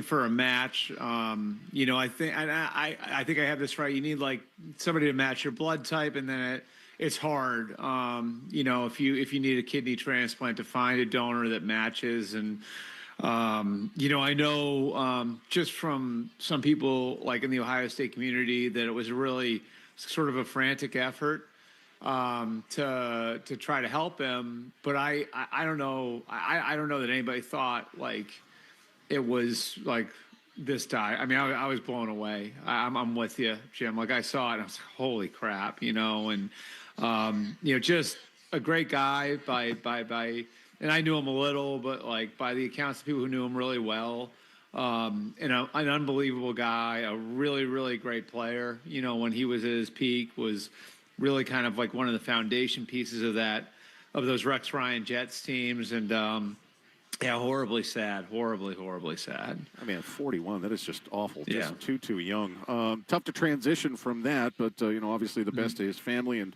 for a match. I think I have this right. You need like somebody to match your blood type, and then it's hard. If you need a kidney transplant to find a donor that matches, and I know just from some people like in the Ohio State community that it was really sort of a frantic effort to try to help him. But I don't know. I don't know that anybody thought like it was like this die. I mean, I was blown away. I'm with you, Jim. Like I saw it, and I was like, holy crap, and just a great guy and I knew him a little, but like by the accounts of people who knew him really well, an unbelievable guy, a really, really great player. When he was at his peak, was really kind of like one of the foundation pieces of those Rex Ryan Jets teams, and yeah, horribly sad, horribly sad. I mean, at 41, that is just awful. Yeah. Just too young. Tough to transition from that, but obviously the best to his family and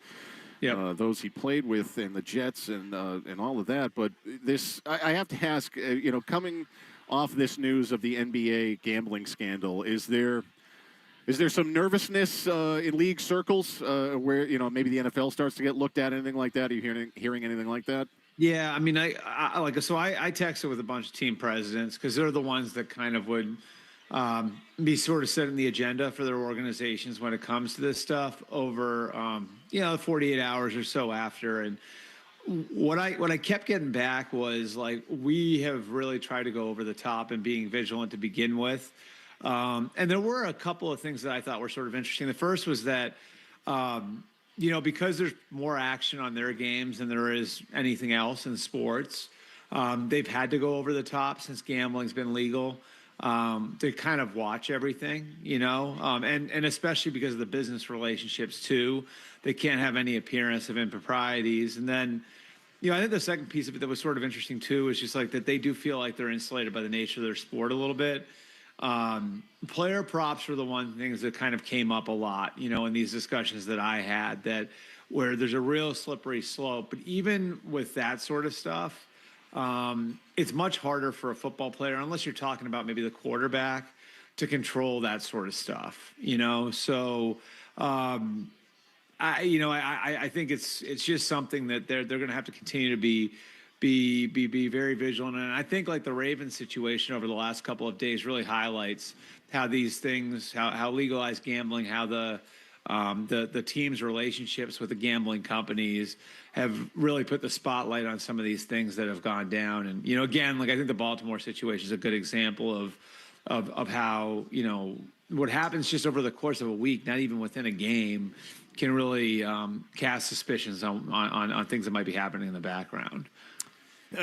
those he played with, and the Jets, and all of that. But this, I have to ask, coming off this news of the NBA gambling scandal, is there some nervousness in league circles where maybe the NFL starts to get looked at, anything like that? Are you hearing anything like that? Yeah, I mean, I texted with a bunch of team presidents because they're the ones that kind of would be sort of setting the agenda for their organizations when it comes to this stuff over 48 hours or so after. And what I kept getting back was like, we have really tried to go over the top and being vigilant to begin with. And there were a couple of things that I thought were sort of interesting. The first was that because there's more action on their games than there is anything else in sports, they've had to go over the top since gambling's been legal to kind of watch everything, and especially because of the business relationships too. They can't have any appearance of improprieties. And then, I think the second piece of it that was sort of interesting too is just like that they do feel like they're insulated by the nature of their sport a little bit. Player props were the one things that kind of came up a lot, in these discussions that I had, that where there's a real slippery slope. But even with that sort of stuff, it's much harder for a football player, unless you're talking about maybe the quarterback, to control that sort of stuff, So, I think it's just something that they're going to have to continue to be very vigilant. And I think like the Ravens situation over the last couple of days really highlights how these things, how legalized gambling, how the team's relationships with the gambling companies have really put the spotlight on some of these things that have gone down. And, again, like I think the Baltimore situation is a good example of how, what happens just over the course of a week, not even within a game, can really cast suspicions on things that might be happening in the background.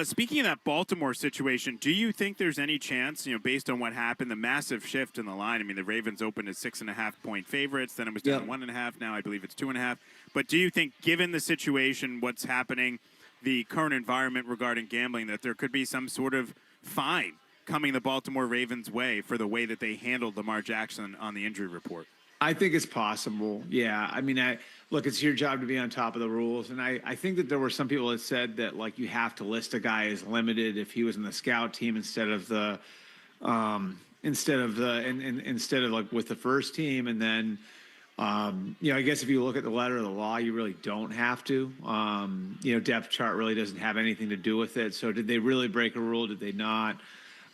Speaking of that Baltimore situation, do you think there's any chance, based on what happened, the massive shift in the line? I mean, the Ravens opened as 6.5-point favorites, then it was down to 1.5. Now I believe it's 2.5. But do you think, given the situation, what's happening, the current environment regarding gambling, that there could be some sort of fine coming the Baltimore Ravens' way for the way that they handled Lamar Jackson on the injury report? I think it's possible. Yeah. I mean, look, it's your job to be on top of the rules. And I think that there were some people that said that like you have to list a guy as limited if he was in the scout team instead of like with the first team. And then, I guess if you look at the letter of the law, you really don't have to. Depth chart really doesn't have anything to do with it. So did they really break a rule? Did they not?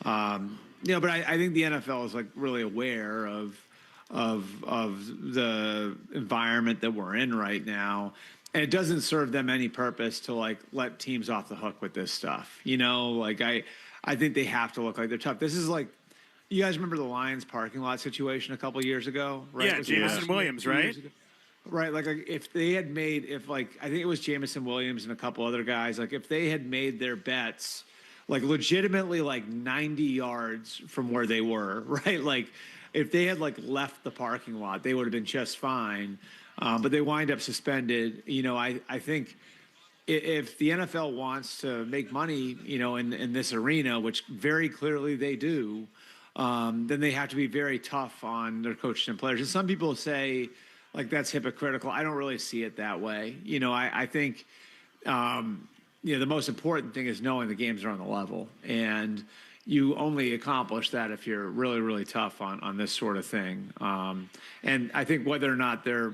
But I think the NFL is like really aware of the environment that we're in right now. And it doesn't serve them any purpose to like let teams off the hook with this stuff. I think they have to look like they're tough. This is like, you guys remember the Lions parking lot situation a couple of years ago, right? Yeah, Jameson Williams, right? Right. Like if they had made, I think it was Jameson Williams and a couple other guys, like if they had made their bets, like legitimately like 90 yards from where they were, right? Like, if they had like left the parking lot, they would have been just fine. But they wind up suspended. I think if the NFL wants to make money, in this arena, which very clearly they do, then they have to be very tough on their coaches and players. And some people say like that's hypocritical. I don't really see it that way. I think the most important thing is knowing the games are on the level. And you only accomplish that if you're really, really tough on this sort of thing. And I think whether or not they're,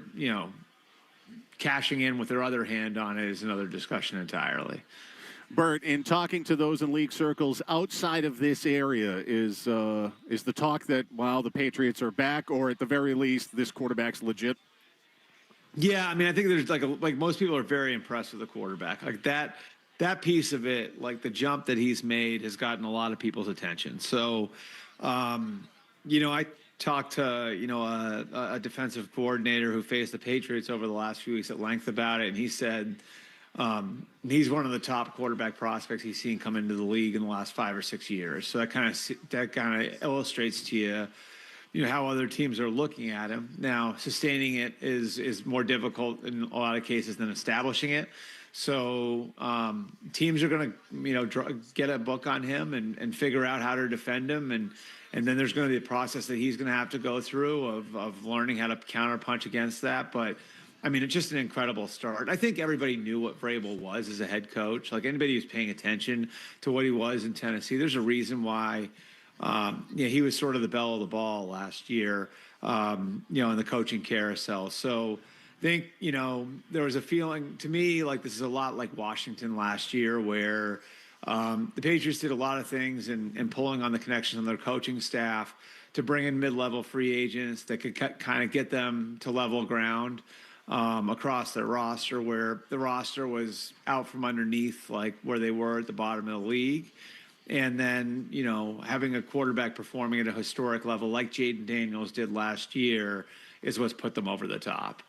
cashing in with their other hand on it is another discussion entirely. Bert, in talking to those in league circles outside of this area, is the talk that, wow, the Patriots are back, or at the very least, this quarterback's legit? Yeah, I mean, I think there's like most people are very impressed with the quarterback. Like that piece of it, like the jump that he's made, has gotten a lot of people's attention. So, I talked to a defensive coordinator who faced the Patriots over the last few weeks at length about it, and he said he's one of the top quarterback prospects he's seen come into the league in the last 5 or 6 years. So that kind of illustrates to you, how other teams are looking at him. Now, sustaining it is more difficult in a lot of cases than establishing it. So teams are going to, get a book on him and figure out how to defend him. And then there's going to be a process that he's going to have to go through of learning how to counterpunch against that. But, I mean, it's just an incredible start. I think everybody knew what Vrabel was as a head coach. Like, anybody who's paying attention to what he was in Tennessee, there's a reason why he was sort of the belle of the ball last year, in the coaching carousel. So I think, there was a feeling to me like this is a lot like Washington last year, where the Patriots did a lot of things and pulling on the connections on their coaching staff to bring in mid-level free agents that could kind of get them to level ground across their roster, where the roster was out from underneath like where they were at the bottom of the league. And then, having a quarterback performing at a historic level like Jaden Daniels did last year is what's put them over the top.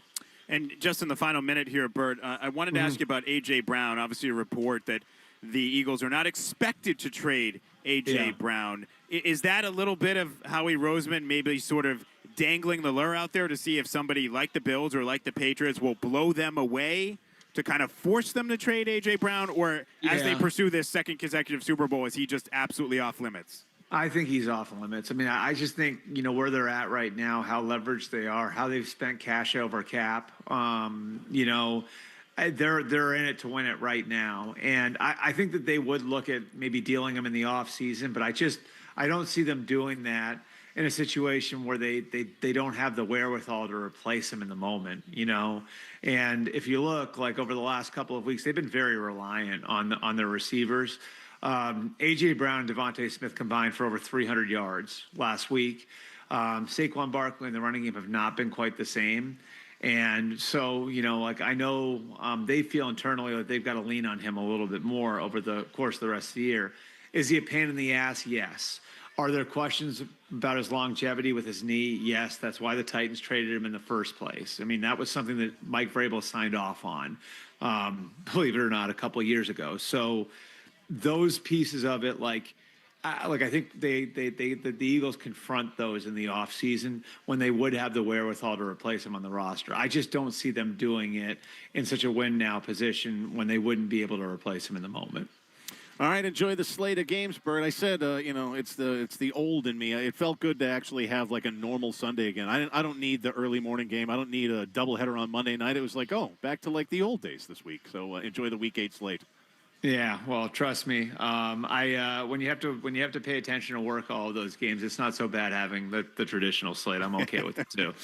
And just in the final minute here, Bert, I wanted to ask you about A.J. Brown. Obviously, a report that the Eagles are not expected to trade A.J. Brown. Is that a little bit of Howie Roseman maybe sort of dangling the lure out there to see if somebody like the Bills or like the Patriots will blow them away to kind of force them to trade A.J. Brown? Or as they pursue this second consecutive Super Bowl, is he just absolutely off limits? I think he's off limits. I mean, I just think, where they're at right now, how leveraged they are, how they've spent cash over cap, they're in it to win it right now. And I think that they would look at maybe dealing him in the offseason, but I don't see them doing that in a situation where they don't have the wherewithal to replace him in the moment, And if you look, like, over the last couple of weeks, they've been very reliant on their receivers. A.J. Brown and Devontae Smith combined for over 300 yards last week. Saquon Barkley and the running game have not been quite the same. And so, I know they feel internally that they've got to lean on him a little bit more over the course of the rest of the year. Is he a pain in the ass? Yes. Are there questions about his longevity with his knee? Yes. That's why the Titans traded him in the first place. I mean, that was something that Mike Vrabel signed off on, believe it or not, a couple of years ago. So those pieces of it, I think the Eagles confront those in the offseason when they would have the wherewithal to replace him on the roster. I just don't see them doing it in such a win-now position when they wouldn't be able to replace him in the moment. All right, enjoy the slate of games, Bert. I said, it's the old in me. It felt good to actually have like a normal Sunday again. I don't need the early morning game. I don't need a doubleheader on Monday night. It was like, back to like the old days this week. So enjoy the Week 8 slate. Yeah, well, trust me. When you have to pay attention and work all of those games, it's not so bad having the traditional slate. I'm okay with it too.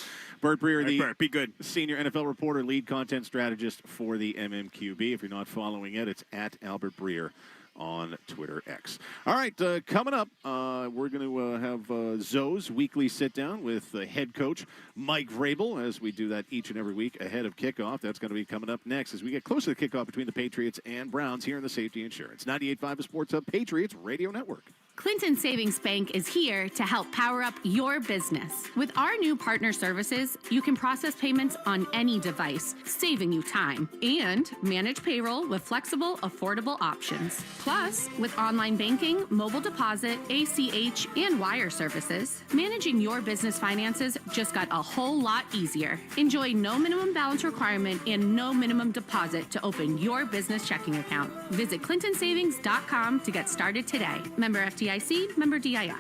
Bert Breer, Bert, be good. Senior NFL reporter, lead content strategist for the MMQB. If you're not following it, it's at Albert Breer on Twitter X. All right, coming up, we're going to have Zoe's weekly sit-down with head coach Mike Vrabel, as we do that each and every week ahead of kickoff. That's going to be coming up next as we get closer to kickoff between the Patriots and Browns here in the Safety Insurance 98.5 Sports Hub Patriots Radio Network. Clinton Savings Bank is here to help power up your business. With our new partner services, you can process payments on any device, saving you time, and manage payroll with flexible, affordable options. Plus, with online banking, mobile deposit, ACH, and wire services, managing your business finances just got a whole lot easier. Enjoy no minimum balance requirement and no minimum deposit to open your business checking account. Visit clintonsavings.com to get started today. Member FDIC, member DIF.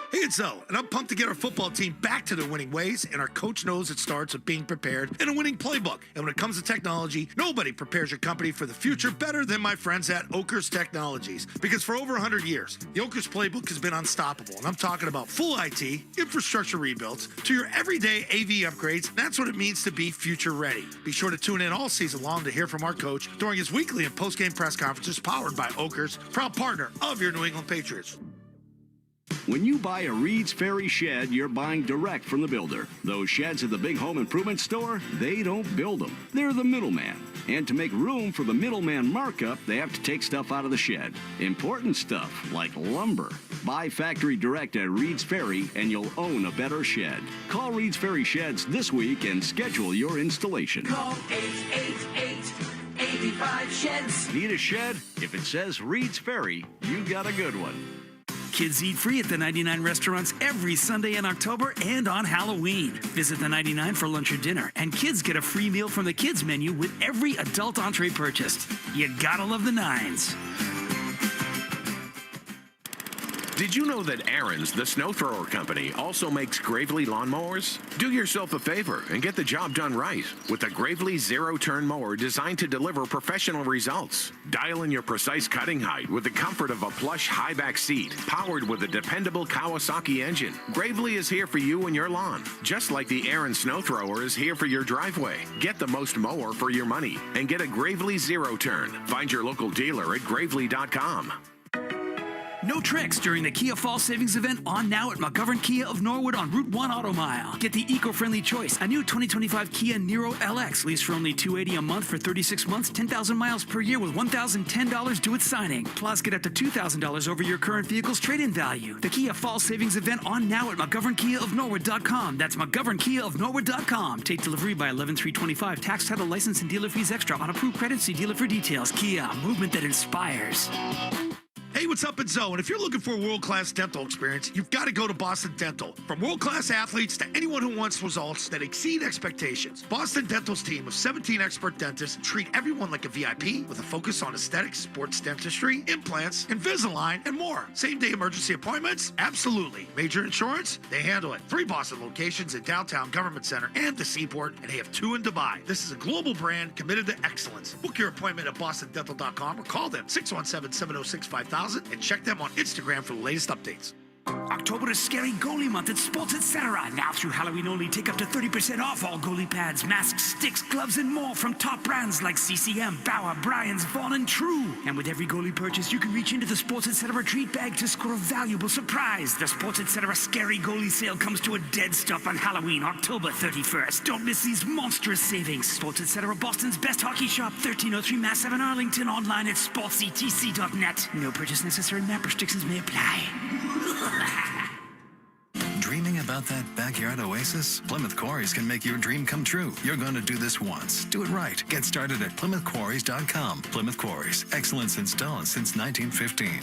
Hey, it's Zoe, and I'm pumped to get our football team back to their winning ways, and our coach knows it starts with being prepared and a winning playbook. And when it comes to technology, nobody prepares your company for the future better than my friends at Oakers Technologies. Because for over 100 years, the Oakers playbook has been unstoppable, and I'm talking about full IT, infrastructure rebuilds, to your everyday AV upgrades. That's what it means to be future ready. Be sure to tune in all season long to hear from our coach during his weekly and post-game press conferences powered by Oakers, proud partner of your New England Patriots. When you buy a Reed's Ferry shed, you're buying direct from the builder. Those sheds at the big home improvement store, they don't build them. They're the middleman. And to make room for the middleman markup, they have to take stuff out of the shed. Important stuff, like lumber. Buy factory direct at Reed's Ferry, and you'll own a better shed. Call Reed's Ferry Sheds this week and schedule your installation. Call 888-85-SHEDS. Need a shed? If it says Reed's Ferry, you got a good one. Kids eat free at the 99 restaurants every Sunday in October and on Halloween. Visit the 99 for lunch or dinner, and kids get a free meal from the kids menu with every adult entree purchased. You gotta love the Nines. Did you know that Aaron's, the snow thrower company, also makes Gravely lawnmowers? Do yourself a favor and get the job done right with the Gravely zero-turn mower designed to deliver professional results. Dial in your precise cutting height with the comfort of a plush high-back seat, powered with a dependable Kawasaki engine. Gravely is here for you and your lawn, just like the Aaron snow thrower is here for your driveway. Get the most mower for your money and get a Gravely zero-turn. Find your local dealer at gravely.com. No tricks during the Kia Fall Savings Event on now at McGovern Kia of Norwood on Route 1 Auto Mile. Get the eco-friendly choice, a new 2025 Kia Niro LX, leased for only $280 a month for 36 months, 10,000 miles per year with $1,010 due at signing. Plus, get up to $2,000 over your current vehicle's trade-in value. The Kia Fall Savings Event on now at McGovernKiaofNorwood.com. That's McGovernKiaofNorwood.com. Take delivery by 11/3/25. Tax, title, license, and dealer fees extra on approved credit. See dealer for details. Kia, movement that inspires. Hey, what's up? It's Zoe, and if you're looking for a world-class dental experience, you've got to go to Boston Dental. From world-class athletes to anyone who wants results that exceed expectations, Boston Dental's team of 17 expert dentists treat everyone like a VIP with a focus on aesthetics, sports dentistry, implants, Invisalign, and more. Same-day emergency appointments? Absolutely. Major insurance? They handle it. 3 Boston locations in downtown Government Center and the Seaport, and they have 2 in Dubai. This is a global brand committed to excellence. Book your appointment at bostondental.com or call them 617-706-5000. And check them on Instagram for the latest updates. October is Scary Goalie Month at Sports Etc. Now through Halloween only, take up to 30% off all goalie pads, masks, sticks, gloves, and more from top brands like CCM, Bauer, Bryans, Vaughn, and True. And with every goalie purchase, you can reach into the Sports Etc. treat bag to score a valuable surprise. The Sports Etc. Scary Goalie Sale comes to a dead stop on Halloween, October 31st. Don't miss these monstrous savings. Sports Etc. Boston's best hockey shop, 1303 Mass 7 Arlington, online at sportsetc.net. No purchase necessary. Map restrictions may apply. Dreaming about that backyard oasis? Plymouth Quarries can make your dream come true. You're going to do this once. Do it right. Get started at PlymouthQuarries.com. Plymouth Quarries. Excellence in stone since 1915.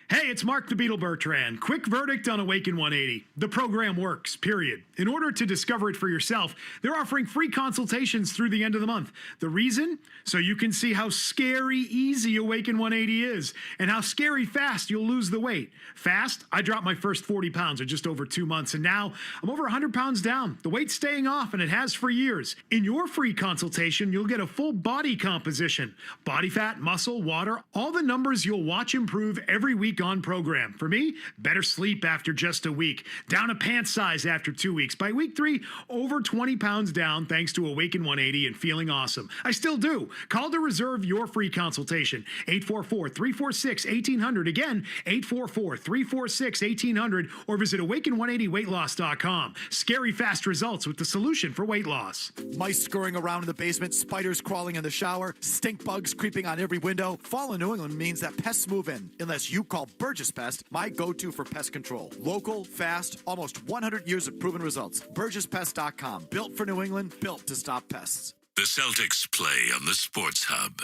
Hey, it's Mark the Beetle Bertrand. Quick verdict on Awaken 180. The program works, period. In order to discover it for yourself, they're offering free consultations through the end of the month. The reason? So you can see how scary easy Awaken 180 is and how scary fast you'll lose the weight. Fast? I dropped my first 40 pounds in just over 2 months, and now I'm over 100 pounds down. The weight's staying off, and it has for years. In your free consultation, you'll get a full body composition. Body fat, muscle, water, all the numbers you'll watch improve every week on program. For me, better sleep after just a week, down a pant size after 2 weeks. By week 3, over 20 pounds down thanks to Awaken 180 and feeling awesome. I still do. Call to reserve your free consultation. 844-346-1800. Again, 844-346-1800 or visit awaken180weightloss.com. Scary fast results with the solution for weight loss. Mice scurrying around in the basement, spiders crawling in the shower, stink bugs creeping on every window. Fall in New England means that pests move in, unless you call Burgess Pest, my go-to for pest control. Local, fast, almost 100 years of proven results. BurgessPest.com. Built for New England, built to stop pests. The Celtics play on the Sports Hub.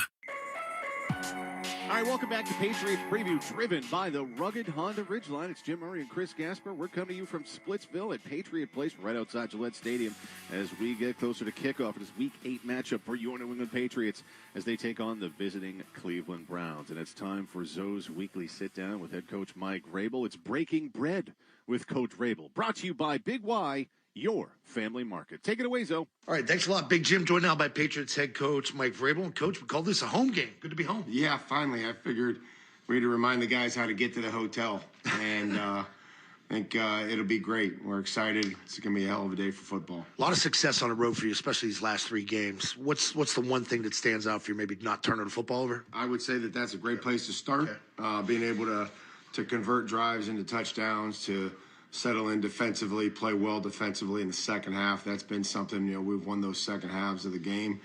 All right, welcome back to Patriots Preview, driven by the rugged Honda Ridgeline. It's Jim Murray and Chris Gasper. We're coming to you from Splitsville at Patriot Place, right outside Gillette Stadium, as we get closer to kickoff. It is Week 8 matchup for your New England Patriots as they take on the visiting Cleveland Browns. And it's time for Zoe's weekly sit-down with head coach Mike Vrabel. It's Breaking Bread with Coach Vrabel, brought to you by Big Y, your family market. Take it away, Zoe. All right, thanks a lot, Big Jim. Joined now by Patriots head coach Mike Vrabel. And Coach, we call this a home game. Good to be home. Yeah, finally. I figured we had to remind the guys how to get to the hotel. And I think it'll be great. We're excited. It's going to be a hell of a day for football. A lot of success on the road for you, especially these last 3 games. What's the one thing that stands out for you, maybe not turning the football over? I would say that that's a great place to start. Being able to convert drives into touchdowns, to settle in defensively, play well defensively in the second half. That's been something, we've won those second halves of the game,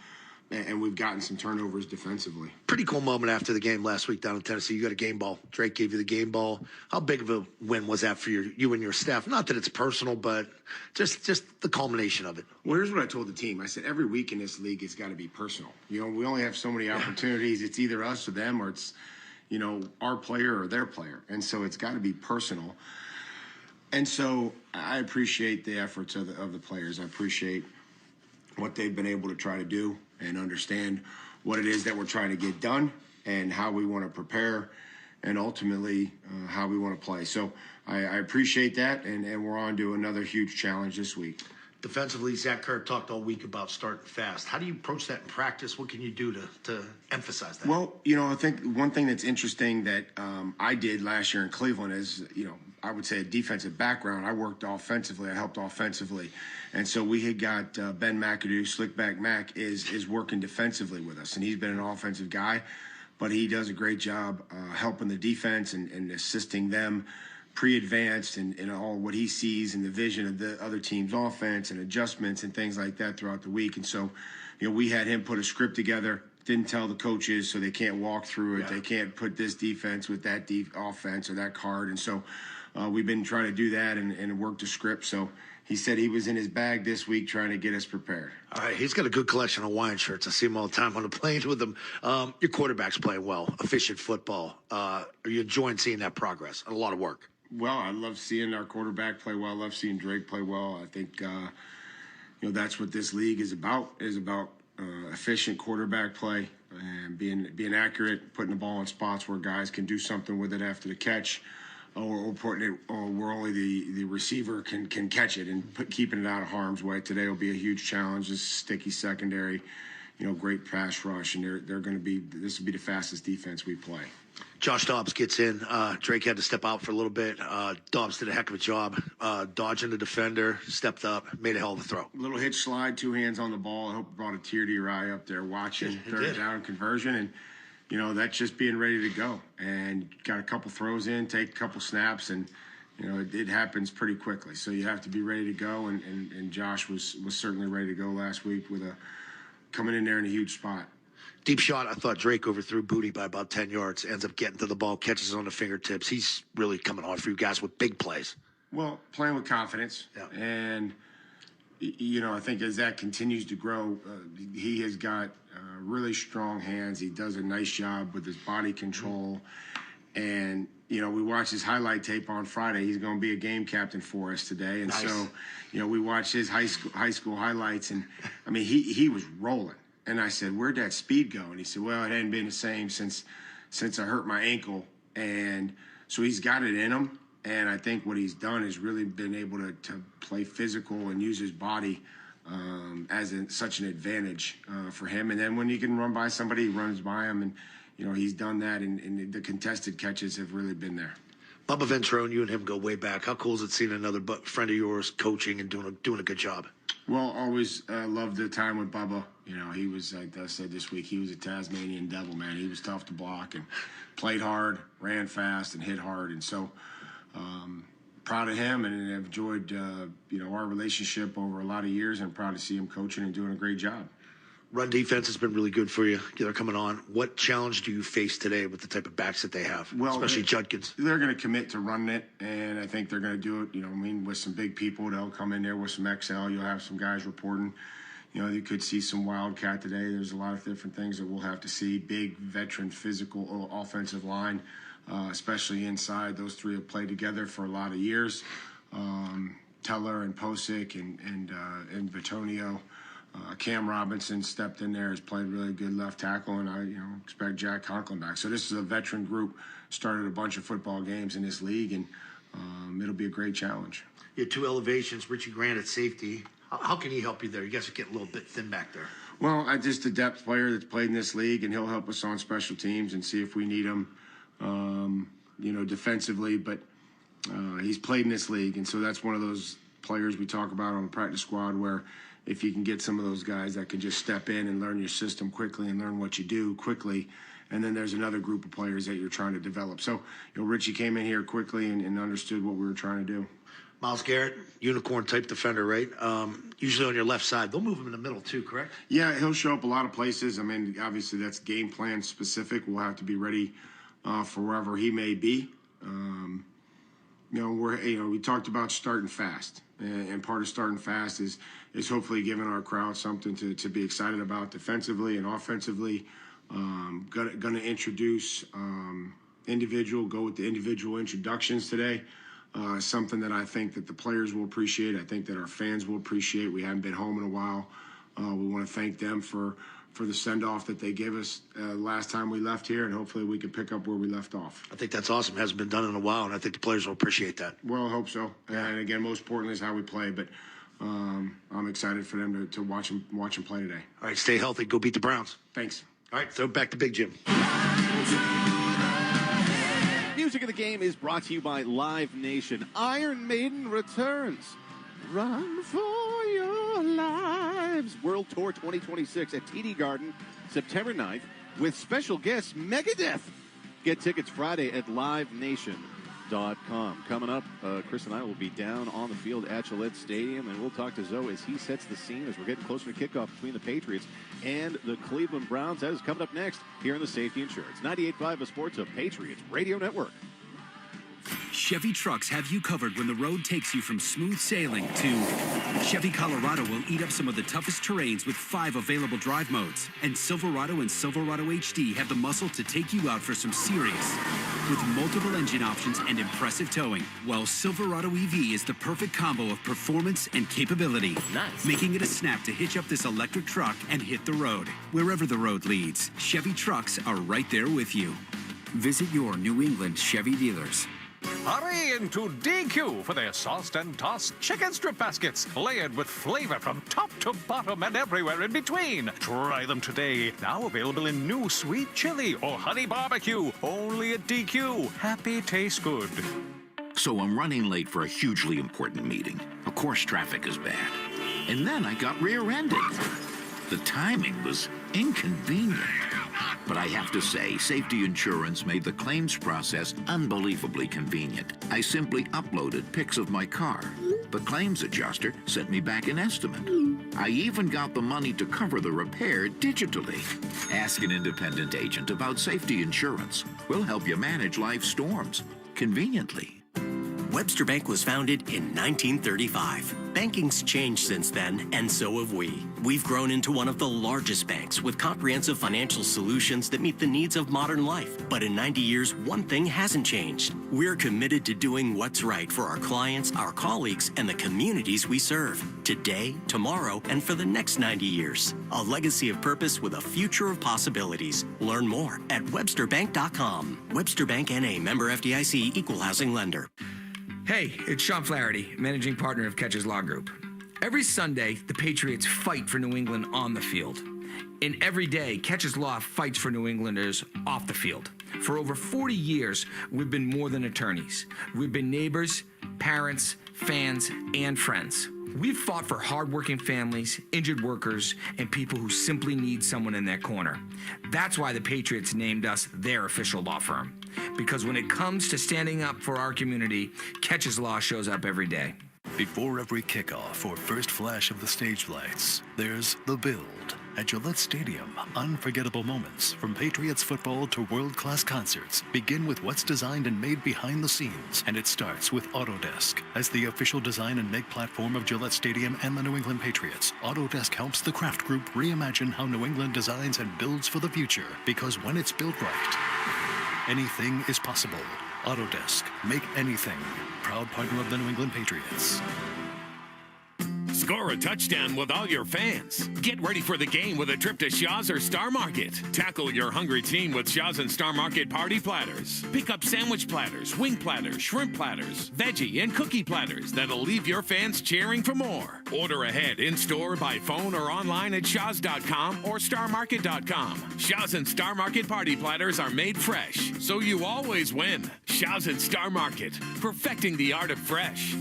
and we've gotten some turnovers defensively. Pretty cool moment after the game last week down in Tennessee. You got a game ball. Drake gave you the game ball. How big of a win was that for you and your staff? Not that it's personal, but just the culmination of it. Well, here's what I told the team. I said, every week in this league, it's got to be personal. We only have so many opportunities. It's either us or them, or it's, our player or their player. And so it's got to be personal. And so I appreciate the efforts of the players. I appreciate what they've been able to try to do and understand what it is that we're trying to get done and how we want to prepare and ultimately how we want to play. So I appreciate that, and we're on to another huge challenge this week. Defensively, Zach Kirk talked all week about starting fast. How do you approach that in practice? What can you do to emphasize that? Well, I think one thing that's interesting that I did last year in Cleveland is, I would say a defensive background. I worked offensively. I helped offensively. And so we had got Ben McAdoo, Slickback Mac, is working defensively with us. And he's been an offensive guy, but he does a great job helping the defense and assisting them pre-advanced and all what he sees and the vision of the other team's offense and adjustments and things like that throughout the week. And so, we had him put a script together, didn't tell the coaches so they can't walk through it. Yeah. They can't put this defense with that offense or that card. And so we've been trying to do that and work the script. So he said he was in his bag this week trying to get us prepared. All right, he's got a good collection of Hawaiian shirts. I see him all the time on the planes with him. Your quarterback's playing well, efficient football. Are you enjoying seeing that progress? A lot of work. Well, I love seeing our quarterback play well. I love seeing Drake play well. I think, that's what this league is about efficient quarterback play and being accurate, putting the ball in spots where guys can do something with it after the catch, or putting it, or where only the receiver can catch it and keeping it out of harm's way. Today will be a huge challenge. This sticky secondary, great pass rush, and this will be the fastest defense we play. Josh Dobbs gets in. Drake had to step out for a little bit. Dobbs did a heck of a job dodging the defender, stepped up, made a hell of a throw. Little hitch slide, 2 hands on the ball. I hope it brought a tear to your eye up there watching third down conversion. And, that's just being ready to go. And got a couple throws in, take a couple snaps, and, it happens pretty quickly. So you have to be ready to go. And Josh was certainly ready to go last week with coming in there in a huge spot. Deep shot, I thought Drake overthrew Booty by about 10 yards, ends up getting to the ball, catches it on the fingertips. He's really coming on for you guys with big plays. Well, playing with confidence. Yeah. And, I think as that continues to grow, he has got really strong hands. He does a nice job with his body control. And, we watched his highlight tape on Friday. He's going to be a game captain for us today. And nice. So, we watched his high school highlights. And, he was rolling. And I said, where'd that speed go? And he said, well, it hadn't been the same since I hurt my ankle. And so he's got it in him. And I think what he's done is really been able to play physical and use his body as such an advantage for him. And then when he can run by somebody, he runs by him. And, he's done that. And the contested catches have really been there. Bubba Ventrone, you and him go way back. How cool is it seeing another friend of yours coaching and doing a good job? Well, always loved the time with Bubba. He was, like I said this week, he was a Tasmanian devil, man. He was tough to block and played hard, ran fast, and hit hard. And so proud of him and have enjoyed, our relationship over a lot of years, and proud to see him coaching and doing a great job. Run defense has been really good for you. They're coming on. What challenge do you face today with the type of backs that they have, especially Judkins? They're going to commit to running it, and I think they're going to do it, with some big people. They'll come in there with some XL. You'll have some guys reporting, you could see some wildcat today. There's a lot of different things that we'll have to see. Big, veteran, physical offensive line, especially inside. Those three have played together for a lot of years. Teller and Posick and Vitonio. Cam Robinson stepped in there, has played really good left tackle, and I expect Jack Conklin back. So this is a veteran group, started a bunch of football games in this league, and it'll be a great challenge. You had 2 elevations, Richie Grant at safety. How can he help you there? You guys are getting a little bit thin back there. Well, I just a depth player that's played in this league, and he'll help us on special teams and see if we need him, defensively. But he's played in this league, and so that's one of those players we talk about on the practice squad where if you can get some of those guys that can just step in and learn your system quickly and learn what you do quickly, and then there's another group of players that you're trying to develop. So, Richie came in here quickly and understood what we were trying to do. Myles Garrett, unicorn-type defender, right? Usually on your left side. They'll move him in the middle too, correct? Yeah, he'll show up a lot of places. I mean, obviously that's game plan specific. We'll have to be ready for wherever he may be. We talked about starting fast, and part of starting fast is hopefully giving our crowd something to be excited about defensively and offensively. Gonna introduce go with the individual introductions today. Something that I think that the players will appreciate. I think that our fans will appreciate. We haven't been home in a while. We want to thank them for the send-off that they gave us last time we left here, and hopefully we can pick up where we left off. I think that's awesome. It hasn't been done in a while, and I think the players will appreciate that. Well, I hope so. And again, most importantly is how we play, but I'm excited for them to watch them play today. All right, stay healthy. Go beat the Browns. Thanks. All right, throw it back to Big Jim. Music of the game is brought to you by Live Nation. Iron Maiden returns. Run for your lives. World Tour 2026 at TD Garden, September 9th, with special guests Megadeth. Get tickets Friday at livenation.com. Coming up, Chris and I will be down on the field at Gillette Stadium, and we'll talk to Zoe as he sets the scene as we're getting closer to kickoff between the Patriots and the Cleveland Browns. That is coming up next here in the Safety Insurance 98.5 of Sports of Patriots Radio Network. Chevy trucks have you covered when the road takes you from smooth sailing to Chevy Colorado will eat up some of the toughest terrains with 5 available drive modes. And Silverado and Silverado HD have the muscle to take you out for some serious with multiple engine options and impressive towing. While Silverado EV is the perfect combo of performance and capability. Nice. Making it a snap to hitch up this electric truck and hit the road. Wherever the road leads, Chevy trucks are right there with you. Visit your New England Chevy dealers. Hurry into DQ for their sauced and tossed chicken strip baskets, layered with flavor from top to bottom and everywhere in between. Try them today. Now available in new sweet chili or honey barbecue. Only at DQ. Happy tastes good. So I'm running late for a hugely important meeting. Of course, traffic is bad. And then I got rear-ended. The timing was inconvenient. But I have to say, Safety Insurance made the claims process unbelievably convenient. I simply uploaded pics of my car. The claims adjuster sent me back an estimate. I even got the money to cover the repair digitally. Ask an independent agent about Safety Insurance. We'll help you manage life's storms conveniently. Webster Bank was founded in 1935. Banking's changed since then, and so have we. We've grown into one of the largest banks with comprehensive financial solutions that meet the needs of modern life. But in 90 years, one thing hasn't changed. We're committed to doing what's right for our clients, our colleagues, and the communities we serve. Today, tomorrow, and for the next 90 years. A legacy of purpose with a future of possibilities. Learn more at websterbank.com. Webster Bank N.A. member FDIC, equal housing lender. Hey, it's Sean Flaherty, managing partner of Catcher's Law Group. Every Sunday, the Patriots fight for New England on the field. And every day, Catcher's Law fights for New Englanders off the field. For over 40 years, we've been more than attorneys. We've been neighbors, parents, fans, and friends. We've fought for hardworking families, injured workers, and people who simply need someone in their corner. That's why the Patriots named us their official law firm. Because when it comes to standing up for our community, Catcher's Law shows up every day. Before every kickoff or first flash of the stage lights, there's the build. At Gillette Stadium, unforgettable moments from Patriots football to world-class concerts begin with what's designed and made behind the scenes, and it starts with Autodesk. As the official design and make platform of Gillette Stadium and the New England Patriots, Autodesk helps the Kraft Group reimagine how New England designs and builds for the future, because when it's built right, anything is possible. Autodesk. Make anything. Proud partner of the New England Patriots. Score a touchdown with all your fans. Get ready for the game with a trip to Shaw's or Star Market. Tackle your hungry team with Shaw's and Star Market party platters. Pick up sandwich platters, wing platters, shrimp platters, veggie and cookie platters that'll leave your fans cheering for more. Order ahead in-store, by phone, or online at shaws.com or starmarket.com. Shaw's and Star Market party platters are made fresh, so you always win. Shaw's and Star Market, perfecting the art of fresh.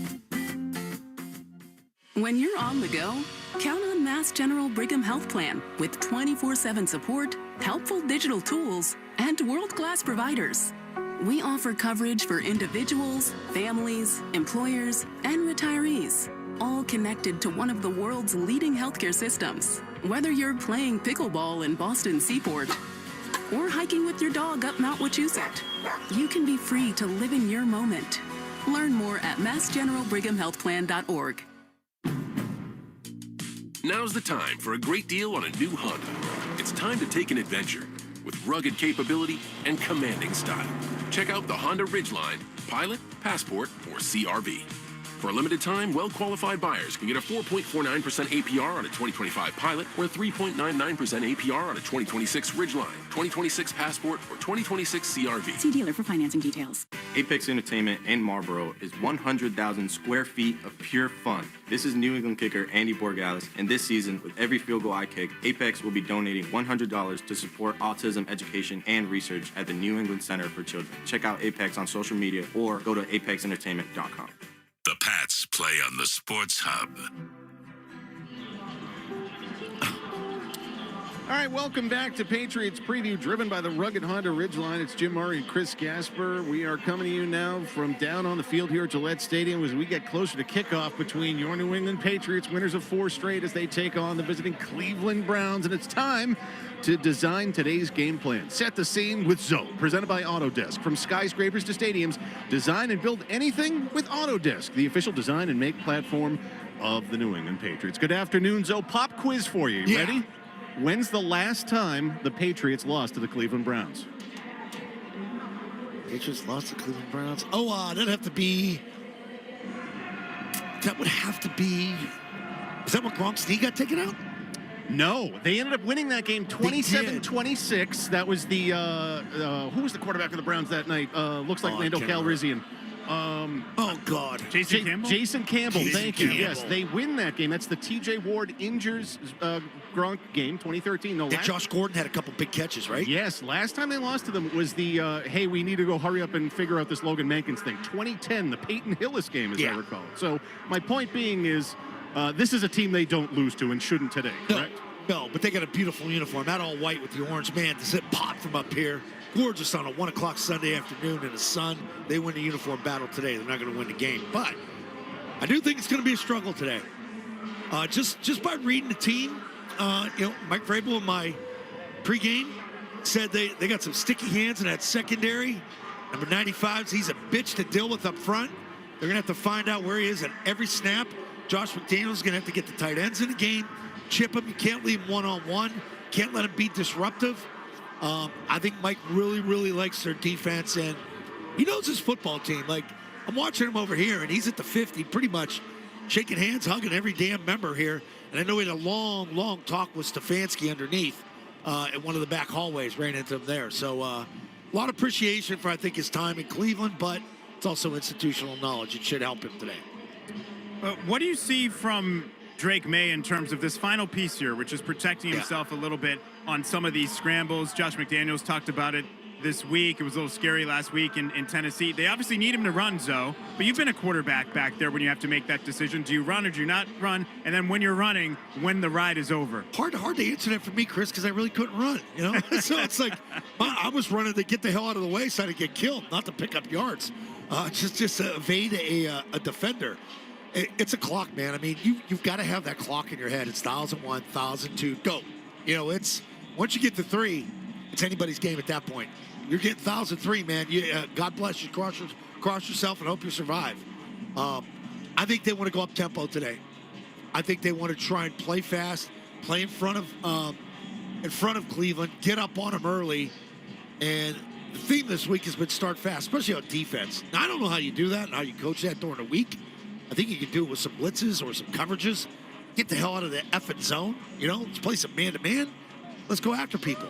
When you're on the go, count on Mass General Brigham Health Plan with 24/7 support, helpful digital tools, and world-class providers. We offer coverage for individuals, families, employers, and retirees, all connected to one of the world's leading healthcare systems. Whether you're playing pickleball in Boston Seaport or hiking with your dog up Mount Wachusett, you can be free to live in your moment. Learn more at massgeneralbrighamhealthplan.org. Now's the time for a great deal on a new Honda. It's time to take an adventure with rugged capability and commanding style. Check out the Honda Ridgeline, Pilot, Passport, or CRV. For a limited time, well-qualified buyers can get a 4.49% APR on a 2025 Pilot or a 3.99% APR on a 2026 Ridgeline, 2026 Passport, or 2026 CRV. See dealer for financing details. Apex Entertainment in Marlboro is 100,000 square feet of pure fun. This is New England kicker Andy Borgalis, and this season, with every field goal I kick, Apex will be donating $100 to support autism education and research at the New England Center for Children. Check out Apex on social media or go to apexentertainment.com. The Pats play on the Sports Hub. All right, welcome back to Patriots Preview, driven by the rugged Honda Ridgeline. It's Jim Murray and Chris Gasper. We are coming to you now from down on the field here at Gillette Stadium as we get closer to kickoff between your New England Patriots, winners of 4 straight, as they take on the visiting Cleveland Browns. And it's time to design today's game plan. Set the scene with Zoe, presented by Autodesk. From skyscrapers to stadiums, design and build anything with Autodesk, the official design and make platform of the New England Patriots. Good afternoon, Zoe. Pop quiz for you. You ready? When's the last time the Patriots lost to the Cleveland Browns? Patriots lost to Cleveland Browns. Oh, that'd have to be. That would have to be. Is that when Gronk's knee got taken out? No, they ended up winning that game 27-26. That was the who was the quarterback of the Browns that night? Looks like Lando Calrissian. Oh God, Jason Campbell. Jason Campbell. Thank you. Campbell. Yes, they win that game. That's the T.J. Ward injures Gronk game, 2013. No, Josh Gordon had a couple big catches, right? Yes, last time they lost to them was the hey, we need to go hurry up and figure out this Logan Mankins thing. 2010, the Peyton Hillis game, as I recall. So my point being is, this is a team they don't lose to and shouldn't today, correct? No, but they got a beautiful uniform. That all white with the orange. Man, does it pop from up here? Gorgeous on a 1 o'clock Sunday afternoon in the sun. They win the uniform battle today. They're not going to win the game, but I do think it's going to be a struggle today. Just by reading the team, Mike Vrabel in my pregame said they got some sticky hands in that secondary. Number 95, he's a bitch to deal with up front. They're going to have to find out where he is at every snap. Josh McDaniels going to have to get the tight ends in the game, chip him. You can't leave him one-on-one. Can't let him be disruptive. I think Mike really, really likes their defense, and he knows his football team. Like, I'm watching him over here, and he's at the 50, pretty much shaking hands, hugging every damn member here. And I know he had a long, long talk with Stefanski underneath in one of the back hallways, ran into him there. So a lot of appreciation for, I think, his time in Cleveland, but it's also institutional knowledge. It should help him today. What do you see from Drake May in terms of this final piece here, which is protecting himself a little bit on some of these scrambles? Josh McDaniels talked about it this week. It was a little scary last week in Tennessee. They obviously need him to run, Zoe, but you've been a quarterback back there when you have to make that decision. Do you run or do you not run? And then when you're running, when the ride is over. Hard to answer that for me, Chris, because I really couldn't run, So it's like I was running to get the hell out of the way so I didn't get killed, not to pick up yards. Just to evade a defender. It's a clock, man. I mean, you've got to have that clock in your head. It's 1,001, 1,002, go. It's once you get to 3, it's anybody's game at that point. You're getting 1,003, man. God bless you. Cross yourself and hope you survive. I think they want to go up tempo today. I think they want to try and play fast, play in front of Cleveland, get up on them early. And the theme this week has been start fast, especially on defense. Now, I don't know how you do that and how you coach that during the week. I think you can do it with some blitzes or some coverages. Get the hell out of the effing zone. Let's play some man-to-man. Let's go after people.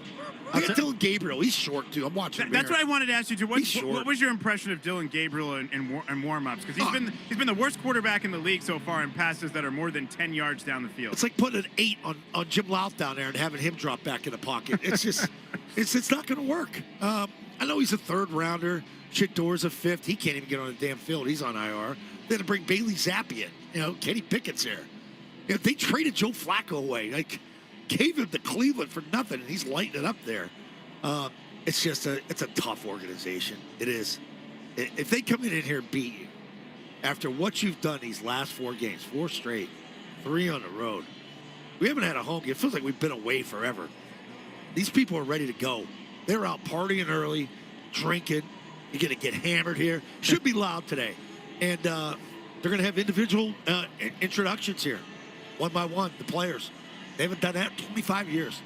I got Dylan Gabriel. He's short, too. I'm watching. That's what I wanted to ask you, too. What was your impression of Dylan Gabriel in warm-ups? Because he's been the worst quarterback in the league so far in passes that are more than 10 yards down the field. It's like putting an 8 on Jim Louth down there and having him drop back in the pocket. It's just, it's not going to work. I know he's a 3rd rounder. Shador's a 5th. He can't even get on the damn field. He's on IR. They had to bring Bailey Zappi in. Kenny Pickett's there. They traded Joe Flacco away. Gave him to Cleveland for nothing, and he's lighting it up there. It's just it's a tough organization. It is. If they come in here and beat you, after what you've done these last 4 games, 4 straight, 3 on the road, we haven't had a home game. It feels like we've been away forever. These people are ready to go. They're out partying early, drinking. You're going to get hammered here. Should be loud today. And they're going to have individual introductions here, one by one, the players. They haven't done that in 25 years.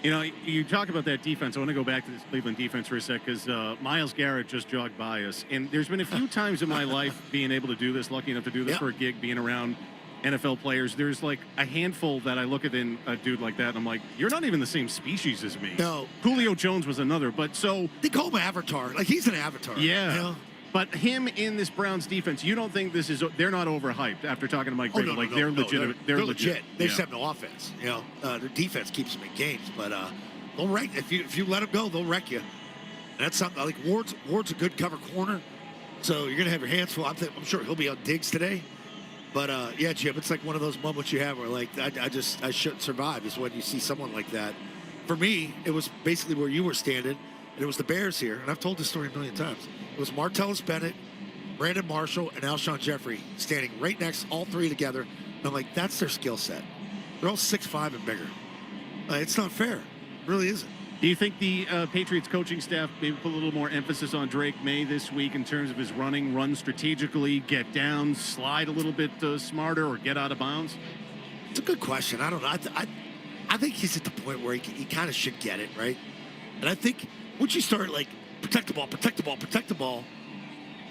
You talk about that defense. I want to go back to this Cleveland defense for a sec because Myles Garrett just jogged by us. And there's been a few times in my life being able to do this, lucky enough to do this for a gig, being around NFL players. There's like a handful that I look at in a dude like that, and I'm like, you're not even the same species as me. No. Julio Jones was another. But so. They call him Avatar. Like, he's an avatar. Yeah. But him in this Browns defense, you don't think they're not overhyped after talking to Mike Vrabel? They're legitimate. They're legit. They just have no offense. Their defense keeps them in games, but they'll wreck if you let them go. They'll wreck you. And that's something. Like Ward's a good cover corner, so you're gonna have your hands full. I'm sure he'll be on Diggs today. But yeah, Jim, it's like one of those moments you have where like I shouldn't survive. Is when you see someone like that. For me, it was basically where you were standing. And it was the Bears here, and I've told this story a million times. It was Martellus Bennett, Brandon Marshall, and Alshon Jeffrey standing right next, all 3 together. And I'm like, that's their skill set. They're all 6'5" and bigger. It's not fair. It really isn't. Do you think the Patriots coaching staff maybe put a little more emphasis on Drake May this week in terms of his run strategically, get down, slide a little bit smarter, or get out of bounds? It's a good question. I don't know. I think he's at the point where he kind of should get it, right? And I think once you start like protect the ball,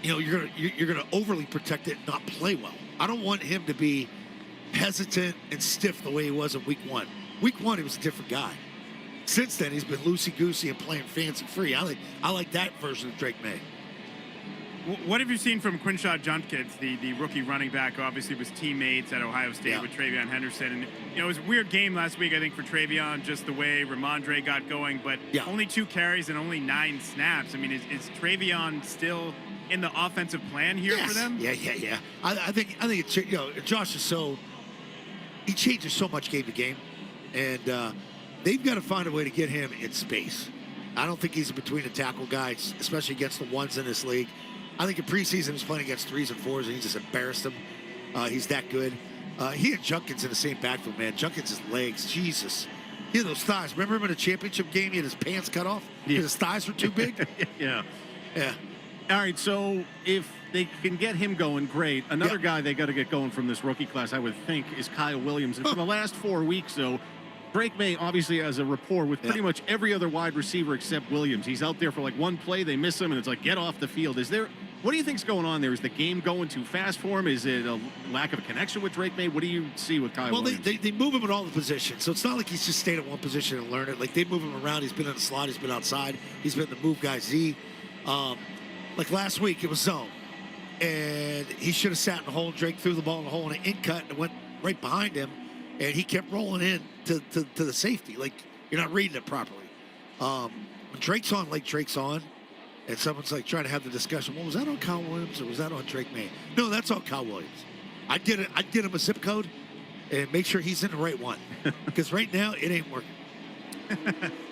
you're gonna overly protect it and not play well. I don't want him to be hesitant and stiff the way he was in week 1. Week 1, he was a different guy. Since then, he's been loosey-goosey and playing fancy free. I like that version of Drake May. What have you seen from Quinshad Judkins, the rookie running back, who obviously was teammates at Ohio State with Travion Henderson? And, it was a weird game last week, I think, for Travion, just the way Ramondre got going, but only 2 carries and only 9 snaps. I mean, is Travion still in the offensive plan here for them? Yeah. I think it's, Josh is he changes so much game to game, and they've got to find a way to get him in space. I don't think he's a between the tackle guy, especially against the ones in this league. I think in preseason he was playing against 3s and 4s, and he just embarrassed them. He's that good. He and Judkins in the same backfield, man. Judkins' legs, Jesus. He had those thighs. Remember him in a championship game? He had his pants cut off because his thighs were too big? Yeah. Yeah. All right, so if they can get him going, great. Another guy they got to get going from this rookie class, I would think, is Kyle Williams. And for the last 4 weeks, though, Drake May obviously has a rapport with pretty much every other wide receiver except Williams. He's out there for like one play, they miss him, and it's like, get off the field. What do you think's going on there? Is the game going too fast for him? Is it a lack of a connection with Drake May? What do you see with Kyle Williams? Well, they move him in all the positions, so it's not like he's just stayed at one position and learned it. Like, they move him around. He's been in the slot. He's been outside. He's been the move guy Z. Like last week, it was zone, and he should have sat in the hole. Drake threw the ball in the hole, and an in cut, and it went right behind him, and he kept rolling in to the safety. Like, you're not reading it properly. When Drake's on, like Drake's on, and someone's like trying to have the discussion, well, was that on Kyle Williams or was that on Drake May? No, that's on Kyle Williams. I'd get him a zip code and make sure he's in the right one, because right now it ain't working.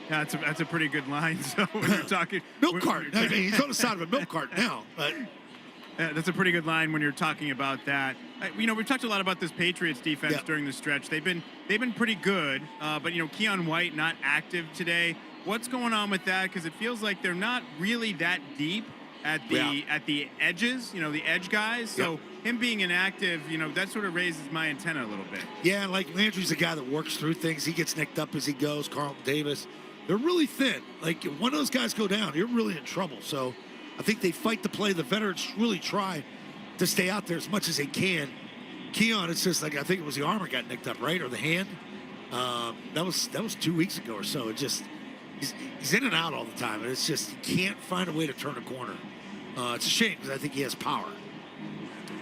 Yeah, that's a pretty good line. So when you're talking milk carton, he's on the side of a milk carton now. But That's a pretty good line when you're talking about that. We've talked a lot about this Patriots defense during the stretch. They've been pretty good, but Keon White not active today. What's going on with that? Because it feels like they're not really that deep at the edges, the edge guys. So him being inactive, that sort of raises my antenna a little bit. Yeah, like Landry's a guy that works through things. He gets nicked up as he goes. Carlton Davis, they're really thin. Like, if one of those guys go down, you're really in trouble. So I think they fight the play. The veterans really try to stay out there as much as they can. Keon, it's just like, I think it was the arm that got nicked up, right? Or the hand. That was 2 weeks ago or so. It just, he's in and out all the time. And it's just, he can't find a way to turn a corner. It's a shame because I think he has power.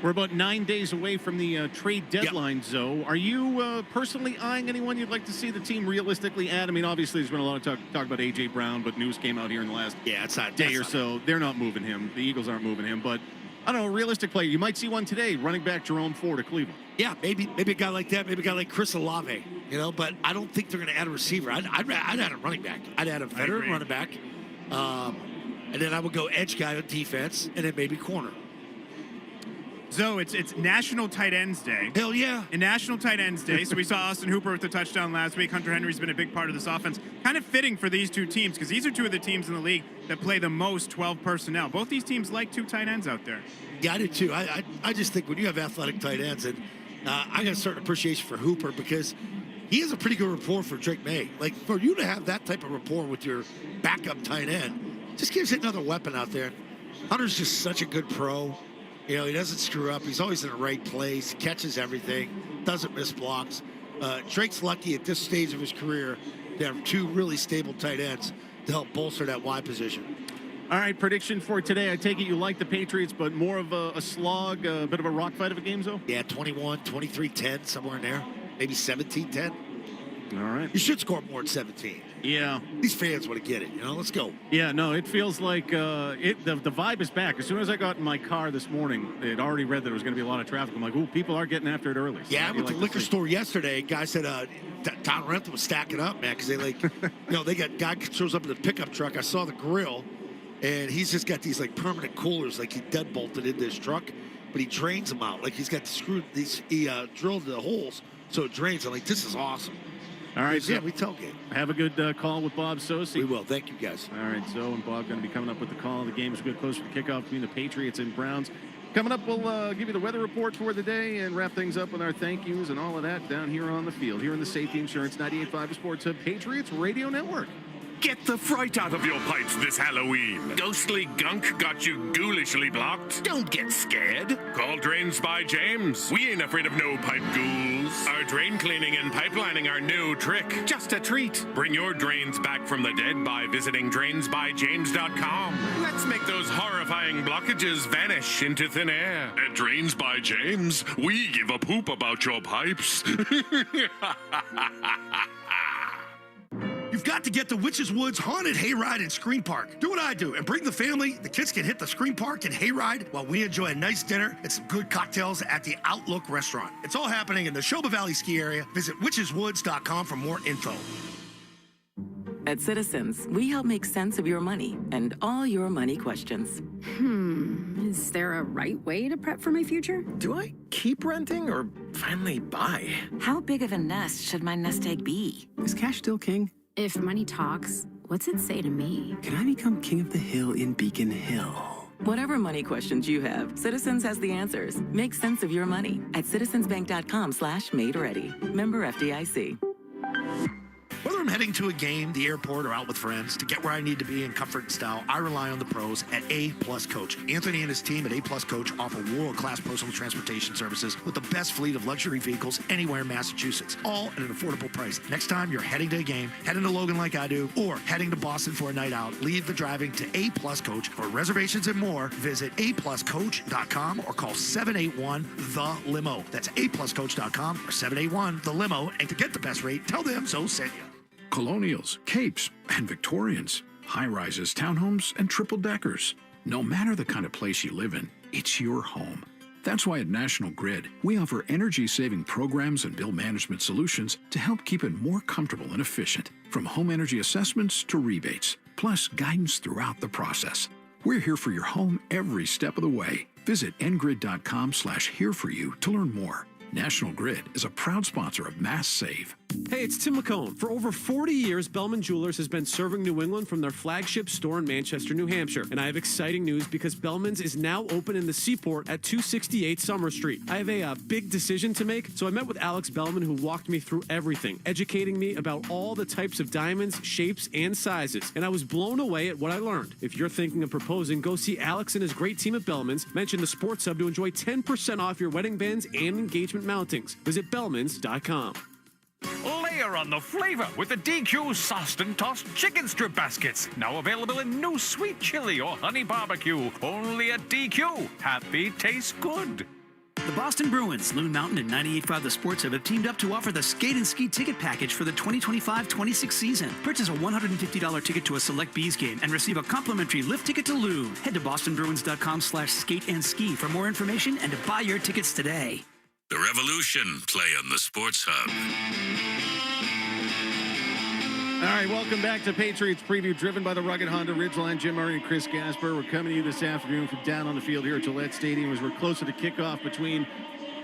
We're about 9 days away from the trade deadline, Zoe. Are you personally eyeing anyone you'd like to see the team realistically add? I mean, obviously, there's been a lot of talk about A.J. Brown, but news came out here in the last day or so. They're not moving him. The Eagles aren't moving him. But, I don't know, a realistic player. You might see one today, running back Jerome Ford of Cleveland. Yeah, maybe a guy like that. Maybe a guy like Chris Olave, but I don't think they're going to add a receiver. I'd add a running back. I'd add a veteran running back. And then I would go edge guy on defense, and then maybe corner. So it's National Tight Ends Day. Hell yeah. And National Tight Ends Day. So we saw Austin Hooper with the touchdown last week. Hunter Henry's been a big part of this offense. Kind of fitting for these two teams because these are two of the teams in the league that play the most 12 personnel. Both these teams like two tight ends out there. Yeah, I do too. I just think when you have athletic tight ends, and I got a certain appreciation for Hooper because he has a pretty good rapport for Drake May. Like, for you to have that type of rapport with your backup tight end, just gives you another weapon out there. Hunter's just such a good pro. He doesn't screw up. He's always in the right place, catches everything, doesn't miss blocks. Drake's lucky at this stage of his career to have two really stable tight ends to help bolster that wide position. All right, prediction for today. I take it you like the Patriots, but more of a slog, a bit of a rock fight of a game, though? Yeah, 21, 23-10, somewhere in there. Maybe 17-10. All right. You should score more than 17. Yeah. These fans want to get it, Let's go. Yeah, no, it feels like the vibe is back. As soon as I got in my car this morning, they had already read that there was going to be a lot of traffic. I'm like, ooh, people are getting after it early. So yeah, I went to the liquor store yesterday. Guy said Don Rentham was stacking up, man, because they they got guy shows up in the pickup truck. I saw the grill, and he's just got these permanent coolers, like he deadbolted into his truck, but he drains them out. Like he's got he drilled the holes so it drains. I'm like, this is awesome. All right, yeah, we tailgate. Have a good call with Bob Sosi. We will. Thank you, guys. All right, Zoe and Bob going to be coming up with the call. The game is good close to the kickoff between the Patriots and Browns. Coming up, we'll give you the weather report for the day and wrap things up with our thank yous and all of that down here on the field, here in the Safety Insurance 98.5 Sports Hub Patriots Radio Network. Get the fright out of your pipes this Halloween. Ghostly gunk got you ghoulishly blocked? Don't get scared. Call Drains by James. We ain't afraid of no pipe ghouls. Our drain cleaning and pipelining are no trick. Just a treat. Bring your drains back from the dead by visiting drainsbyjames.com. Let's make those horrifying blockages vanish into thin air. At Drains by James, we give a poop about your pipes. You've got to get to Witches Woods Haunted Hayride and Screen Park. Do what I do and bring the family. The kids can hit the Screen Park and Hayride while we enjoy a nice dinner and some good cocktails at the Outlook Restaurant. It's all happening in the Neshoba Valley ski area. Visit witcheswoods.com for more info. At Citizens, we help make sense of your money and all your money questions. Is there a right way to prep for my future? Do I keep renting or finally buy? How big of a nest should my nest egg be? Is cash still king? If money talks, what's it say to me? Can I become king of the hill in Beacon Hill? Whatever money questions you have, Citizens has the answers. Make sense of your money at citizensbank.com/made-ready. Member FDIC. Whether I'm heading to a game, the airport, or out with friends, to get where I need to be in comfort and style, I rely on the pros at A+ Coach. Anthony and his team at A+ Coach offer world-class personal transportation services with the best fleet of luxury vehicles anywhere in Massachusetts, all at an affordable price. Next time you're heading to a game, heading to Logan like I do, or heading to Boston for a night out, leave the driving to A+ Coach. For reservations and more, visit apluscoach.com or call 781-THE-LIMO. That's apluscoach.com or 781-THE-LIMO. And to get the best rate, tell them so sent you. Colonials, Capes, and Victorians, high-rises, townhomes, and triple-deckers. No matter the kind of place you live in, it's your home. That's why at National Grid, we offer energy-saving programs and bill management solutions to help keep it more comfortable and efficient, from home energy assessments to rebates, plus guidance throughout the process. We're here for your home every step of the way. Visit ngrid.com/here4you to learn more. National Grid is a proud sponsor of Mass Save. Hey, it's Tim McCone. For over 40 years, Bellman Jewelers has been serving New England from their flagship store in Manchester, New Hampshire. And I have exciting news because Bellman's is now open in the Seaport at 268 Summer Street. I have a big decision to make, so I met with Alex Bellman, who walked me through everything, educating me about all the types of diamonds, shapes, and sizes. And I was blown away at what I learned. If you're thinking of proposing, go see Alex and his great team at Bellman's. Mention the Sports Hub to enjoy 10% off your wedding bands and engagement mountings. Visit Bellmans.com. Layer on the flavor with the DQ sauced and tossed chicken strip baskets. Now available in new sweet chili or honey barbecue. Only at DQ. Happy tastes good. The Boston Bruins, Loon Mountain, and 98.5 The Sports Hub have teamed up to offer the Skate and Ski ticket package for the 2025-26 season. Purchase a $150 ticket to a select Bees game and receive a complimentary lift ticket to Loon. Head to bostonbruins.com/skate and ski for more information and to buy your tickets today. The Revolution play on the Sports Hub. All right, welcome back to Patriots Preview, driven by the rugged Honda Ridgeline. Jim Murray and Chris Gasper. We're coming to you this afternoon from down on the field here at Gillette Stadium as we're closer to kickoff between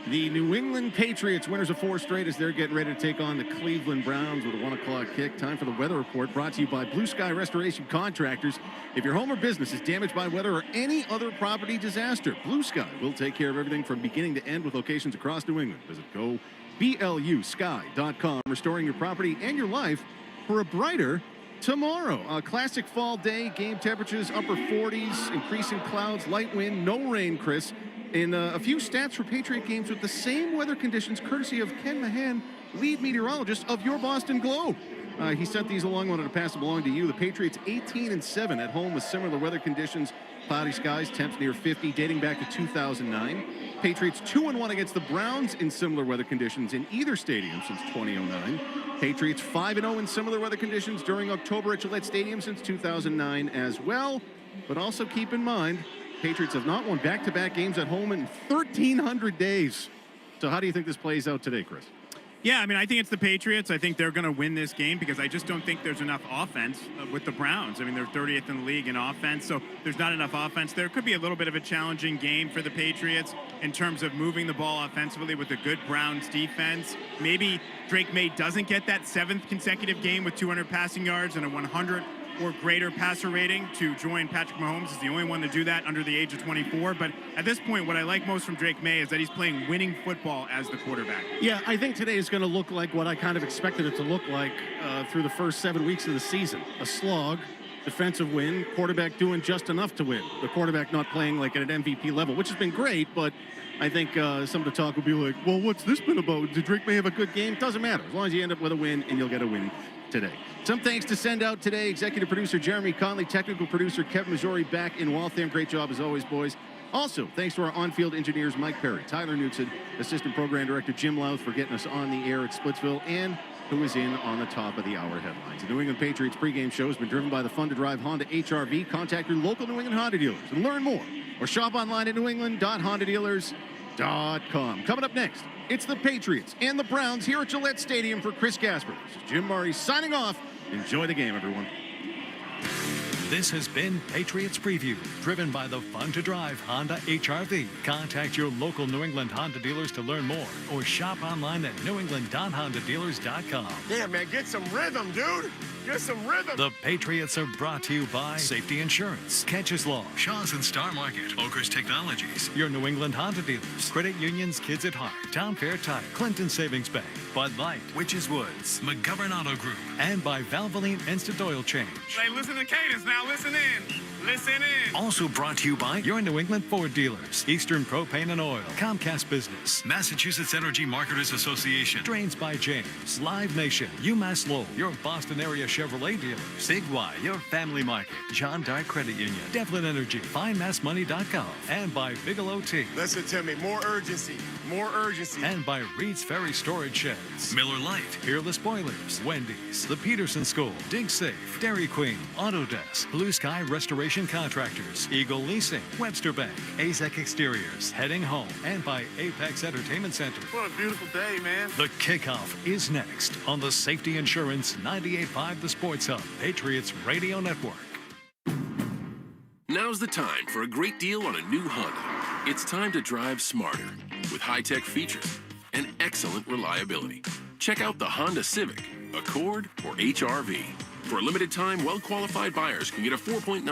the New England Patriots, winners of 4 straight, as they're getting ready to take on the Cleveland Browns with a 1 o'clock kick. Time for the weather report, brought to you by Blue Sky Restoration Contractors. If your home or business is damaged by weather or any other property disaster, Blue Sky will take care of everything from beginning to end with locations across New England. Visit GoBluSky.com, restoring your property and your life for a brighter tomorrow. A classic fall day, game temperatures upper 40s, increasing clouds, light wind, no rain, Chris. And a few stats for Patriot games with the same weather conditions, courtesy of Ken Mahan, lead meteorologist of your Boston Globe. He sent these along, wanted to pass them along to you. The Patriots 18-7 at home with similar weather conditions, cloudy skies, temps near 50, dating back to 2009. Patriots 2-1 against the Browns in similar weather conditions in either stadium since 2009. Patriots 5-0 in similar weather conditions during October at Gillette Stadium since 2009 as well. But also keep in mind, Patriots have not won back-to-back games at home in 1,300 days. So how do you think this plays out today, Chris? Yeah, I mean, I think it's the Patriots. I think they're going to win this game because I just don't think there's enough offense with the Browns. I mean, they're 30th in the league in offense, so there's not enough offense. There could be a little bit of a challenging game for the Patriots in terms of moving the ball offensively with a good Browns defense. Maybe Drake May doesn't get that 7th consecutive game with 200 passing yards and a 100 or greater passer rating to join Patrick Mahomes. Is the only one to do that under the age of 24. But at this point, what I like most from Drake May is that he's playing winning football as the quarterback. Yeah, I think today is going to look like what I kind of expected it to look like through the first 7 weeks of the season. A slog, defensive win, quarterback doing just enough to win. The quarterback not playing like at an MVP level, which has been great, but I think some of the talk will be like, well, what's this been about? Did Drake May have a good game? Doesn't matter. As long as you end up with a win, and you'll get a win today. Some thanks to send out today. Executive producer Jeremy Conley, technical producer Kevin Missouri back in Waltham. Great job as always, boys. Also, thanks to our on-field engineers Mike Perry, Tyler Knudsen, assistant program director Jim Louth for getting us on the air at Splitsville, and who is in on the top of the hour headlines. The New England Patriots pregame show has been driven by the Fun to Drive Honda HR-V. Contact your local New England Honda dealers and learn more, or shop online at newengland.hondadealers.com. Coming up next, it's the Patriots and the Browns here at Gillette Stadium for Chris Gasper. This is Jim Murray signing off. Enjoy the game, everyone. This has been Patriots Preview, driven by the Fun to Drive Honda HR-V. Contact your local New England Honda dealers to learn more, or shop online at newengland.hondadealers.com. Yeah, man, get some rhythm, dude. Get some rhythm. The Patriots are brought to you by Safety Insurance, Catches Law, Shaw's and Star Market, Oakers Technologies, your New England Honda dealers, Credit Unions, Kids at Heart, Town Fair Tire, Clinton Savings Bank, Bud Light, Witches Woods, McGovern Auto Group, and by Valvoline Instant Oil Change. Hey, listen to Cadence now. Listen in. Listen in. Also brought to you by your New England Ford dealers, Eastern Propane and Oil, Comcast Business, Massachusetts Energy Marketers Association, Drains by James, Live Nation, UMass Lowell, your Boston area Chevrolet dealers, Big Y, your family market, John Dye Credit Union, Devlin Energy, FindMassMoney.com, and by Bigelow Tea. Listen to me. More urgency. More urgency. And by Reed's Ferry Storage Sheds, Miller Lite, Peerless Boilers, Wendy's, The Peterson School, Dig Safe, Dairy Queen, Autodesk, Blue Sky Restoration Contractors, Eagle Leasing, Webster Bank, AZEC Exteriors, Heading Home, and by Apex Entertainment Center. What a beautiful day, man. The kickoff is next on the Safety Insurance 98.5 The Sports Hub, Patriots Radio Network. Now's the time for a great deal on a new Honda. It's time to drive smarter with high-tech features and excellent reliability. Check out the Honda Civic, Accord, or HR-V. For a limited time, well-qualified buyers can get a 4.99%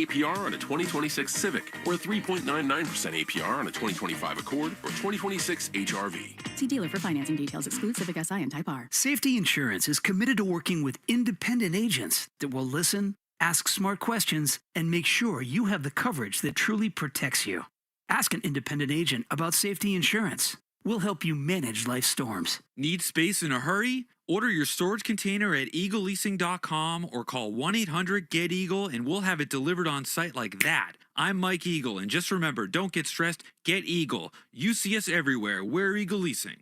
APR on a 2026 Civic or a 3.99% APR on a 2025 Accord or 2026 HR-V. See dealer for financing details. Exclude Civic Si and Type R. Safety Insurance is committed to working with independent agents that will listen, ask smart questions, and make sure you have the coverage that truly protects you. Ask an independent agent about safety insurance. We'll help you manage life's storms. Need space in a hurry? Order your storage container at eagleleasing.com or call 1-800-GET-EAGLE and we'll have it delivered on site like that. I'm Mike Eagle, and just remember, don't get stressed, get Eagle. You see us everywhere. We're Eagle Leasing.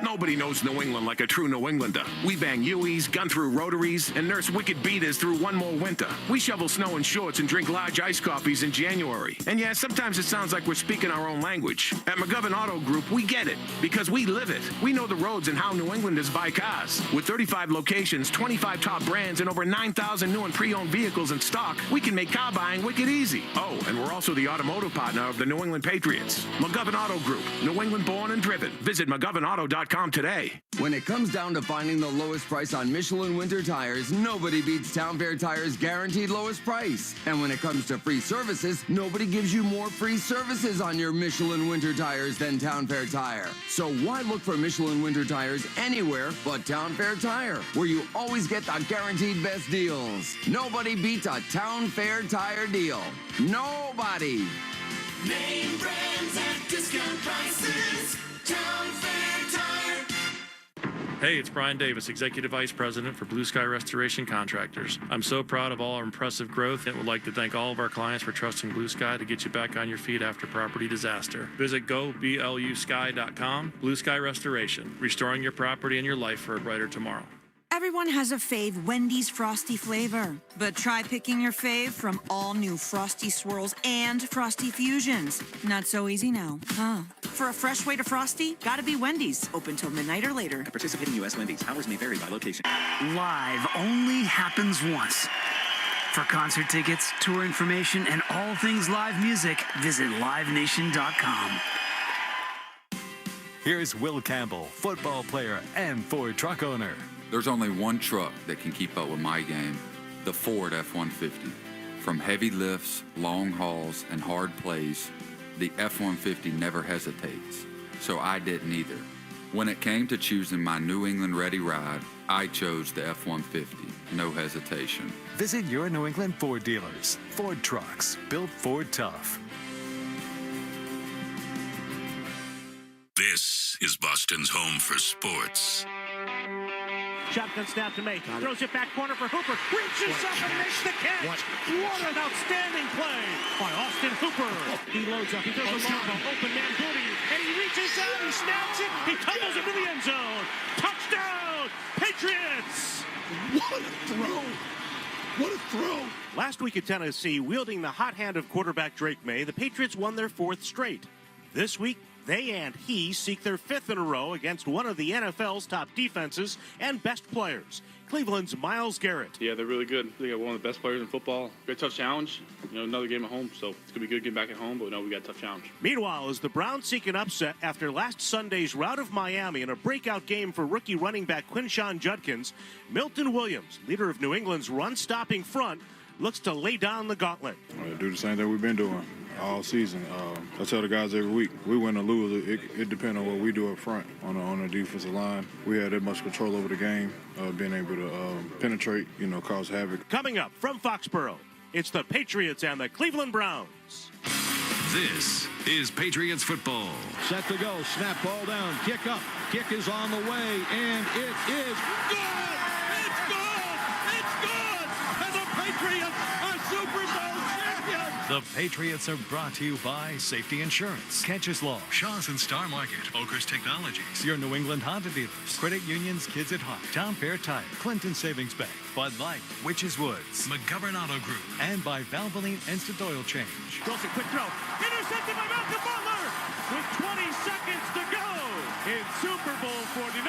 Nobody knows New England like a true New Englander. We bang Hueys, gun through rotaries, and nurse wicked beaters through one more winter. We shovel snow in shorts and drink large iced coffees in January. And yeah, sometimes it sounds like we're speaking our own language. At McGovern Auto Group, we get it, because we live it. We know the roads and how New Englanders buy cars. With 35 locations, 25 top brands, and over 9,000 new and pre-owned vehicles in stock, we can make car buying wicked easy. Oh, and we're also the automotive partner of the New England Patriots. McGovern Auto Group, New England born and driven. Visit McGovernAuto.com today. When it comes down to finding the lowest price on Michelin winter tires, nobody beats Town Fair Tires' guaranteed lowest price. And when it comes to free services, nobody gives you more free services on your Michelin winter tires than Town Fair Tire. So why look for Michelin winter tires anywhere but Town Fair Tire, where you always get the guaranteed best deals? Nobody beats a Town Fair Tire deal. Nobody. Name brands at discount prices. Town Fair Tire. Hey, it's Brian Davis, Executive Vice President for Blue Sky Restoration Contractors. I'm so proud of all our impressive growth and would like to thank all of our clients for trusting Blue Sky to get you back on your feet after property disaster. Visit goblusky.com. Blue Sky Restoration, restoring your property and your life for a brighter tomorrow. Everyone has a fave Wendy's Frosty flavor, but try picking your fave from all new Frosty Swirls and Frosty Fusions. Not so easy now, huh? For a fresh way to Frosty, gotta be Wendy's. Open till midnight or later. At participating U.S. Wendy's, hours may vary by location. Live only happens once. For concert tickets, tour information, and all things live music, visit livenation.com. Here's Will Campbell, football player and Ford truck owner. There's only one truck that can keep up with my game, the Ford F-150. From heavy lifts, long hauls, and hard plays, the F-150 never hesitates. So I didn't either. When it came to choosing my New England ready ride, I chose the F-150, no hesitation. Visit your New England Ford dealers. Ford trucks, built Ford tough. This is Boston's home for sports. Shotgun snap to May. Throws it back corner for Hooper. Reaches up and makes the catch. What an outstanding play by Austin Hooper. He loads up. He throws a long ball. Open man Booty. And he reaches out. He snaps it. He tumbles into the end zone. Touchdown, Patriots. What a throw. What a throw. Last week at Tennessee, wielding the hot hand of quarterback Drake May, the Patriots won their fourth straight. This week, they and he seek their fifth in a row against one of the NFL's top defenses and best players, Cleveland's Myles Garrett. Yeah, they're really good. They got one of the best players in football. Great tough challenge. Another game at home, so it's going to be good getting back at home, but we got a tough challenge. Meanwhile, as the Browns seek an upset after last Sunday's rout of Miami in a breakout game for rookie running back Quinshon Judkins, Milton Williams, leader of New England's run-stopping front, looks to lay down the gauntlet. Do the same thing we've been doing all season. I tell the guys every week, we win or lose, it depends on what we do up front on the defensive line. We had that much control over the game, being able to penetrate, cause havoc. Coming up from Foxboro, it's the Patriots and the Cleveland Browns. This is Patriots football. Set to go, snap ball down, kick up, kick is on the way, and it is good! It's good! It's good! And the Patriots are Super Bowl champions! The Patriots are brought to you by Safety Insurance, Catches Law, Shaw's and Star Market, Oakers Technologies, your New England Honda dealers, Credit Union's Kids at Heart, Town Fair Tire, Clinton Savings Bank, Bud Light, Witches Woods, McGovern Auto Group, and by Valvoline Instant Oil Change. Throws a quick throw. Intercepted by Malcolm Butler with 20 seconds to go in Super Bowl 49.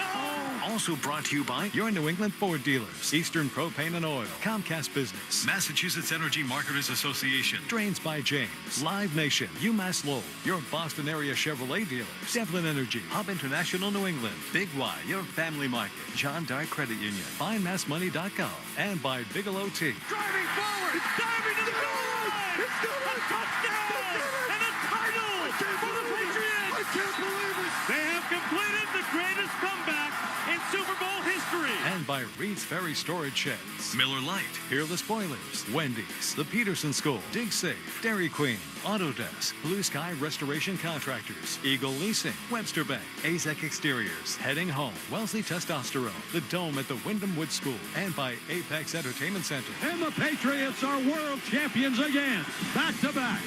Also brought to you by your New England Ford dealers, Eastern Propane and Oil, Comcast Business, Massachusetts Energy Marketers Association, Drains by James, Live Nation, UMass Lowell, your Boston area Chevrolet dealers, Devlin Energy, Hub International New England, Leaguewide, your family market, John Dark Credit Union, FindMassMoney.gov, and by Bigelow Tea. Driving forward. It's diving to the goal line. It's still a touchdown. And a title for the Patriots. I can't believe it. They have completed the greatest comeback in Super Bowl history. And by Reed's Ferry Storage Sheds, Miller Lite, Peerless Boilers, Wendy's, the Peterson School, Dig Safe, Dairy Queen, Autodesk, Blue Sky Restoration Contractors, Eagle Leasing, Webster Bank, AZEC Exteriors, Heading Home, Wellesley Testosterone, the Dome at the Wyndham Woods School, and by Apex Entertainment Center. And the Patriots are world champions again. Back-to-back.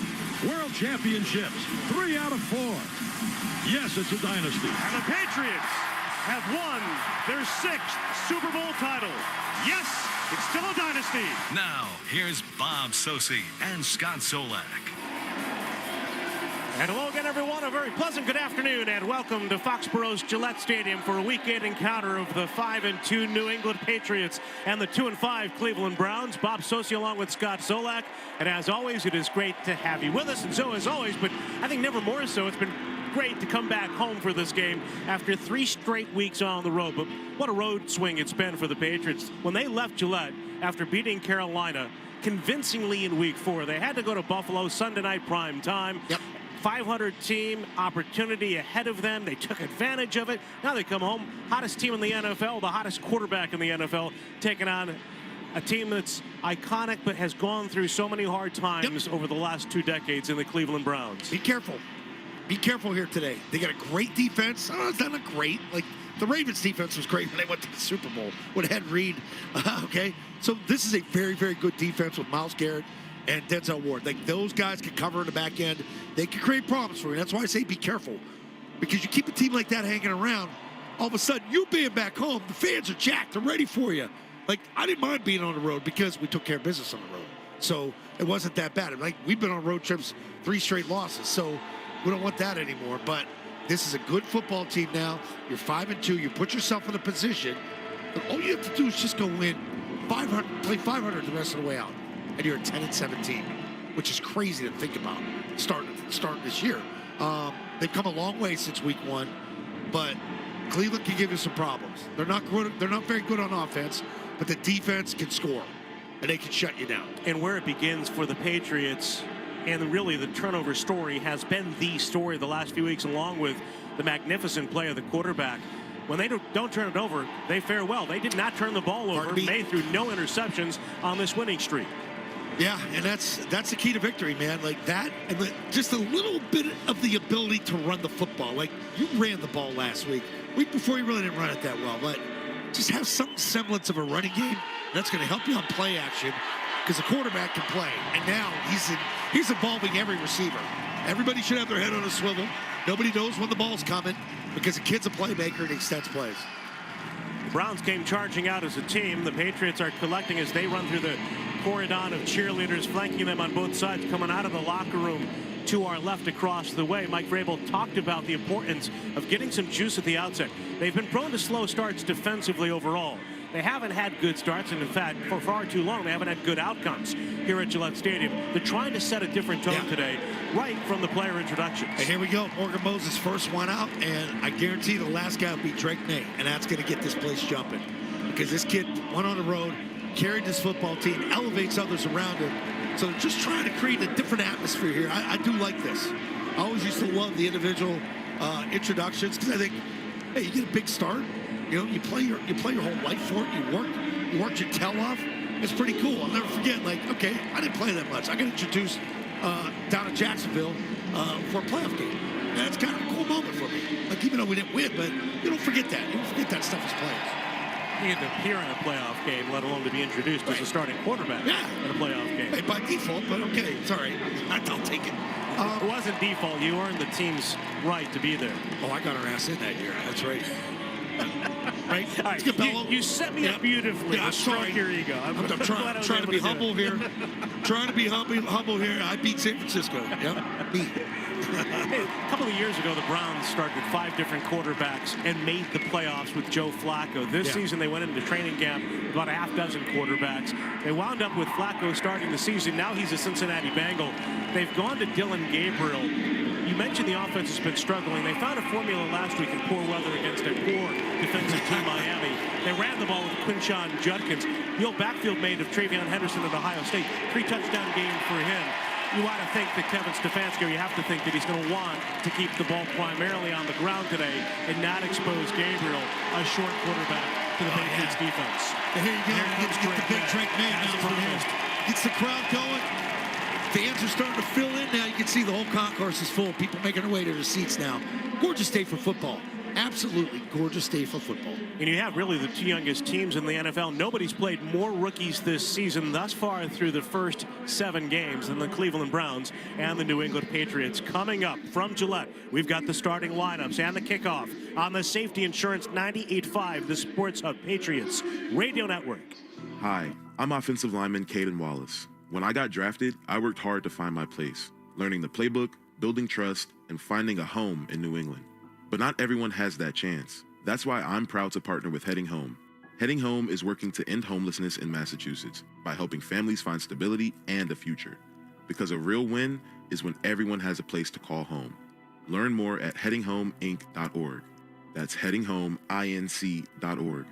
World championships. 3 out of 4. Yes, it's a dynasty. And the Patriots have won their 6th Super Bowl title. Yes, it's still a dynasty. Now, here's Bob Sosi and Scott Solak. And hello again, everyone. A very pleasant good afternoon, and welcome to Foxboro's Gillette Stadium for a Week 8 encounter of the 5-2 New England Patriots and the 2-5 Cleveland Browns. Bob Sosi along with Scott Solak. And as always, it is great to have you with us. And so, as always, but I think never more so, it's been great to come back home for this game after 3 straight weeks on the road. But what a road swing it's been for the Patriots. When they left Gillette after beating Carolina convincingly in Week 4, they had to go to Buffalo Sunday night prime time. Yep. 500 team opportunity ahead of them. They took advantage of it. Now they come home, hottest team in the NFL, the hottest quarterback in the NFL, taking on a team that's iconic but has gone through so many hard times over the last 2 decades in the Cleveland Browns. Be careful. Be careful here today. They got a great defense. Oh, it's not great. Like, the Ravens defense was great when they went to the Super Bowl with Ed Reed. Okay? So this is a very, very good defense with Myles Garrett and Denzel Ward. Like, those guys can cover in the back end. They can create problems for you. That's why I say be careful. Because you keep a team like that hanging around, all of a sudden, you being back home, the fans are jacked. They're ready for you. Like, I didn't mind being on the road because we took care of business on the road. So it wasn't that bad. Like, we've been on road trips, 3 straight losses. So we don't want that anymore. But this is a good football team now. You're 5-2. You put yourself in a position. But all you have to do is just go win 500, play 500 the rest of the way out. And you're at 10-17, which is crazy to think about starting this year. They've come a long way since Week 1, but Cleveland can give you some problems. They're not good. They're not very good on offense, but the defense can score, and they can shut you down. And where it begins for the Patriots, and really the turnover story has been the story the last few weeks, along with the magnificent play of the quarterback. When they don't turn it over, they fare well. They did not turn the ball over. They threw no interceptions on this winning streak. Yeah, and that's the key to victory, man. Like that, and just a little bit of the ability to run the football. Like, you ran the ball last week. Week before, you really didn't run it that well, but just have some semblance of a running game. That's going to help you on play action because the quarterback can play. And now he's involving every receiver. Everybody should have their head on a swivel. Nobody knows when the ball's coming because the kid's a playmaker and he extends plays. The Browns came charging out as a team. The Patriots are collecting as they run through the corridor of cheerleaders, flanking them on both sides, coming out of the locker room to our left across the way. Mike Vrabel talked about the importance of getting some juice at the outset. They've been prone to slow starts defensively overall. They haven't had good starts, and in fact, for far too long, they haven't had good outcomes here at Gillette Stadium. They're trying to set a different tone today, right from the player introductions. And here we go. Morgan Moses first one out, and I guarantee the last guy will be Drake May, and that's going to get this place jumping. Because this kid went on the road, carried this football team, elevates others around him. So they're just trying to create a different atmosphere here. I do like this. I always used to love the individual introductions because I think, hey, you get a big start. You know, you play your whole life for it. You worked your tail off. It's pretty cool. I'll never forget, like, okay, I didn't play that much. I got introduced down in Jacksonville for a playoff game. And it's kind of a cool moment for me. Like, even though we didn't win, but you don't forget that. You don't forget that stuff as players. You get to appear in a playoff game, let alone to be introduced as a starting quarterback in a playoff game. Hey, by default, but okay, it's all right. I'll take it. It wasn't default. You earned the team's right to be there. Oh, I got our ass in that year. That's right. Right? All right. You set me up beautifully. Yeah, I'm sorry. Your ego. I'm trying to be humble here. Trying to be humble here. I beat San Francisco. Yep, me. Hey, a couple of years ago, the Browns started 5 different quarterbacks and made the playoffs with Joe Flacco. This season, they went into training camp with about a half dozen quarterbacks. They wound up with Flacco starting the season. Now he's a Cincinnati Bengal. They've gone to Dylan Gabriel. You mentioned the offense has been struggling. They found a formula last week in poor weather against a poor defensive team, Miami. They ran the ball with Quinshon Judkins. The old backfield mate of Travion Henderson at Ohio State. 3-touchdown game for him. You want to think that Kevin Stefanski, you have to think that he's going to want to keep the ball primarily on the ground today and not expose Gabriel, a short quarterback, to the Patriots defense. And here you go. He gets the big Drake May announcement. Gets the crowd going. Fans are starting to fill in now. You can see the whole concourse is full. People making their way to their seats now. Gorgeous day for football. Absolutely gorgeous day for football. And you have really the 2 youngest teams in the NFL. Nobody's played more rookies this season thus far through the first 7 games than the Cleveland Browns and the New England Patriots. Coming up from Gillette, we've got the starting lineups and the kickoff on the Safety Insurance 98.5, the Sports Hub Patriots Radio Network. Hi, I'm offensive lineman Caden Wallace. When I got drafted, I worked hard to find my place, learning the playbook, building trust, and finding a home in New England. But not everyone has that chance. That's why I'm proud to partner with Heading Home. Heading Home is working to end homelessness in Massachusetts by helping families find stability and a future. Because a real win is when everyone has a place to call home. Learn more at headinghomeinc.org. That's headinghomeinc.org.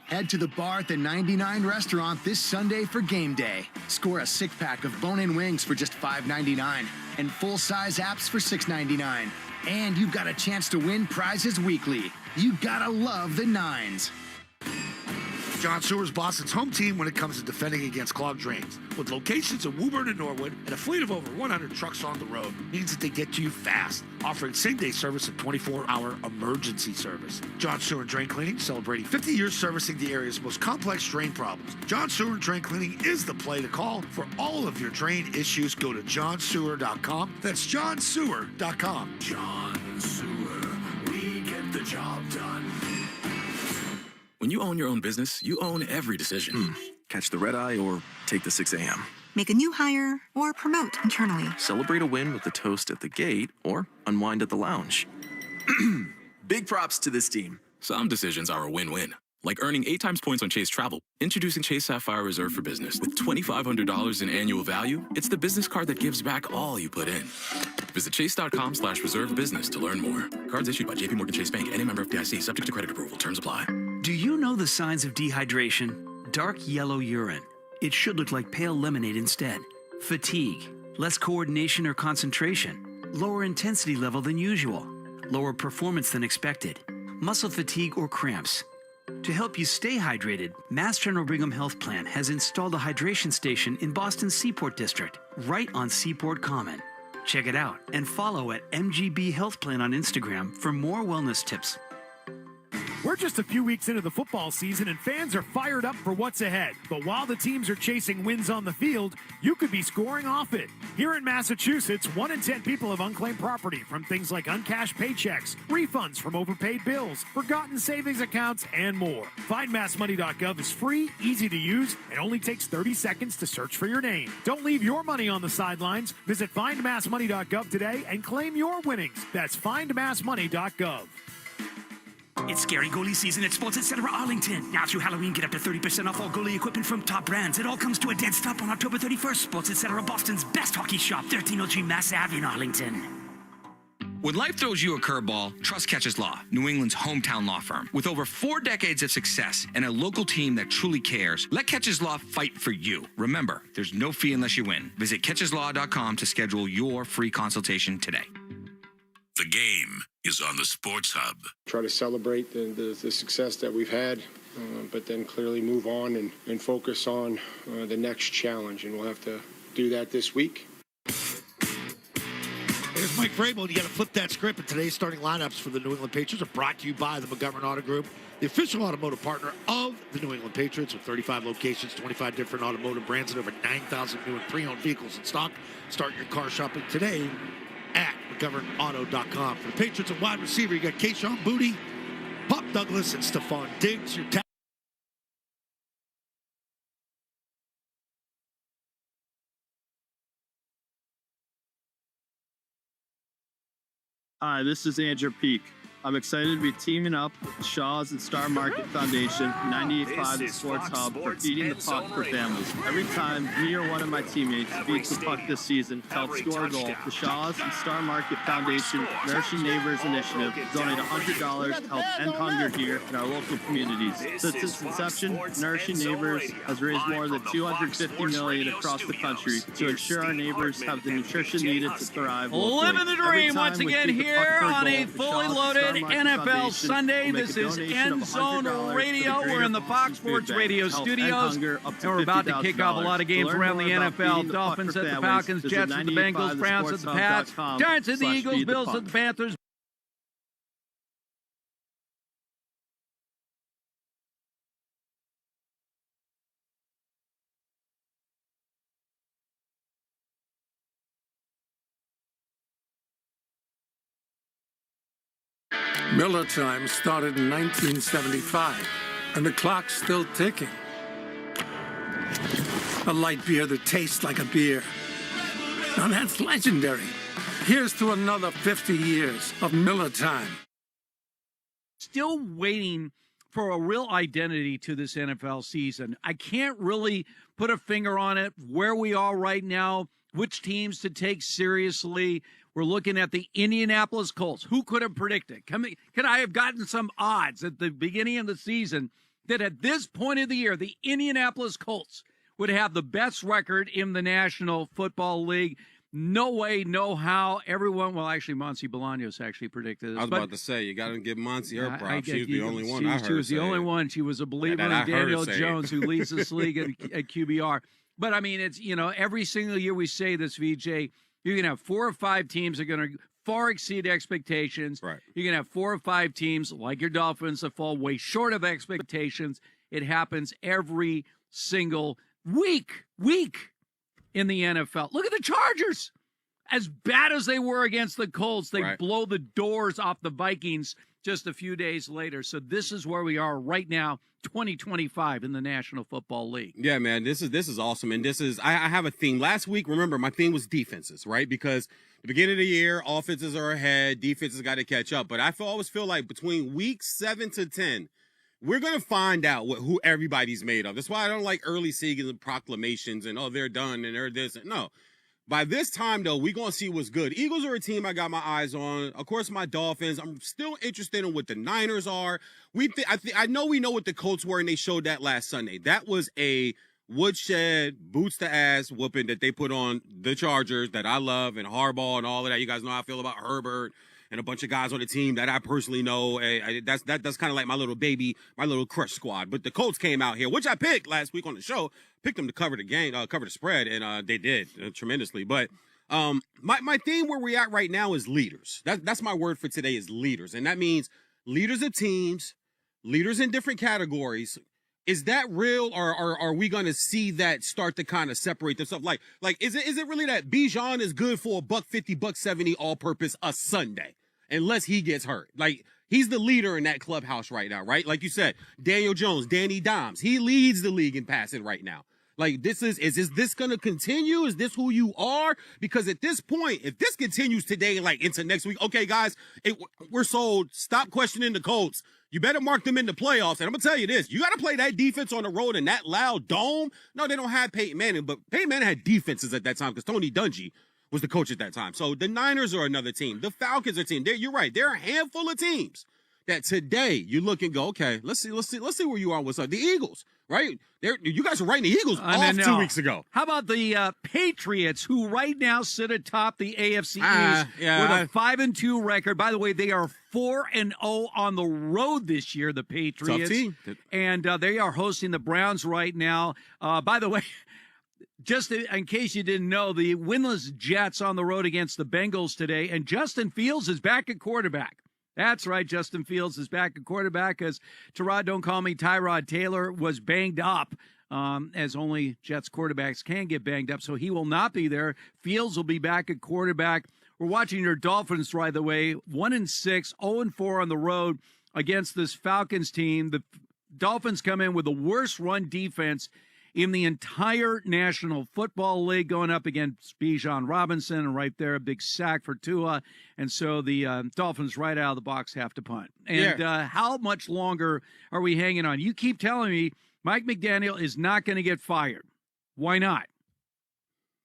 Head to the bar at the 99 restaurant this Sunday for game day. Score a 6-pack of bone-in wings for just $5.99 and full-size apps for $6.99. And you've got a chance to win prizes weekly. You gotta love the nines. John Sewer's Boston's home team when it comes to defending against clogged drains. With locations in Woburn and Norwood and a fleet of over 100 trucks on the road, means that they get to you fast, offering same-day service and 24-hour emergency service. John Sewer and Drain Cleaning, celebrating 50 years servicing the area's most complex drain problems. John Sewer and Drain Cleaning is the play to call for all of your drain issues. Go to johnsewer.com. That's johnsewer.com. John Sewer, we get the job done. When you own your own business, you own every decision. Catch the red eye or take the 6 a.m. Make a new hire or promote internally. Celebrate a win with a toast at the gate or unwind at the lounge. Big props to this team. Some decisions are a win-win. Like earning 8 times points on Chase Travel. Introducing Chase Sapphire Reserve for Business. With $2,500 in annual value, it's the business card that gives back all you put in. Visit chase.com/reserve business to learn more. Cards issued by JPMorgan Chase Bank and a member of FDIC, subject to credit approval. Terms apply. Do you know the signs of dehydration? Dark yellow urine. It should look like pale lemonade instead. Fatigue. Less coordination or concentration. Lower intensity level than usual. Lower performance than expected. Muscle fatigue or cramps. To help you stay hydrated, Mass General Brigham Health Plan has installed a hydration station in Boston's Seaport District, right on Seaport Common. Check it out and follow at MGB Health Plan on Instagram for more wellness tips. We're just a few weeks into the football season and fans are fired up for what's ahead. But while the teams are chasing wins on the field, you could be scoring off it. Here in Massachusetts, 1 in 10 people have unclaimed property from things like uncashed paychecks, refunds from overpaid bills, forgotten savings accounts, and more. FindMassMoney.gov is free, easy to use, and only takes 30 seconds to search for your name. Don't leave your money on the sidelines. Visit FindMassMoney.gov today and claim your winnings. That's FindMassMoney.gov. It's scary goalie season at Sports Etc. Arlington. Now through Halloween, get up to 30% off all goalie equipment from top brands. It all comes to a dead stop on October 31st. Sports Etc. Boston's best hockey shop, 1303 Mass Ave in Arlington. When life throws you a curveball, trust Catches Law, New England's hometown law firm. With over 4 decades of success and a local team that truly cares, let Catches Law fight for you. Remember, there's no fee unless you win. Visit catcheslaw.com to schedule your free consultation today. The game is on the Sports Hub. Try to celebrate the success that we've had, but then clearly move on and focus on the next challenge, and we'll have to do that this week. There's Mike Vrabel. You got to flip that script. And today's starting lineups for the New England Patriots are brought to you by the McGovern Auto Group, the official automotive partner of the New England Patriots, with 35 locations, 25 different automotive brands, and over 9,000 new and pre-owned vehicles in stock. Start your car shopping today at McGovernAuto.com. For the Patriots, a wide receiver, you got Keyshawn Booty, Pop Douglas, and Stephon Diggs. Your Hi, this is Andrew Peak. I'm excited to be teaming up with Shaw's and Star Market Foundation, 98.5 The Sports Hub, for feeding the puck for families. Every time me or one of my teammates feeds the puck this season to help score a goal, the Shaw's and Star Market Foundation Nourishing Neighbors Initiative donate $100 to help end hunger here in our local communities. Since its inception, Nourishing Neighbors has raised more than $250 million across the country to ensure our neighbors have the nutrition needed to thrive. Living the dream once again here on a fully loaded NFL Sunday. This is End Zone Radio. We're in the Fox Sports Radio studios, and we're about to kick off a lot of games around the NFL. Dolphins at the Falcons, Jets at the Bengals, Browns at the Pats, Giants at the Eagles, Bills at the Panthers. Miller Time started in 1975, and the clock's still ticking. A light beer that tastes like a beer. Now that's legendary. Here's to another 50 years of Miller Time. Still waiting for a real identity to this NFL season. I can't really put a finger on it, where we are right now, which teams to take seriously. We're looking at the Indianapolis Colts. Who could have predicted? Could I have gotten some odds at the beginning of the season that at this point of the year, the Indianapolis Colts would have the best record in the National Football League? No way, no how. Everyone, well, actually, Monty Bolaños actually predicted this. I was about to say, you got to give Monty her props. She was the only one I heard. She was the only one. She was a believer in Daniel Jones, who leads this league at QBR. But, I mean, it's, every single year we say this, VJ, you're going to have 4 or 5 teams that are going to far exceed expectations. Right. You're going to have 4 or 5 teams, like your Dolphins, that fall way short of expectations. It happens every single week in the NFL. Look at the Chargers. As bad as they were against the Colts, they blow the doors off the Vikings just a few days later. So this is where we are right now, 2025 in the National Football League. Yeah, man, this is awesome. And this is, I have a theme. Last week, remember, my theme was defenses, right? Because the beginning of the year, offenses are ahead, defenses got to catch up. But I always feel like between weeks 7 to 10, we're going to find out who everybody's made of. That's why I don't like early season proclamations and, oh, they're done and they're this. No. By this time, though, we're going to see what's good. Eagles are a team I got my eyes on. Of course, my Dolphins. I'm still interested in what the Niners are. I know we know what the Colts were, and they showed that last Sunday. That was a woodshed, boots-to-ass whooping that they put on the Chargers that I love, and Harbaugh and all of that. You guys know how I feel about Herbert and a bunch of guys on the team that I personally know. That's kind of like my little baby, my little crush squad. But the Colts came out here, which I picked last week on the show. Picked them to cover the game, cover the spread, and they did tremendously. But my theme where we're at right now is leaders. That's my word for today, is leaders. And that means leaders of teams, leaders in different categories. Is that real, or are we going to see that start to kind of separate themselves? Like is it really that Bijan is good for $150, $170 all-purpose a Sunday, unless he gets hurt? Like, he's the leader in that clubhouse right now, right? Like you said, Daniel Jones, Danny Dimes, he leads the league in passing right now. Like, is this going to continue? Is this who you are? Because at this point, if this continues today, like into next week, okay, guys, we're sold. Stop questioning the Colts. You better mark them in the playoffs. And I'm going to tell you this. You got to play that defense on the road in that loud dome. No, they don't have Peyton Manning, but Peyton Manning had defenses at that time because Tony Dungy was the coach at that time. So the Niners are another team. The Falcons are a team. You're right. There are a handful of teams that today you look and go, okay, let's see where you are with the Eagles, right? You guys are writing the Eagles off 2 weeks ago. How about the Patriots, who right now sit atop the AFC East with a 5-2 record? By the way, they are 4-0 on the road this year, the Patriots. Tough team. And they are hosting the Browns right now. By the way, just in case you didn't know, the winless Jets on the road against the Bengals today, and Justin Fields is back at quarterback. That's right, Justin Fields is back at quarterback because Don't Call Me Tyrod Taylor was banged up, as only Jets quarterbacks can get banged up, so he will not be there. Fields will be back at quarterback. We're watching your Dolphins, by the way, 1-6, 0-4 on the road against this Falcons team. The Dolphins come in with the worst run defense in the entire National Football League, going up against Bijan Robinson, and right there, a big sack for Tua. And so the Dolphins right out of the box have to punt. And how much longer are we hanging on? You keep telling me Mike McDaniel is not going to get fired. Why not?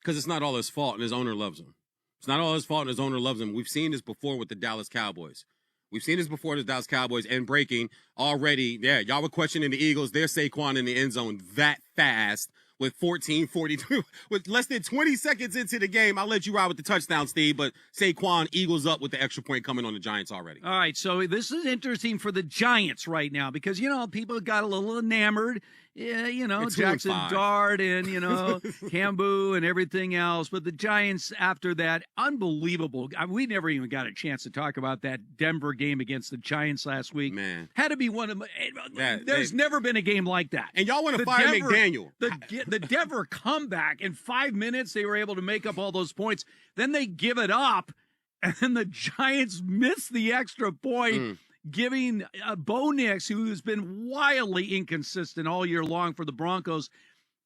Because it's not all his fault, and his owner loves him. It's not all his fault, and his owner loves him. We've seen this before with the Dallas Cowboys. We've seen this before with the Dallas Cowboys, and breaking already. Yeah, y'all were questioning the Eagles. There's Saquon in the end zone that fast with 14:42. With less than 20 seconds into the game. I'll let you ride with the touchdown, Steve, but Saquon, Eagles up with the extra point coming on the Giants already. All right, so this is interesting for the Giants right now because, people got a little enamored. Yeah, Jackson Dart and, Cambu and everything else. But the Giants, after that, unbelievable. We never even got a chance to talk about that Denver game against the Giants last week. Man. Had to be one of there's never been a game like that. And y'all want to fire McDaniel. The Denver comeback, in 5 minutes, they were able to make up all those points. Then they give it up, and then the Giants miss the extra point. Giving Bo Nix, who has been wildly inconsistent all year long for the Broncos.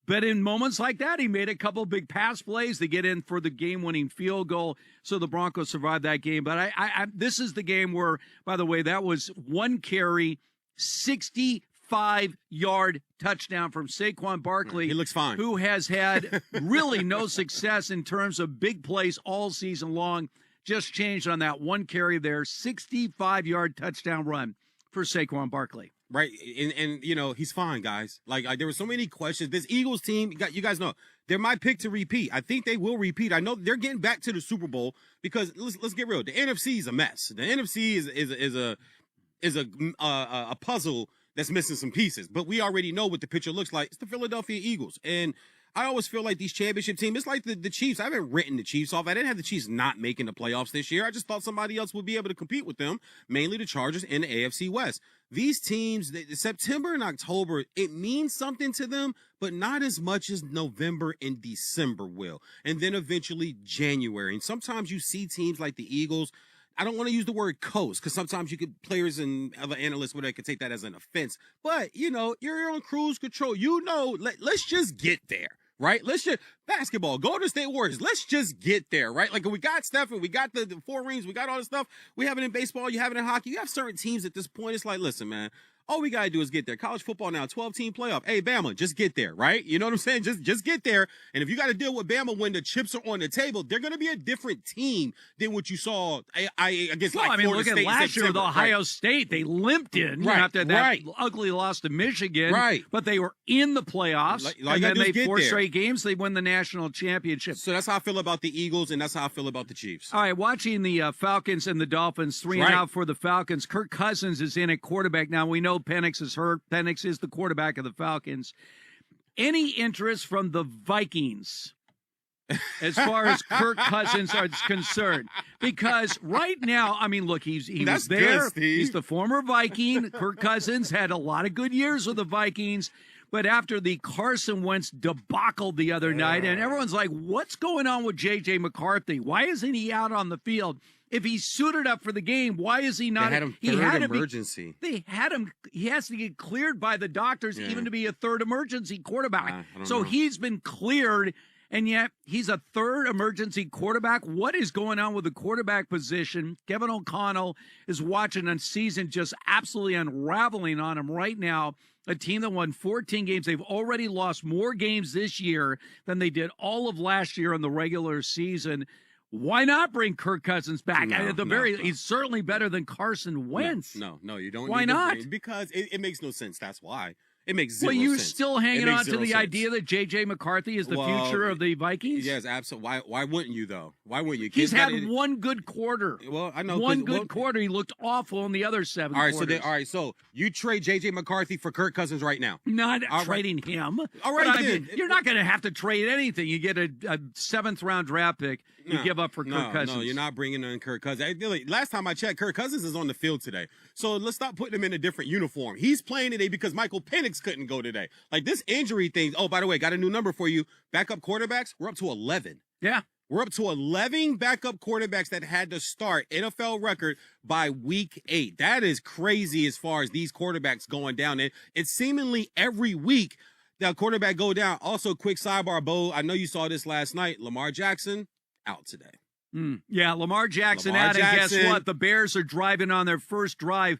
But in moments like that, he made a couple of big pass plays to get in for the game-winning field goal, so the Broncos survived that game. But this is the game where, by the way, that was one carry, 65-yard touchdown from Saquon Barkley. He looks fine. Who has had really no success in terms of big plays all season long. Just changed on that one carry there, 65-yard touchdown run for Saquon Barkley. Right, and he's fine, guys. Like there were so many questions. This Eagles team, you guys know, they're my pick to repeat. I think they will repeat. I know they're getting back to the Super Bowl because let's get real. The NFC is a mess. The NFC is a puzzle that's missing some pieces. But we already know what the picture looks like. It's the Philadelphia Eagles, and I always feel like these championship teams, it's like the Chiefs. I haven't written the Chiefs off. I didn't have the Chiefs not making the playoffs this year. I just thought somebody else would be able to compete with them, mainly the Chargers and the AFC West. These teams, September and October, it means something to them, but not as much as November and December will. And then eventually January. And sometimes you see teams like the Eagles. I don't want to use the word coast because sometimes players and other analysts could take that as an offense. But, you're on cruise control. Let's just get there. Right? Let's just basketball, Golden State Warriors. Let's just get there, right? Like we got Stephen, we got the 4 rings, we got all this stuff. We have it in baseball, you have it in hockey. You have certain teams at this point. It's like, listen, man, all we gotta do is get there. College football now, 12-team playoff. Hey, Bama, just get there, right? You know what I'm saying? Just get there. And if you got to deal with Bama when the chips are on the table, they're gonna be a different team than what you saw against Florida look State at last year with Ohio State. They limped in after that ugly loss to Michigan. Right. But they were in the playoffs. And then they 4 straight games, they win the national championship. So that's how I feel about the Eagles, and that's how I feel about the Chiefs. All right, watching the Falcons and the Dolphins, 3-and-out for the Falcons. Kirk Cousins is in at quarterback. Now, we know Penix is hurt. Penix is the quarterback of the Falcons. Any interest from the Vikings as far as Kirk Cousins is concerned? Because right now, look, he was there. Good, he's the former Viking. Kirk Cousins had a lot of good years with the Vikings. But after the Carson Wentz debacle the other night, and everyone's like, what's going on with J.J. McCarthy? Why isn't he out on the field? If he's suited up for the game, why is he not? They had him third emergency. They had him. He has to get cleared by the doctors even to be a third emergency quarterback. So he's been cleared, and yet he's a third emergency quarterback. What is going on with the quarterback position? Kevin O'Connell is watching a season just absolutely unraveling on him right now. A team that won 14 games. They've already lost more games this year than they did all of last year in the regular season. Why not bring Kirk Cousins back? He's certainly better than Carson Wentz. No, you don't. Why not? Because it makes no sense. That's why. It makes zero sense. Well, you still hanging on to the sense. Idea that J.J. McCarthy is the future of the Vikings? Yes, absolutely. Why wouldn't you, though? Why wouldn't you? He's had one good quarter. Well, I know. One good quarter. He looked awful in the other 7 quarters. So you trade J.J. McCarthy for Kirk Cousins right now. Not trading him. All right, then. You're not going to have to trade anything. You get a 7th-round draft pick. You give up for Kirk Cousins. No, you're not bringing in Kirk Cousins. Last time I checked, Kirk Cousins is on the field today. So let's stop putting him in a different uniform. He's playing today because Michael Penix couldn't go today. Like this injury thing. Oh, by the way, got a new number for you. Backup quarterbacks, we're up to 11. Yeah. We're up to 11 backup quarterbacks that had to start, NFL record, by week 8. That is crazy as far as these quarterbacks going down. And it's seemingly every week that quarterback go down. Also, quick sidebar, Bo, I know you saw this last night. Lamar Jackson out today. Yeah, Lamar Jackson out, and guess what? The Bears are driving on their first drive.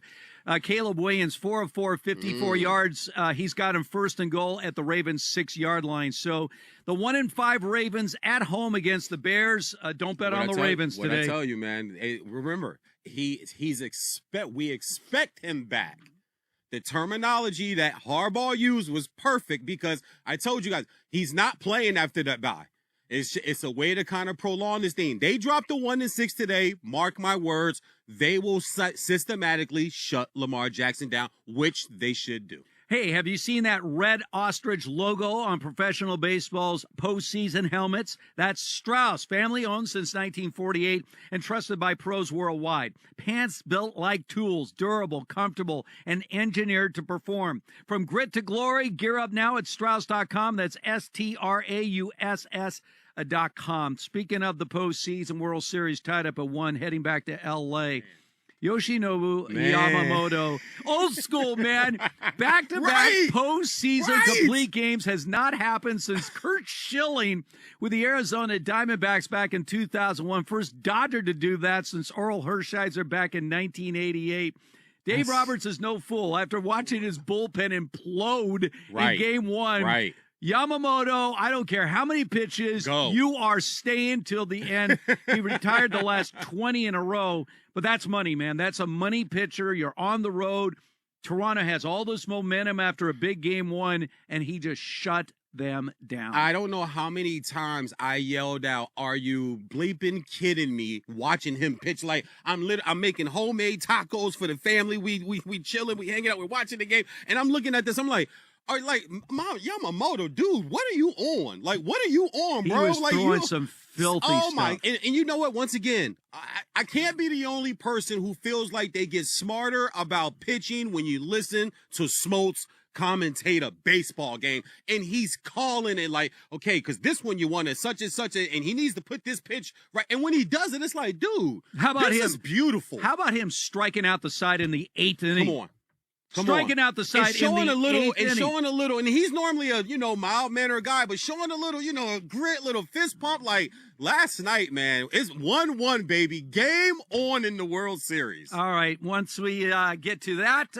Caleb Williams, 4 of 4, 54 yards. He's got him first and goal at the Ravens' 6-yard line. So the 1-5 Ravens at home against the Bears. Don't bet on the Ravens today. What I tell you, man, remember, we expect him back. The terminology that Harbaugh used was perfect because I told you guys, he's not playing after that bye. It's a way to kind of prolong this thing. They dropped the 1-6 today. Mark my words. They will systematically shut Lamar Jackson down, which they should do. Hey, have you seen that red ostrich logo on professional baseball's postseason helmets? That's Strauss, family-owned since 1948 and trusted by pros worldwide. Pants built like tools, durable, comfortable, and engineered to perform. From grit to glory, gear up now at Strauss.com. That's STRAUSS.com. Speaking of the postseason, World Series tied up at 1, heading back to L.A., Yoshinobu Yamamoto, old school, man. Back-to-back postseason complete games has not happened since Kurt Schilling with the Arizona Diamondbacks back in 2001. First Dodger to do that since Orel Hershiser back in 1988. Dave Roberts is no fool. After watching his bullpen implode in Game 1, Yamamoto, I don't care how many pitches, you are staying till the end. He retired the last 20 in a row, but that's money, man. That's a money pitcher. You're on the road. Toronto has all this momentum after a big Game 1, and he just shut them down. I don't know how many times I yelled out, "Are you bleeping kidding me?" Watching him pitch like I'm making homemade tacos for the family. We chilling, we hanging out, we're watching the game, and I'm looking at this. I'm like, are Mom Yamamoto, dude, what are you on? Like, what are you on, bro? He was like throwing some filthy stuff. My! And you know what? Once again, I can't be the only person who feels like they get smarter about pitching when you listen to Smoltz commentate a baseball game, and he's calling it like, okay, because this one you want is such and such, and he needs to put this pitch right. And when he does it, it's like, dude, how about this him? Is beautiful. How about him striking out the side in the 8th inning? Come on. Striking out the side and showing in the a little, and showing a little, and he's normally a mild mannered guy, but showing a little, a grit, little fist pump. Like last night, man, it's 1-1, baby, game on in the World Series. All right, once we get to that,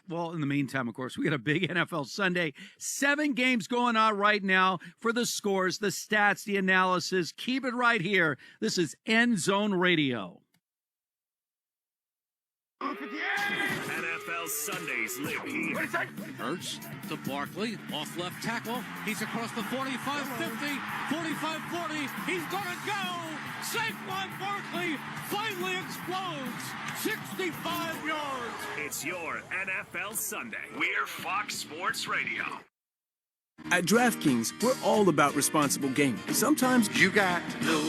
in the meantime, of course, we got a big NFL Sunday. 7 games going on right now for the scores, the stats, the analysis. Keep it right here. This is End Zone Radio. NFL Sundays live here. Hurts to Barkley, off left tackle. He's across the 45, 50, 45, 40. He's gonna go. Saquon Barkley finally explodes. 65 yards. It's your NFL Sunday. We're Fox Sports Radio. At DraftKings, we're all about responsible gaming. Sometimes you got to know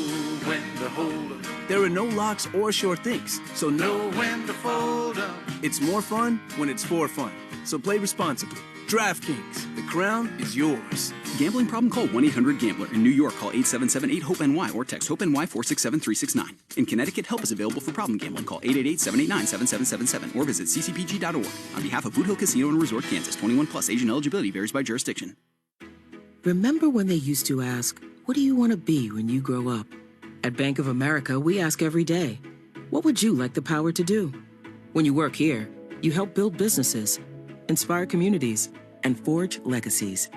when to hold up. There are no locks or sure things, so know when to fold up. It's more fun when it's for fun. So play responsibly. DraftKings, the crown is yours. Gambling problem? Call 1-800-GAMBLER. In New York, call 877-8-HOPE-NY or text HOPE-NY 467-369. In Connecticut, help is available for problem gambling. Call 888-789-7777 or visit ccpg.org. On behalf of Boot Hill Casino and Resort, Kansas, 21 plus, Asian eligibility varies by jurisdiction. Remember when they used to ask, what do you want to be when you grow up? At Bank of America, we ask every day, what would you like the power to do? When you work here, you help build businesses, inspire communities, and forge legacies.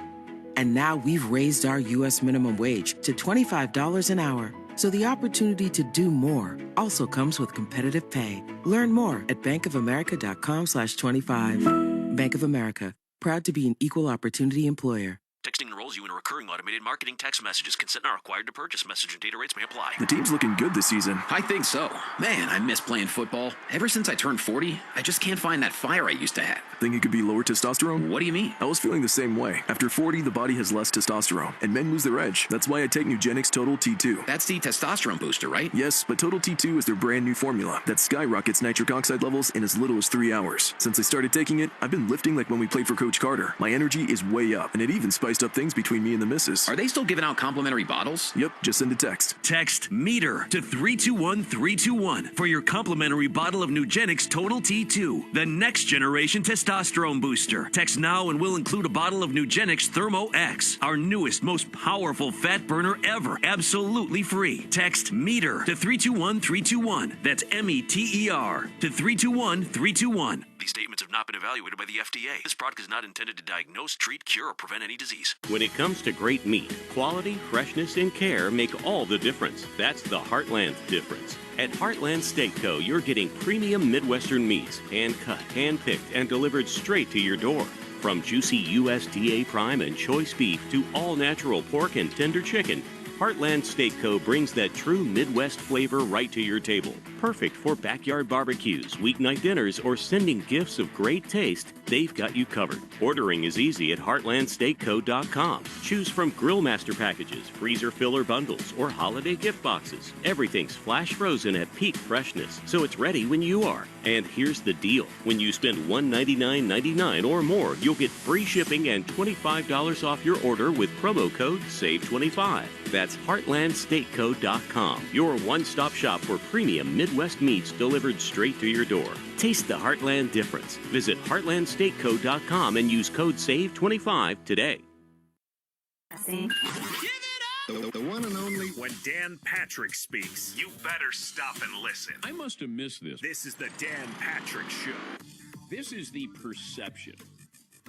And now we've raised our U.S. minimum wage to $25 an hour. So the opportunity to do more also comes with competitive pay. Learn more at bankofamerica.com/25. Bank of America, proud to be an equal opportunity employer. Texting enrolls you in a recurring automated marketing text messages. Consent not required to purchase. Message and data rates may apply. The team's looking good this season. I think so. Man, I miss playing football. Ever since I turned 40, I just can't find that fire I used to have. Think it could be lower testosterone? What do you mean? I was feeling the same way. After 40, the body has less testosterone, and men lose their edge. That's why I take Nugenix Total T2. That's the testosterone booster, right? Yes, but Total T2 is their brand new formula that skyrockets nitric oxide levels in as little as 3 hours. Since I started taking it, I've been lifting like when we played for Coach Carter. My energy is way up, and it even spiced up things things between me and the missus. Are they still giving out complimentary bottles? Yep, just send a text. Text METER to 321321 for your complimentary bottle of Nugenix Total T2, the next generation testosterone booster. Text now and we'll include a bottle of Nugenix Thermo X, our newest, most powerful fat burner ever, absolutely free. Text METER to 321321. That's METER to 321321. These statements have not been evaluated by the FDA. This product is not intended to diagnose, treat, cure, or prevent any disease. When it comes to great meat, quality, freshness, and care make all the difference. That's the Heartland difference. At Heartland Steak Co., you're getting premium Midwestern meats, hand-cut, hand-picked, and delivered straight to your door. From juicy USDA prime and choice beef to all-natural pork and tender chicken, Heartland Steak Co. brings that true Midwest flavor right to your table. Perfect for backyard barbecues, weeknight dinners, or sending gifts of great taste, they've got you covered. Ordering is easy at heartlandsteakco.com. Choose from Grill Master packages, freezer filler bundles, or holiday gift boxes. Everything's flash frozen at peak freshness, so it's ready when you are. And here's the deal. When you spend $199.99 or more, you'll get free shipping and $25 off your order with promo code SAVE25. That's heartlandsteakco.com, your one-stop shop for premium Midwest meats delivered straight to your door. Taste the Heartland difference. Visit heartlandsteakco.com and use code SAVE25 today. The one and only. When Dan Patrick speaks, you better stop and listen. I must have missed this. This is the Dan Patrick Show. This is the perception.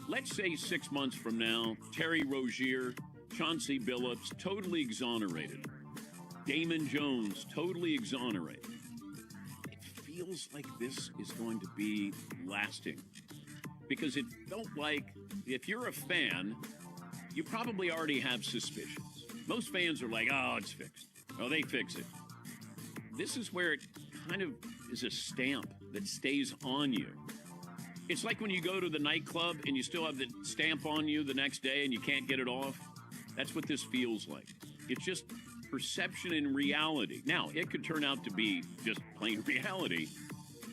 Let's say 6 months from now, Terry Rozier, Chauncey Billups, totally exonerated. Damon Jones, totally exonerated. It feels like this is going to be lasting. Because it felt like, if you're a fan, you probably already have suspicions. Most fans are like, oh, it's fixed. Oh, they fix it. This is where it kind of is a stamp that stays on you. It's like when you go to the nightclub and you still have the stamp on you the next day and you can't get it off. That's what this feels like. It's just perception and reality. Now, it could turn out to be just plain reality,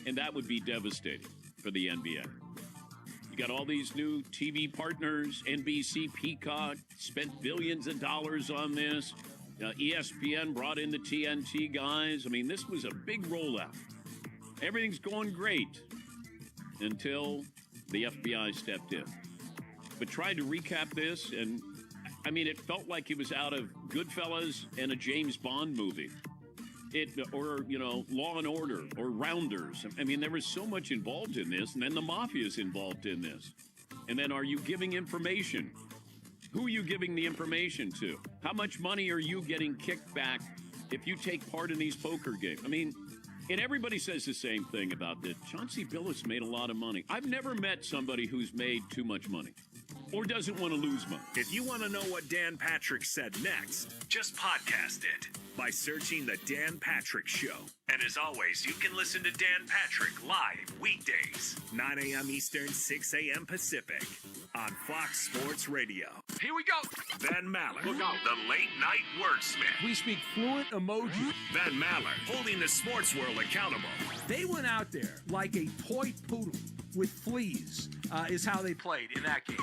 and that would be devastating for the NBA. You got all these new TV partners, NBC, Peacock, spent billions of dollars on this. ESPN brought in the TNT guys. I mean, this was a big rollout. Everything's going great until the FBI stepped in. But tried to recap this, and I mean, it felt like it was out of Goodfellas and a James Bond movie. Or, you know, Law and Order or Rounders. I mean, there was so much involved in this, and then the mafia is involved in this. And then are you giving information? Who are you giving the information to? How much money are you getting kicked back if you take part in these poker games? I mean, and everybody says the same thing about this. Chauncey Billups made a lot of money. I've never met somebody who's made too much money or doesn't want to lose money. If you want to know what Dan Patrick said next, just podcast it by searching The Dan Patrick Show. And as always, you can listen to Dan Patrick live weekdays, 9 a.m. Eastern, 6 a.m. Pacific on Fox Sports Radio. Here we go. Ben Maller. Look out. The late night wordsmith. We speak fluent emoji. Ben Maller, holding the sports world accountable. They went out there like a toy poodle with fleas, is how they played in that game.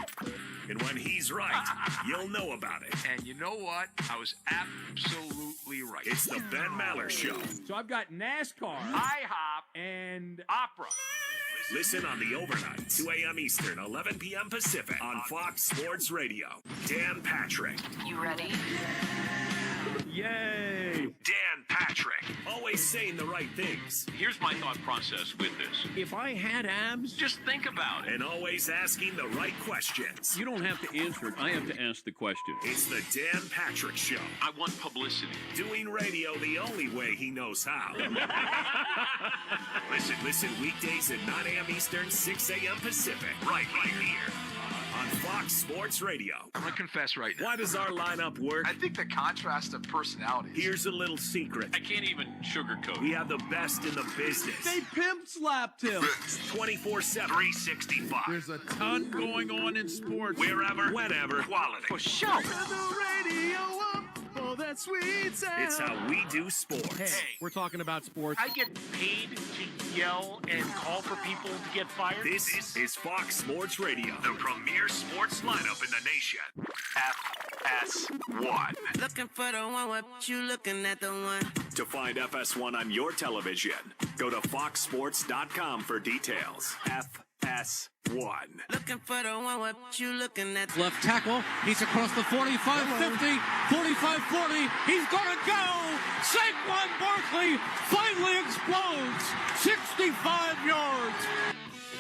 And when he's right, you'll know about it. And you know what? I was absolutely right. It's the Ben Maller Show. So I've got NASCAR, IHOP, and opera. Listen on the overnight, 2 a.m. Eastern, 11 p.m. Pacific on Fox Sports Radio. Dan Patrick. You ready? Yay! Dan Patrick, always saying the right things. Here's my thought process with this. If I had abs, just think about it. And always asking the right questions. You don't have to answer it. I have to ask the question. It's the Dan Patrick Show. I want publicity. Doing radio the only way he knows how. Listen weekdays at 9 a.m. Eastern, 6 a.m. Pacific. Right here on Fox Sports Radio. I'm going to confess right now. Why does our lineup work? I think the contrast of personalities. Here's a little secret. I can't even sugarcoat. We have the best in the business. They pimp slapped him. 24/7. 365. There's a ton going on in sports. Wherever, whenever, quality. For sure. Turn the radio up. Oh, that sweet sound. It's how we do sports. Hey, we're talking about sports. I get paid to yell and call for people to get fired? This is Fox Sports Radio, the premier sports lineup in the nation. FS1. Looking for the one, what you looking at the one? To find FS1 on your television, go to foxsports.com for details. FS1. Looking for the one, what you looking at? Left tackle, he's across the 45-50, 45-40, he's gonna go! Saquon Barkley finally explodes! 65 yards!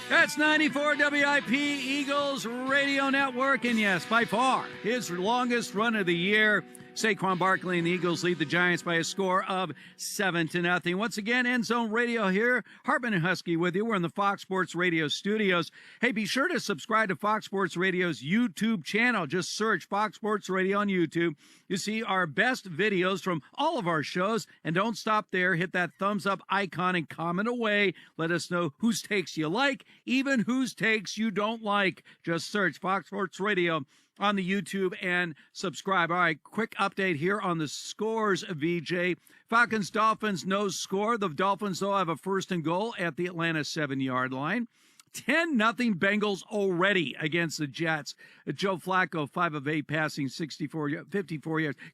That's 94 WIP Eagles Radio Network, and yes, by far, his longest run of the year. Saquon Barkley and the Eagles lead the Giants by a score of 7-0. Once again, End Zone Radio here. Hartman and Husky with you. We're in the Fox Sports Radio studios. Hey, be sure to subscribe to Fox Sports Radio's YouTube channel. Just search Fox Sports Radio on YouTube. You see our best videos from all of our shows. And don't stop there. Hit that thumbs up icon and comment away. Let us know whose takes you like, even whose takes you don't like. Just search Fox Sports Radio on the YouTube and subscribe. All right, quick update here on the scores, VJ. Falcons, Dolphins, no score. The Dolphins, though, have a 1st and goal at the Atlanta 7-yard line. 10-0 Bengals already against the Jets. Joe Flacco, 5 of 8 passing, 54 yards.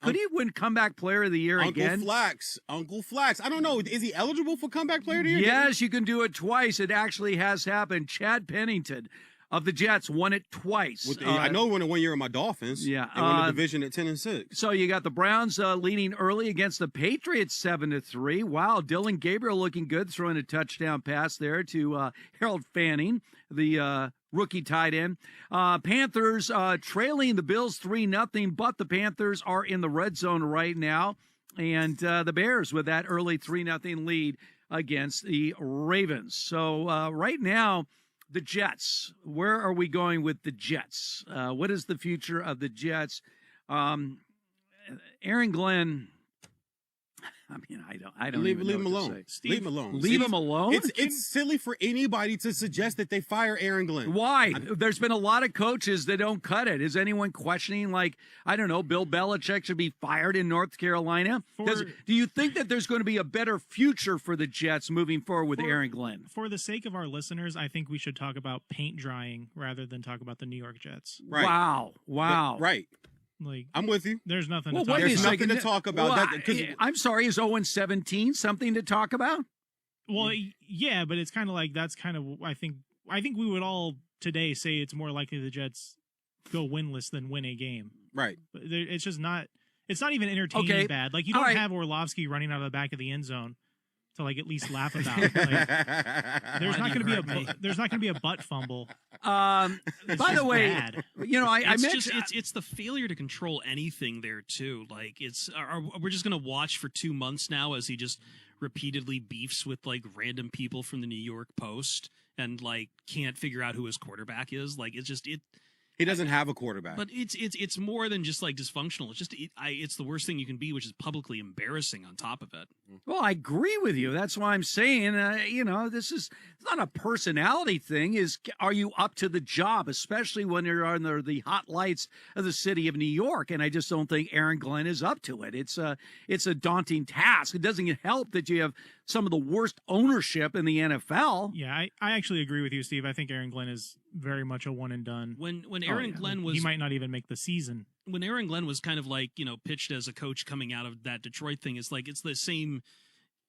Could he win comeback player of the year again? Uncle Flax. I don't know. Is he eligible for comeback player of the year? Yes, you can do it twice. It actually has happened. Chad Pennington of the Jets won it twice. I know he won it 1 year in my Dolphins. Yeah, and won the division at 10-6. So you got the Browns leading early against the Patriots 7-3. Wow, Dylan Gabriel looking good, throwing a touchdown pass there to Harold Fanning, the rookie tight end. Panthers trailing the Bills 3-0, but the Panthers are in the red zone right now, and the Bears with that early 3-0 lead against the Ravens. So right now, the Jets. Where are we going with the Jets? What is the future of the Jets? Aaron Glenn. I mean, I don't leave even him know what alone. to say. Leave him alone. Leave him alone. It's silly for anybody to suggest that they fire Aaron Glenn. Why? There's been a lot of coaches that don't cut it. Is anyone questioning, like, I don't know, Bill Belichick should be fired in North Carolina? Do you think that there's going to be a better future for the Jets moving forward with Aaron Glenn? For the sake of our listeners, I think we should talk about paint drying rather than talk about the New York Jets. Right. Wow. Right. Like, I'm with you. There's nothing to talk about. There's nothing to talk about. Well, I'm sorry, is 0-17 something to talk about? Well, yeah, but it's kind of like that's kind of I think we would all today say it's more likely the Jets go winless than win a game. Right. But it's just not. It's not even entertaining bad. Like you don't have Orlovsky running out of the back of the end zone to like at least laugh about. Like, there's not going to be a butt fumble. By the way, bad. You know, I mentioned it's the failure to control anything there too. Like we're just going to watch for 2 months now as he just repeatedly beefs with like random people from the New York Post and like can't figure out who his quarterback is. Like it's just He doesn't have a quarterback. But it's more than just like dysfunctional. It's just it's the worst thing you can be, which is publicly embarrassing on top of it. Well, I agree with you. That's why I'm saying, this is not a personality thing. Are you up to the job, especially when you're under the hot lights of the city of New York? And I just don't think Aaron Glenn is up to it. It's a daunting task. It doesn't help that you have some of the worst ownership in the NFL. Yeah, I actually agree with you, Steve. I think Aaron Glenn is very much a one and done. When Aaron Glenn was, he might not even make the season. When Aaron Glenn was kind of like, pitched as a coach coming out of that Detroit thing, it's like it's the same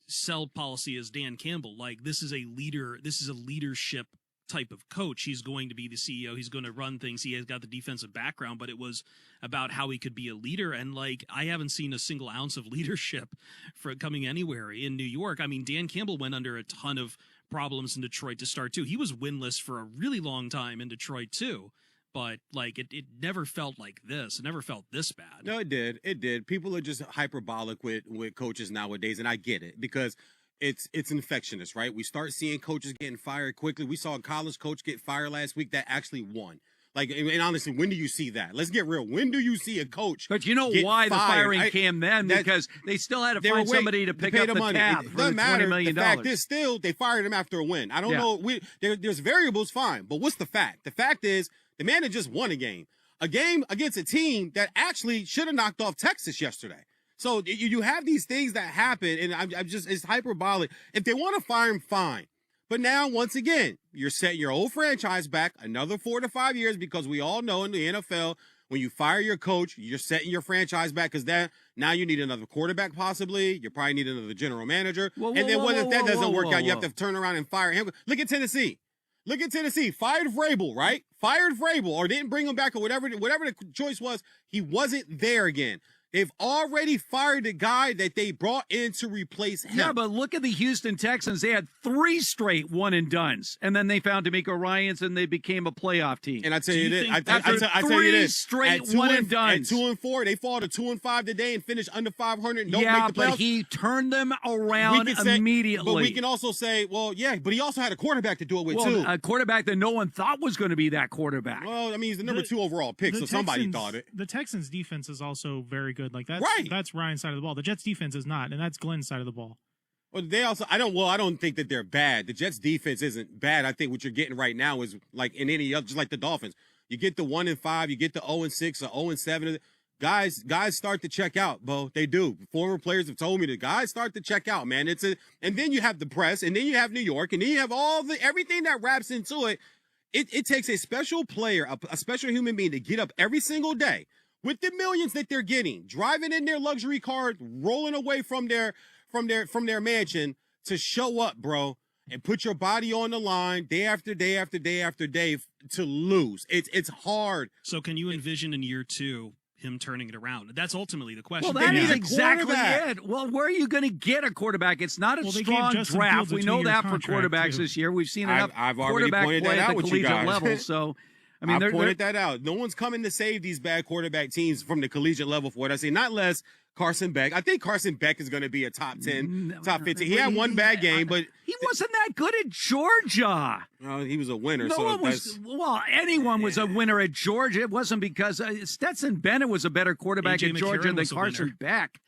sell policy as Dan Campbell. Like this is a leadership type of coach. He's going to be the CEO. He's going to run things. He has got the defensive background, but it was about how he could be a leader. And like, I haven't seen a single ounce of leadership for coming anywhere in New York. I mean, Dan Campbell went under a ton of problems in Detroit to start too. He was winless for a really long time in Detroit too. But like it never felt like this. It never felt this bad. No, it did. It did. People are just hyperbolic with coaches nowadays, and I get it because it's infectious, right? We start seeing coaches getting fired quickly. We saw a college coach get fired last week that actually won. Like, and honestly, when do you see that? Let's get real. When do you see a coach? But you know why the firing came then? Because they still had to find somebody to pick up the tab for $20 million. The fact is still they fired him after a win. I don't know. There's variables, fine. But what's the fact? The fact is the man had just won a game against a team that actually should have knocked off Texas yesterday. So you have these things that happen, and I'm just, it's hyperbolic. If they want to fire him, fine. But now, once again, you're setting your old franchise back another 4 to 5 years because we all know in the NFL, when you fire your coach, you're setting your franchise back because now you need another quarterback possibly. You probably need another general manager. And then if that doesn't work out, you have to turn around and fire him. Look at Tennessee. Fired Vrabel, right? Fired Vrabel or didn't bring him back or whatever the choice was. He wasn't there again. They've already fired the guy that they brought in to replace him. Yeah, but look at the Houston Texans. They had 3 straight one-and-dones, and then they found DeMeco Ryans, and they became a playoff team. And I tell you this, after three straight one-and-dones. At 2-4, they fall to 2-5 today and finish under 500 and don't make the playoffs. But he turned them around immediately. But we can also say, well, yeah, but he also had a quarterback to do it with, too. A quarterback that no one thought was going to be that quarterback. Well, I mean, he's the number 2 overall pick, so somebody thought it. The Texans' defense is also very good. Like Right. That's Ryan's side of the ball. The Jets' defense is not, and that's Glenn's side of the ball. Well, I don't think that they're bad. The Jets' defense isn't bad. I think what you're getting right now is like in any other, just like the Dolphins. You get the 1-5, you get the 0-6 or 0-7. Guys start to check out, Bo. They do. Former players have told me that guys start to check out, man. And then you have the press, and then you have New York, and then you have everything that wraps into it. It takes a special player, a special human being to get up every single day with the millions that they're getting, driving in their luxury car, rolling away from their mansion to show up, bro, and put your body on the line day after day after day after day to lose. It's hard. So can you envision in year 2 him turning it around? That's ultimately the question. Well, that is exactly it. Well, where are you going to get a quarterback? It's not a strong draft. We know that for quarterbacks this year. We've seen enough quarterback play at the collegiate level. So, I mean, I pointed that out. No one's coming to save these bad quarterback teams from the collegiate level for what I say. Not less Carson Beck. I think Carson Beck is going to be a top 10, top 15. He had one bad game, but he wasn't that good at Georgia. No, he was a winner. Anyone was a winner at Georgia. It wasn't because Stetson Bennett was a better quarterback at Georgia than Carson Beck.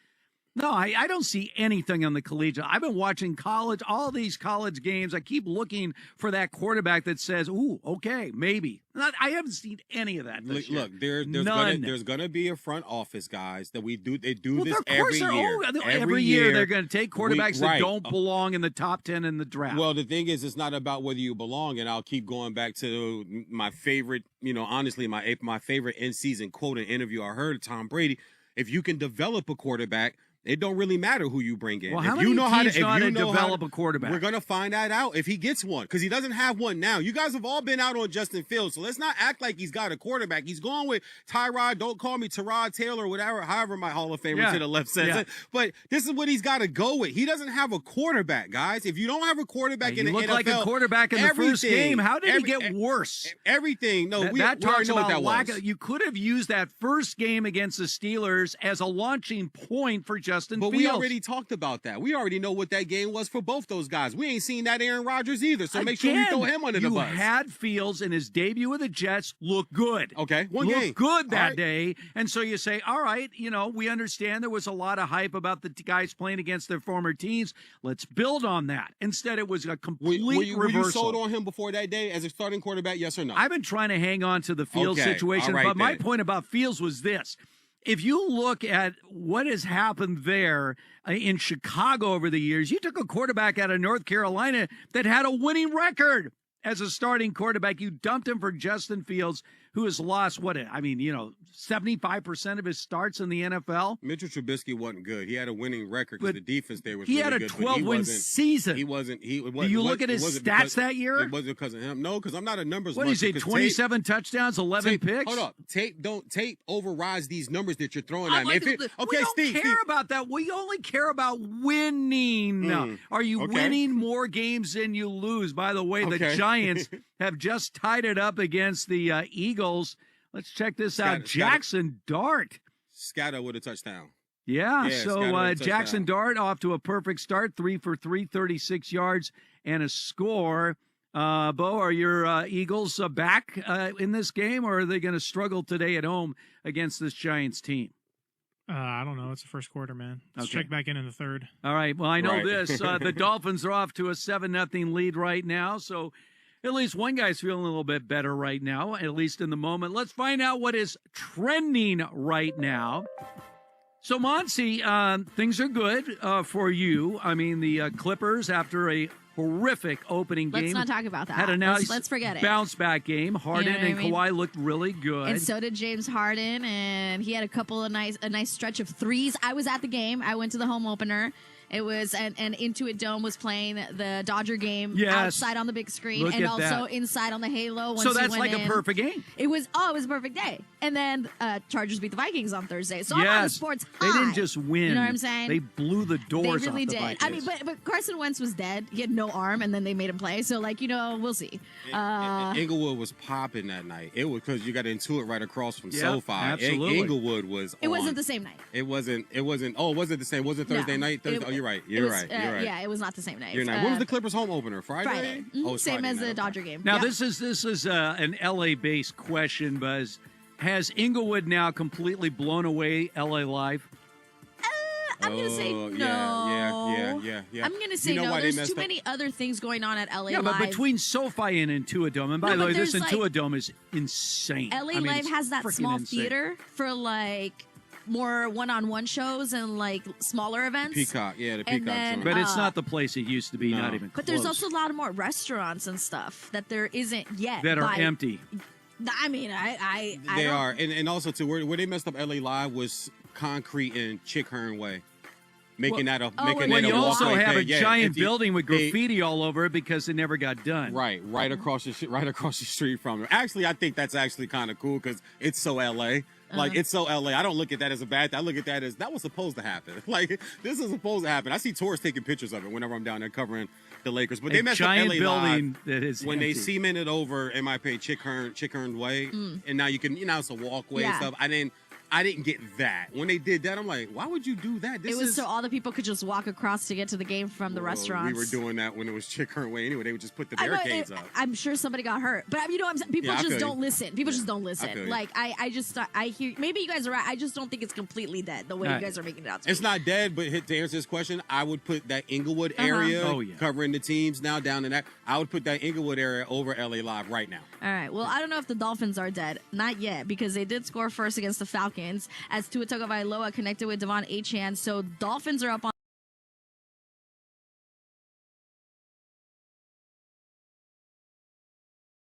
No, I don't see anything on the collegiate. I've been watching all these college games. I keep looking for that quarterback that says, ooh, okay, maybe. I haven't seen any of that this year. Look, there's going to be a front office, guys, that they do this every year. Every year they're going to take quarterbacks that don't belong in the top 10 in the draft. Well, the thing is, it's not about whether you belong, and I'll keep going back to my favorite, honestly, my favorite in-season quote and interview I heard of Tom Brady. If you can develop a quarterback, it don't really matter who you bring in. Well, how many teams know how to develop a quarterback? We're going to find that out if he gets one, because he doesn't have one now. You guys have all been out on Justin Fields, so let's not act like he's got a quarterback. He's going with Tyrod. Don't call me Tyrod Taylor or whatever, however my Hall of Famer to the left says it. But this is what he's got to go with. He doesn't have a quarterback, guys. If you don't have a quarterback in the NFL. You look like a quarterback in the first game. How did he get worse? Everything. No, we already know what that was. You could have used that first game against the Steelers as a launching point for Justin Fields. We already talked about that. We already know what that game was for both those guys. We ain't seen that Aaron Rodgers either, so make sure we throw him under the bus. You had Fields in his debut with the Jets look good. Okay, one game. Look good that day. And so you say, all right, we understand there was a lot of hype about the guys playing against their former teams. Let's build on that. Instead, it was a complete reversal. Were you sold on him before that day as a starting quarterback, yes or no? I've been trying to hang on to the Fields situation, but my point about Fields was this. If you look at what has happened there in Chicago over the years, you took a quarterback out of North Carolina that had a winning record as a starting quarterback. You dumped him for Justin Fields, who has lost, 75% of his starts in the NFL. Mitchell Trubisky wasn't good. He had a winning record because the defense there was really good. He had a 12-win season. He wasn't. Do you look at his stats that year? It wasn't because of him. No, because I'm not a numbers. What is he? 27 touchdowns, 11 picks. Hold up. Tape overrides these numbers that you're throwing at me. We don't care about that. We only care about winning. Are you winning more games than you lose? By the way, the Giants have just tied it up against the Eagles. Let's check this out. Jackson Dart. Scatter with a touchdown. Yeah, so Jackson Dart off to a perfect start, 3 for 3, 36 yards and a score. Bo, are your Eagles back in this game, or are they going to struggle today at home against this Giants team? I don't know. It's the first quarter, man. Let's check back in the third. All right. Well, I know this. The Dolphins are off to a 7-0 lead right now, so at least one guy's feeling a little bit better right now, at least in the moment. Let's find out what is trending right now. So, Monty, things are good for you. I mean, the Clippers, after a horrific opening game. Let's not talk about that. Had a nice let's forget it. bounce back game. Harden and Kawhi looked really good. And so did James Harden, and he had a nice stretch of threes. I was at the game. I went to the home opener. It was and Intuit Dome was playing the Dodger game outside on the big screen and also inside on the Halo. So that's like a perfect game. It was a perfect day. And then Chargers beat the Vikings on Thursday. So I'm on the sports high. They didn't just win. You know what I'm saying? They blew the doors They really off the did. Vikings. I mean, but Carson Wentz was dead. He had no arm, and then they made him play. So we'll see. Inglewood was popping that night. It was because you got Intuit right across from SoFi. Absolutely. Inglewood was. It wasn't the same night. It wasn't. Oh, was it the same? Was it Thursday night? Oh, you're right. You're right. Yeah, it was not the same night. When was the Clippers home opener? Friday. Oh, same as the Dodger game. Now this is an LA-based question, Buzz. Has Inglewood now completely blown away LA Live? I'm going to say no. Yeah. I'm going to say no. There's too many other things going on at LA Live. Yeah, but between SoFi and Intuit Dome, and by the way, this Intuit Dome is insane. LA Live has that small theater for more one-on-one shows and smaller events. Peacock, the Peacock Zone. But it's not the place it used to be, not even close. But there's also a lot of more restaurants and stuff that there isn't yet. That are empty. I mean, I They are. And also, too, where they messed up LA Live was Concrete and Chick Hearn Way. Making that a you also have a giant building with they, graffiti all over it because it never got done. Right across the street from them. Actually, I think that's actually kind of cool because it's so LA. It's so LA. I don't look at that as a bad thing. I look at that as that was supposed to happen. This is supposed to happen. I see tourists taking pictures of it whenever I'm down there covering the Lakers. But they messed up LA building Live that is when empty. they cemented over MIP Chick Hearn Way, and now you can it's a walkway and stuff. I didn't get that. When they did that, I'm like, why would you do that? It was so all the people could just walk across to get to the game from the restaurants. We were doing that when it was Chick Hearn Way anyway. They would just put the barricades up. I'm sure somebody got hurt. But you know what I'm saying? People just don't listen. People just don't listen. I hear, maybe you guys are right. I just don't think it's completely dead the way you guys are making it out to be. It's not dead, but to answer this question, I would put that Inglewood area covering the teams now down in that. I would put that Inglewood area over LA Live right now. All right. Well, I don't know if the Dolphins are dead. Not yet, because they did score first against the Falcons as Tua Tagovailoa connected with Devon Achane. So Dolphins are up on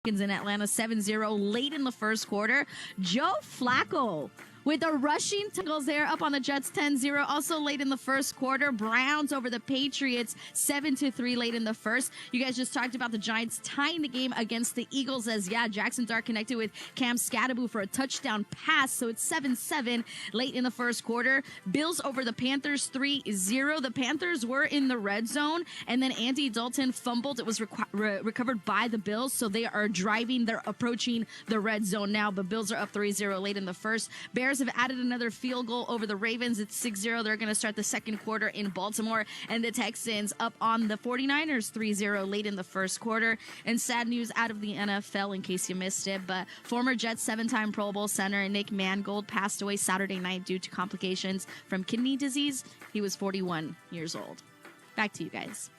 in Atlanta 7-0 late in the first quarter. Joe Flacco with the rushing tackles there up on the Jets 10-0. Also late in the first quarter, Browns over the Patriots 7-3 late in the first. You guys just talked about the Giants tying the game against the Eagles as, Jackson Dart connected with Cam Scatterbo for a touchdown pass. So it's 7-7 late in the first quarter. Bills over the Panthers 3-0. The Panthers were in the red zone, and then Andy Dalton fumbled. It was recovered by the Bills, so they are driving. They're approaching the red zone now, but Bills are up 3-0 late in the first. Bears have added another field goal over the Ravens. It's 6-0. They're going to start the second quarter in Baltimore. And the Texans up on the 49ers 3-0 late in the first quarter. And sad news out of the NFL in case you missed it, but former Jets 7-time Pro Bowl center Nick Mangold passed away Saturday night due to complications from kidney disease. He was 41 years old. Back to you guys.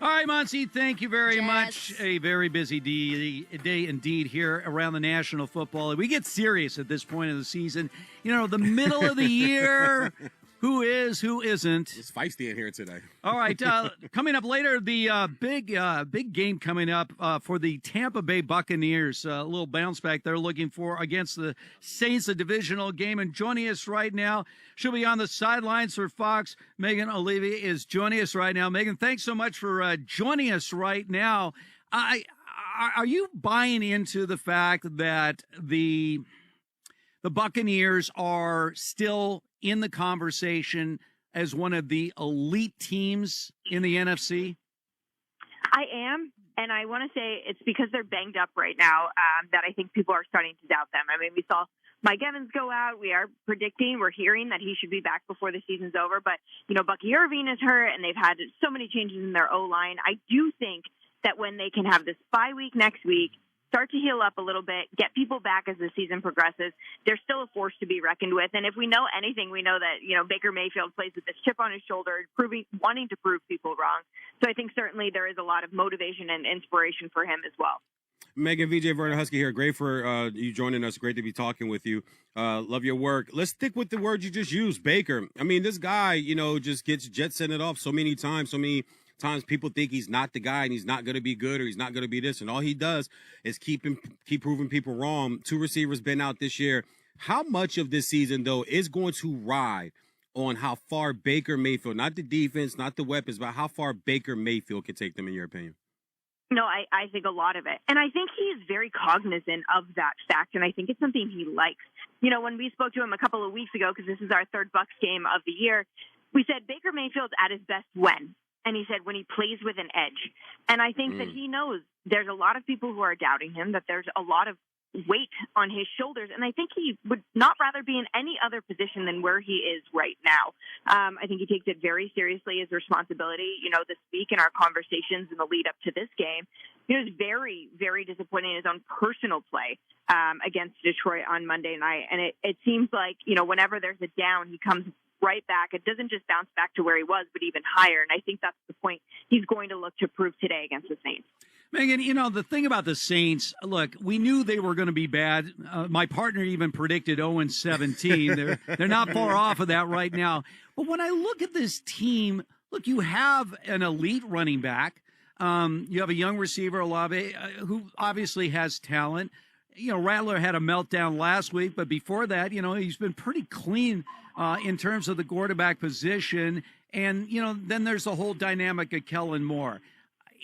All right, Monty, thank you very much. A very busy day indeed here around the National Football League. We get serious at this point of the season. The middle of the year, who is, who isn't. It's feisty in here today. All right, coming up later, the big game coming up for the Tampa Bay Buccaneers. A little bounce back they're looking for against the Saints, a divisional game. And joining us right now, she'll be on the sidelines for Fox. Megan O'Leary is joining us right now. Megan, thanks so much for joining us right now. Are you buying into the fact that the Buccaneers are still in the conversation as one of the elite teams in the NFC? I am, and I want to say it's because they're banged up right now that I think people are starting to doubt them. I mean, we saw Mike Evans go out. We're hearing that he should be back before the season's over. But, Bucky Irving is hurt, and they've had so many changes in their O-line. I do think that when they can have this bye week next week, start to heal up a little bit, get people back as the season progresses, they're still a force to be reckoned with. And if we know anything, we know that, Baker Mayfield plays with this chip on his shoulder, wanting to prove people wrong. So I think certainly there is a lot of motivation and inspiration for him as well. Megan, VJ Vernon Husky here. Great for you joining us. Great to be talking with you. Love your work. Let's stick with the word you just used, Baker. I mean, this guy, just gets jet-setted off so many times, so many times people think he's not the guy and he's not going to be good or he's not going to be this. And all he does is keep proving people wrong. 2 receivers been out this year. How much of this season, though, is going to ride on how far Baker Mayfield, not the defense, not the weapons, but how far Baker Mayfield can take them, in your opinion? No, I think a lot of it. And I think he is very cognizant of that fact, and I think it's something he likes. You know, when we spoke to him a couple of weeks ago, because this is our third Bucs game of the year, we said Baker Mayfield's at his best when? And he said when he plays with an edge. And I think that he knows there's a lot of people who are doubting him, that there's a lot of weight on his shoulders, and I think he would not rather be in any other position than where he is right now. I think he takes it very seriously, his responsibility. You know, this week in our conversations in the lead up to this game, he was very, very disappointed in his own personal play against Detroit on Monday night, and it seems like, you know, whenever there's a down, he comes right back. It doesn't just bounce back to where he was, but even higher, and I think that's the point he's going to look to prove today against the Saints. Megan, you know, the thing about the Saints, look, we knew they were going to be bad. My partner even predicted 0-17. They're not far off of that right now. But when I look at this team, look, you have an elite running back. You have a young receiver, Olave, who obviously has talent. You know, Rattler had a meltdown last week, but before that, you know, he's been pretty clean in terms of the quarterback position. And, you know, then there's the whole dynamic of Kellen Moore.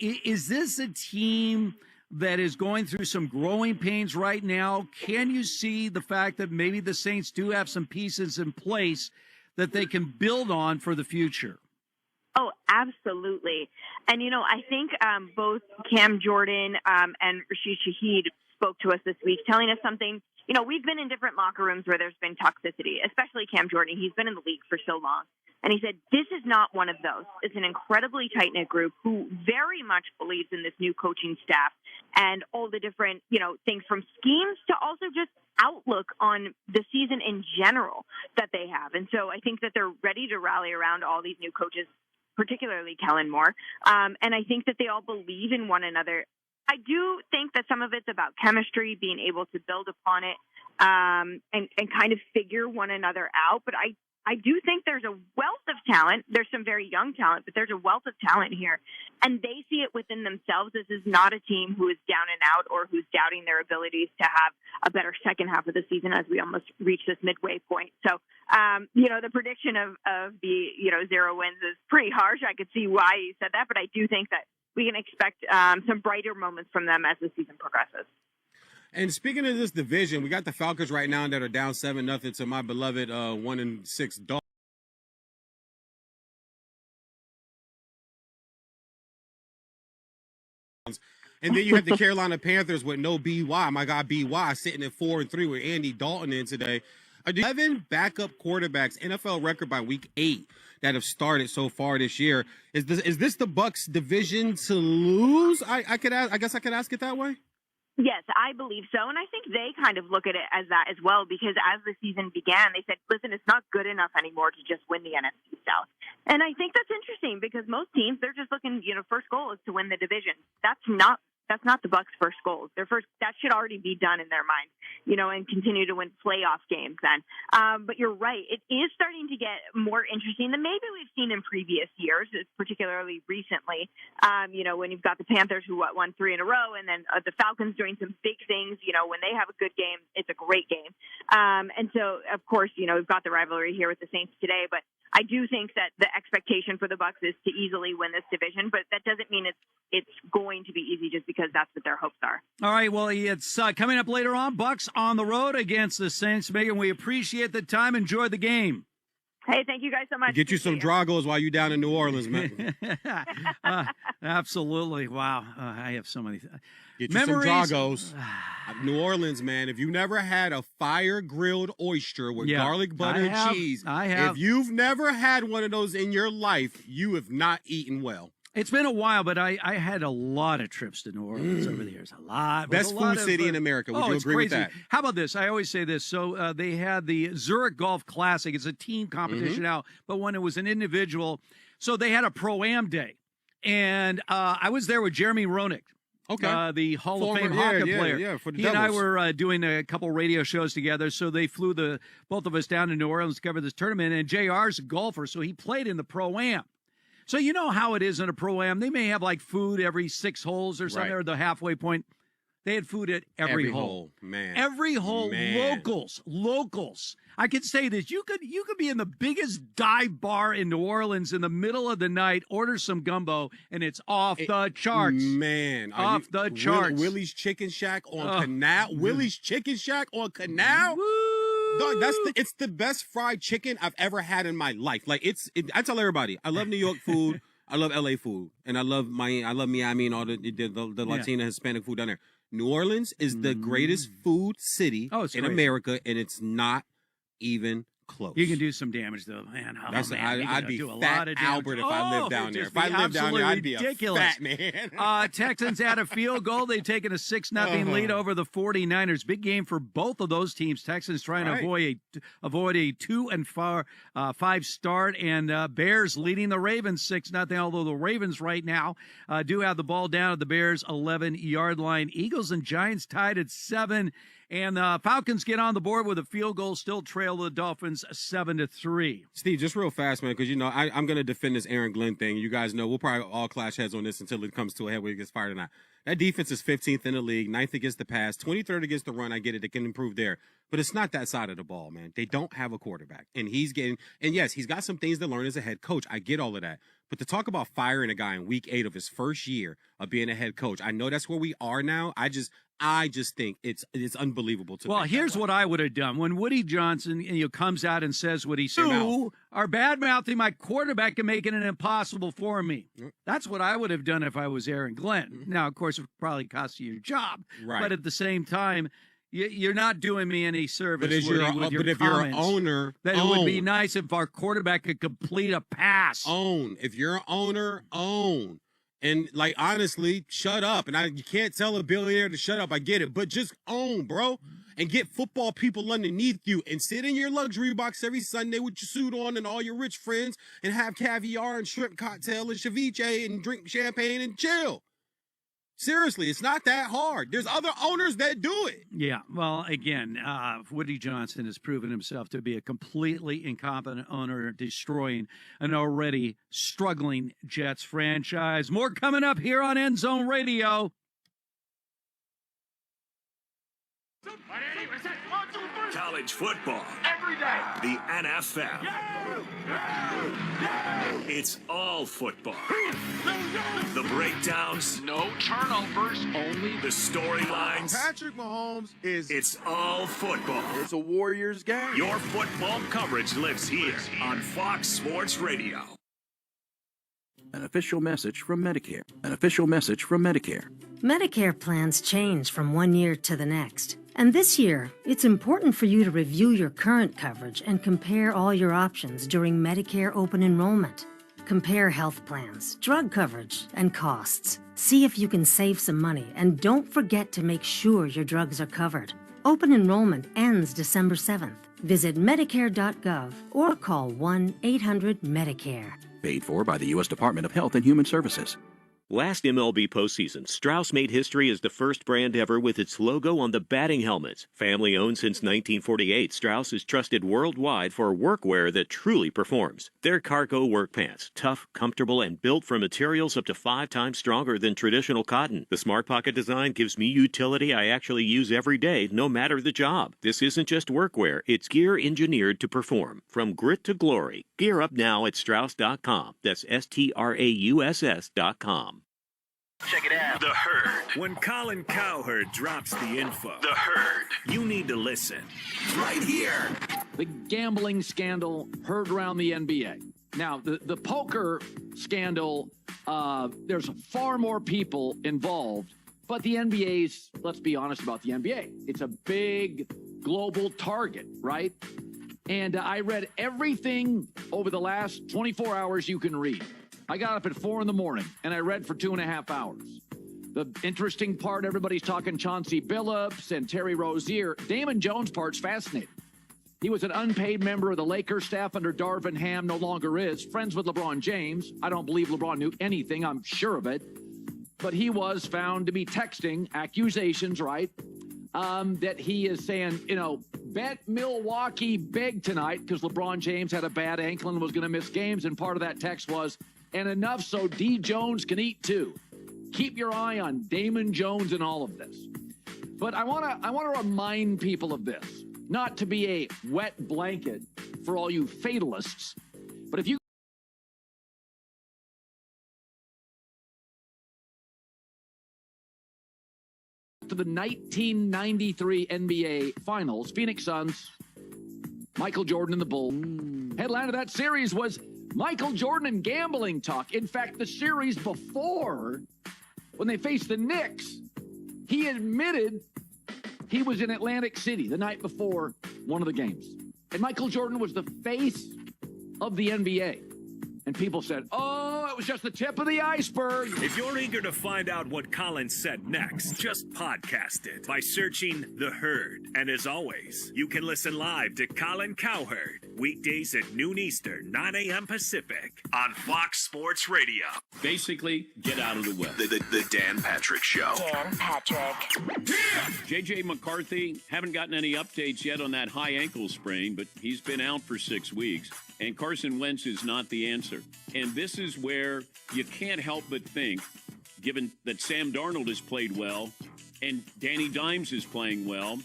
Is this a team that is going through some growing pains right now? Can you see the fact that maybe the Saints do have some pieces in place that they can build on for the future? Oh, absolutely. And, you know, I think both Cam Jordan and Rashid Shaheed spoke to us this week, telling us something. You know, we've been in different locker rooms where there's been toxicity, especially Cam Jordan. He's been in the league for so long. And he said, this is not one of those. It's an incredibly tight-knit group who very much believes in this new coaching staff and all the different, you know, things from schemes to also just outlook on the season in general that they have. And so I think that they're ready to rally around all these new coaches, particularly Kellen Moore. And I think that they all believe in one another. I do think that some of it's about chemistry, being able to build upon it and kind of figure one another out. But I do think there's a wealth of talent. There's some very young talent, but there's a wealth of talent here. And they see it within themselves. This is not a team who is down and out or who's doubting their abilities to have a better second half of the season as we almost reach this midway point. So, you know, the prediction of the, you know, 0 wins is pretty harsh. I could see why you said that, but I do think that we can expect some brighter moments from them as the season progresses. And speaking of this division, we got the Falcons right now that are down 7-0 to my beloved 1-6 Dolphins. And then you have the Carolina Panthers with no BY. My God, BY sitting at 4-3 with Andy Dalton in today. 11 backup quarterbacks, NFL record by week 8 that have started so far this year. Is this the Bucs division to lose? I guess I could ask it that way. Yes, I believe so. And I think they kind of look at it as that as well, because as the season began, they said, listen, it's not good enough anymore to just win the NFC South. And I think that's interesting because most teams, they're just looking, you know, first goal is to win the division. That's not the Bucs' first goal. That should already be done in their mind, you know, and continue to win playoff games then. But you're right. It is starting to get more interesting than maybe we've seen in previous years, particularly recently. You know, when you've got the Panthers who won 3 in a row, and then the Falcons doing some big things. You know, when they have a good game, it's a great game. And so, of course, you know, we've got the rivalry here with the Saints today, but I do think that the expectation for the Bucs is to easily win this division, but that doesn't mean it's going to be easy just because that's what their hopes are. All right, well, it's coming up later on. Bucs on the road against the Saints. Megan, we appreciate the time. Enjoy the game. Hey, thank you guys so much. Get you some Dragos while you're down in New Orleans, man. Absolutely. Wow. I have so many Get you memories. some Dragos. New Orleans, man. If you never had a fire-grilled oyster with garlic, butter, and cheese, if you've never had one of those in your life, you have not eaten well. It's been a while, but I had a lot of trips to New Orleans over the years. A lot. Best food city in America. Would you agree with that? How about this? I always say this. So they had the Zurich Golf Classic. It's a team competition now, but when it was an individual, so they had a Pro-Am day. And I was there with Jeremy Roenick. Okay. The Hall of Fame hockey player. Yeah, for the he Devils. and I were doing a couple radio shows together, so they flew both of us down to New Orleans to cover this tournament. And JR's a golfer, so he played in the Pro-Am. So you know how it is in a Pro-Am. They may have like food every 6 holes or something, or the halfway point. They had food at every hole. Man. Every hole, Man. locals. I could say this. You could be in the biggest dive bar in New Orleans in the middle of the night, order some gumbo, and it's off the charts. Man. Off the charts. Willie's Chicken Shack on Canal. Willie's Chicken Shack on Canal. Dog, it's the best fried chicken I've ever had in my life. Like I tell everybody, I love New York food, I love LA food, and I love Miami and all the Latina Hispanic food down there. New Orleans is the greatest food city in America, and it's not even close. You can do some damage, though, man. I'd be Fat Albert if I lived down there. If I lived down there, I'd be ridiculous. a fat man. Texans had a field goal. They've taken a 6-0 lead over the 49ers. Big game for both of those teams. Texans trying to avoid a 2-5 start, and Bears leading the Ravens 6-0. Although the Ravens right now do have the ball down at the Bears' 11-yard line. Eagles and Giants tied at 7. And Falcons get on the board with a field goal, still trail the Dolphins 7-3. Steve, just real fast, man, because, I'm going to defend this Aaron Glenn thing. You guys know we'll probably all clash heads on this until it comes to a head where he gets fired or not. That defense is 15th in the league, 9th against the pass, 23rd against the run. I get it. It can improve there. But it's not that side of the ball, man. They don't have a quarterback. And yes, he's got some things to learn as a head coach. I get all of that. But to talk about firing a guy in week 8 of his first year of being a head coach, I know that's where we are now. I just think it's unbelievable to me. Well, here's what I would have done. When Woody Johnson comes out and says what he said, you are bad-mouthing my quarterback and making it impossible for me. That's what I would have done if I was Aaron Glenn. Now, of course, it would probably cost you your job. Right. But at the same time, you're not doing me any service with your comments. you're an owner, it would be nice if our quarterback could complete a pass. If you're an owner, own. And, honestly, shut up. And you can't tell a billionaire to shut up. I get it. But just own, bro. And get football people underneath you and sit in your luxury box every Sunday with your suit on and all your rich friends and have caviar and shrimp cocktail and ceviche and drink champagne and chill. Seriously, it's not that hard. There's other owners that do it. Yeah, well, again, Woody Johnson has proven himself to be a completely incompetent owner, destroying an already struggling Jets franchise. More coming up here on End Zone Radio. College football. Every day. The NFL. It's all football. The breakdowns. No turnovers. Only the storylines. Patrick Mahomes is... It's all football. It's a Warriors game. Your football coverage lives here on Fox Sports Radio. An official message from Medicare. An official message from Medicare. Medicare plans change from one year to the next. And this year, it's important for you to review your current coverage and compare all your options during Medicare open enrollment. Compare health plans, drug coverage, and costs. See if you can save some money, and don't forget to make sure your drugs are covered. Open enrollment ends December 7th. Visit Medicare.gov or call 1-800-MEDICARE. Paid for by the U.S. Department of Health and Human Services. Last MLB postseason, Strauss made history as the first brand ever with its logo on the batting helmets. Family owned since 1948, Strauss is trusted worldwide for workwear that truly performs. Their cargo work pants, tough, comfortable, and built from materials up to 5 times stronger than traditional cotton. The Smart Pocket design gives me utility I actually use every day, no matter the job. This isn't just workwear, it's gear engineered to perform. From grit to glory, gear up now at Strauss.com. That's STRAUSS.com. Check it out. The Herd. When Colin Cowherd drops the info, The Herd, you need to listen. Right here. The gambling scandal heard around the NBA. Now, the poker scandal, there's far more people involved, but the NBA's, let's be honest about the NBA, it's a big global target, right? And I read everything over the last 24 hours you can read. I got up at 4 a.m. and I read for 2.5 hours. The interesting part, everybody's talking Chauncey Billups and Terry Rozier. Damon Jones' part's fascinating. He was an unpaid member of the Lakers staff under Darvin Ham, no longer is. Friends with LeBron James. I don't believe LeBron knew anything, I'm sure of it. But he was found to be texting accusations, right? That he is saying, bet Milwaukee big tonight because LeBron James had a bad ankle and was going to miss games. And part of that text was, and enough so D. Jones can eat too. Keep your eye on Damon Jones in all of this. But I want to remind people of this, not to be a wet blanket for all you fatalists, but if you to the 1993 NBA Finals, Phoenix Suns, Michael Jordan and the Bulls. Headline of that series was Michael Jordan and gambling talk. In fact, the series before, when they faced the Knicks, he admitted he was in Atlantic City the night before one of the games. And Michael Jordan was the face of the NBA. And people said, oh, it was just the tip of the iceberg. If you're eager to find out what Colin said next, just podcast it by searching The Herd. And as always, you can listen live to Colin Cowherd weekdays at noon Eastern, 9 a.m. Pacific on Fox Sports Radio. Basically, get out of the way. The Dan Patrick Show. Dan Patrick. J.J. McCarthy, haven't gotten any updates yet on that high ankle sprain, but he's been out for 6 weeks. And Carson Wentz is not the answer. And this is where you can't help but think, given that Sam Darnold has played well, and Danny Dimes is playing well,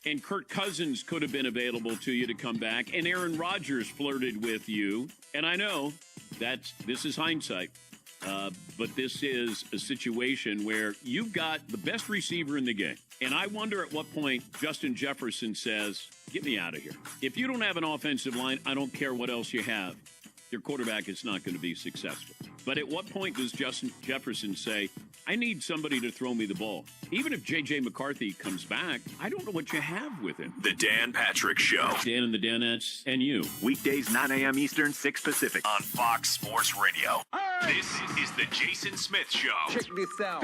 and Kirk Cousins could have been available to you to come back, and Aaron Rodgers flirted with you. And I know this is hindsight, but this is a situation where you've got the best receiver in the game. And I wonder at what point Justin Jefferson says, get me out of here. If you don't have an offensive line, I don't care what else you have. Your quarterback is not going to be successful. But at what point does Justin Jefferson say, I need somebody to throw me the ball? Even if J.J. McCarthy comes back, I don't know what you have with him. The Dan Patrick Show. Dan and the Danettes and you. Weekdays, 9 a.m. Eastern, 6 Pacific on Fox Sports Radio. This is the Jason Smith Show. Check this out.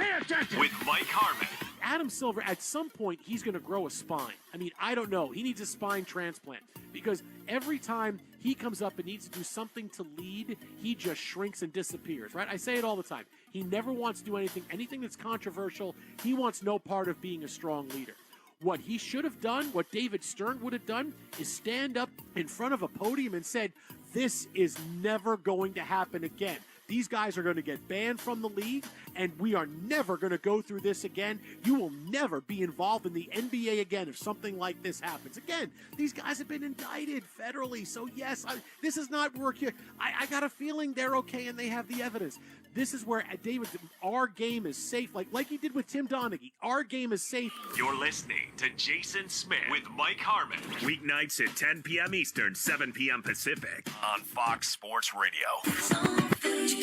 With Mike Harmon. Adam Silver, at some point, he's going to grow a spine. I mean, I don't know. He needs a spine transplant because every time he comes up and needs to do something to lead, he just shrinks and disappears, right? I say it all the time. He never wants to do anything that's controversial. He wants no part of being a strong leader. What he should have done, what David Stern would have done, is stand up in front of a podium and said, this is never going to happen again. These guys are going to get banned from the league, and we are never going to go through this again. You will never be involved in the NBA again if something like this happens. Again, these guys have been indicted federally, so yes, this is not work here. I got a feeling they're okay and they have the evidence. This is where, David, our game is safe, like he did with Tim Donaghy. Our game is safe. You're listening to Jason Smith with Mike Harmon. Weeknights at 10 p.m. Eastern, 7 p.m. Pacific on Fox Sports Radio.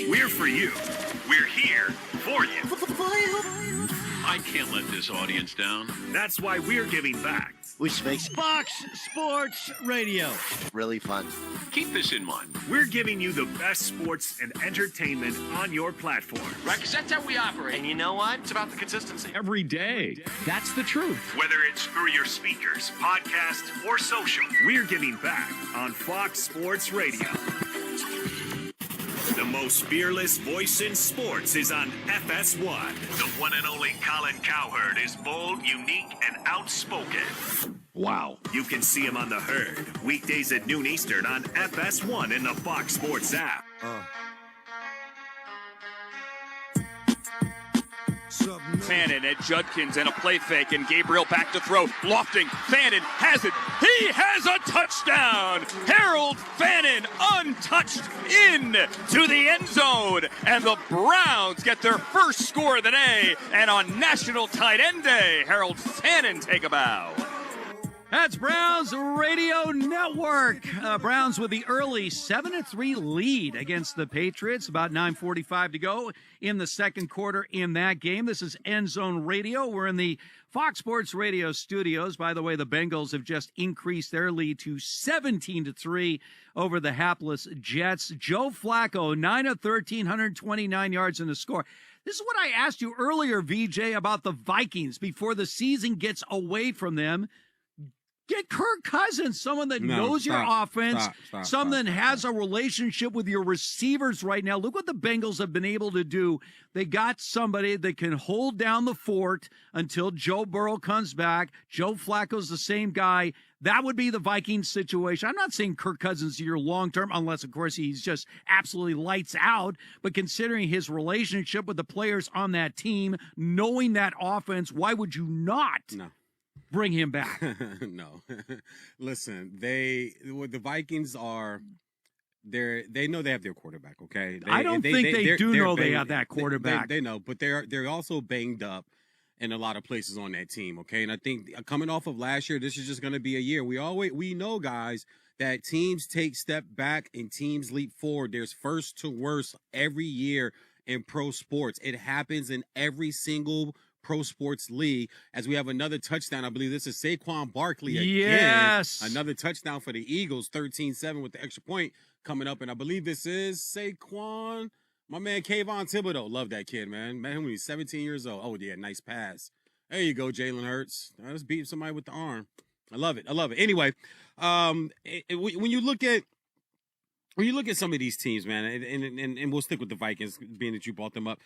We're for you. We're here for you. I can't let this audience down. That's why we're giving back. Which makes Fox Sports Radio really fun. Keep this in mind. We're giving you the best sports and entertainment on your platform. Right, because that's how we operate. And you know what? It's about the consistency. Every day. That's the truth. Whether it's through your speakers, podcast, or social, we're giving back on Fox Sports Radio. The most fearless voice in sports is on FS1. The one and only Colin Cowherd is bold, unique, and outspoken. Wow. You can see him on The Herd, weekdays at noon Eastern on FS1 in the Fox Sports app. Fannin at Judkins and a play fake, and Gabriel back to throw. Lofting. Fannin has it. He has a touchdown. Harold Fannin untouched in to the end zone. And the Browns get their first score of the day. And on National Tight End Day, Harold Fannin take a bow. That's Browns Radio Network. Browns with the early 7-3 lead against the Patriots. About 9:45 to go in the second quarter in that game. This is End Zone Radio. We're in the Fox Sports Radio studios. By the way, the Bengals have just increased their lead to 17-3 over the hapless Jets. Joe Flacco, 9 of 13, 129 yards in the score. This is what I asked you earlier, VJ, about the Vikings before the season gets away from them. Get Kirk Cousins, someone that knows your offense, someone that has a relationship with your receivers right now. Look what the Bengals have been able to do. They got somebody that can hold down the fort until Joe Burrow comes back. Joe Flacco's the same guy. That would be the Vikings situation. I'm not saying Kirk Cousins is your long-term, unless, of course, he's just absolutely lights out. But considering his relationship with the players on that team, knowing that offense, why would you not bring him back? No. Listen, the Vikings are they know they have their quarterback, okay? I don't think they do know they have that quarterback. They know, but they're also banged up in a lot of places on that team, okay? And I think coming off of last year, this is just going to be a year. We know, guys, that teams take step back and teams leap forward. There's first to worst every year in pro sports. It happens in every single pro sports league. As we have another touchdown, I believe this is Saquon Barkley again. Yes. Another touchdown for the Eagles, 13-7 with the extra point coming up. And I believe this is Saquon, my man Kayvon Thibodeau. Love that kid, man. Met him when he's 17 years old. Oh, yeah, nice pass. There you go, Jalen Hurts. I just beat somebody with the arm. I love it. Anyway, when you look at some of these teams, man, and we'll stick with the Vikings, being that you brought them up,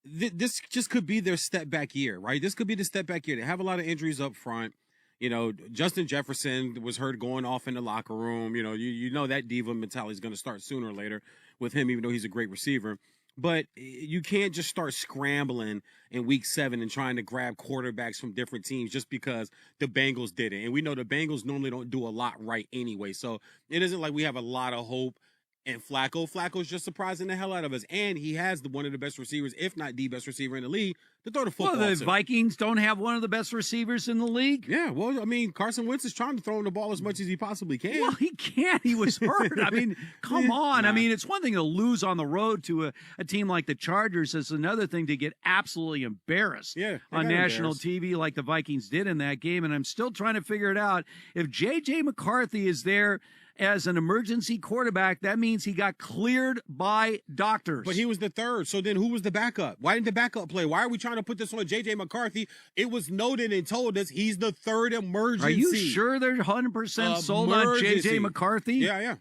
this just could be their step back year, right? This could be the step back year. They have a lot of injuries up front. You know, Justin Jefferson was heard going off in the locker room. You know that diva mentality is going to start sooner or later with him, even though he's a great receiver. But you can't just start scrambling in week 7 and trying to grab quarterbacks from different teams just because the Bengals did it. And we know the Bengals normally don't do a lot right anyway. So it isn't like we have a lot of hope. And Flacco's just surprising the hell out of us. And he has one of the best receivers, if not the best receiver in the league, to throw the football Well, the to. Vikings don't have one of the best receivers in the league? Yeah, well, I mean, Carson Wentz is trying to throw him the ball as much as he possibly can. Well, he can't. He was hurt. I mean, come on. I mean, it's one thing to lose on the road to a team like the Chargers. It's another thing to get absolutely embarrassed on national TV like the Vikings did in that game. And I'm still trying to figure it out. If J.J. McCarthy is there as an emergency quarterback, that means he got cleared by doctors. But he was the third. So then who was the backup? Why didn't the backup play? Why are we trying to put this on J.J. McCarthy? It was noted and told us he's the third emergency. Are you sure they're 100% sold on J.J. McCarthy? Yeah,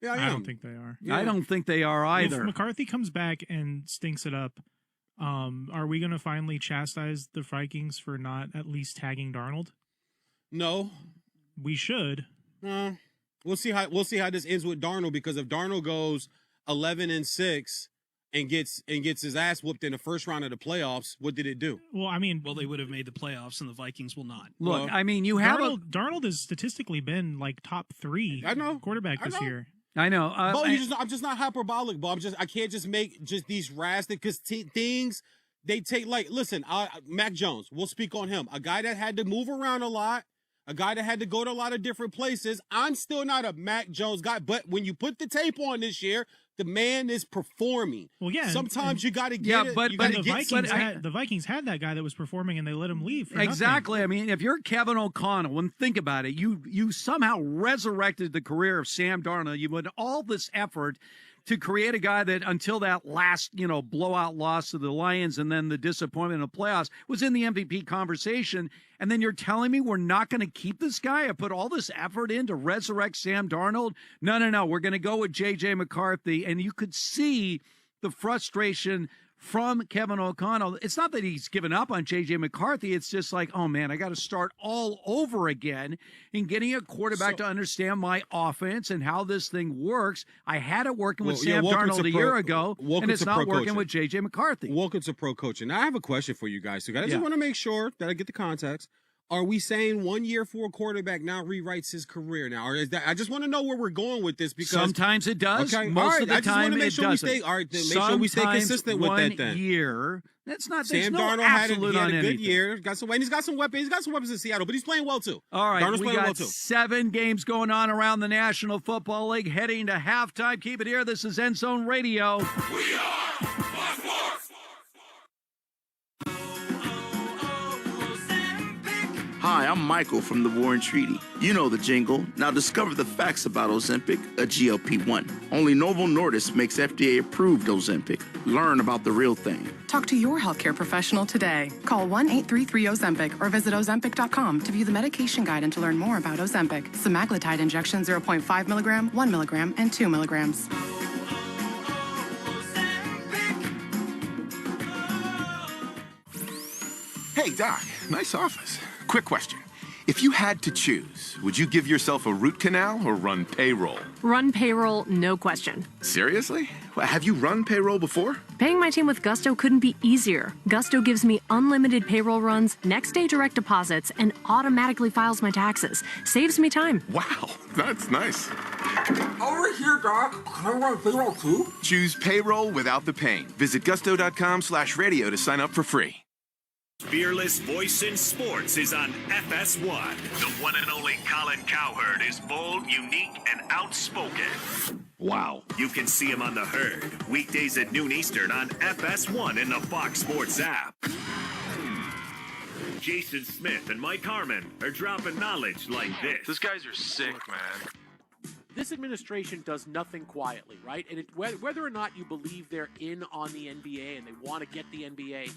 I don't think they are. Yeah. I don't think they are either. If McCarthy comes back and stinks it up, are we going to finally chastise the Vikings for not at least tagging Darnold? No. We should. We'll see how this ends with Darnold, because if Darnold goes 11-6 and gets his ass whooped in the first round of the playoffs, what did it do? Well, I mean, they would have made the playoffs, and the Vikings will not. Look, I mean, you have Darnold has statistically been like top 3 quarterback this year. I know. I'm just not hyperbolic, but I can't just make just these drastic, because things they take, like, listen, Mac Jones, we'll speak on him, a guy that had to move around a lot. A guy that had to go to a lot of different places. I'm still not a Mac Jones guy, but when you put the tape on this year, the man is performing. Well, yeah. Sometimes you got to get it. But the Vikings had that guy that was performing, and they let him leave. Exactly. I mean, if you're Kevin O'Connell, and think about it, you somehow resurrected the career of Sam Darnold. You put all this effort to create a guy that, until that last, blowout loss to the Lions and then the disappointment in the playoffs, was in the MVP conversation. And then you're telling me we're not going to keep this guy? I put all this effort in to resurrect Sam Darnold? No. We're going to go with J.J. McCarthy. And you could see the frustration from Kevin O'Connell. It's not that he's given up on J.J. McCarthy. It's just like, oh, man, I got to start all over again in getting a quarterback to understand my offense and how this thing works. I had it working with Sam Darnold a year ago, and it's not working with J.J. McCarthy. Welcome to pro coaching. Now, I have a question for you guys. I just want to make sure that I get the context. Are we saying 1 year for a quarterback now rewrites his career now? Or is that? I just want to know where we're going with this, because sometimes it does. Okay, most of the time make it sure doesn't. Make sure we stay consistent with that. Then 1 year. That's not. Sam Darnold had a good year. He's got some weapons. He's got some weapons in Seattle, but he's playing well too. All right, Darnold's we playing got well too. 7 games going on around the National Football League, heading to halftime. Keep it here. This is End Zone Radio. We are Fox Sports. Hi, I'm Michael from the War and Treaty. You know the jingle. Now discover the facts about Ozempic, a GLP-1. Only Novo Nordisk makes FDA-approved Ozempic. Learn about the real thing. Talk to your healthcare professional today. Call 1-833-OZEMPIC or visit Ozempic.com to view the medication guide and to learn more about Ozempic. Semaglutide injection 0.5 milligram, 1 milligram, and 2 milligrams. Hey, Doc, nice office. Quick question. If you had to choose, would you give yourself a root canal or run payroll? Run payroll, no question. Seriously? Have you run payroll before? Paying my team with Gusto couldn't be easier. Gusto gives me unlimited payroll runs, next-day direct deposits, and automatically files my taxes. Saves me time. Wow, that's nice. Over here, Doc. Can I run payroll too? Choose payroll without the pain. Visit gusto.com/radio to sign up for free. Fearless voice in sports is on FS1. The one and only Colin Cowherd is bold, unique, and outspoken. Wow. You can see him on The Herd, weekdays at noon Eastern on FS1 in the Fox Sports app. Jason Smith and Mike Harmon are dropping knowledge like this. These guys are sick, man. This administration does nothing quietly, right? And whether or not you believe they're in on the NBA and they want to get the NBA,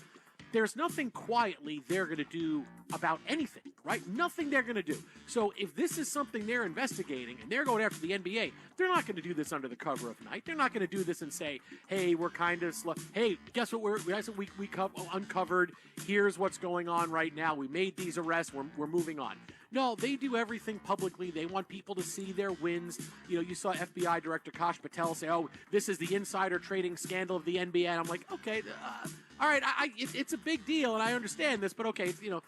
there's nothing quietly they're going to do about anything, right? Nothing they're going to do. So if this is something they're investigating and they're going after the NBA, they're not going to do this under the cover of night. They're not going to do this and say, hey, we're kind of slow. Hey, guess what we uncovered? Here's what's going on right now. We made these arrests. We're moving on. No, they do everything publicly. They want people to see their wins. You know, you saw FBI Director Kash Patel say, oh, this is the insider trading scandal of the NBA. And I'm like, okay, all right, it's a big deal, and I understand this, but okay, you know,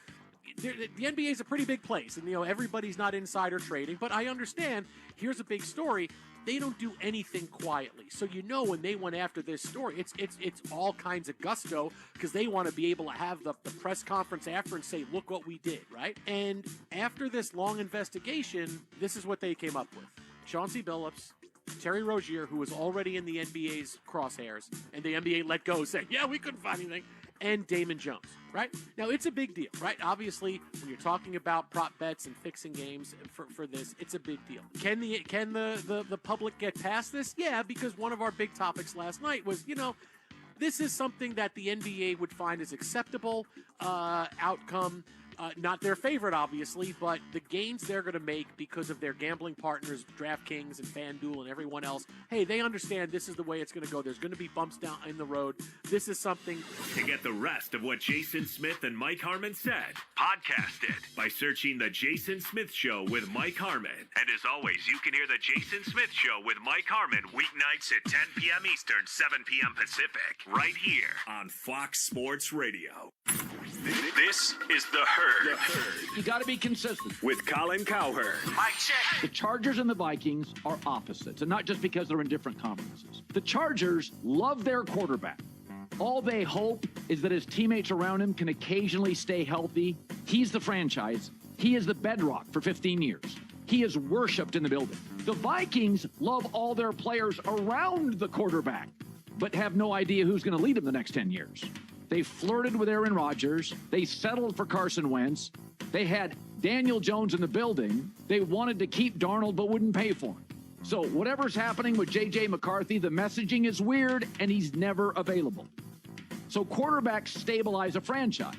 the NBA is a pretty big place, and, you know, everybody's not insider trading, but I understand, here's a big story. They don't do anything quietly. So you know when they went after this story, it's all kinds of gusto because they want to be able to have the press conference after and say, look what we did, right? And after this long investigation, this is what they came up with. Chauncey Billups, Terry Rozier, who was already in the NBA's crosshairs, and the NBA let go, saying, yeah, we couldn't find anything, and Damon Jones, right? Now, it's a big deal, right? Obviously, when you're talking about prop bets and fixing games for this, it's a big deal. Can the public get past this? Yeah, because one of our big topics last night was, you know, this is something that the NBA would find as acceptable outcome. Not their favorite, obviously, but the gains they're going to make because of their gambling partners, DraftKings and FanDuel and everyone else, hey, they understand this is the way it's going to go. There's going to be bumps down in the road. This is something. To get the rest of what Jason Smith and Mike Harmon said, podcast it by searching The Jason Smith Show with Mike Harmon. And as always, you can hear The Jason Smith Show with Mike Harmon weeknights at 10 p.m. Eastern, 7 p.m. Pacific, right here on Fox Sports Radio. This is The Herd. You got to be consistent. With Colin Cowherd. Mike check. The Chargers and the Vikings are opposites, and not just because they're in different conferences. The Chargers love their quarterback. All they hope is that his teammates around him can occasionally stay healthy. He's the franchise. He is the bedrock for 15 years. He is worshipped in the building. The Vikings love all their players around the quarterback, but have no idea who's going to lead them the next 10 years. They flirted with Aaron Rodgers. They settled for Carson Wentz. They had Daniel Jones in the building. They wanted to keep Darnold but wouldn't pay for him. So whatever's happening with J.J. McCarthy, the messaging is weird and he's never available. So quarterbacks stabilize a franchise.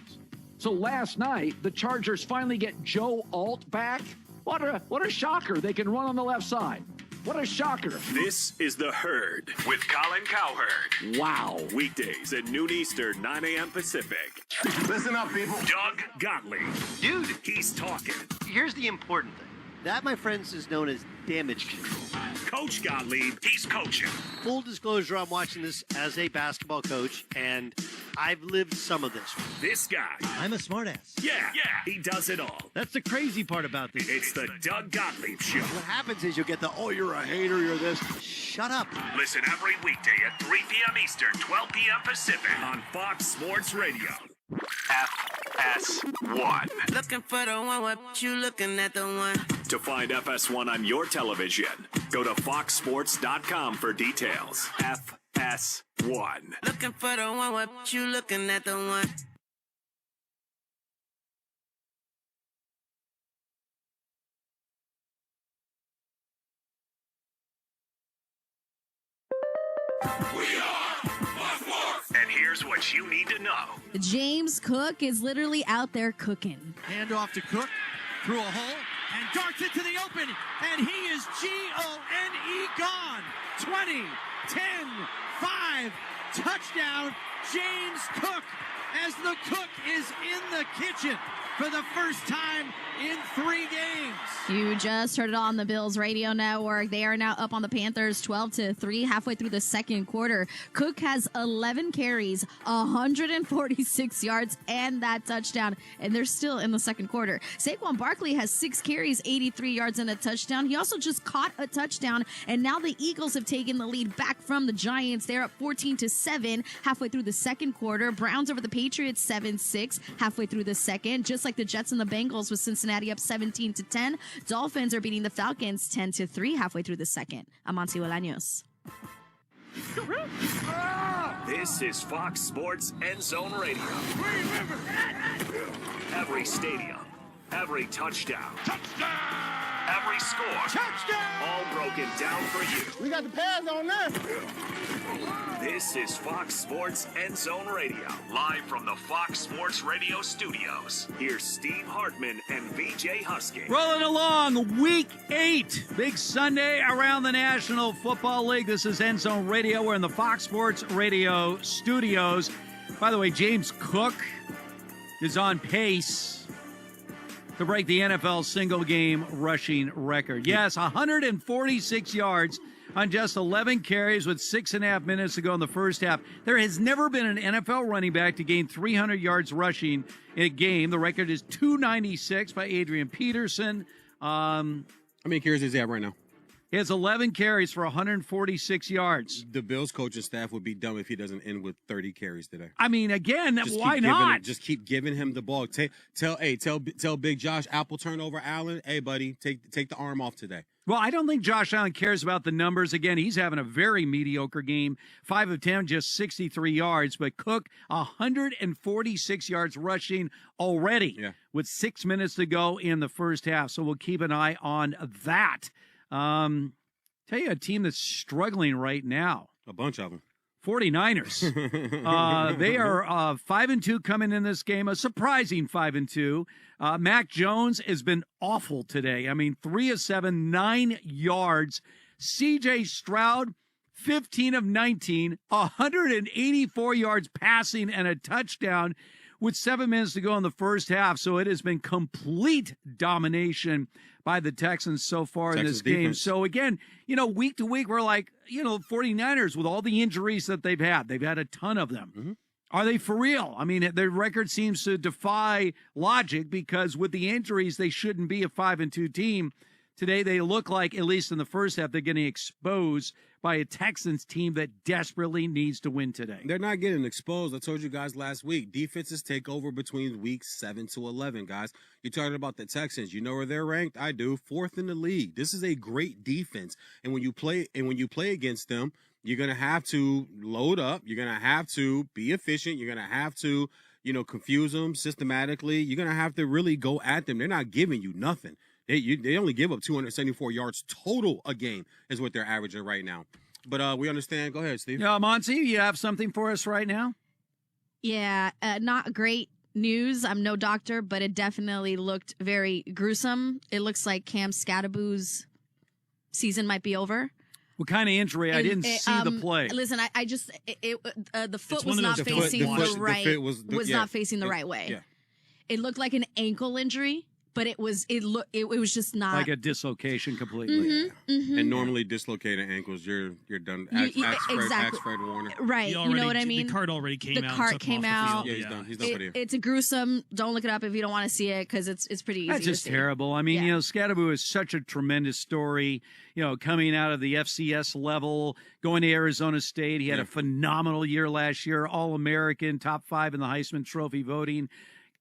So last night, the Chargers finally get Joe Alt back. What a shocker. They can run on the left side. What a shocker. This is The Herd with Colin Cowherd. Wow. Weekdays at noon Eastern, 9 a.m. Pacific. Listen up, people. Doug Gottlieb. Dude. He's talking. Here's the important thing. That, my friends, is known as damage control. Coach Gottlieb, he's coaching. Full disclosure, I'm watching this as a basketball coach, and I've lived some of this. This guy. I'm a smartass. Yeah, he does it all. That's the crazy part about this. It's the Doug Gottlieb Show. What happens is you'll get the, oh, you're a hater, you're this. Shut up. Listen every weekday at 3 p.m. Eastern, 12 p.m. Pacific on Fox Sports Radio. FS1. Looking for the one, what you looking at the one? To find FS1 on your television, go to foxsports.com for details. FS1. Looking for the one, what you looking at the one? And here's what you need to know. James Cook is literally out there cooking. Hand off to Cook through a hole and darts into the open, and he is Gone gone. 20, 10, 5, touchdown, James Cook, as the cook is in the kitchen for the first time in 3 games. You just heard it on the Bills radio network. They are now up on the Panthers 12-3 halfway through the second quarter. Cook has 11 carries, 146 yards, and that touchdown, and they're still in the second quarter. Saquon Barkley has 6 carries, 83 yards, and a touchdown. He also just caught a touchdown, and now the Eagles have taken the lead back from the Giants. They're up 14-7 halfway through the second quarter. Browns over the Patriots 7-6 halfway through the second, just like the Jets and the Bengals, with Cincinnati up 17-10. Dolphins are beating the Falcons 10-3 halfway through the second. I'm Monty Bolaños. This is Fox Sports End Zone Radio. Every stadium, every touchdown, every score, all broken down for you. We got the pads on there. This is Fox Sports End Zone Radio, live from the Fox Sports Radio studios. Here's Steve Hartman and VJ Husky. Rolling along, Week 8, big Sunday around the National Football League. This is End Zone Radio. We're in the Fox Sports Radio studios. By the way, James Cook is on pace to break the NFL single-game rushing record. Yes, 146 yards on just 11 carries with 6.5 minutes to go in the first half. There has never been an NFL running back to gain 300 yards rushing in a game. The record is 296 by Adrian Peterson. How many carries does he have right now? He has 11 carries for 146 yards. The Bills coaching staff would be dumb if he doesn't end with 30 carries today. I mean, again, Just why keep giving not? just keep giving him the ball. Tell Big Josh Apple turn over Allen. Hey, buddy, take the arm off today. Well, I don't think Josh Allen cares about the numbers. Again, he's having a very mediocre game. 5 of 10, just 63 yards. But Cook, 146 yards rushing already with 6 minutes to go in the first half. So we'll keep an eye on that. Tell you a team that's struggling right now. A bunch of them. 49ers. They are 5-2 coming in this game, a surprising 5-2. Mac Jones has been awful today. I mean, 3 of 7, 9 yards. C.J. Stroud, 15 of 19, 184 yards passing and a touchdown with 7 minutes to go in the first half. So it has been complete domination by the Texans so far in this game. Defense. So again, week to week, we're like, 49ers with all the injuries that they've had a ton of them. Mm-hmm. Are they for real? I mean, their record seems to defy logic because with the injuries, they shouldn't be a 5-2 team. Today, they look like, at least in the first half, they're getting exposed by a Texans team that desperately needs to win today. They're not getting exposed. I told you guys last week, defenses take over between weeks 7 to 11, guys. You're talking about the Texans. You know where they're ranked? I do. 4th in the league. This is a great defense. And when you play against them, you're going to have to load up. You're going to have to be efficient. You're going to have to, confuse them systematically. You're going to have to really go at them. They're not giving you nothing. They only give up 274 yards total a game is what they're averaging right now. But we understand. Go ahead, Steve. Yeah, Monty, you have something for us right now? Yeah, not great news. I'm no doctor, but it definitely looked very gruesome. It looks like Cam Scadaboo's season might be over. What kind of injury? I didn't see the play. Listen, I just the foot was not facing the right was not facing the right way. Yeah. It looked like an ankle injury, but it was just not like a dislocation completely. Mm-hmm, mm-hmm. And normally dislocated ankles, you're done. Ask Fred Warner. Right. You know what I mean? The card already came out. The card came out. Yeah, he's done. He's done for the year. It's a gruesome. Don't look it up if you don't want to see it because it's pretty easy. That's just terrible. I mean, Scadaboo is such a tremendous story. Coming out of the FCS level, going to Arizona State. He had a phenomenal year last year, All-American, top 5 in the Heisman Trophy voting.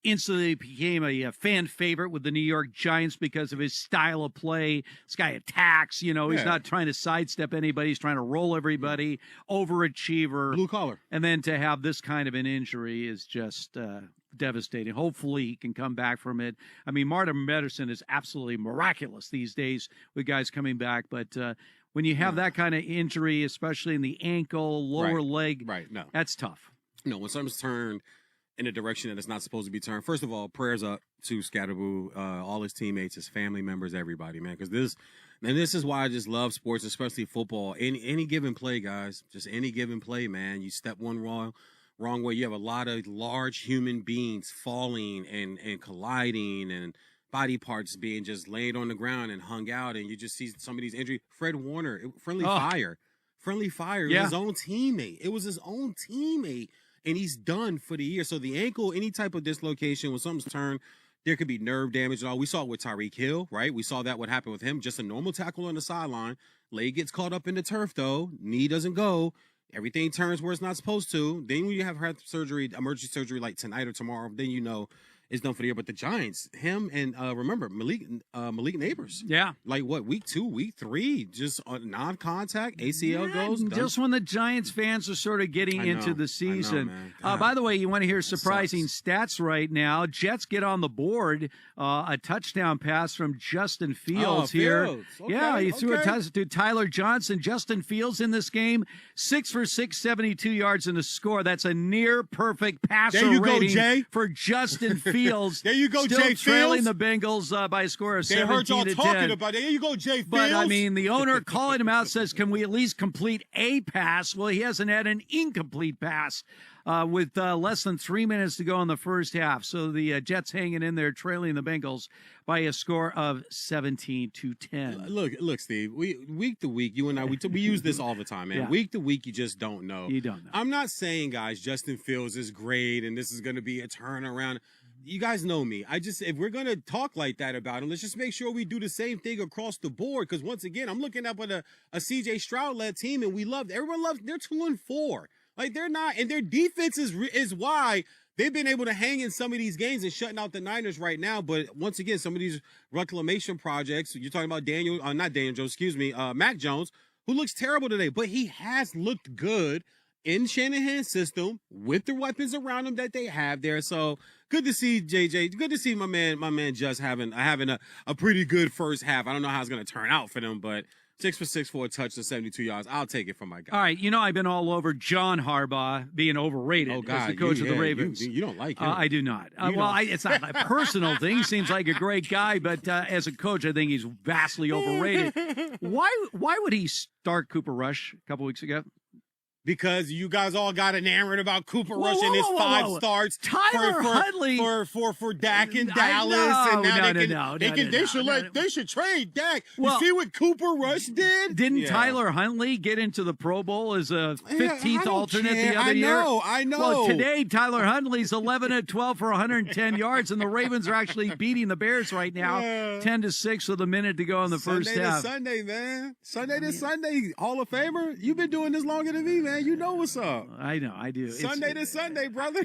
Instantly became a fan favorite with the New York Giants because of his style of play. This guy attacks, he's not trying to sidestep anybody. He's trying to roll everybody, overachiever. Blue collar. And then to have this kind of an injury is just devastating. Hopefully he can come back from it. I mean, modern medicine is absolutely miraculous these days with guys coming back. But when you have that kind of injury, especially in the ankle, lower leg, no, that's tough. No, when something's turned in a direction that it's not supposed to be turned, first of all, prayers up to Scatterboo, all his teammates, his family members, everybody, man. Because this is why I just love sports, especially football. Any given play, guys, just any given play, man. You step one wrong way, you have a lot of large human beings falling and colliding, and body parts being just laid on the ground and hung out, and you just see some of these injuries. Fred Warner, friendly fire. Yeah. His own teammate. It was his own teammate, and he's done for the year. So the ankle, any type of dislocation, when something's turned, there could be nerve damage and all. We saw it with Tyreek Hill, right? We saw that what happened with him. Just a normal tackle on the sideline. Leg gets caught up in the turf, though. Knee doesn't go. Everything turns where it's not supposed to. Then when you have heart surgery, emergency surgery like tonight or tomorrow, then you know it's done for the year. But the Giants, him and remember Malik Neighbors. Yeah. Like what, week 2, week 3, just non-contact, ACL goes. Just when the Giants fans are sort of getting into the season. By the way, you want to hear surprising stats right now. Jets get on the board. A touchdown pass from Justin Fields here. Okay, yeah, he threw a touchdown to Tyler Johnson. Justin Fields in this game, 6 for 6, 72 yards in the score. That's a near perfect passer there you rating go, Jay. for Justin Fields. There you go, Still Jay trailing Fields. the Bengals by a score of They 17 heard y'all to talking 10. about it. There you go, Jay Fields. But, I mean, the owner calling him out says, can we at least complete a pass? Well, he hasn't had an incomplete pass with less than 3 minutes to go in the first half. So the Jets hanging in there, trailing the Bengals by a score of 17 to 10. Look, Steve, week to week, you and I, we use this all the time, man. Yeah. Week to week, you just don't know. You don't know. I'm not saying, guys, Justin Fields is great and this is going to be a turnaround. You guys know me. If we're going to talk like that about him, let's just make sure we do the same thing across the board. Because once again, I'm looking up at a CJ Stroud-led team, and everyone loves, they're 2-4. Like, they're not, and their defense is why they've been able to hang in some of these games and shutting out the Niners right now. But once again, some of these reclamation projects, you're talking about Mac Jones, who looks terrible today, but he has looked good in Shanahan's system with the weapons around him that they have there. So good to see JJ. Good to see my man just having a pretty good first half. I don't know how it's going to turn out for them, but 6 for 6 for a touch to 72 yards. I'll take it from my guy. All right, I've been all over John Harbaugh being overrated as the coach of the Ravens. You don't like him. I do not. It's not a personal thing. He seems like a great guy, but as a coach, I think he's vastly overrated. Why would he start Cooper Rush a couple weeks ago? Because you guys all got enamored about Cooper Rush and his 5 starts Huntley for Dak and Dallas, and now they should trade Dak. Well, you see what Cooper Rush did? Didn't Tyler Huntley get into the Pro Bowl as a 15th alternate the other year? I know. Well, today Tyler Huntley's 11 of 12 for 110 yards, and the Ravens are actually beating the Bears right now, 10-6 with a minute to go in the first half. Sunday, man. Sunday to Sunday, Hall of Famer. You've been doing this longer than me, man. You know what's up. I know, I do. Sunday to Sunday, brother.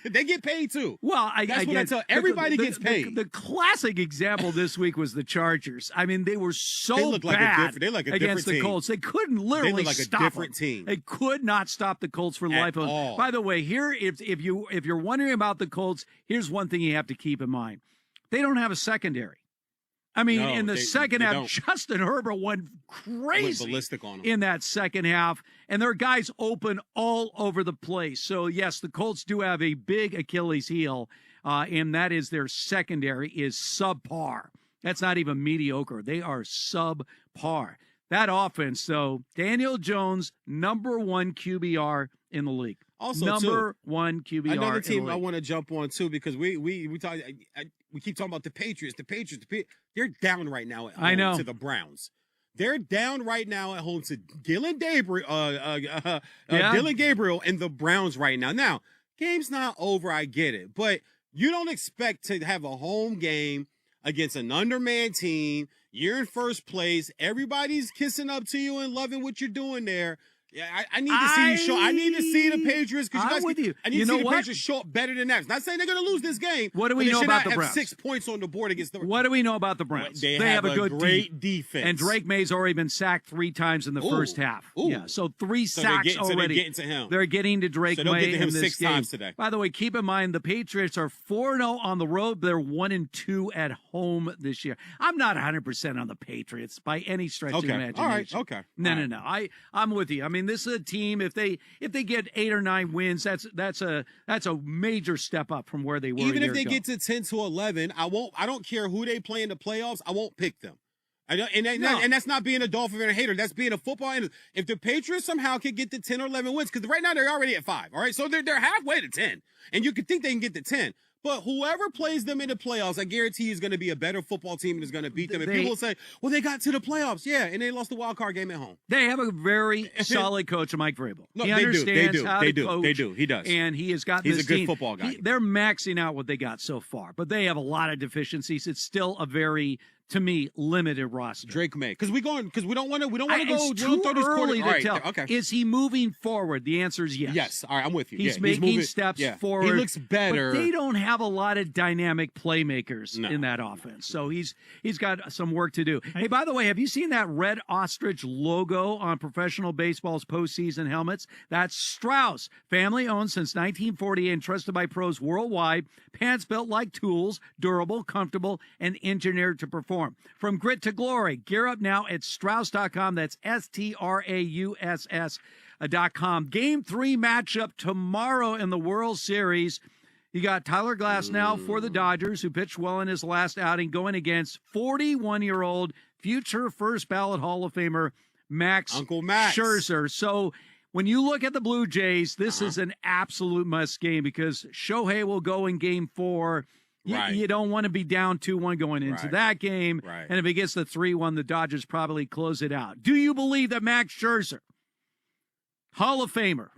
They get paid too. Well, that's what I tell everybody gets paid. The classic example this week was the Chargers. I mean, they were so bad against the Colts. They couldn't literally stop a different team. They could not stop the Colts for the life of them. By the way, here, if you're wondering about the Colts, here's one thing you have to keep in mind: they don't have a secondary. I mean, in the second half, Justin Herbert went crazy ballistic on him in that second half, and there are guys open all over the place. So, yes, the Colts do have a big Achilles heel, and that is their secondary is subpar. That's not even mediocre. They are subpar. That offense, though, Daniel Jones, number 1 QBR in the league. Also, number 1 QBR. Another team I want to jump on too, because we keep talking about the Patriots. They're down right now at home to the Browns. They're down right now at home to Dylan Gabriel and the Browns right now. Now, game's not over, I get it, but you don't expect to have a home game against an undermanned team. You're in first place. Everybody's kissing up to you and loving what you're doing there. Yeah, I need to see you show. I need to see the Patriots because you guys. with you. I need You to know see the what? Patriots show up better than that. Not saying they're going to lose this game. What do but we they know should about not the Browns? have 6 points on the board against the. What do we know about the Browns? They have a good great defense. And Drake May's already been sacked 3 times in the first half. Yeah, so 3 sacks So they're already. getting to him. They're getting to Drake So they'll May get to him in this 6 game. times today. By the way, keep in mind the Patriots are 4-0 on the road. They're 1-2 at home this year. I'm not 100% on the Patriots by any stretch of the imagination. All right. Okay. No. I'm with you. I mean, this is a team. If they get 8 or 9 wins, that's a major step up from where they were. Even a if they year get to 10 to 11, I don't care who they play in the playoffs. I won't pick them. And that's not being a Dolphin fan or hater. That's being a football analyst. If the Patriots somehow can get to 10 or 11 wins, because right now they're already at 5. All right, so they're halfway to 10, and you could think they can get to 10. But whoever plays them in the playoffs, I guarantee is going to be a better football team and is going to beat them. And people will say, well, they got to the playoffs. Yeah, and they lost the wild card game at home. They have a very solid coach, Mike Vrabel. No, he they do. understands how to coach. They do. He does. And he has gotten He's this a good team. football guy. They're maxing out what they got so far, but they have a lot of deficiencies. It's still a very, to me, limited roster. Drake May, because we don't want to go. We don't It's throw too this early quarter. to tell. Okay. Is he moving forward? The answer is yes. Yes. All right, I'm with you. He's Yeah, making moving, steps yeah. forward. He looks better. But they don't have a lot of dynamic playmakers in that offense. So he's got some work to do. Hey, by the way, have you seen that red ostrich logo on professional baseball's postseason helmets? That's Strauss, family owned since 1948 and trusted by pros worldwide. Pants built like tools, durable, comfortable, and engineered to perform. From grit to glory, gear up now at Strauss.com. That's STRAUSS.com. Game 3 matchup tomorrow in the World Series. You got Tyler Glasnow for the Dodgers, who pitched well in his last outing, going against 41-year-old future first ballot Hall of Famer Uncle Max Scherzer. So when you look at the Blue Jays, this is an absolute must game because Shohei will go in Game 4. You don't want to be down 2-1 going into that game. Right. And if it gets to 3-1, the Dodgers probably close it out. Do you believe that Max Scherzer, Hall of Famer,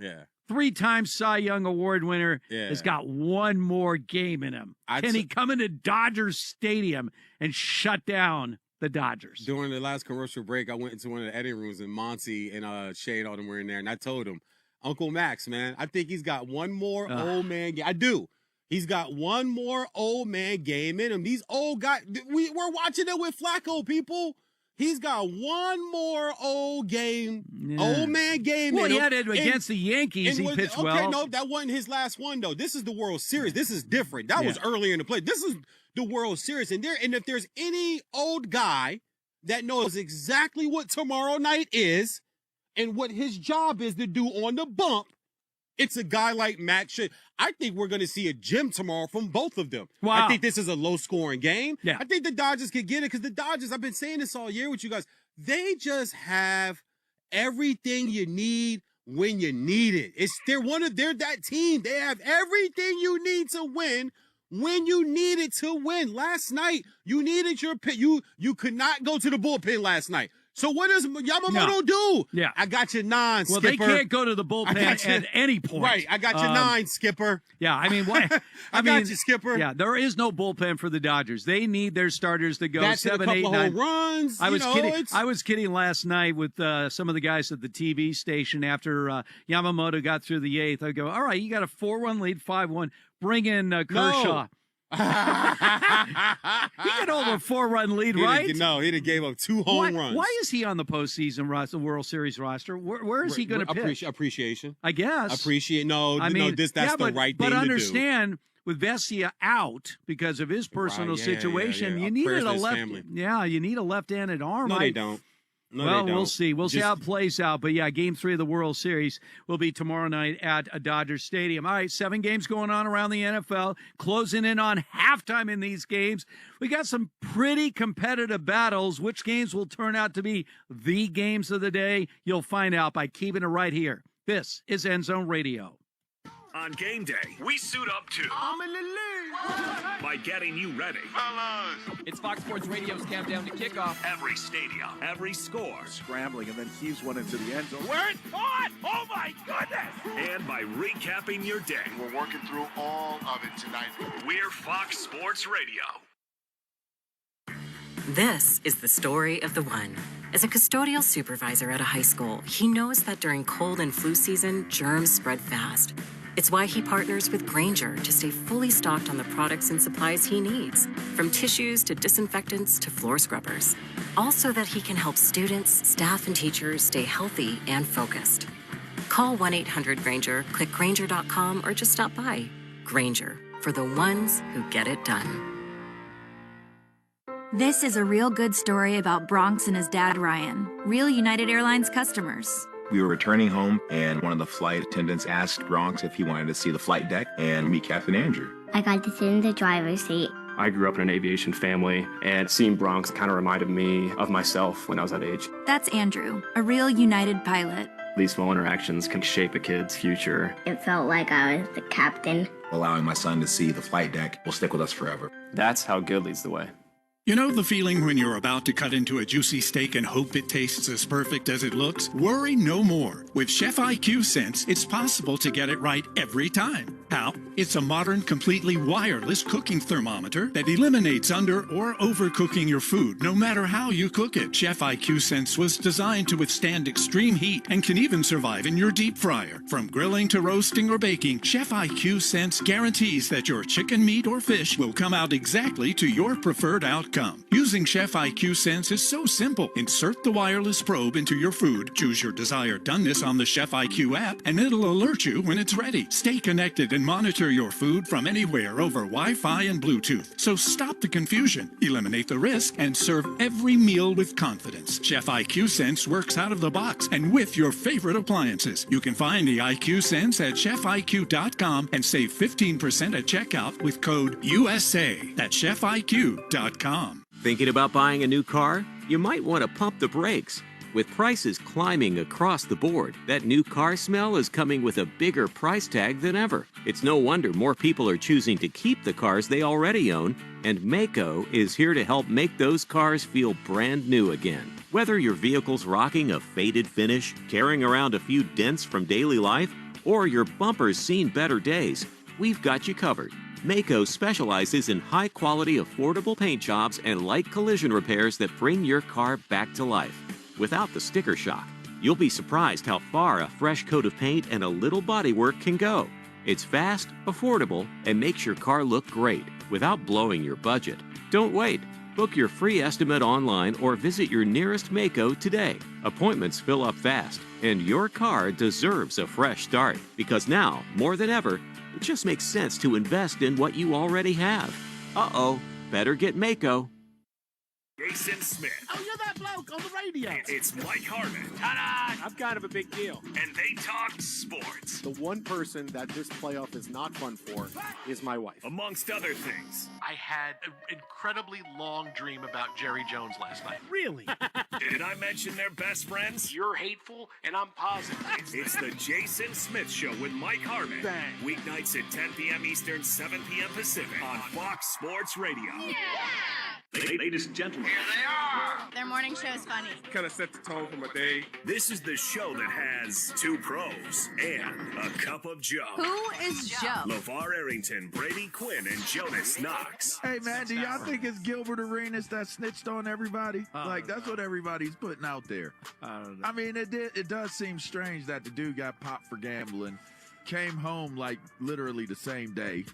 3-time Cy Young Award winner, has got one more game in him? Can he come into Dodgers Stadium and shut down the Dodgers? During the last commercial break, I went into one of the editing rooms, and Monty and Shay and all them were in there, and I told him, Uncle Max, man, I think he's got one more old man game. I do. He's got one more old man game in him. These old guys, we're watching it with Flacco, people. He's got one more old man game. Well, in he him. had it against the Yankees. He pitched well. No, that wasn't his last one, though. This is the World Series. This is different. That was earlier in the play. This is the World Series. And if there's any old guy that knows exactly what tomorrow night is and what his job is to do on the bump, it's a guy like Max. I think we're going to see a gem tomorrow from both of them. Wow. I think this is a low-scoring game. Yeah. I think the Dodgers could get it because the Dodgers, I've been saying this all year with you guys, they just have everything you need when you need it. They're that team. They have everything you need to win when you need it to win. Last night, you needed your pick. You could not go to the bullpen last night. So what does Yamamoto do? Yeah. I got your 9, Well, Skipper. they can't go to the bullpen at any point. Right. I got your 9, Skipper. Yeah, I mean, what? I got you, Skipper. Yeah, there is no bullpen for the Dodgers. They need their starters to go That's 7, a 8, couple 9. of runs. I was kidding last night with some of the guys at the TV station after Yamamoto got through the 8th. I go, all right, you got a 4-1 lead, 5-1. Bring in Kershaw. No. He got over a 4-run lead, right? He done gave up 2 home runs. Why is he on the postseason roster, the World Series roster? Where is he going to pitch? Appreciation. I guess. That's the right thing but to understand, with Vesia out because of his personal situation, you needed a left. Family. Yeah, you need a left-handed arm. No, they don't. No, well, they don't. we'll see. We'll see how it plays out. But, yeah, Game 3 of the World Series will be tomorrow night at Dodger Stadium. All right, 7 games going on around the NFL, closing in on halftime in these games. We got some pretty competitive battles. Which games will turn out to be the games of the day? You'll find out by keeping it right here. This is End Zone Radio. On game day, we suit up too. I'm in the league. By getting you ready. It's Fox Sports Radio's countdown to kickoff. Every stadium, every score. Scrambling and then heaves one into the end zone. Where it's caught! Oh my goodness! And by recapping your day. We're working through all of it tonight. We're Fox Sports Radio. This is the story of the one. As a custodial supervisor at a high school, he knows that during cold and flu season, germs spread fast. It's why he partners with Grainger to stay fully stocked on the products and supplies he needs, from tissues to disinfectants to floor scrubbers. Also that he can help students, staff, and teachers stay healthy and focused. Call 1-800-GRAINGER, click Grainger.com, or just stop by. Grainger, for the ones who get it done. This is a real good story about Bronx and his dad, Ryan, real United Airlines customers. We were returning home, and one of the flight attendants asked Bronx if he wanted to see the flight deck and meet Captain Andrew. I got to sit in the driver's seat. I grew up in an aviation family, and seeing Bronx kind of reminded me of myself when I was that age. That's Andrew, a real United pilot. These small interactions can shape a kid's future. It felt like I was the captain. Allowing my son to see the flight deck will stick with us forever. That's how good leads the way. You know the feeling when you're about to cut into a juicy steak and hope it tastes as perfect as it looks? Worry no more. With Chef IQ Sense, it's possible to get it right every time. How? It's a modern, completely wireless cooking thermometer that eliminates under or overcooking your food, no matter how you cook it. Chef IQ Sense was designed to withstand extreme heat and can even survive in your deep fryer. From grilling to roasting or baking, Chef IQ Sense guarantees that your chicken, meat, or fish will come out exactly to your preferred outcome. Using Chef IQ Sense is so simple. Insert the wireless probe into your food, choose your desired doneness on the Chef IQ app, and it'll alert you when it's ready. Stay connected and monitor your food from anywhere over Wi-Fi and Bluetooth. So stop the confusion, eliminate the risk, and serve every meal with confidence. Chef IQ Sense works out of the box and with your favorite appliances. You can find the IQ Sense at chefiq.com and save 15% at checkout with code USA. That's chefiq.com. Thinking about buying a new car? You might want to pump the brakes. With prices climbing across the board, that new car smell is coming with a bigger price tag than ever. It's no wonder more people are choosing to keep the cars they already own, and Maaco is here to help make those cars feel brand new again. Whether your vehicle's rocking a faded finish, carrying around a few dents from daily life, or your bumper's seen better days, we've got you covered. Maaco specializes in high-quality, affordable paint jobs and light collision repairs that bring your car back to life. Without the sticker shock, you'll be surprised how far a fresh coat of paint and a little bodywork can go. It's fast, affordable, and makes your car look great without blowing your budget. Don't wait. Book your free estimate online or visit your nearest Maaco today. Appointments fill up fast, and your car deserves a fresh start because now, more than ever, it just makes sense to invest in what you already have. Uh-oh, better get Maaco. Jason Smith. Oh, you're that bloke on the radio. It's Mike Harmon. Ta-da! I'm kind of a big deal. And they talk sports. The one person that this playoff is not fun for is my wife. Amongst other things. I had an incredibly long dream about Jerry Jones last night. Really? Did I mention they're best friends? You're hateful, and I'm positive. It's the Jason Smith Show with Mike Harmon. Bang. Weeknights at 10 p.m. Eastern, 7 p.m. Pacific on Fox Sports Radio. Yeah! Ladies and gentlemen. Here they are! Their morning show is funny. Kind of set the tone for my day. This is the show that has two pros and a cup of Joe. Who is Joe? LeVar Arrington, Brady Quinn, and Jonas Knox. Hey, man, do y'all think it's Gilbert Arenas that snitched on everybody? That's what everybody's putting out there. I don't know. I mean, it does seem strange that the dude got popped for gambling, came home like literally the same day.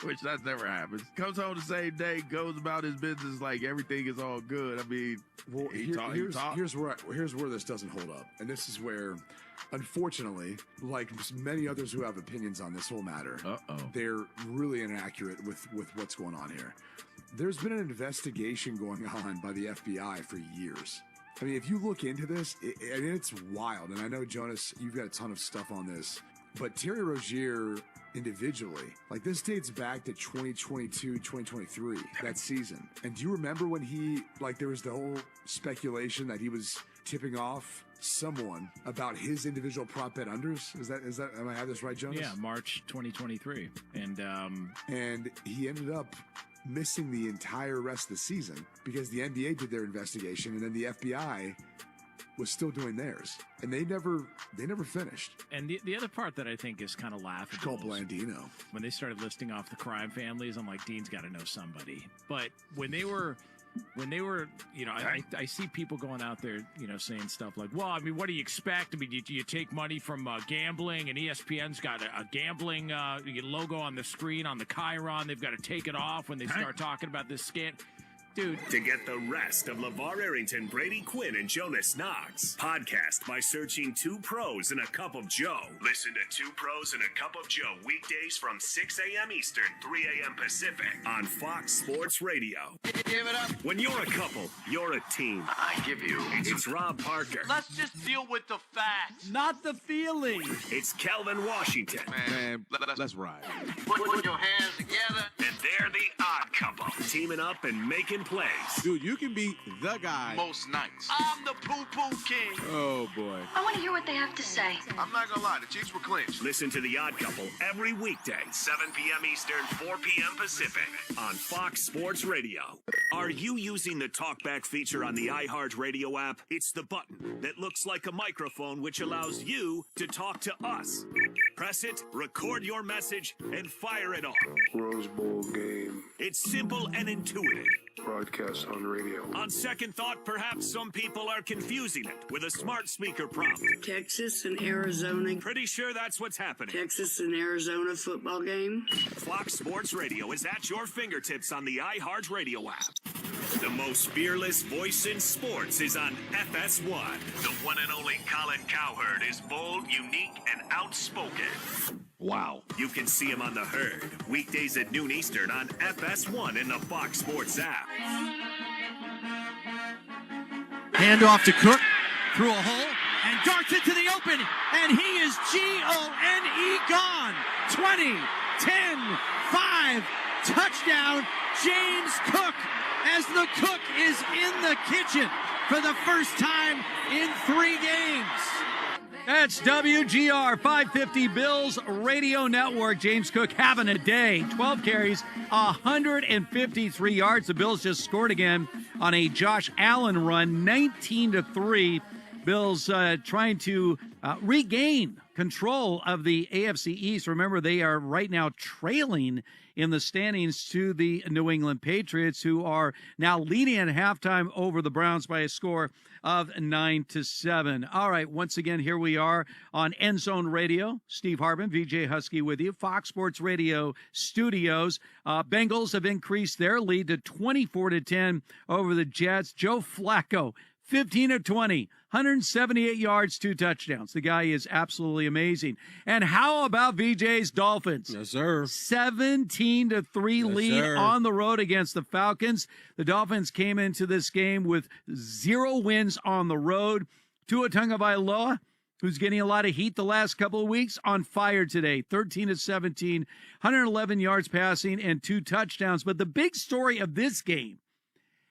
Which that never happens. Comes home the same day, goes about his business like everything is all good. I mean, well, here's where this doesn't hold up, and this is where, unfortunately, like many others who have opinions on this whole matter, they're really inaccurate with what's going on here. There's been an investigation going on by the FBI for years. I mean, if you look into this, it's wild. And I know, Jonas, you've got a ton of stuff on this, but Terry Rozier individually, like this dates back to 2022, 2023, that season. And do you remember when there was the whole speculation that he was tipping off someone about his individual prop bet unders? Is that, am I have this right, Jonas? Yeah, March 2023. And he ended up missing the entire rest of the season because the NBA did their investigation and then the FBI was still doing theirs, and they never finished. And the other part that I think is kind of laughable, called Blandino. When they started listing off the crime families, I'm like, Dean's got to know somebody. But when they were when they were, I see people going out there, saying stuff like, well, I mean, what do you expect? I mean, you take money from gambling, and ESPN's got a gambling logo on the screen on the Chiron. They've got to take it off when they start talking about this scam. Dude. To get the rest of LeVar Arrington, Brady Quinn, and Jonas Knox, podcast by searching Two Pros and a Cup of Joe. Listen to Two Pros and a Cup of Joe weekdays from 6 a.m. Eastern, 3 a.m. Pacific on Fox Sports Radio. Give it up. When you're a couple, you're a team. I give you. It's Rob Parker. Let's just deal with the facts. Not the feeling. It's Calvin Washington. Man, let's ride. Put your hands together. And they're the odd couple, teaming up and making plays. Dude, you can be the guy Most nights. I'm the poo-poo king. Oh, boy. I want to hear what they have to say. I'm not gonna lie, the Chiefs were clinched. Listen to The Odd Couple every weekday, 7 p.m. Eastern, 4 p.m. Pacific on Fox Sports Radio. Are you using the TalkBack feature on the iHeartRadio app? It's the button that looks like a microphone which allows you to talk to us. Press it, record your message, and fire it off. Rose Bowl game. It's simple and intuitive. Broadcast on radio. On second thought, perhaps some people are confusing it with a smart speaker prompt. Texas and Arizona. Pretty sure that's what's happening. Texas and Arizona football game. Fox Sports Radio is at your fingertips on the iHeartRadio app. The most fearless voice in sports is on FS1. The one and only Colin Cowherd is bold, unique, and outspoken. Wow. You can see him on The Herd, weekdays at noon Eastern on FS1 in the Fox Sports app. Handoff to Cook through a hole and darts into the open, and he is Gone. Gone. 20, 10, 5, touchdown, James Cook, as the cook is in the kitchen for the first time in 3 games. That's WGR 550 Bills Radio Network. James Cook having a day. 12 carries, 153 yards. The Bills just scored again on a Josh Allen run, 19-3. Bills trying to regain control of the AFC East. Remember, they are right now trailing in the standings to the New England Patriots, who are now leading at halftime over the Browns by a score of 9-7. All right, once again, here we are on End Zone Radio. Steve Harbin, VJ Husky with you. Fox Sports Radio studios. Bengals have increased their lead to 24-10 over the Jets. Joe Flacco, 15 of 20, 178 yards, 2 touchdowns. The guy is absolutely amazing. And how about VJ's Dolphins? Yes, sir. 17-3 lead sir. on the road against the Falcons. The Dolphins came into this game with 0 wins on the road. Tua Tagovailoa, who's getting a lot of heat the last couple of weeks, on fire today. 13-17, 111 yards passing and 2 touchdowns. But the big story of this game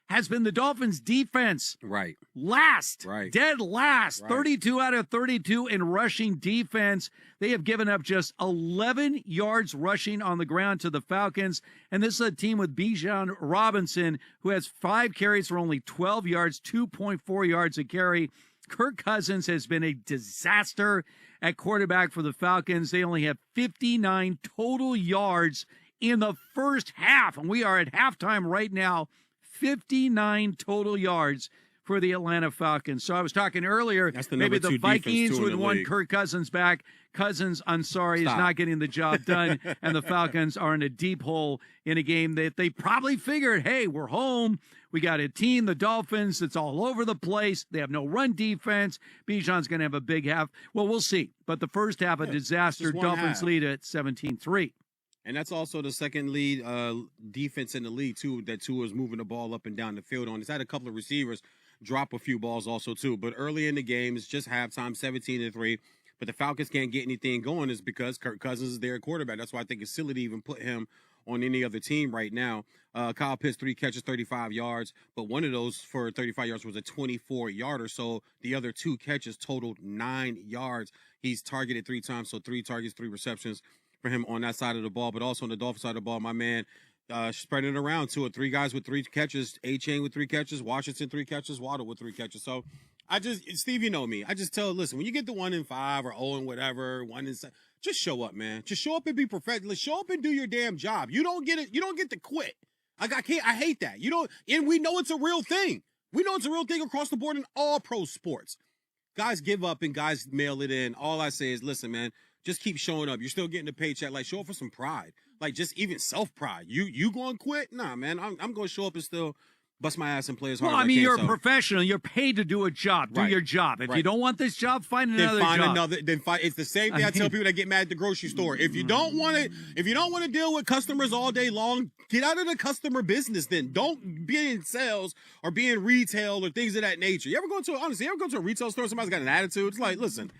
has been the Dolphins' defense. Right. Last. Right. Dead last. Right. 32 out of 32 in rushing defense. They have given up just 11 yards rushing on the ground to the Falcons. And this is a team with Bijan Robinson, who has 5 carries for only 12 yards, 2.4 yards a carry. Kirk Cousins has been a disaster at quarterback for the Falcons. They only have 59 total yards in the first half. And we are at halftime right now. 59 total yards for the Atlanta Falcons. So I was talking earlier, maybe the Vikings would want Kirk Cousins back. Cousins, I'm sorry, is not getting the job done. And the Falcons are in a deep hole in a game that they probably figured, hey, we're home. We got a team, the Dolphins, that's all over the place. They have no run defense. Bijan's going to have a big half. Well, we'll see. But the first half, a disaster. Dolphins lead at 17-3. And that's also the second lead defense in the league, too, that Tua is moving the ball up and down the field on. He's had a couple of receivers drop a few balls also, too. But early in the game, it's just halftime, 17-3. But the Falcons can't get anything going is because Kirk Cousins is their quarterback. That's why I think it's silly to even put him on any other team right now. Kyle Pitts, 3 catches, 35 yards. But one of those for 35 yards was a 24-yarder. So the other 2 catches totaled 9 yards. He's targeted 3 times, so 3 targets, 3 receptions for him on that side of the ball. But also on the Dolphins side of the ball, my man spreading it around to 3 guys with 3 catches, A-Chain with 3 catches, Washington 3 catches, Waddle with 3 catches. So Steve, you know me. I just listen, when you get to 1-5 or 0 and whatever, 1-7, just show up, man. Just show up and be professional. Show up and do your damn job. You don't get it. You don't get to quit. Like, I hate that. And we know it's a real thing. We know it's a real thing across the board in all pro sports. Guys give up and guys mail it in. All I say is, listen, man, just keep showing up. You're still getting a paycheck. Like, show up for some pride. Like, just even self-pride. You going to quit? Nah, man, I'm going to show up and still bust my ass and play as hard as I can. You're a professional. You're paid to do a job. Do your job. If you don't want this job, find another job. It's the same thing I tell people that get mad at the grocery store. If you don't want to deal with customers all day long, get out of the customer business then. Don't be in sales or be in retail or things of that nature. You ever go to a retail store, somebody's got an attitude? It's like, listen.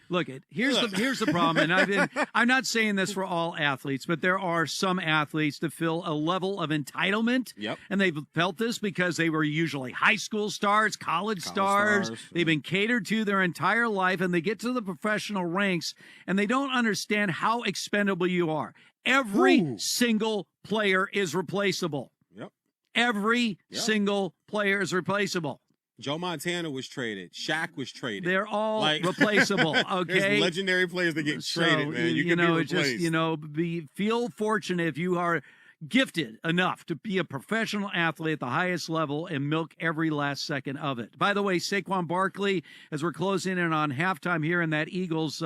Here's the problem, and I'm not saying this for all athletes, but there are some athletes that feel a level of entitlement. Yep. And they've felt this because they were usually high school stars, college stars. They've been catered to their entire life, and they get to the professional ranks, and they don't understand how expendable you are. Every single player is replaceable. Yep. Every single player is replaceable. Joe Montana was traded. Shaq was traded. They're all replaceable. Okay, there's legendary players that get traded, man. You can be replaced. Feel fortunate if you are gifted enough to be a professional athlete at the highest level and milk every last second of it. By the way, Saquon Barkley, as we're closing in on halftime here in that Eagles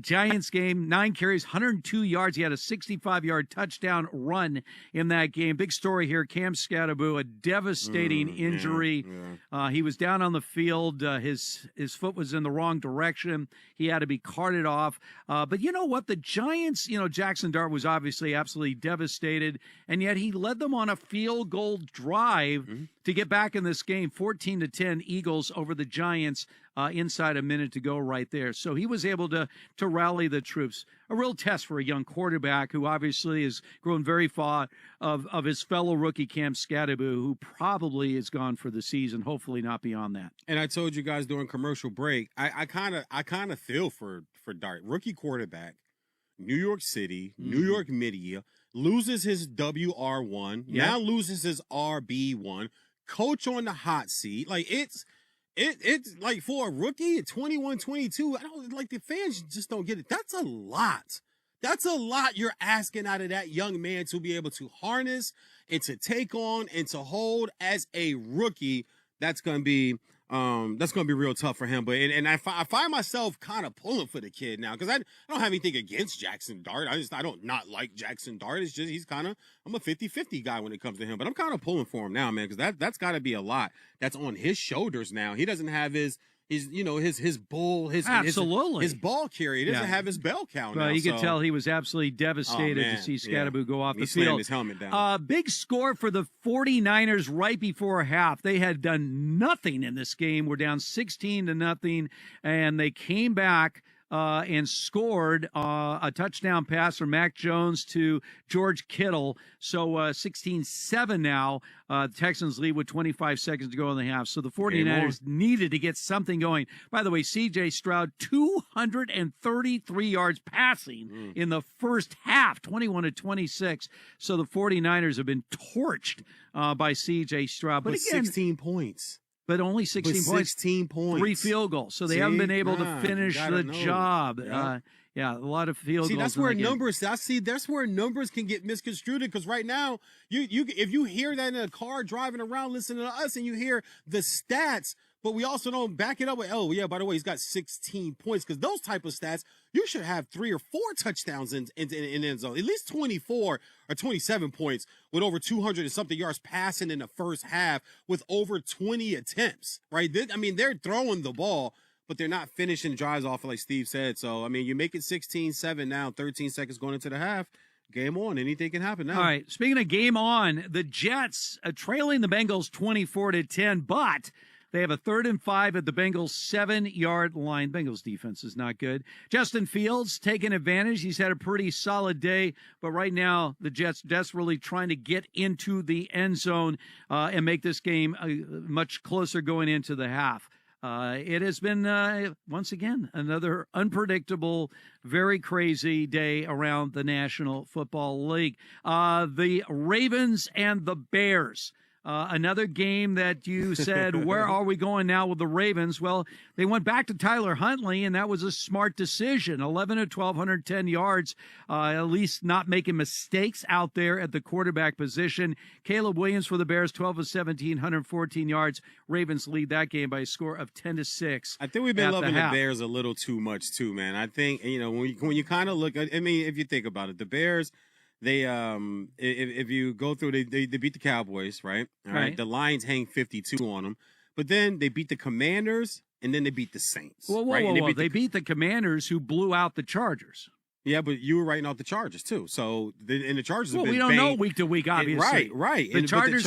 Giants game, 9 carries, 102 yards. He had a 65-yard touchdown run in that game. Big story here. Cam Scatterbo, a devastating injury. Yeah. He was down on the field. His foot was in the wrong direction. He had to be carted off. But you know what? The Giants, Jackson Dart was obviously absolutely devastated, and yet he led them on a field goal drive to get back in this game. 14-10 Eagles over the Giants. Inside a minute to go right there. So he was able to rally the troops. A real test for a young quarterback who obviously has grown very fond of his fellow rookie Cam Scatterbo, who probably is gone for the season, hopefully not beyond that. And I told you guys during commercial break, I kind of feel for Dart. Rookie quarterback, New York City, New York media, loses his WR1, now loses his RB1, coach on the hot seat. Like, it's like for a rookie at 21, 22, I don't like the fans just don't get it. That's a lot. That's a lot you're asking out of that young man to be able to harness and to take on and to hold as a rookie. That's going to be real tough for him. But I find myself kind of pulling for the kid now because I don't have anything against Jackson Dart. I don't not like Jackson Dart. It's just I'm a 50-50 guy when it comes to him. But I'm kind of pulling for him now, man, because that's got to be a lot that's on his shoulders now. He doesn't have his ball carrier. He doesn't have his bell count. Well, you could tell he was absolutely devastated to see Scatterbo go off the field. Slammed his helmet down. Big score for the 49ers right before half. They had done nothing in this game. We're down 16-0, and they came back and scored a touchdown pass from Mac Jones to George Kittle. So 16-7 now. The Texans lead with 25 seconds to go in the half. So the 49ers needed to get something going. By the way, C.J. Stroud, 233 yards passing in the first half, 21-26. So the 49ers have been torched by C.J. Stroud. But again, 16 points. But only 16 points. 16 points. 3 field goals. So they haven't been able to finish the job. Yeah. A lot of field goals. That's where numbers. That's where numbers can get misconstrued. Because right now, if you hear that in a car driving around listening to us, and you hear the stats, but we also don't back it up with, by the way, he's got 16 points. Because those type of stats, you should have 3 or 4 touchdowns in end zone. At least 24 or 27 points with over 200 and something yards passing in the first half with over 20 attempts, right? They're throwing the ball, but they're not finishing drives off, like Steve said. So, you make it 16-7 now, 13 seconds going into the half. Game on. Anything can happen now. All right. Speaking of game on, the Jets trailing the Bengals 24-10, but they have a 3rd and 5 at the Bengals 7-yard line. Bengals defense is not good. Justin Fields taking advantage. He's had a pretty solid day, but right now the Jets desperately trying to get into the end zone and make this game much closer going into the half. It has been, once again, another unpredictable, very crazy day around the National Football League. The Ravens and the Bears. Another game that you said, where are we going now with the Ravens? Well, they went back to Tyler Huntley, and that was a smart decision. 11 of 12, 110 yards, at least not making mistakes out there at the quarterback position. Caleb Williams for the Bears, 12 of 17, 114 yards. Ravens lead that game by a score of 10-6. I think we've been loving the Bears a little too much, too, man. I think, when you kind of look, I mean, if you think about it, the Bears – they if you go through, they beat the Cowboys, right? All right. The Lions hang 52 on them, but then they beat the Commanders and then they beat the Saints. Whoa. They beat the Commanders, who blew out the Chargers. Yeah, but you were writing out the Chargers too. So the Chargers have been we don't know week to week, obviously. Right. The Chargers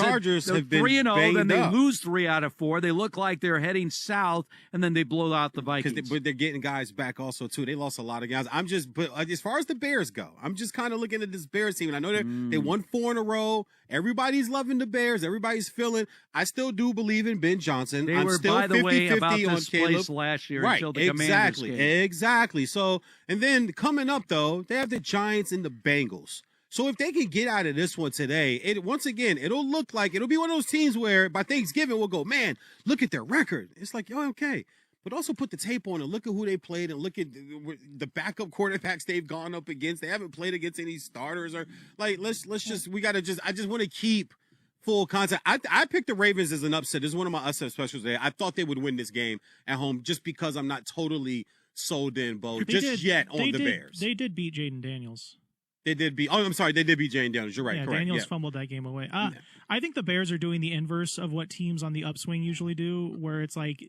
have been 3-0, then they lose 3 out of 4. They look like they're heading south, and then they blow out the Vikings. But they're getting guys back also too. They lost a lot of guys. But as far as the Bears go, I'm just kind of looking at this Bears team, and I know they won 4 in a row. Everybody's loving the Bears. Everybody's feeling. I still do believe in Ben Johnson. They I'm were, still by the 50-50 way, about on this Caleb. place last year until the Commanders came. Exactly. So, and then coming up though, they have the Giants and the Bengals. So if they can get out of this one today, it'll look like it'll be one of those teams where by Thanksgiving we'll go, man, look at their record. It's like, okay. But also put the tape on and look at who they played and look at the backup quarterbacks they've gone up against. They haven't played against any starters or I just want to keep full contact. I picked the Ravens as an upset. This is one of my upset specials today. I thought they would win this game at home just because I'm not totally sold in, Bo, on the Bears. They did beat Jaden Daniels. They did beat Jaden Daniels. You're right. Yeah, correct. Daniels fumbled that game away. I think the Bears are doing the inverse of what teams on the upswing usually do, where it's like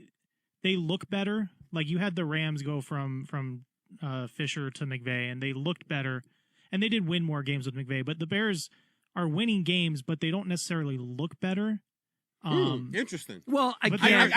they look better. Like you had the Rams go from Fisher to McVay, and they looked better, and they did win more games with McVay. But the Bears are winning games, but they don't necessarily look better. Interesting. Well, I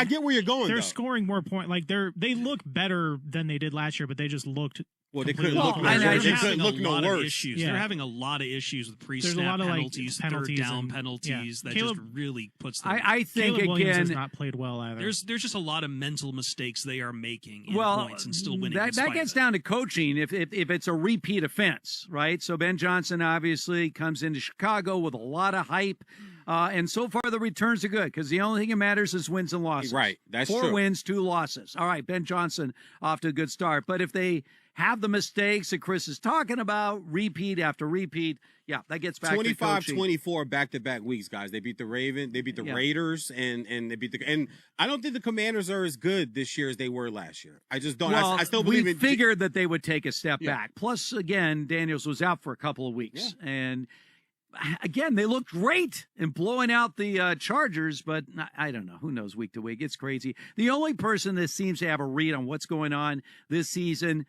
get where you're going. They're scoring more points. Like they look better than they did last year, but they just looked. Well, they couldn't look no worse. They couldn't look no worse. Yeah. They're having a lot of issues with pre-snap penalties, third down penalties. That just really puts them. I think Caleb Williams again has not played well either. There's just a lot of mental mistakes they are making in points and still winning. That gets down to coaching. If it's a repeat offense, right? So Ben Johnson obviously comes into Chicago with a lot of hype. And so far, the returns are good because the only thing that matters is wins and losses. Right. That's 4 true. wins, 2 losses. All right, Ben Johnson off to a good start. But if they have the mistakes that Chris is talking about, repeat after repeat, yeah, that gets back to coaching. 25-24 back-to-back weeks, guys. They beat the Raiders, and they beat and I don't think the Commanders are as good this year as they were last year. I just don't. Well, I still believe we figured that they would take a step Yeah. back. Plus, again, Daniels was out for a couple of weeks. Yeah. And again, they looked great in blowing out the Chargers, but I don't know. Who knows week to week? It's crazy. The only person that seems to have a read on what's going on this season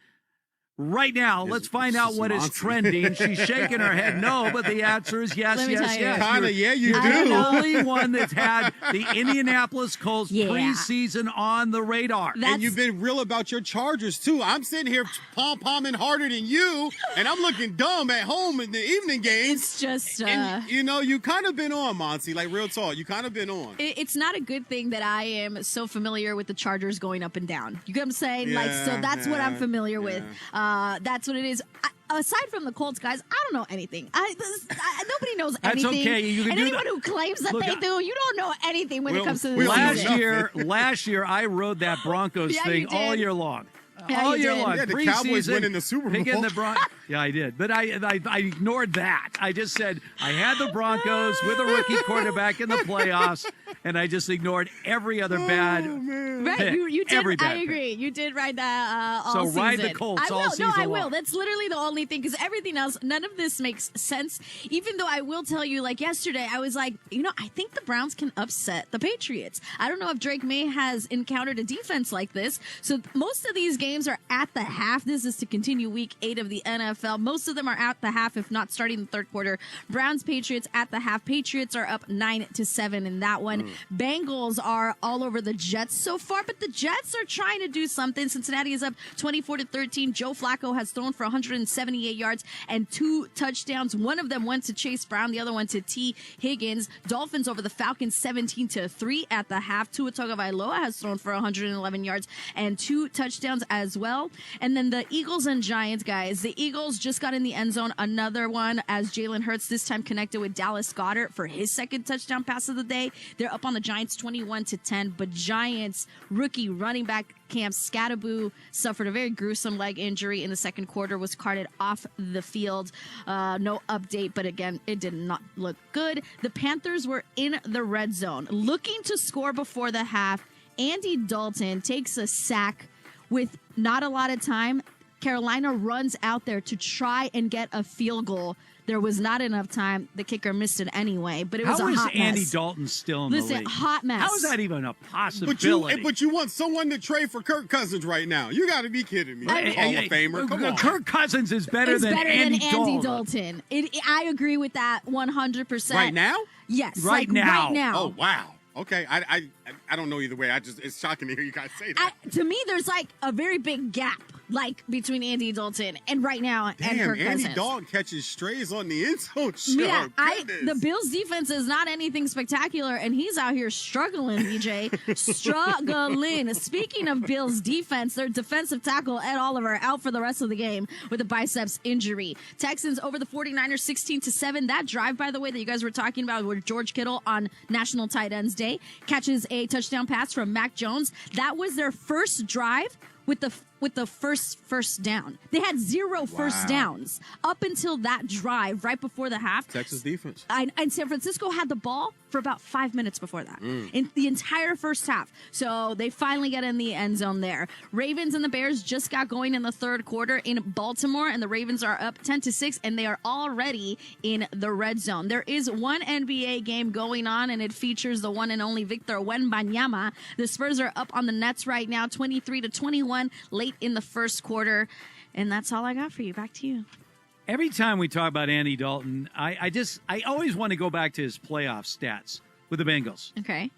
right now, let's find out what is trending. She's shaking her head no, but the answer is yes. Kinda, yeah, you You're do. the only one that's had the Indianapolis Colts preseason on the radar. And you've been real about your Chargers, too. I'm sitting here pom-pomming harder than you, and I'm looking dumb at home in the evening games. It's just... And, you kind of been on, Monty, like real talk. You kind of been on. It's not a good thing that I am so familiar with the Chargers going up and down. You get what I'm saying? So that's what I'm familiar with. That's what it is. Aside from the Colts, guys, I don't know anything. Nobody knows anything. That's okay. You can and do anyone that. who claims that Look, they do, you don't know anything when it comes to this season. Last year, I rode that Broncos thing all year long. Yeah, all year did. long. Yeah, the Cowboys winning the Super Bowl. Picking the yeah, I did. But I ignored that. I just said I had the Broncos with a rookie quarterback in the playoffs, and I just ignored every other bad pick. You did. Every bad I agree. pick. You did ride that all season. So ride the Colts all season I will. long. That's literally the only thing, because everything else, none of this makes sense. Even though I will tell you, like yesterday, I was like, I think the Browns can upset the Patriots. I don't know if Drake May has encountered a defense like this. So most of these games are at the half. This is to continue week 8 of the NFL. Most of them are at the half, if not starting the third quarter. Browns, Patriots at the half. Patriots are up 9-7 in that one. Bengals are all over the Jets so far, but the Jets are trying to do something. Cincinnati is up 24-13. Joe Flacco has thrown for 178 yards and 2 touchdowns. One of them went to Chase Brown, the other one to T. Higgins. Dolphins over the Falcons 17-3 at the half. Tua Tagovailoa has thrown for 111 yards and 2 touchdowns as well. And then the Eagles and Giants, guys. The Eagles just got in the end zone, another one as Jalen Hurts this time connected with Dallas Goedert for his second touchdown pass of the day. They're up on the Giants 21-10, but Giants rookie running back Cam Scatteraboo suffered a very gruesome leg injury in the second quarter, was carted off the field. No update, but again, it did not look good. The Panthers were in the red zone, looking to score before the half. Andy Dalton takes a sack with not a lot of time. Carolina runs out there to try and get a field goal. There was not enough time. The kicker missed it anyway, but it was a hot mess. How is Andy Dalton still in the league? Hot mess. How is that even a possibility? But you want someone to trade for Kirk Cousins right now? You got to be kidding me. Hall of Famer. Come on. Kirk Cousins is better than Andy Dalton. I agree with that 100%. Right now? Yes. Right now. Oh, wow. Okay. I don't know either way. It's shocking to hear you guys say that. To me, there's like a very big gap, like between Andy Dalton and right now and Kirk Cousins. Andy Dalton catches strays on the end zone. Yeah, the Bills' defense is not anything spectacular, and he's out here struggling, BJ. Struggling. Speaking of Bills' defense, their defensive tackle, Ed Oliver, out for the rest of the game with a biceps injury. Texans over the 49ers 16-7. That drive, by the way, that you guys were talking about with George Kittle on National Tight Ends Day, catches a touchdown pass from Mac Jones. That was their first drive with the first down. They had zero first downs up until that drive right before the half. Texas defense. And San Francisco had the ball for about 5 minutes before that in the entire first half. So they finally get in the end zone there. Ravens and the Bears just got going in the third quarter in Baltimore, and the Ravens are up 10-6, and they are already in the red zone. There is one NBA game going on, and it features the one and only Victor Wembanyama. The Spurs are up on the Nets right now, 23-21, late in the first quarter. And that's all I got for you. Back to you. Every time we talk about Andy Dalton, I always want to go back to his playoff stats with the Bengals. Okay.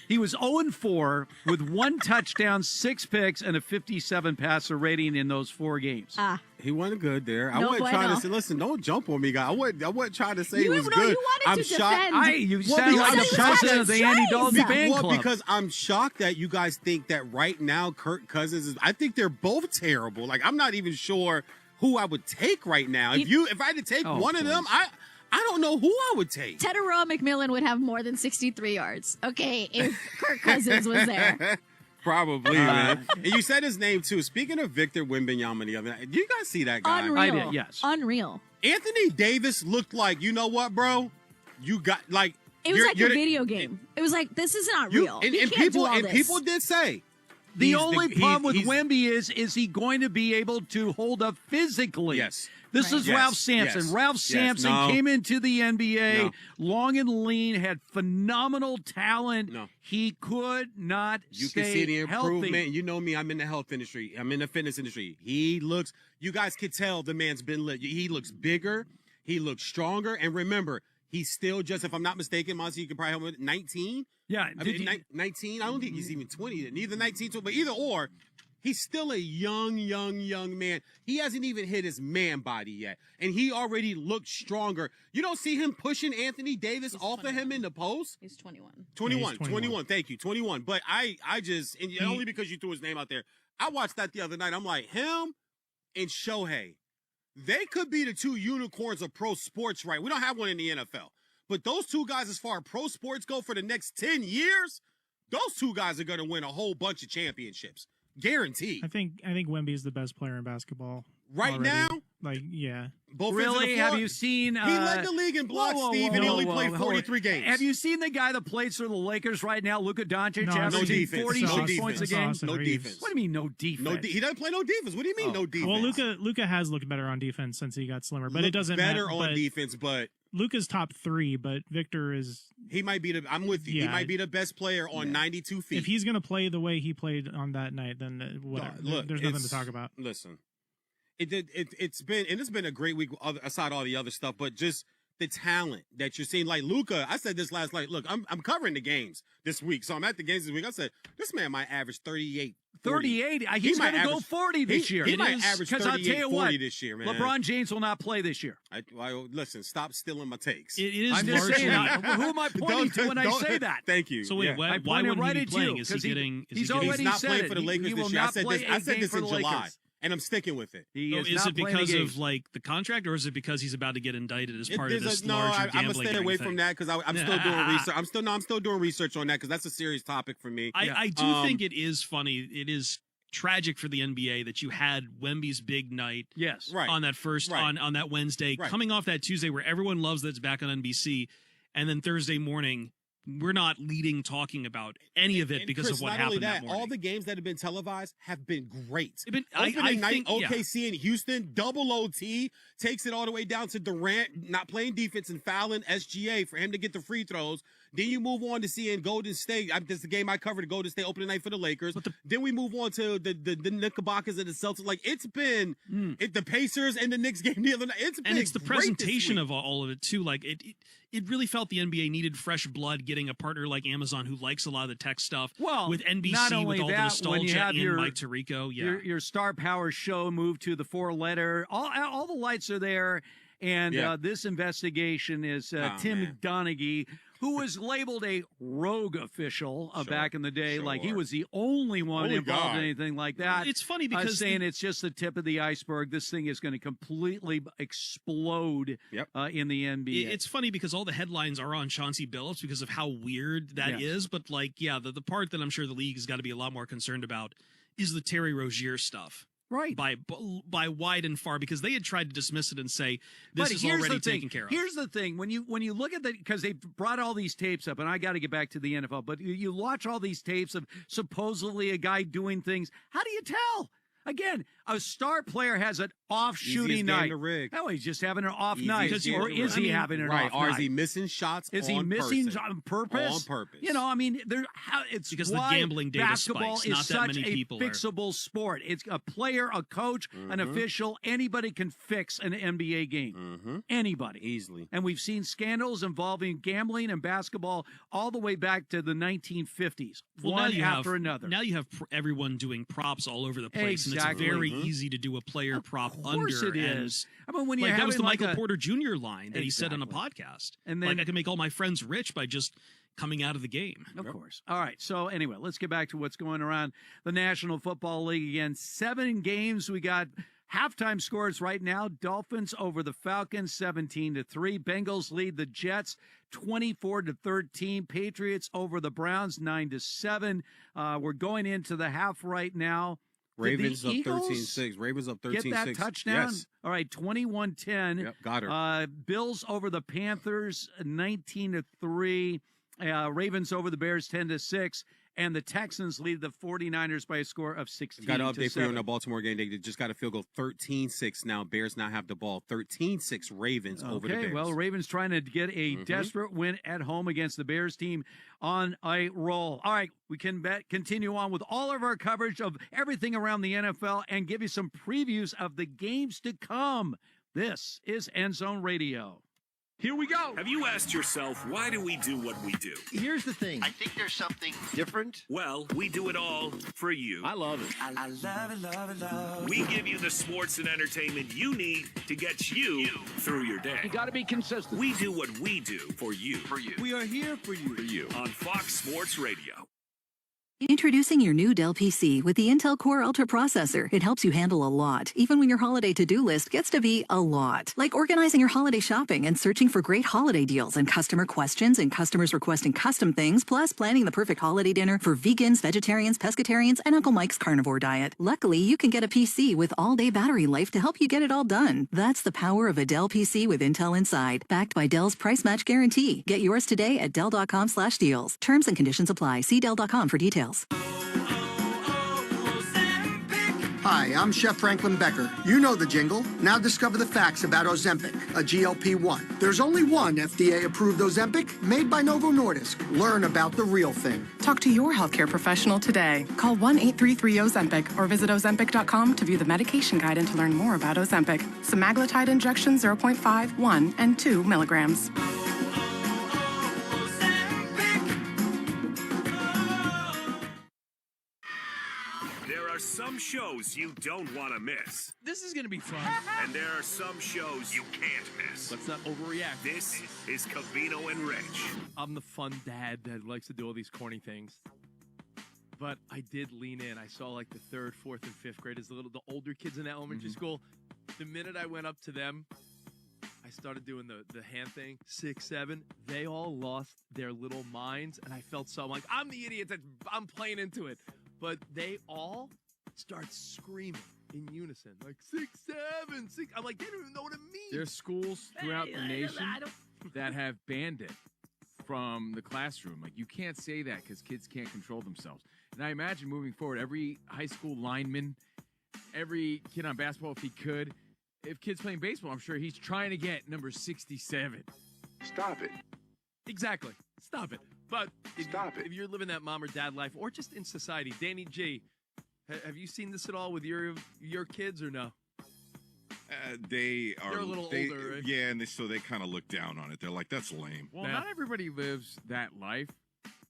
He was 0-4 with 1 touchdown, 6 picks, and a 57 passer rating in those 4 games. He wasn't good there. I wasn't trying to say, listen, don't jump on me, guy. I wasn't trying to say he was good. I'm shocked. You sound like the president of the Andy Dalton fan club. Well, because I'm shocked that you guys think that right now Kirk Cousins is. I think they're both terrible. Like, I'm not even sure who I would take right now. If I had to take one of them, I don't know who I would take. Teteroa McMillan would have more than 63 yards. Okay, if Kirk Cousins was there. Probably, man. And you said his name, too. Speaking of Victor Wembanyama the other night, do you guys see that guy? Unreal. I did, yes. Unreal. Anthony Davis looked like, you know what, bro? You got, like... It was like a video game. It was like, this is not real. And people did say... The only problem with Wemby is he going to be able to hold up physically? Yes. This is Ralph Sampson. Yes. Ralph Sampson came into the NBA long and lean, had phenomenal talent. No. He could not You stay can see the improvement. healthy. You know me, I'm in the health industry. I'm in the fitness industry. He looks, you guys can tell the man's been lit. He looks bigger. He looks stronger. And remember, he's still just, if I'm not mistaken, Monty, you can probably help me with 19? Yeah. 19? I don't think he's even 20. Neither 19, but either or. He's still a young man. He hasn't even hit his man body yet. And he already looks stronger. You don't see him pushing Anthony Davis off of him in the post? He's 21. 21. Thank you. 21. But I just, and only because you threw his name out there, I watched that the other night. I'm like, him and Shohei, they could be the 2 unicorns of pro sports, right? We don't have one in the NFL. But those 2 guys, as far as pro sports go for the next 10 years, those 2 guys are going to win a whole bunch of championships. Guaranteed. I think Wemby is the best player in basketball right now. Like, yeah. Both really? Have you seen? He led the league in blocks, Steve, and he only played 43 games. Have you seen the guy that plays for the Lakers right now, Luka Doncic, averaging 46 points a game? No defense. What do you mean no defense? He doesn't play no defense. What do you mean no defense? Well, Luka has looked better on defense since he got slimmer, but it doesn't matter. Better on defense, but Luka's top 3, but Victor is. He might be I'm with you. Yeah, he might be the best player on 92 feet. If he's going to play the way he played on that night, then whatever. Look, there's nothing to talk about. Listen, it's been a great week aside all the other stuff, but just the talent that you're seeing. Like Luka, I said this last night. Look, I'm covering the games this week, so I'm at the games this week. I said this man might average 38. 38. He's going to go 40 this year. He might average 38, 40 this year, man. LeBron James will not play this year. Listen, stop stealing my takes. It is I'm just saying, who am I pointing to when I say that? Thank you. So wait, why wouldn't he be playing? Is he getting? He's already not said playing for the Lakers this year. I said this in July. Lakers. And I'm sticking with it. Is it because of like the contract, or is it because he's about to get indicted as part of this larger gambling? I'm gonna stay away from that because I'm still doing research. I'm still doing research on that because that's a serious topic for me. I do think it is funny. It is tragic for the NBA that you had Wemby's big night. Yes, right. On that first on that Wednesday, coming off that Tuesday where everyone loves that it's back on NBC, and then Thursday morning. We're not talking about any of it because Chris, of what not happened only that morning. all the games that have been televised have been great. Opening night, think, OKC and Houston, double OT, takes it all the way down to Durant not playing defense and fouling SGA for him to get the free throws. Then you move on to seeing Golden State. This is the game I covered, Golden State opening night for the Lakers. Then we move on to the Knickerbockers and the Celtics. Like, it's been the Pacers and the Knicks game the other night. It's the presentation of all of it, too. Like, it really felt the NBA needed fresh blood, getting a partner like Amazon who likes a lot of the tech stuff. Well, with NBC, not only with all that, the nostalgia when you have and Mike Tirico. Your Star Power show moved to the 4-letter. All the lights are there. And this investigation is Tim Donaghy, who was labeled a rogue official back in the day. Like he was the only one involved in anything like that. It's funny because saying it's just the tip of the iceberg. This thing is going to completely explode in the NBA. It's funny because all the headlines are on Chauncey Billups because of how weird that is. But like, the part that I'm sure the league has got to be a lot more concerned about is the Terry Rozier stuff. Right. By wide and far, because they had tried to dismiss it and say this is already taken care of. Here's the thing. When you look at because they brought all these tapes up, and I got to get back to the NFL, but you watch all these tapes of supposedly a guy doing things. How do you tell? Again, a star player has an off shooting night. Oh, he's just having an off night. Or is he having an off night? Or is he missing shots? Is he missing on purpose? On purpose. You know, I mean, it's because the gambling data basketball spikes. Is not that such many people a fixable sport. It's a player, a coach, an official. Anybody can fix an NBA game. Anybody. Easily. And we've seen scandals involving gambling and basketball all the way back to the 1950s. One after another. Now you have everyone doing props all over the place. Exactly. And it's very easy to do a player prop under. Of course it is. I mean, when you that was the like Michael Porter Jr. line that he said on a podcast. And then I can make all my friends rich by just coming out of the game. Of course. All right. So anyway, let's get back to what's going around the National Football League again. 7 games. We got halftime scores right now. Dolphins over the Falcons 17-3. Bengals lead the Jets 24-13. Patriots over the Browns 9-7. We're going into the half right now. Ravens up 13-6. Ravens up 13-6. Get that touchdown? Yes. All right, 21-10. Yep, got her. Bills over the Panthers 19-3. Ravens over the Bears 10-6. And the Texans lead the 49ers by a score of 16-7. Got an update for you on the Baltimore game. They just got a field goal 13-6 now. Bears now have the ball. 13-6 Ravens over the Bears. Well, Ravens trying to get a desperate win at home against the Bears team on a roll. All right, we can continue on with all of our coverage of everything around the NFL and give you some previews of the games to come. This is End Zone Radio. Here we go. Have you asked yourself, why do we do what we do? Here's the thing. I think there's something different. Well, we do it all for you. I love it. I love it, love it, love it. We give you the sports and entertainment you need to get you through your day. You got to be consistent. We do what we do for you. For you. We are here for you. For you. On Fox Sports Radio. Introducing your new Dell PC with the Intel Core Ultra processor. It helps you handle a lot, even when your holiday to-do list gets to be a lot. Like organizing your holiday shopping and searching for great holiday deals and customer questions and customers requesting custom things, plus planning the perfect holiday dinner for vegans, vegetarians, pescatarians, and Uncle Mike's carnivore diet. Luckily, you can get a PC with all-day battery life to help you get it all done. That's the power of a Dell PC with Intel inside, backed by Dell's price match guarantee. Get yours today at Dell.com/deals. Terms and conditions apply. See Dell.com for details. Hi, I'm Chef Franklin Becker. You know the jingle. Now discover the facts about Ozempic, a GLP-1. There's only one FDA-approved Ozempic made by Novo Nordisk. Learn about the real thing. Talk to your healthcare professional today. Call 1-833-OZEMPIC or visit Ozempic.com to view the medication guide and to learn more about Ozempic. Semaglutide injection 0.5, 1, and 2 milligrams. There are some shows you don't want to miss. This is going to be fun. And there are some shows you can't miss. Let's not overreact. This is Covino and Rich. I'm the fun dad that likes to do all these corny things. But I did lean in. I saw like the 3rd, 4th, and 5th graders, the older kids in that elementary school. The minute I went up to them, I started doing the hand thing, 6, 7. They all lost their little minds, and I felt so like I'm the idiot that I'm playing into it. But they all start screaming in unison, like 6, 7, 6. I'm like, they don't even know what it means. There's schools throughout the nation that have banned it from the classroom. Like, you can't say that because kids can't control themselves. And I imagine moving forward, every high school lineman, every kid on basketball, if he could, if kids playing baseball, I'm sure he's trying to get number 67. Stop it. Exactly. Stop it. But if you're living that mom or dad life, or just in society, Danny G, have you seen this at all with your kids or no? They're a little older, right? Yeah, and so they kind of look down on it. They're like, that's lame. Well, not everybody lives that life.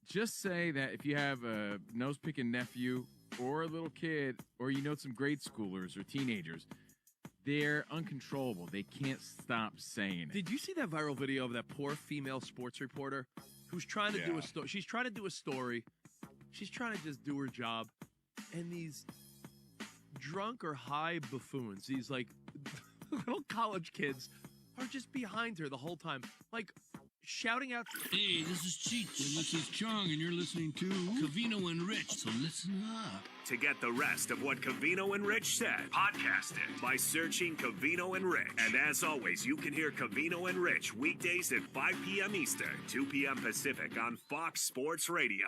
Just say that if you have a nose-picking nephew or a little kid, or you know some grade schoolers or teenagers, they're uncontrollable. They can't stop saying it. Did you see that viral video of that poor female sports reporter who's trying to do a story? She's trying to do a story. She's trying to just do her job. And these drunk or high buffoons, these like little college kids, are just behind her the whole time, like shouting out. Hey, this is Cheech, and this is Chung, and you're listening to Covino and Rich, so listen up. To get the rest of what Covino and Rich said, podcast it by searching Covino and Rich. And as always, you can hear Covino and Rich weekdays at 5 p.m. Eastern, 2 p.m. Pacific on Fox Sports Radio.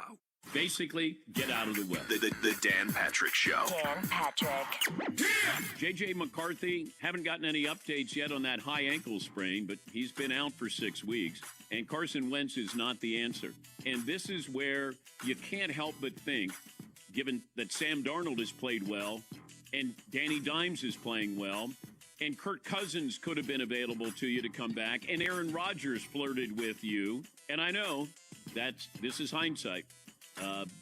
Basically, get out of the way. The Dan Patrick Show. Dan Patrick. J.J. McCarthy, haven't gotten any updates yet on that high ankle sprain, but he's been out for 6 weeks. And Carson Wentz is not the answer. And this is where you can't help but think, given that Sam Darnold has played well, and Danny Dimes is playing well, and Kirk Cousins could have been available to you to come back, and Aaron Rodgers flirted with you. And I know this is hindsight.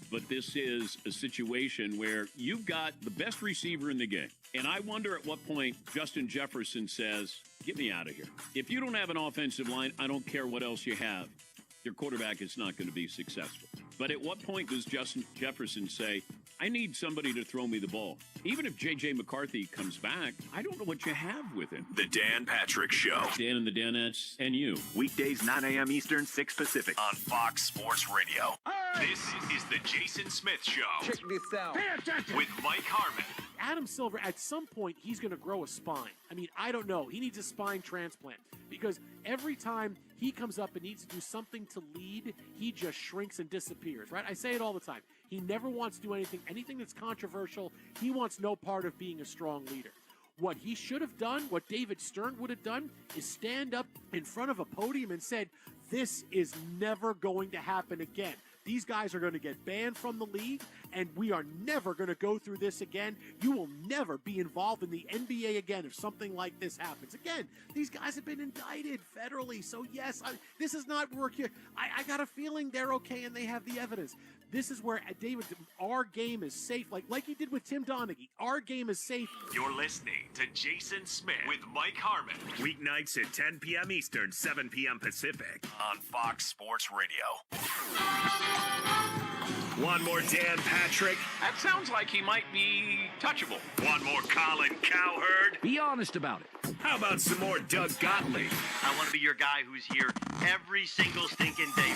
But this is a situation where you've got the best receiver in the game. And I wonder at what point Justin Jefferson says, get me out of here. If you don't have an offensive line, I don't care what else you have. Your quarterback is not going to be successful. But at what point does Justin Jefferson say, I need somebody to throw me the ball? Even if J.J. McCarthy comes back, I don't know what you have with him. The Dan Patrick Show. Dan and the Danettes and you. Weekdays, 9 a.m. Eastern, 6 Pacific on Fox Sports Radio. This is the Jason Smith Show. Check this out. Pay attention. With Mike Harmon. Adam Silver, at some point, he's going to grow a spine. I mean, I don't know. He needs a spine transplant because every time he comes up and needs to do something to lead, he just shrinks and disappears, right? I say it all the time. He never wants to do anything that's controversial. He wants no part of being a strong leader. What he should have done, what David Stern would have done, is stand up in front of a podium and said, this is never going to happen again. These guys are going to get banned from the league, and we are never going to go through this again. You will never be involved in the NBA again if something like this happens. Again, these guys have been indicted federally, so yes, this is not work here. I got a feeling they're okay and they have the evidence. This is where, David, our game is safe, like he did with Tim Donaghy. Our game is safe. You're listening to Jason Smith with Mike Harmon. Weeknights at 10 p.m. Eastern, 7 p.m. Pacific on Fox Sports Radio. One more Dan Patrick. That sounds like he might be touchable. One more Colin Cowherd. Be honest about it. How about some more Doug Gottlieb? I want to be your guy who's here every single stinking day.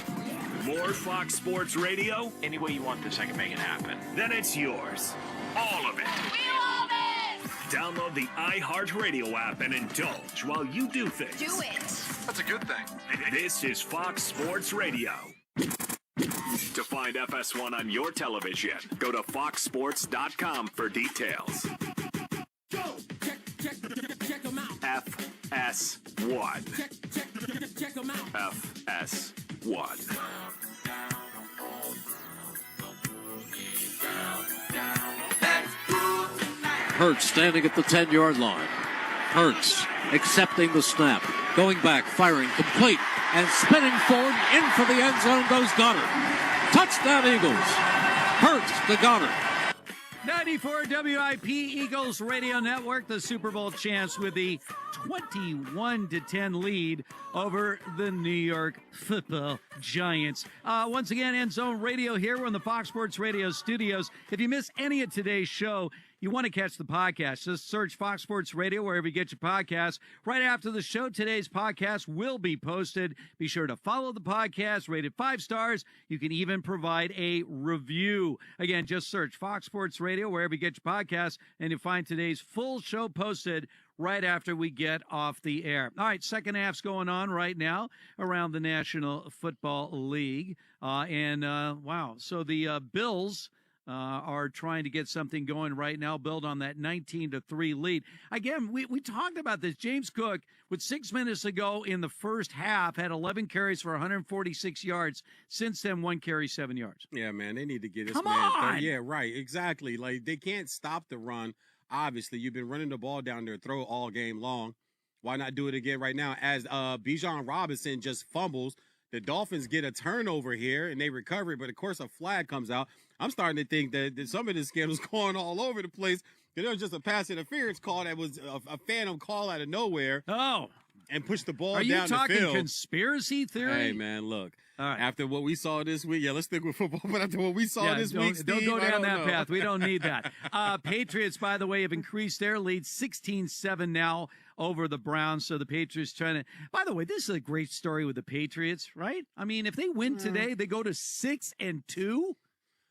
More Fox Sports Radio? Any way you want this, I can make it happen. Then it's yours. All of it. We love it! Download the iHeartRadio app and indulge while you do things. Do it. That's a good thing. This is Fox Sports Radio. To find FS1 on your television, go to foxsports.com for details. Check them out. FS1. Check them out. FS1. Hurts standing at the 10-yard line. Hurts accepting the snap. Going back, firing, complete, and spinning forward. In for the end zone goes Goddard. Touchdown, Eagles. Hurts to Goddard. 94 WIP Eagles Radio Network, the Super Bowl chance with the 21-10 lead over the New York Football Giants. Once again, End Zone Radio here. We're in the Fox Sports Radio studios. If you miss any of today's show, you want to catch the podcast, just search Fox Sports Radio wherever you get your podcasts. Right after the show, today's podcast will be posted. Be sure to follow the podcast, rated 5 stars. You can even provide a review. Again, just search Fox Sports Radio wherever you get your podcasts, and you'll find today's full show posted right after we get off the air. All right, second half's going on right now around the National Football League. Wow, so the Bills are trying to get something going right now, build on that 19-3 lead. Again, we talked about this. James Cook, with 6 minutes ago in the first half, had 11 carries for 146 yards. Since then, 1 carry, 7 yards. Yeah, man, they need to get this Come man. on! Yeah, right, exactly. Like, they can't stop the run. Obviously, you've been running the ball down their throat all game long. Why not do it again right now? As Bijan Robinson just fumbles, the Dolphins get a turnover here, and they recover it, but, of course, a flag comes out. I'm starting to think that some of this scandal's going all over the place. There was just a pass interference call that was a phantom call out of nowhere. Oh. And pushed the ball Are down you the field. talking conspiracy theory? Hey, man, look. All right. After what we saw this week, let's stick with football, but after what we saw this week, Steve, don't go down that know. path. We don't need that. Patriots, by the way, have increased their lead 16-7 now over the Browns. So the Patriots trying to. By the way, this is a great story with the Patriots, right? I mean, if they win today, they go to 6-2.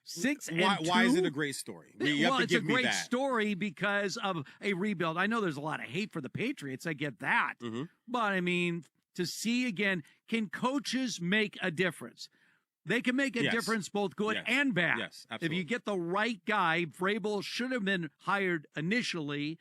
6-2. Why is it a great story? It's a great story because of a rebuild. I know there's a lot of hate for the Patriots. I get that. Mm-hmm. But, I mean, to see again, can coaches make a difference? They can make a difference, both good and bad. Yes, absolutely. If you get the right guy, Vrabel should have been hired initially.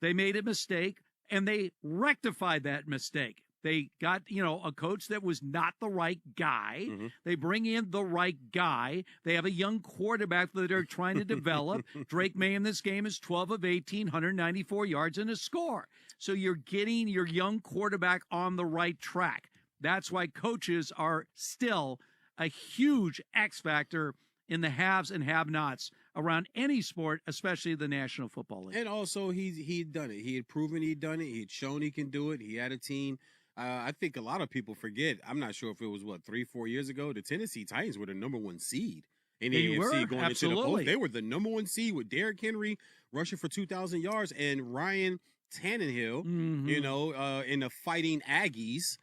They made a mistake, and they rectified that mistake. They got, a coach that was not the right guy. Mm-hmm. They bring in the right guy. They have a young quarterback that they're trying to develop. Drake May in this game is 12 of 18, 194 yards and a score. So you're getting your young quarterback on the right track. That's why coaches are still a huge X factor in the haves and have-nots around any sport, especially the National Football League. And also, he'd done it. He had proven he'd done it. He had shown he can do it. He had a team. I think a lot of people forget. I'm not sure if it was, 3-4 years ago, the Tennessee Titans were the number 1 seed in the AFC going into the post. They were the number 1 seed with Derrick Henry rushing for 2,000 yards and Ryan Tannehill, in the Fighting Aggies,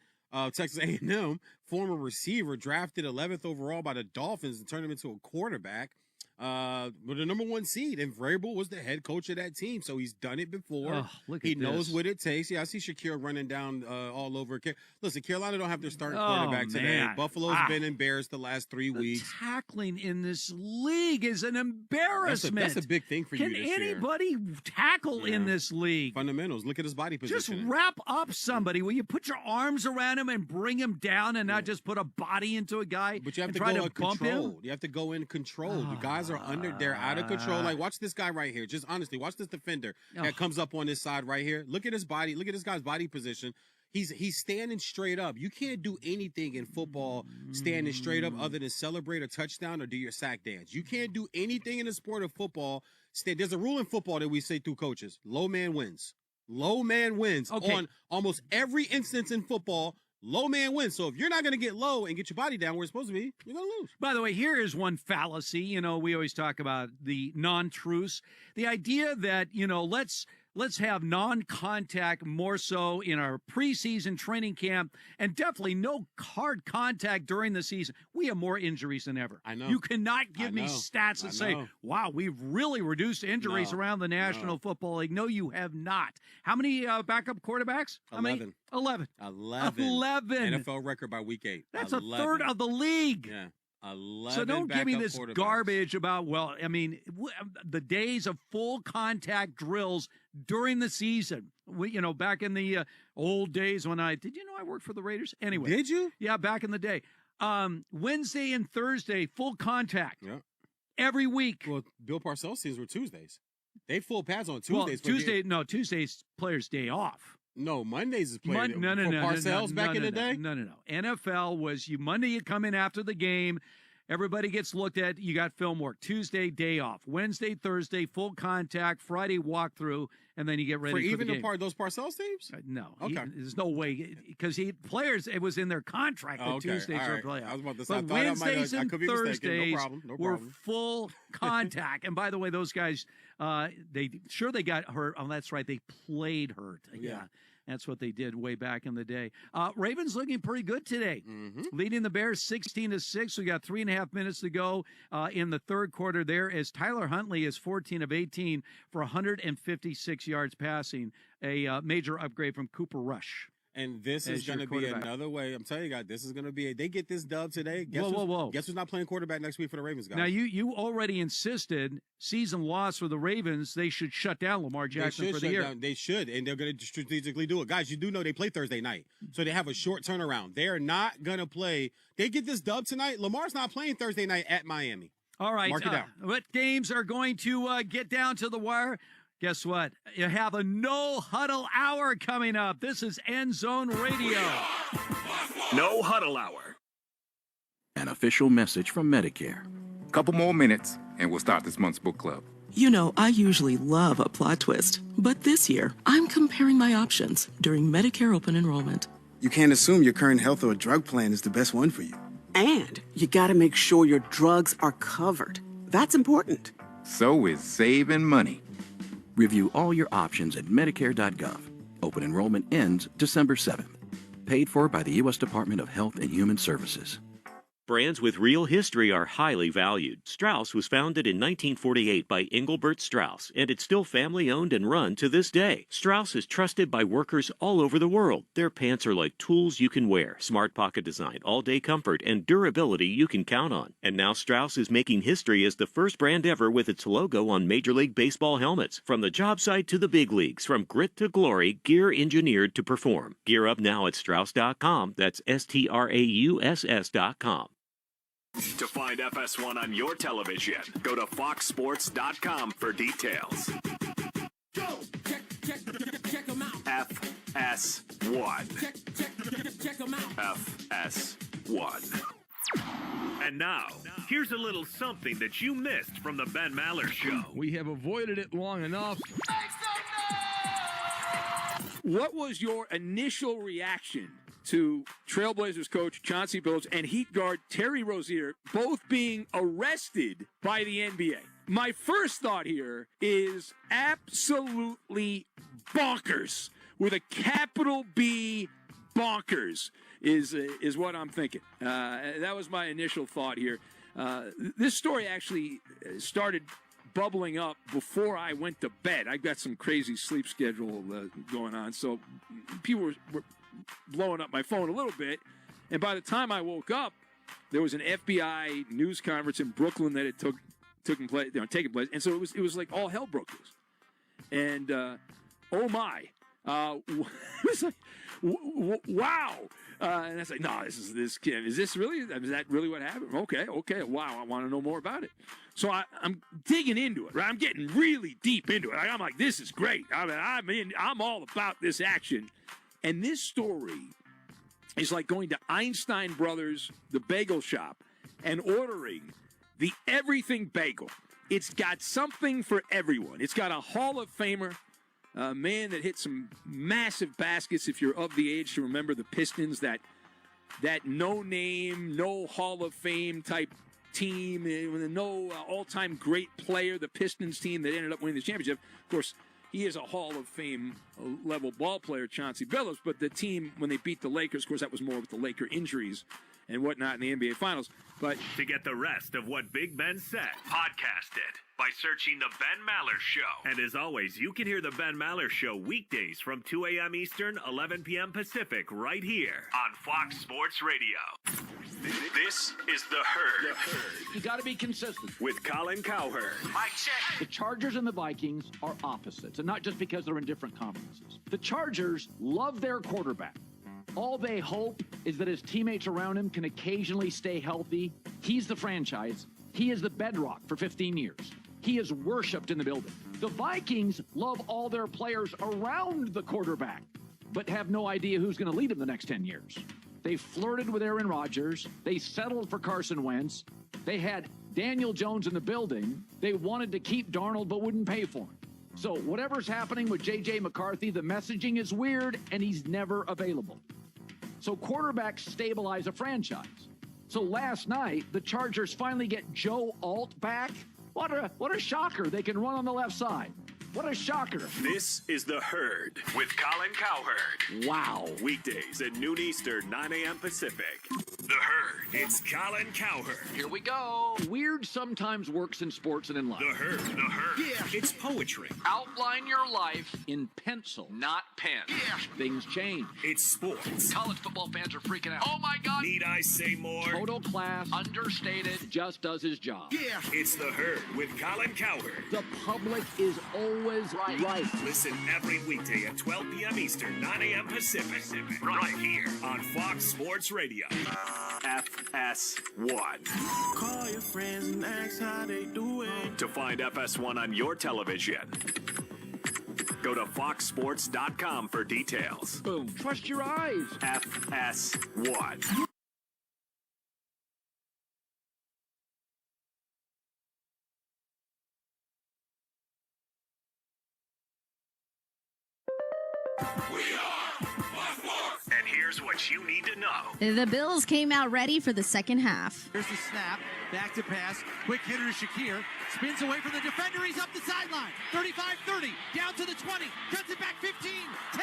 Texas A&M, former receiver, drafted 11th overall by the Dolphins and turned him into a quarterback. With the number 1 seed, and Vrabel was the head coach of that team, so he's done it before. He knows what it takes. Yeah, I see Shakir running down all over. Listen, Carolina don't have their starting quarterback today. Buffalo's been embarrassed the last 3 weeks. Tackling in this league is an embarrassment. That's a big thing for you this year. Can anybody tackle in this league? Fundamentals. Look at his body position. Just wrap up somebody. Will you put your arms around him and bring him down and not just put a body into a guy? But you have and to try go to bump control. him? You have to go in control. The guys are they're out of control. Like, watch this guy right here. Just honestly, watch this defender that comes up on this side right here. Look at his body. Look at this guy's body position. He's standing straight up. You can't do anything in football standing straight up other than celebrate a touchdown or do your sack dance. You can't do anything in the sport of football. There's a rule in football that we say through coaches. Low man wins. Low man wins. Okay. On almost every instance in football, low man wins. So if you're not going to get low and get your body down where it's supposed to be, you're going to lose. By the way, here is one fallacy. We always talk about the non-truths. The idea that, let's have non-contact more so in our preseason training camp and definitely no hard contact during the season. We have more injuries than ever. I know. You cannot give me stats that say, wow, we've really reduced injuries around the National Football League. No, you have not. How many backup quarterbacks? 11. 11. 11. 11. NFL record by week 8. That's 11. a third of the league. Yeah. 11 So don't give me backup this quarterbacks. garbage about, well, I mean, the days of full contact drills during the season. Back in the old days when did you know I worked for the Raiders? Anyway. Did you? Yeah, back in the day. Wednesday and Thursday, full contact. Yeah. Every week. Well, Bill Parcells' teams were Tuesdays. They full pads on Tuesdays. Well, Tuesday's players' day off. No, Mondays is players. No. Parcells back in the day? No. NFL was Monday you come in after the game. Everybody gets looked at. You got film work. Tuesday, day off. Wednesday, Thursday, full contact. Friday, walkthrough. And then you get ready for the game. Those Parcells teams? No. Okay. There's no way. Because players, it was in their contract that Tuesdays were playoffs. I was about to say, But Wednesdays and I could be Thursdays mistaken. No were problem. full contact. And by the way, those guys, they got hurt. Oh, that's right. They played hurt. Yeah. That's what they did way back in the day. Ravens looking pretty good today, leading the Bears 16-6. We got 3.5 minutes to go in the third quarter. There as Tyler Huntley is 14 of 18 for 156 yards passing, a major upgrade from Cooper Rush. And this is going to be another way. I'm telling you guys, this is going to be they get this dub today. Guess Guess who's not playing quarterback next week for the Ravens, guys? Now, you already insisted season loss for the Ravens. They should shut down Lamar Jackson for the year. They should, and they're going to strategically do it. Guys, you do know they play Thursday night, so they have a short turnaround. They're not going to play. They get this dub tonight. Lamar's not playing Thursday night at Miami. All right. Mark it down. What games are going to get down to the wire? Guess what? You have a no huddle hour coming up. This is End Zone Radio. No Huddle Hour. An official message from Medicare. Couple more minutes, and we'll start this month's book club. You know, I usually love a plot twist, but this year, I'm comparing my options during Medicare open enrollment. You can't assume your current health or drug plan is the best one for you. And you gotta make sure your drugs are covered. That's important. So is saving money. Review all your options at Medicare.gov. Open enrollment ends December 7th. Paid for by the U.S. Department of Health and Human Services. Brands with real history are highly valued. Strauss was founded in 1948 by Engelbert Strauss, and it's still family-owned and run to this day. Strauss is trusted by workers all over the world. Their pants are like tools you can wear, smart pocket design, all-day comfort, and durability you can count on. And now Strauss is making history as the first brand ever with its logo on Major League Baseball helmets. From the job site to the big leagues, from grit to glory, gear engineered to perform. Gear up now at Strauss.com. That's STRAUSS.com. To find FS1 on your television, go to foxsports.com for details. Go! Check them out. FS1. Check them out. FS1. And now, here's a little something that you missed from the Ben Maller Show. We have avoided it long enough. What was your initial reaction to Trailblazers coach Chauncey Billups and Heat guard Terry Rozier both being arrested by the NBA? My first thought here is absolutely bonkers, with a capital B, bonkers is what I'm thinking. That was my initial thought here. This story actually started bubbling up before I went to bed. I've got some crazy sleep schedule going on, so people were blowing up my phone a little bit. And by the time I woke up, there was an FBI news conference in Brooklyn that had taken place. And so it was like all hell broke loose. And oh my, it was like, wow. And I was like, no, is this really? Is that really what happened? Okay, wow, I want to know more about it. So I'm digging into it, right? I'm getting really deep into it. I'm like, this is great. I'm all about this action. And this story is like going to Einstein Brothers, the bagel shop, and ordering the everything bagel. It's got something for everyone. It's got a Hall of Famer, a man that hit some massive baskets, if you're of the age to remember the Pistons, that no-name, no Hall of Fame type team, no all-time great player, the Pistons team that ended up winning the championship. Of course, he is a Hall of Fame level ball player, Chauncey Billups, but the team, when they beat the Lakers, of course, that was more with the Laker injuries and whatnot in the NBA Finals. But to get the rest of what Big Ben said, podcast it by searching The Ben Maller Show. And as always, you can hear The Ben Maller Show weekdays from 2 a.m. Eastern, 11 p.m. Pacific, right here on Fox Sports Radio. This is The Herd. You got to be consistent. With Colin Cowherd. Mike check. The Chargers and the Vikings are opposites, and not just because they're in different conferences. The Chargers love their quarterback. All they hope is that his teammates around him can occasionally stay healthy. He's the franchise. He is the bedrock for 15 years. He is worshipped in the building. The Vikings love all their players around the quarterback, but have no idea who's going to lead him the next 10 years. They flirted with Aaron Rodgers. They settled for Carson Wentz. They had Daniel Jones in the building. They wanted to keep Darnold but wouldn't pay for him. So whatever's happening with J.J. McCarthy, the messaging is weird and he's never available. So quarterbacks stabilize a franchise. So last night, the Chargers finally get Joe Alt back. What a shocker. They can run on the left side. What a shocker. This is The Herd with Colin Cowherd. Wow. Weekdays at noon Eastern, 9 a.m. Pacific. The Herd. It's Colin Cowherd. Here we go. Weird sometimes works in sports and in life. The Herd. The Herd. Yeah. It's poetry. Outline your life in pencil, not pen. Yeah. Things change. It's sports. College football fans are freaking out. Oh my God. Need I say more? Total class, understated, just does his job. Yeah. It's The Herd with Colin Cowherd. The public is always right. Listen every weekday at 12 p.m. Eastern, 9 a.m. Pacific. Right here on Fox Sports Radio. FS1. Call your friends and ask how they doing. To find FS1 on your television, go to foxsports.com for details. Boom. Trust your eyes. FS1. And here's what you need to know. The Bills came out ready for the second half. Here's the snap, back to pass, quick hitter to Shakir, spins away from the defender, he's up the sideline, 35-30, down to the 20, cuts it back 15, 10,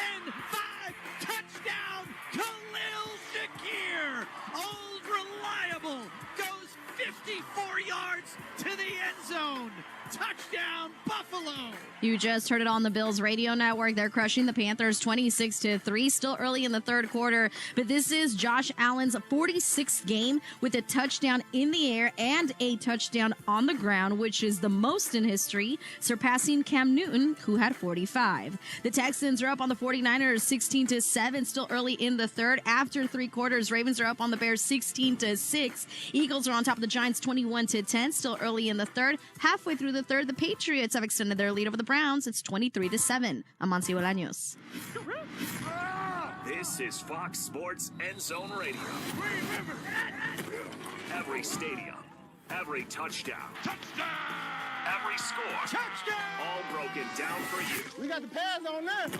5, touchdown, Khalil Shakir, old reliable, goes 54 yards to the end zone. Touchdown, Buffalo! You just heard it on the Bills radio network. They're crushing the Panthers 26-3, still early in the third quarter. But this is Josh Allen's 46th game with a touchdown in the air and a touchdown on the ground, which is the most in history, surpassing Cam Newton, who had 45. The Texans are up on the 49ers 16-7, still early in the third. After three quarters, Ravens are up on the Bears 16-6. Eagles are on top of the Giants 21-10, still early in the third. Halfway through the third, the Patriots have extended their lead over the Browns. It's 23-7. I'm Monsi Bolaños. This is Fox Sports End Zone Radio. Every stadium, every touchdown, every score, all broken down for you. We got the pads on this.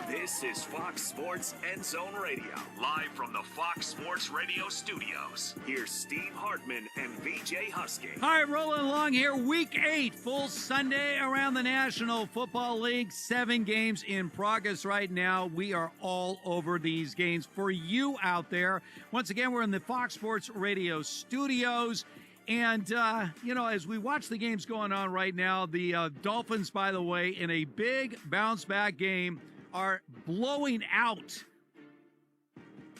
This is Fox Sports End Zone Radio, live from the Fox Sports Radio studios. Here's Steve Hartman and VJ Husky. All right, rolling along here. Week 8, full Sunday around the National Football League. 7 games in progress right now. We are all over these games for you out there. Once again, we're in the Fox Sports Radio studios. And, as we watch the games going on right now, the Dolphins, by the way, in a big bounce-back game, are blowing out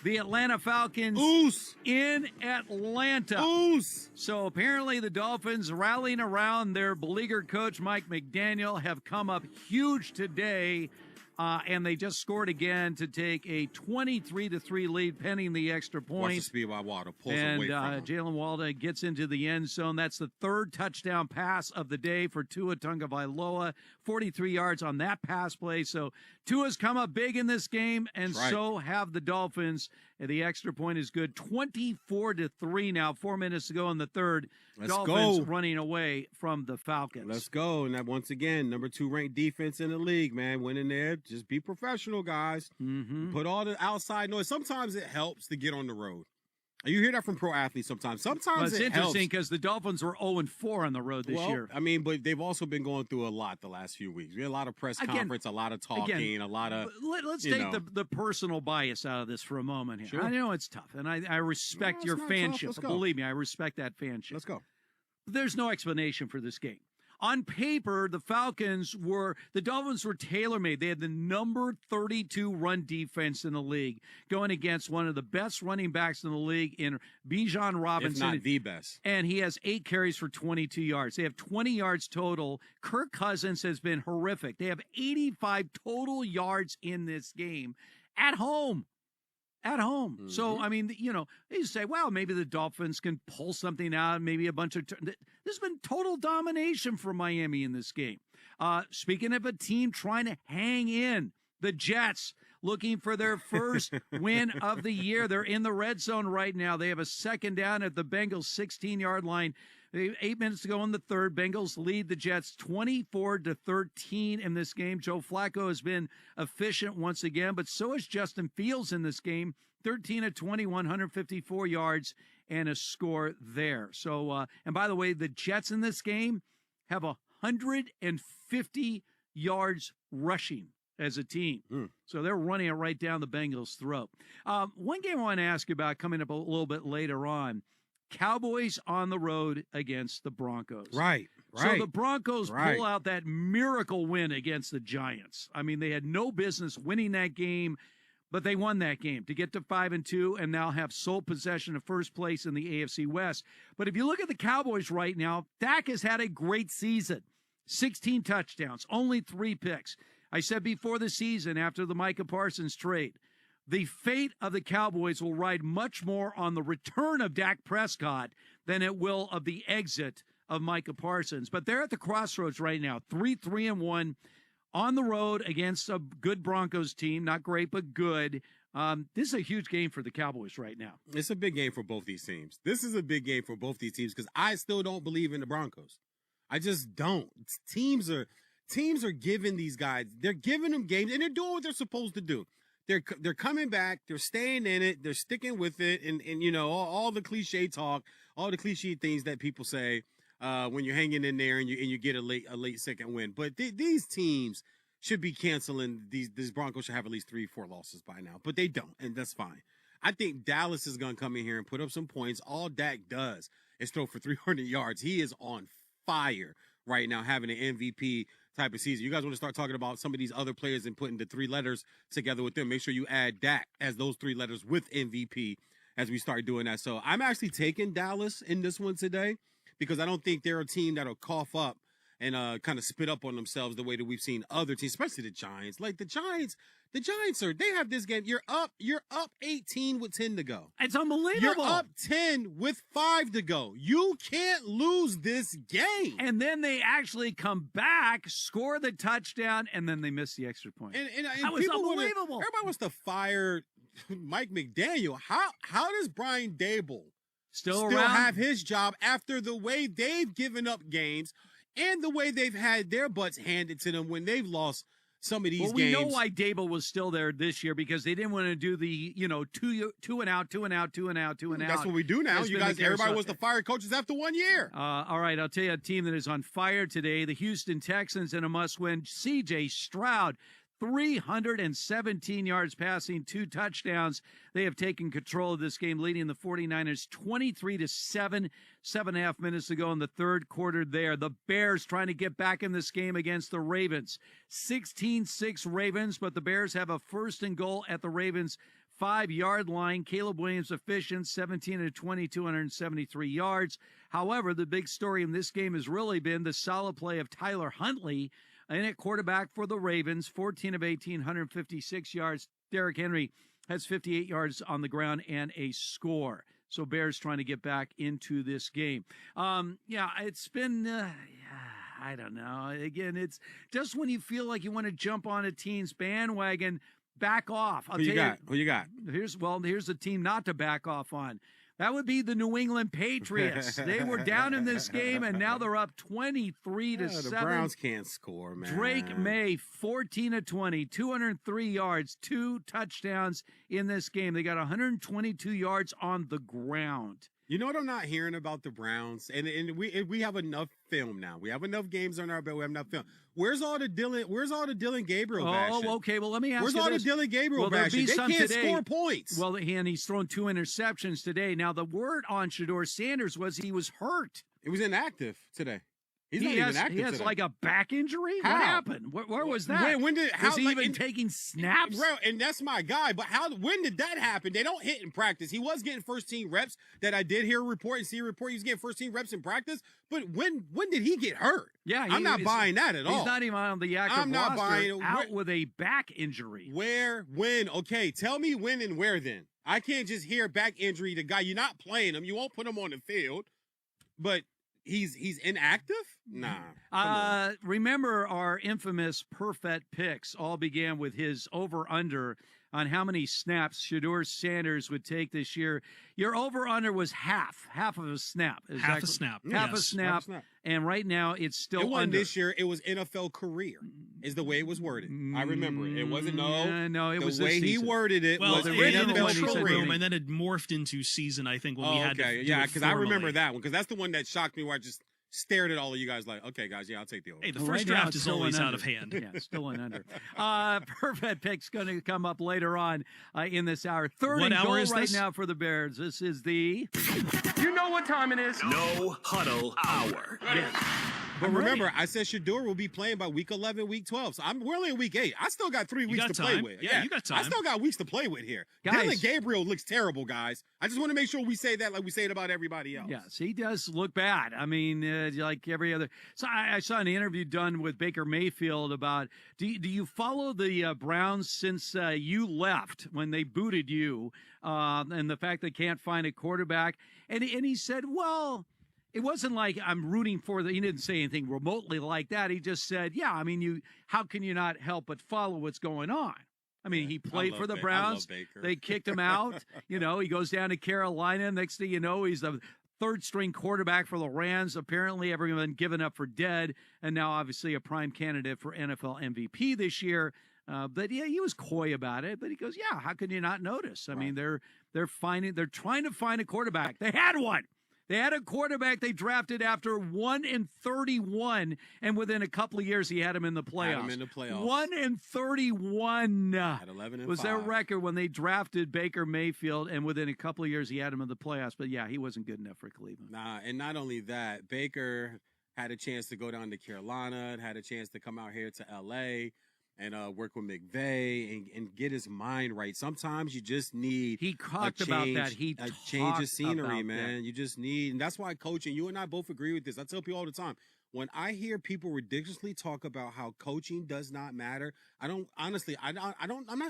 the Atlanta Falcons in Atlanta. So apparently the Dolphins, rallying around their beleaguered coach, Mike McDaniel, have come up huge today. And they just scored again to take a 23-3 lead, pending the extra point. Watch the speed by Waddle. Pulls and away from him. Jalen Waddle gets into the end zone. That's the third touchdown pass of the day for Tua Tagovailoa. 43 yards on that pass play. So Tua's come up big in this game, and so have the Dolphins. And the extra point is good. 24-3 now. 4 minutes to go in the third. Let's Dolphins go. running away from the Falcons. Let's go. And that, once again, number 2 ranked defense in the league, man. Went in there. Just be professional, guys. Mm-hmm. Put all the outside noise. Sometimes it helps to get on the road. You hear that from pro athletes sometimes. Sometimes it's interesting because the Dolphins were 0-4 on the road this year. I mean, but they've also been going through a lot the last few weeks. We had a lot of press conference, a lot of talking, a lot of. Let's take the personal bias out of this for a moment here. Sure. I know it's tough, and I respect your fanship. Believe me, I respect that fanship. Let's go. There's no explanation for this game. On paper, the Dolphins were tailor-made. They had the number 32 run defense in the league, going against one of the best running backs in the league in Bijan Robinson. If not the best. And he has 8 carries for 22 yards. They have 20 yards total. Kirk Cousins has been horrific. They have 85 total yards in this game at home. Mm-hmm. So, I mean, they say, well, maybe the Dolphins can pull something out, maybe a bunch of there's been total domination for Miami in this game. Speaking of a team trying to hang in, the Jets looking for their first win of the year. They're in the red zone right now. They have a second down at the Bengals 16-yard line. 8 minutes to go in the third. Bengals lead the Jets 24-13 in this game. Joe Flacco has been efficient once again, but so is Justin Fields in this game. 13-20, 154 yards and a score there. So, and by the way, the Jets in this game have 150 yards rushing as a team. So they're running it right down the Bengals' throat. One game I want to ask you about coming up a little bit later on. Cowboys on the road against the Broncos. Right. So the Broncos pull out that miracle win against the Giants. I mean, they had no business winning that game, but they won that game to get to 5-2 and now have sole possession of first place in the AFC West. But if you look at the Cowboys right now, Dak has had a great season. 16 touchdowns, only 3 picks. I said before the season, after the Micah Parsons trade, the fate of the Cowboys will ride much more on the return of Dak Prescott than it will of the exit of Micah Parsons. But they're at the crossroads right now, 3-1 on the road against a good Broncos team. Not great, but good. This is a huge game for the Cowboys right now. It's a big game for both these teams. This is a big game for both these teams because I still don't believe in the Broncos. I just don't. Teams are giving these guys, they're giving them games, and they're doing what they're supposed to do. They're coming back. They're staying in it. They're sticking with it. And all the cliche talk, all the cliche things that people say when you're hanging in there and you get a late second win. But these teams should be canceling. These Broncos should have at least 3-4 losses by now. But they don't, and that's fine. I think Dallas is going to come in here and put up some points. All Dak does is throw for 300 yards. He is on fire right now, having an MVP type of season. You guys want to start talking about some of these other players and putting the 3 letters together with them. Make sure you add Dak as those 3 letters with MVP as we start doing that. So I'm actually taking Dallas in this one today because I don't think they're a team that'll cough up and kind of spit up on themselves the way that we've seen other teams, especially the Giants. Like the Giants they have this game. You're up 18 with 10 to go. It's unbelievable. You're up 10 with 5 to go. You can't lose this game. And then they actually come back, score the touchdown, and then they miss the extra point. And that was unbelievable. Everybody wants to fire Mike McDaniel. How does Brian Daboll still have his job after the way they've given up games and the way they've had their butts handed to them when they've lost some of these games? We know why Daboll was still there this year because they didn't want to do the, two and out. That's what we do now. Everybody wants to fire coaches after 1 year. All right, I'll tell you a team that is on fire today, the Houston Texans in a must-win. C.J. Stroud, 317 yards passing, 2 touchdowns. They have taken control of this game, leading the 49ers 23-7. 7.5 minutes to go in the third quarter there. The Bears trying to get back in this game against the Ravens. 16-6 Ravens, but the Bears have a first and goal at the Ravens' 5-yard line. Caleb Williams efficient, 17-20, 273 yards. However, the big story in this game has really been the solid play of Tyler Huntley, and at quarterback for the Ravens, 14 of 18, 156 yards. Derrick Henry has 58 yards on the ground and a score. So Bears trying to get back into this game. It's been, I don't know. Again, it's just when you feel like you want to jump on a team's bandwagon, back off. Who you got? Here's a team not to back off on. That would be the New England Patriots. They were down in this game, and now they're up 23-7. The Browns can't score, man. Drake May, 14-20, 203 yards, 2 touchdowns in this game. They got 122 yards on the ground. You know what I'm not hearing about the Browns? And we have enough film now. We have enough games on our belt. We have enough film. Where's all the Dylan Gabriel bashing? Oh, okay. Well, let me ask you this. Where's all the Dylan Gabriel bashing? They can't score points. Well, and he's thrown 2 interceptions today. Now, the word on Shedeur Sanders was he was hurt. He was inactive today. He's not even active He has today. like a back injury? How? What happened? Where was that? When did was he even taking snaps? Bro, and that's my guy. But when did that happen? They don't hit in practice. He was getting first team reps that I did hear a report and see a report. He was getting first team reps in practice. But when did he get hurt? Yeah, I'm not buying that at all. He's not even on the active I'm not roster, buying out with a back injury. Where, when? Okay, tell me when and where then. I can't just hear back injury. The guy, you're not playing him. You won't put him on the field. But he's inactive? Nah. Remember our infamous perfect picks all began with his over-under on how many snaps Shedeur Sanders would take this year. Your over-under was half of a snap. Half a snap. Half a Yes. snap. And right now it's still It wasn't under. this year. It was NFL career, is the way it was worded. I remember it. It wasn't no. It the was way this he season. worded it Well, was it originally ended in when he the said control room, maybe. and then it morphed into season, I think, when we had to do yeah, it because I remember formally. that one, because that's the one that shocked me where I just stared at all of you guys like, okay, guys, yeah, I'll take the over. Hey, the Well, first right now draft it's is still always an out of under. hand. Yeah, still an under. Perfect pick's going to come up later on in this hour. Third What and hour goal is right this? now for the Bears. This is the You know what time it is? No Huddle Hour. But remember, I said Shedeur will be playing by week 11, week 12. So we're only in week 8. I still got 3 weeks got to play time. with. Yeah, you got time. I still got weeks to play with here. Guys. Dylan Gabriel looks terrible, guys. I just want to make sure we say that like we say it about everybody else. Yes, he does look bad. I mean, like every other. So I saw an interview done with Baker Mayfield about do you follow the Browns since you left when they booted you and the fact they can't find a quarterback? And he said, well, it wasn't like I'm rooting for the. He didn't say anything remotely like that. He just said, yeah, I mean, how can you not help but follow what's going on? I mean, he played for the Browns. They kicked him out. He goes down to Carolina. Next thing you know, he's the third-string quarterback for the Rams. Apparently, everyone given up for dead, and now obviously a prime candidate for NFL MVP this year. But yeah, he was coy about it. But he goes, yeah, how can you not notice? I mean, they're trying to find a quarterback. They had one. They had a quarterback they drafted after 1-31, and within a couple of years, he had him in the playoffs. 1-31 At 11-5 was their record when they drafted Baker Mayfield, and within a couple of years, he had him in the playoffs. But yeah, he wasn't good enough for Cleveland. Nah, and not only that, Baker had a chance to go down to Carolina, had a chance to come out here to L.A., and work with McVay and get his mind right. Sometimes you just need a change of scenery, man. You just need, and that's why coaching. You and I both agree with this. I tell people all the time. When I hear people ridiculously talk about how coaching does not matter, I'm not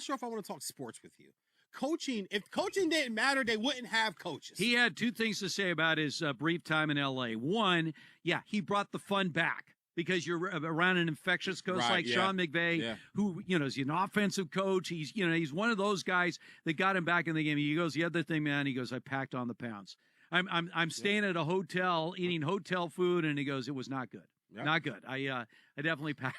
sure if I want to talk sports with you. Coaching, if coaching didn't matter, they wouldn't have coaches. He had 2 things to say about his brief time in L.A. One, yeah, he brought the fun back. Because you're around an infectious coach like Sean McVay, who is an offensive coach. He's one of those guys that got him back in the game. He goes, the other thing, man. He goes, I packed on the pounds. I'm staying at a hotel, eating hotel food, and he goes, it was not good, not good. I definitely packed.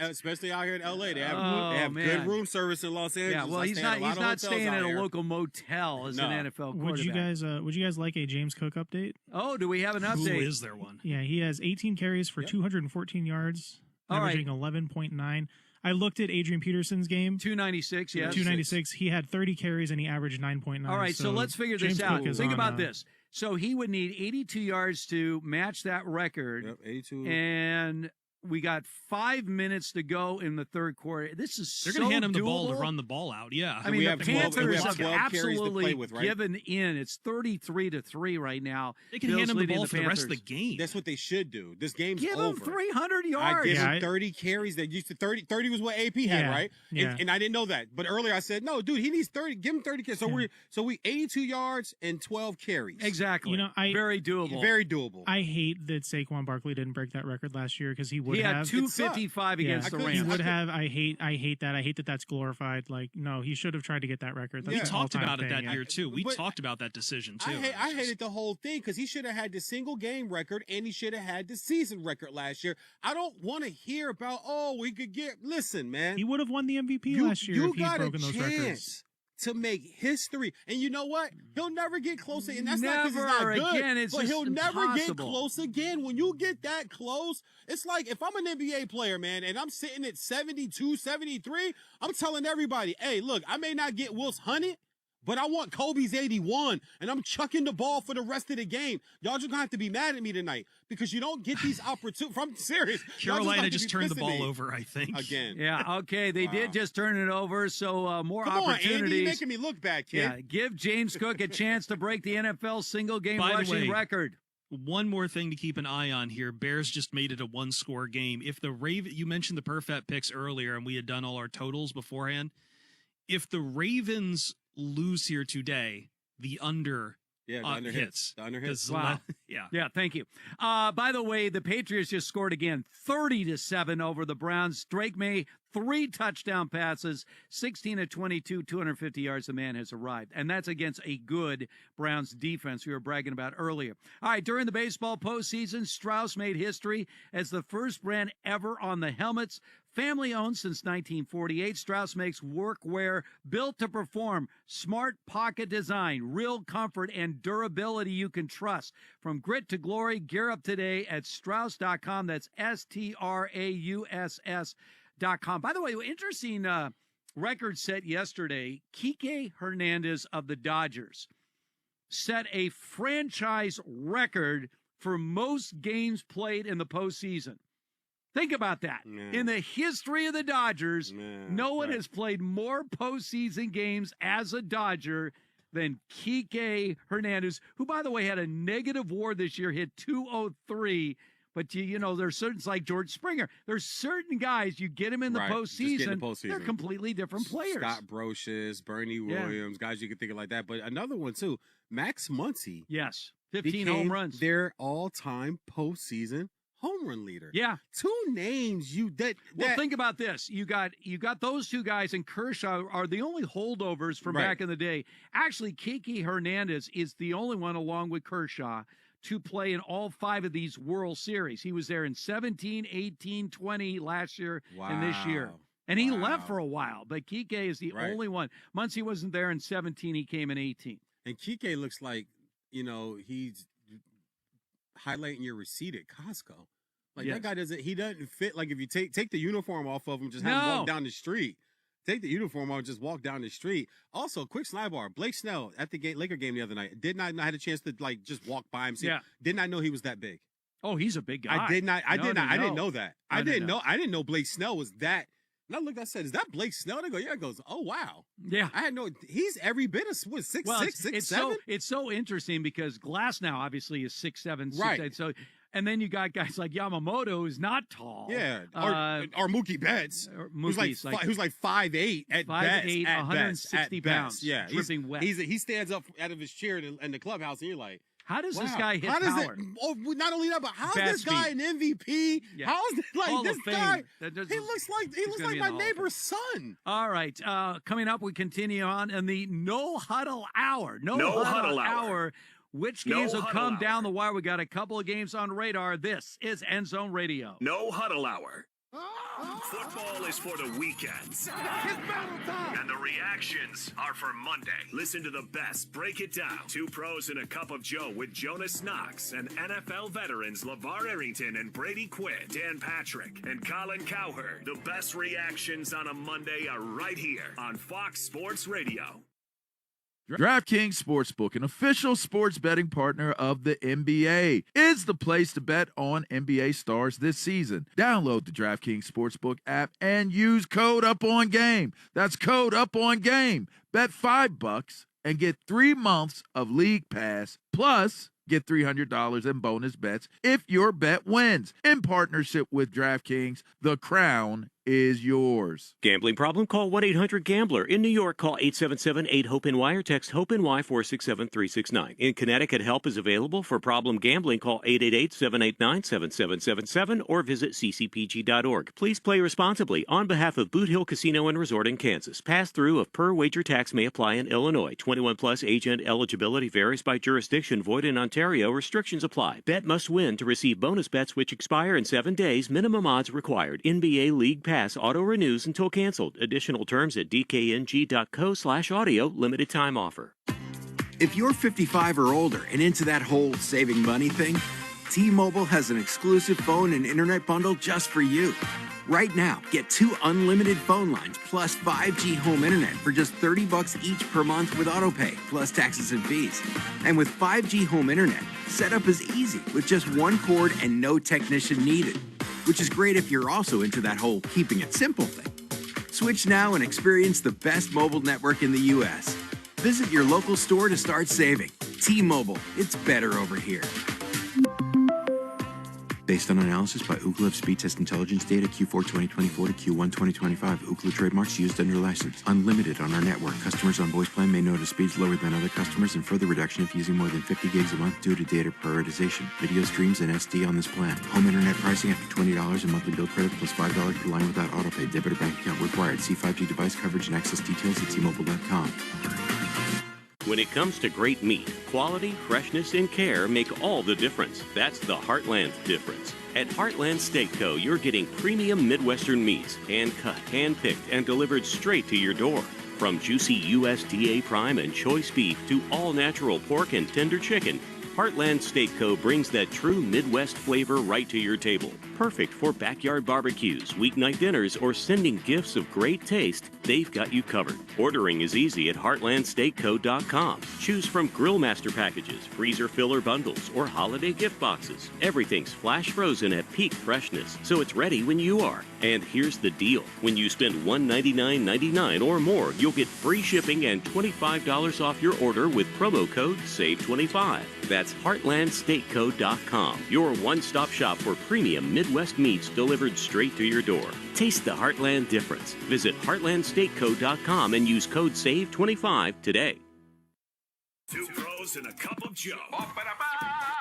Especially out here in LA, they have good room service in Los Angeles. Yeah, well, he's not staying at a local motel as an NFL quarterback. Would you guys like a James Cook update? Oh, do we have an update? Who is there one? Yeah, he has 18 carries for 214 yards, averaging 11.9. I looked at Adrian Peterson's game. 296, yes. 296. He had 30 carries and he averaged 9.9. All right, so let's figure this out. Think about this. So he would need 82 yards to match that record. Yep, 82. And we got 5 minutes to go in the third quarter. This is They're going to hand him the ball to run the ball out. Yeah. I mean, the Panthers have 12 absolutely with, right? given in. It's 33-3 right now. They can hand him the ball for the rest of the game. That's what they should do. This game's give over. Give him 300 yards. I give him 30 carries. They used to 30 was what AP had, right? Yeah. And I didn't know that. But earlier I said, no, dude, he needs 30. Give him 30 carries. So we 82 yards and 12 carries. Exactly. Very doable. Very doable. I hate that Saquon Barkley didn't break that record last year because he would have. He had 255 against the Rams. He would have. I hate that. I hate that that's glorified. Like, no, he should have tried to get that record. That's we talked about it that thing. year, too. We talked about that decision, too. I hated the whole thing because he should have had the single game record and he should have had the season record last year. I don't want to hear about, we could get, listen, man. He would have won the MVP last year if he'd broken those records. To make history. And you know what? He'll never get closer. And that's not because he's not good. Again, but he'll never get close again. When you get that close, it's like if I'm an NBA player, man, and I'm sitting at 72, 73, I'm telling everybody, hey, look, I may not get Wills Hunted, but I want Kobe's 81, and I'm chucking the ball for the rest of the game. Y'all just gonna have to be mad at me tonight because you don't get these opportunities. I'm serious. Carolina just turned the ball over, I think. Again. Yeah, okay, they did just turn it over, so more Come opportunities. on, Andy, you're making me look bad, kid. Yeah, give James Cook a chance to break the NFL single-game By the rushing way, record. One more thing to keep an eye on here. Bears just made it a one-score game. If the you mentioned the perfect picks earlier, and we had done all our totals beforehand. If the Ravens lose here today, the under hits. The under hits. Wow. Yeah, thank you. By the way, the Patriots just scored again, 30-7 over the Browns. Drake May, 3 touchdown passes, 16 of 22, 250 yards. The man has arrived. And that's against a good Browns defense we were bragging about earlier. All right, during the baseball postseason, Strauss made history as the first brand ever on the helmets. Family owned since 1948, Strauss makes workwear built to perform. Smart pocket design, real comfort, and durability you can trust. From grit to glory, gear up today at Strauss.com. That's STRAUSS.com. By the way, interesting record set yesterday. Kike Hernandez of the Dodgers set a franchise record for most games played in the postseason. Think about that. In the history of the Dodgers, no one has played more postseason games as a Dodger than Kike Hernandez, who, by the way, had a negative WAR this year, hit .203. But, there's certain, like George Springer. There's certain guys, you get them in the postseason, they're completely different players. Scott Brocious, Bernie Williams, guys you can think of like that. But another one, too, Max Muncy. Yes, 15 home runs. Their all-time postseason home run leader. Yeah. 2 names Well, think about this. You got those 2 guys, and Kershaw are the only holdovers from back in the day. Actually, Kike Hernandez is the only one, along with Kershaw, to play in all 5 of these World Series. He was there in 17, 18, 20 last year and this year. And he left for a while, but Kike is the only one. Muncy wasn't there in 17. He came in 18. And Kike looks like, he's highlighting your receipt at Costco. Like that guy doesn't fit. Like if you take the uniform off of him, just have him walk down the street. Take the uniform off, just walk down the street. Also, quick sidebar: Blake Snell at the Laker game the other night did not had a chance to just walk by him. Did not know he was that big. Oh, he's a big guy. I didn't know that. I didn't know Blake Snell was that. And I looked, I said, "Is that Blake Snell?" They go, "Yeah." It goes, "Oh wow." Yeah, I had no. He's every bit of 6'7". It's so interesting because Glass now obviously is 6'7", 6'8". Right. So, and then you got guys like Yamamoto, who's not tall. Yeah, or Mookie Betts, who's like 5'8" at best. 5'8", 160 pounds. Yeah, dripping wet. He stands up out of his chair in the clubhouse, and you're like, how does this guy hit power? Not only that, but how's this guy an MVP? Yeah. How's this guy? He looks like my neighbor's son. All right, coming up, we continue on in the No Huddle Hour. No Huddle Hour. Which games will come down the wire? We got a couple of games on radar. This is End Zone Radio. No Huddle Hour. Football is for the weekends. And the reactions are for Monday. Listen to the best break it down. 2 pros and a cup of Joe with Jonas Knox and NFL veterans LeVar Arrington and Brady Quinn, Dan Patrick, and Colin Cowherd. The best reactions on a Monday are right here on Fox Sports Radio. DraftKings Sportsbook, an official sports betting partner of the NBA, is the place to bet on NBA stars this season. Download the DraftKings Sportsbook app and use code UPONGAME. That's code UPONGAME. Bet $5 and get 3 months of League Pass, plus get $300 in bonus bets if your bet wins. In partnership with DraftKings, the crown is yours. Gambling problem? Call 1-800-GAMBLER. In New York, call 877-8-HOPE-NY or text HOPE-NY 467-369. In Connecticut, help is available for problem gambling. Call 888-789-7777 or visit ccpg.org. Please play responsibly. On behalf of Boot Hill Casino and Resort in Kansas, pass-through of per-wager tax may apply in Illinois. 21-plus age and eligibility varies by jurisdiction. Void in Ontario. Restrictions apply. Bet must win to receive bonus bets which expire in 7 days. Minimum odds required. NBA League Pass auto renews until canceled. Additional terms at dkng.co/audio. Limited time offer. If you're 55 or older and into that whole saving money thing, T-Mobile has an exclusive phone and internet bundle just for you. Right now, get 2 unlimited phone lines plus 5G home internet for just $30 each per month with AutoPay, plus taxes and fees. And with 5G home internet, setup is easy with just 1 cord and no technician needed, which is great if you're also into that whole keeping it simple thing. Switch now and experience the best mobile network in the U.S. Visit your local store to start saving. T-Mobile, it's better over here. Based on analysis by Ookla of Speed Test Intelligence data Q4 2024 to Q1 2025, Ookla trademarks used under license. Unlimited on our network. Customers on voice plan may notice speeds lower than other customers and further reduction if using more than 50 gigs a month due to data prioritization. Video streams and SD on this plan. Home internet pricing after $20 in monthly bill credit plus $5 per line without autopay. Debit or bank account required. See 5G device coverage and access details at T-Mobile.com. When it comes to great meat, quality, freshness, and care make all the difference. That's the Heartland difference. At Heartland Steak Co., you're getting premium Midwestern meats, hand-cut, hand-picked, and delivered straight to your door. From juicy USDA prime and choice beef to all-natural pork and tender chicken, Heartland Steak Co. brings that true Midwest flavor right to your table. Perfect for backyard barbecues, weeknight dinners, or sending gifts of great taste, they've got you covered. Ordering is easy at heartlandsteakco.com. Choose from Grill Master packages, freezer filler bundles, or holiday gift boxes. Everything's flash frozen at peak freshness, so it's ready when you are. And here's the deal. When you spend $199.99 or more, you'll get free shipping and $25 off your order with promo code SAVE25. That's heartlandsteakco.com, your one-stop shop for premium Midwest meats delivered straight to your door. Taste the Heartland difference. Visit heartlandsteakco.com and use code SAVE25 today. 2 pros and a cup of Joe.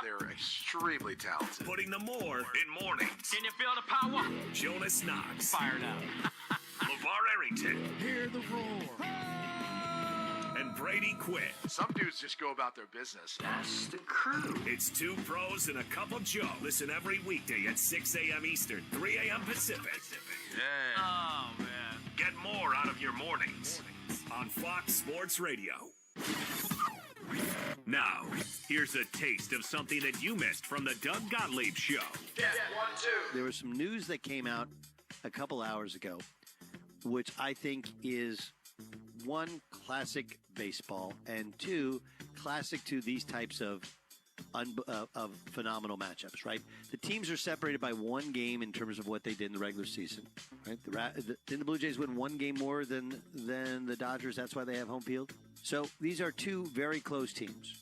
They're extremely talented. Putting the more in mornings. Can you feel the power? Jonas Knox. Fired up. LeVar Arrington. Hear the roar. And Brady Quinn. Some dudes just go about their business. That's the crew. It's 2 pros and a cup of Joe. Listen every weekday at 6 a.m. Eastern, 3 a.m. Pacific. Yeah. Oh, man. Get more out of your mornings on Fox Sports Radio. Now, here's a taste of something that you missed from the Doug Gottlieb Show. Yeah, 1, 2. There was some news that came out a couple hours ago, which I think is 1, classic baseball, and 2, classic to these types of phenomenal matchups, right? The teams are separated by 1 game in terms of what they did in the regular season, right? Didn't the Blue Jays win 1 game more than the Dodgers? That's why they have home field. So these are 2 very close teams.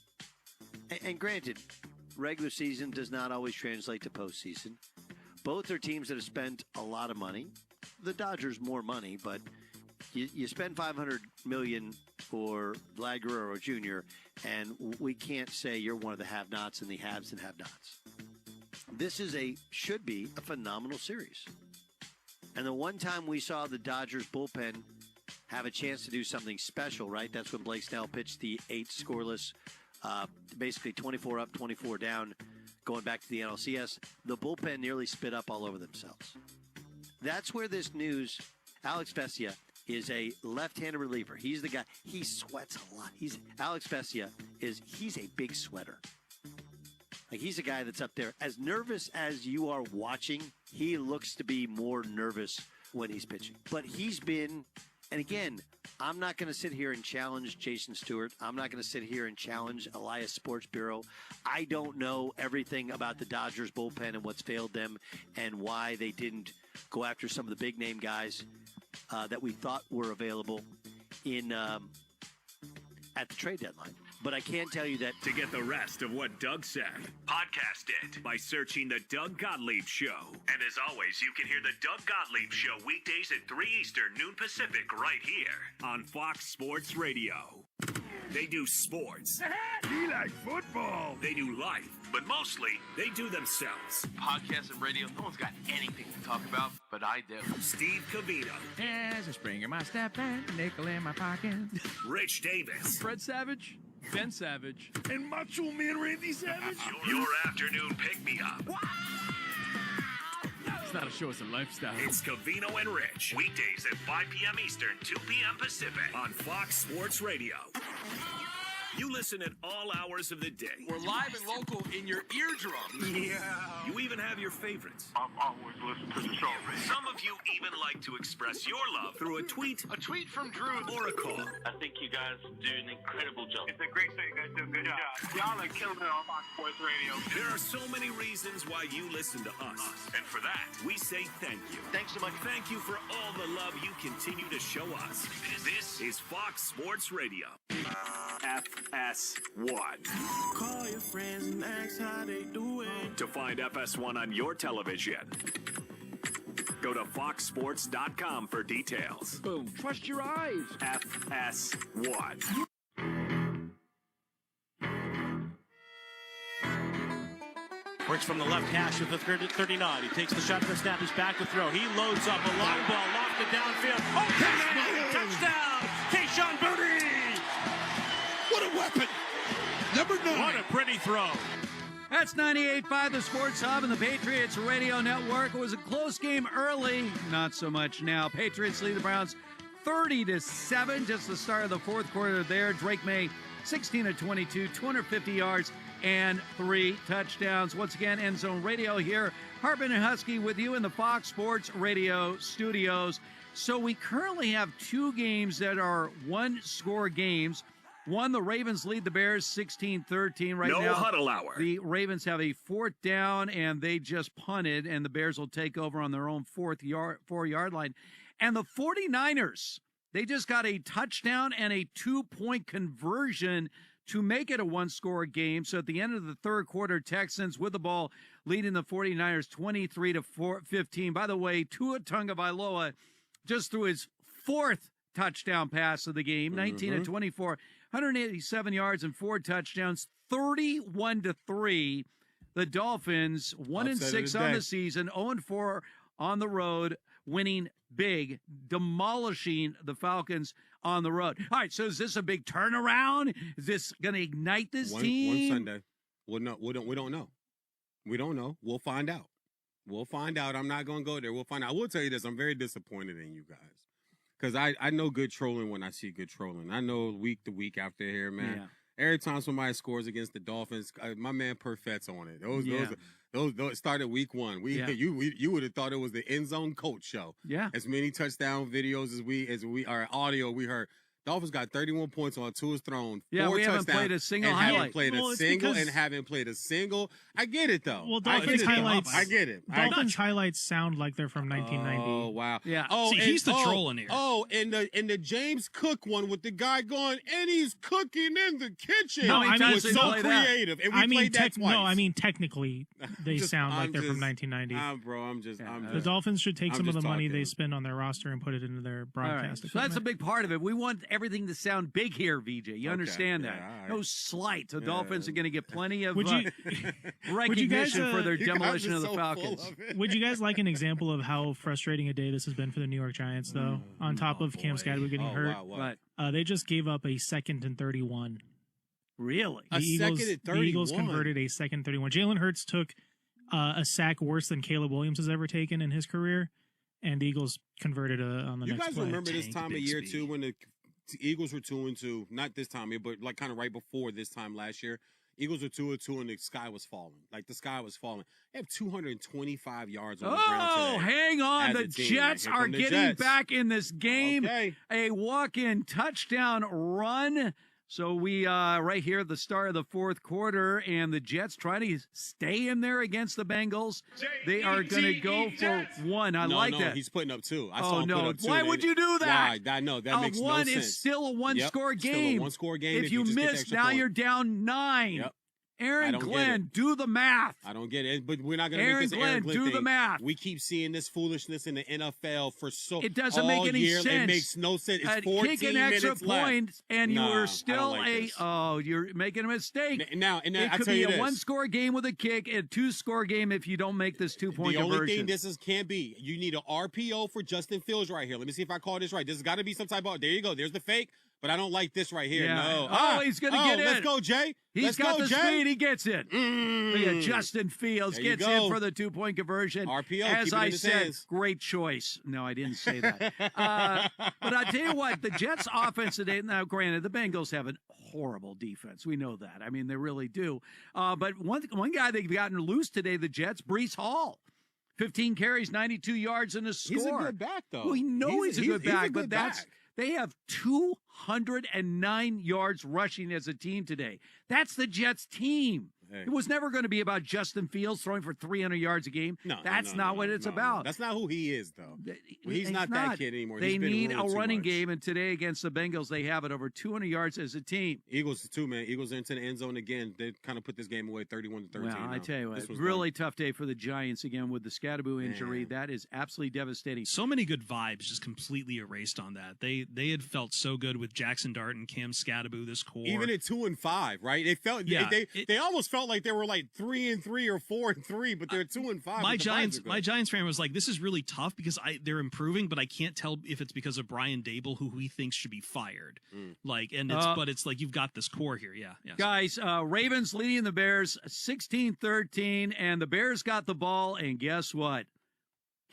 And granted, regular season does not always translate to postseason. Both are teams that have spent a lot of money. The Dodgers more money, but you spend $500 million for Vlad Guerrero Jr., and we can't say you're one of the have-nots and the haves and have-nots. This should be a phenomenal series. And the one time we saw the Dodgers bullpen have a chance to do something special, right? That's when Blake Snell pitched the 8 scoreless, basically 24 up, 24 down, going back to the NLCS. The bullpen nearly spit up all over themselves. That's where this news, Alex Vesia is a left-handed reliever. He's the guy. He sweats a lot. Alex Vesia he's a big sweater. Like, he's a guy that's up there. As nervous as you are watching, he looks to be more nervous when he's pitching. But he's been, and again, I'm not going to sit here and challenge Jason Stewart. I'm not going to sit here and challenge Elias Sports Bureau. I don't know everything about the Dodgers bullpen and what's failed them and why they didn't go after some of the big-name guys that we thought were available at the trade deadline. But I can tell you that... To get the rest of what Doug said, podcast it by searching The Doug Gottlieb Show. And as always, you can hear The Doug Gottlieb Show weekdays at 3 Eastern, noon Pacific, right here on Fox Sports Radio. They do sports. He like football. They do life, but mostly they do themselves. Podcast and radio, no one's got anything to talk about, but I do. Steve Cavino. There's a spring in my step and a nickel in my pocket. Rich Davis. Fred Savage. Ben Savage. And Macho Man Randy Savage. Your afternoon pick-me-up. It's not a show, it's a lifestyle. It's Cavino and Rich. Weekdays at 5 p.m. Eastern, 2 p.m. Pacific on Fox Sports Radio. You listen at all hours of the day. We're live and local in your eardrum. Yeah. You even have your favorites. I've always listened to the show. Some of you even like to express your love through a tweet from Drew, or a call. I think you guys do an incredible job. It's a great show. You guys do a good job. Y'all are killing it on Fox Sports Radio. There are so many reasons why you listen to us. And for that, we say thank you. Thanks so much. Thank you for all the love you continue to show us. This is Fox Sports Radio. FS1. Call your friends and ask how they doing. To find FS1 on your television, go to foxsports.com for details. Boom. Trust your eyes. FS1. Works from the left hash of the 39. He takes the shot for the snap. He's back to throw. He loads up a long ball, lofted downfield. Oh, touchdown! Keyshawn Booty! What a weapon! Number 9. What a pretty throw. That's 98.5, the Sports Hub and the Patriots Radio Network. It was a close game early, not so much now. Patriots lead the Browns 30-7, just the start of the fourth quarter there. Drake May, 16 of 22, 250 yards and 3 touchdowns. Once again, End Zone Radio here. Hartman and Husky with you in the Fox Sports Radio studios. So we currently have 2 games that are one-score games. One, the Ravens lead the Bears 16-13 right now. No huddle hour. The Ravens have a 4th down, and they just punted, and the Bears will take over on their own 4-yard line. And the 49ers, they just got a touchdown and a 2-point conversion to make it a one-score game. So at the end of the third quarter, Texans with the ball leading the 49ers 23-15. By the way, Tua Tagovailoa just threw his 4th touchdown pass of the game, 19 of 24, 187 yards and 4 touchdowns, 31-3. The Dolphins 1-6 on the season, 0-4 on the road, winning big, demolishing the Falcons on the road. All right, so is this a big turnaround? Is this going to ignite this team? One Sunday. We don't know. We don't know. We'll find out. We'll find out. I'm not going to go there. We'll find out. I will tell you this. I'm very disappointed in you guys. Because I know good trolling when I see good trolling. I know week to week after here, man. Yeah. Every time somebody scores against the Dolphins, my man Perfet's on it. Those started week 1. You would have thought it was the End Zone Coach show. Yeah. As many touchdown videos as we our audio we heard. Dolphins got 31 points on Tua's thrown. Yeah, we haven't played a single highlight. Haven't played a single. I get it though. Well, Dolphins highlights. I get it. Dolphins highlights sound like they're from 1990. Oh wow. Yeah. Oh, see, he's the troll in here. Oh, and the James Cook one with the guy going and he's cooking in the kitchen. No, I mean was so creative. And we played that twice. No, I mean technically they sound like they're from 1990. Bro, I'm just. The Dolphins should take some of the money they spend on their roster and put it into their broadcast. Right. So that's a big part of it. We want everything to sound big here, VJ. You understand that? Right. No slight. The Dolphins are going to get plenty of recognition for their demolition of the Falcons. Would you guys like an example of how frustrating a day this has been for the New York Giants, though? On top of Cam Skadwood getting hurt, they just gave up a 2nd and 31. Really? The Eagles converted a 2nd and 31. Jalen Hurts took a sack worse than Caleb Williams has ever taken in his career, and the Eagles converted on the next play. You guys remember this time of year, too, when the Eagles were 2-2, not this time here, but like kind of right before this time last year. Eagles were 2-2 and the sky was falling. Like the sky was falling. They have 225 yards on the ground today. Oh, hang on. The Jets are getting back in this game. Okay. A walk-in touchdown run. So we right here at the start of the fourth quarter, and the Jets trying to stay in there against the Bengals. They are going to go for 1. I like that. He's putting up 2. I saw him put up 2. Why would you do that? Why? I know that makes no sense. 1 is still a one-score game. Still a one-score game. If you miss, now you're down 9. Yep. Aaron Glenn, do the math. I don't get it, but we're not going to make this Aaron Glenn do thing. The math. We keep seeing this foolishness in the NFL for it doesn't make any sense. It makes no sense. It's 14 kick an extra minutes point, left. and you were still you're making a mistake. Now, it could be a one-score game with a kick, a 2-score game if you don't make this 2-point conversion. The only thing this can't be, you need an RPO for Justin Fields right here. Let me see if I call this right. This has got to be some type of. There you go. There's the fake. But I don't like this right here. Yeah. No. Oh, he's going to get in. Let's go, Jay. He's got the speed. He gets it. Look at Justin Fields There you gets go. in for the 2-point conversion. RPO, As keep it I in his said, hands. great choice. No, I didn't say that. But I tell you what, the Jets' offense today. Now, granted, the Bengals have a horrible defense. We know that. I mean, they really do. But one guy they've gotten loose today, the Jets, Breece Hall. 15 carries, 92 yards, and a score. He's a good back, though. We know he's a good back, but back. They have 209 yards rushing as a team today. That's the Jets team. Hey. It was never going to be about Justin Fields throwing for 300 yards a game. That's not what it's about. That's not who he is, though. He's not that kid anymore. They He's been need a ruined too running much. game, and today against the Bengals, they have it over 200 yards as a team. Eagles, too, man. Eagles into the end zone again. They kind of put this game away 31-13. Well, I now. tell you This what, was really tough day for the Giants again with the Scadaboo injury. That is absolutely devastating. So many good vibes just completely erased on that. They had felt so good with Jackson Dart and Cam Scadaboo, this core. Even at 2-5, right? They felt they almost felt like they were like 3-3 or 4-3, but they're 2-5. My Giants fan was like, this is really tough because they're improving, but I can't tell if it's because of Brian Dable, who he thinks should be fired. But it's like you've got this core here. Yeah. Yes. Guys, Ravens leading the Bears 16-13, and the Bears got the ball, and guess what?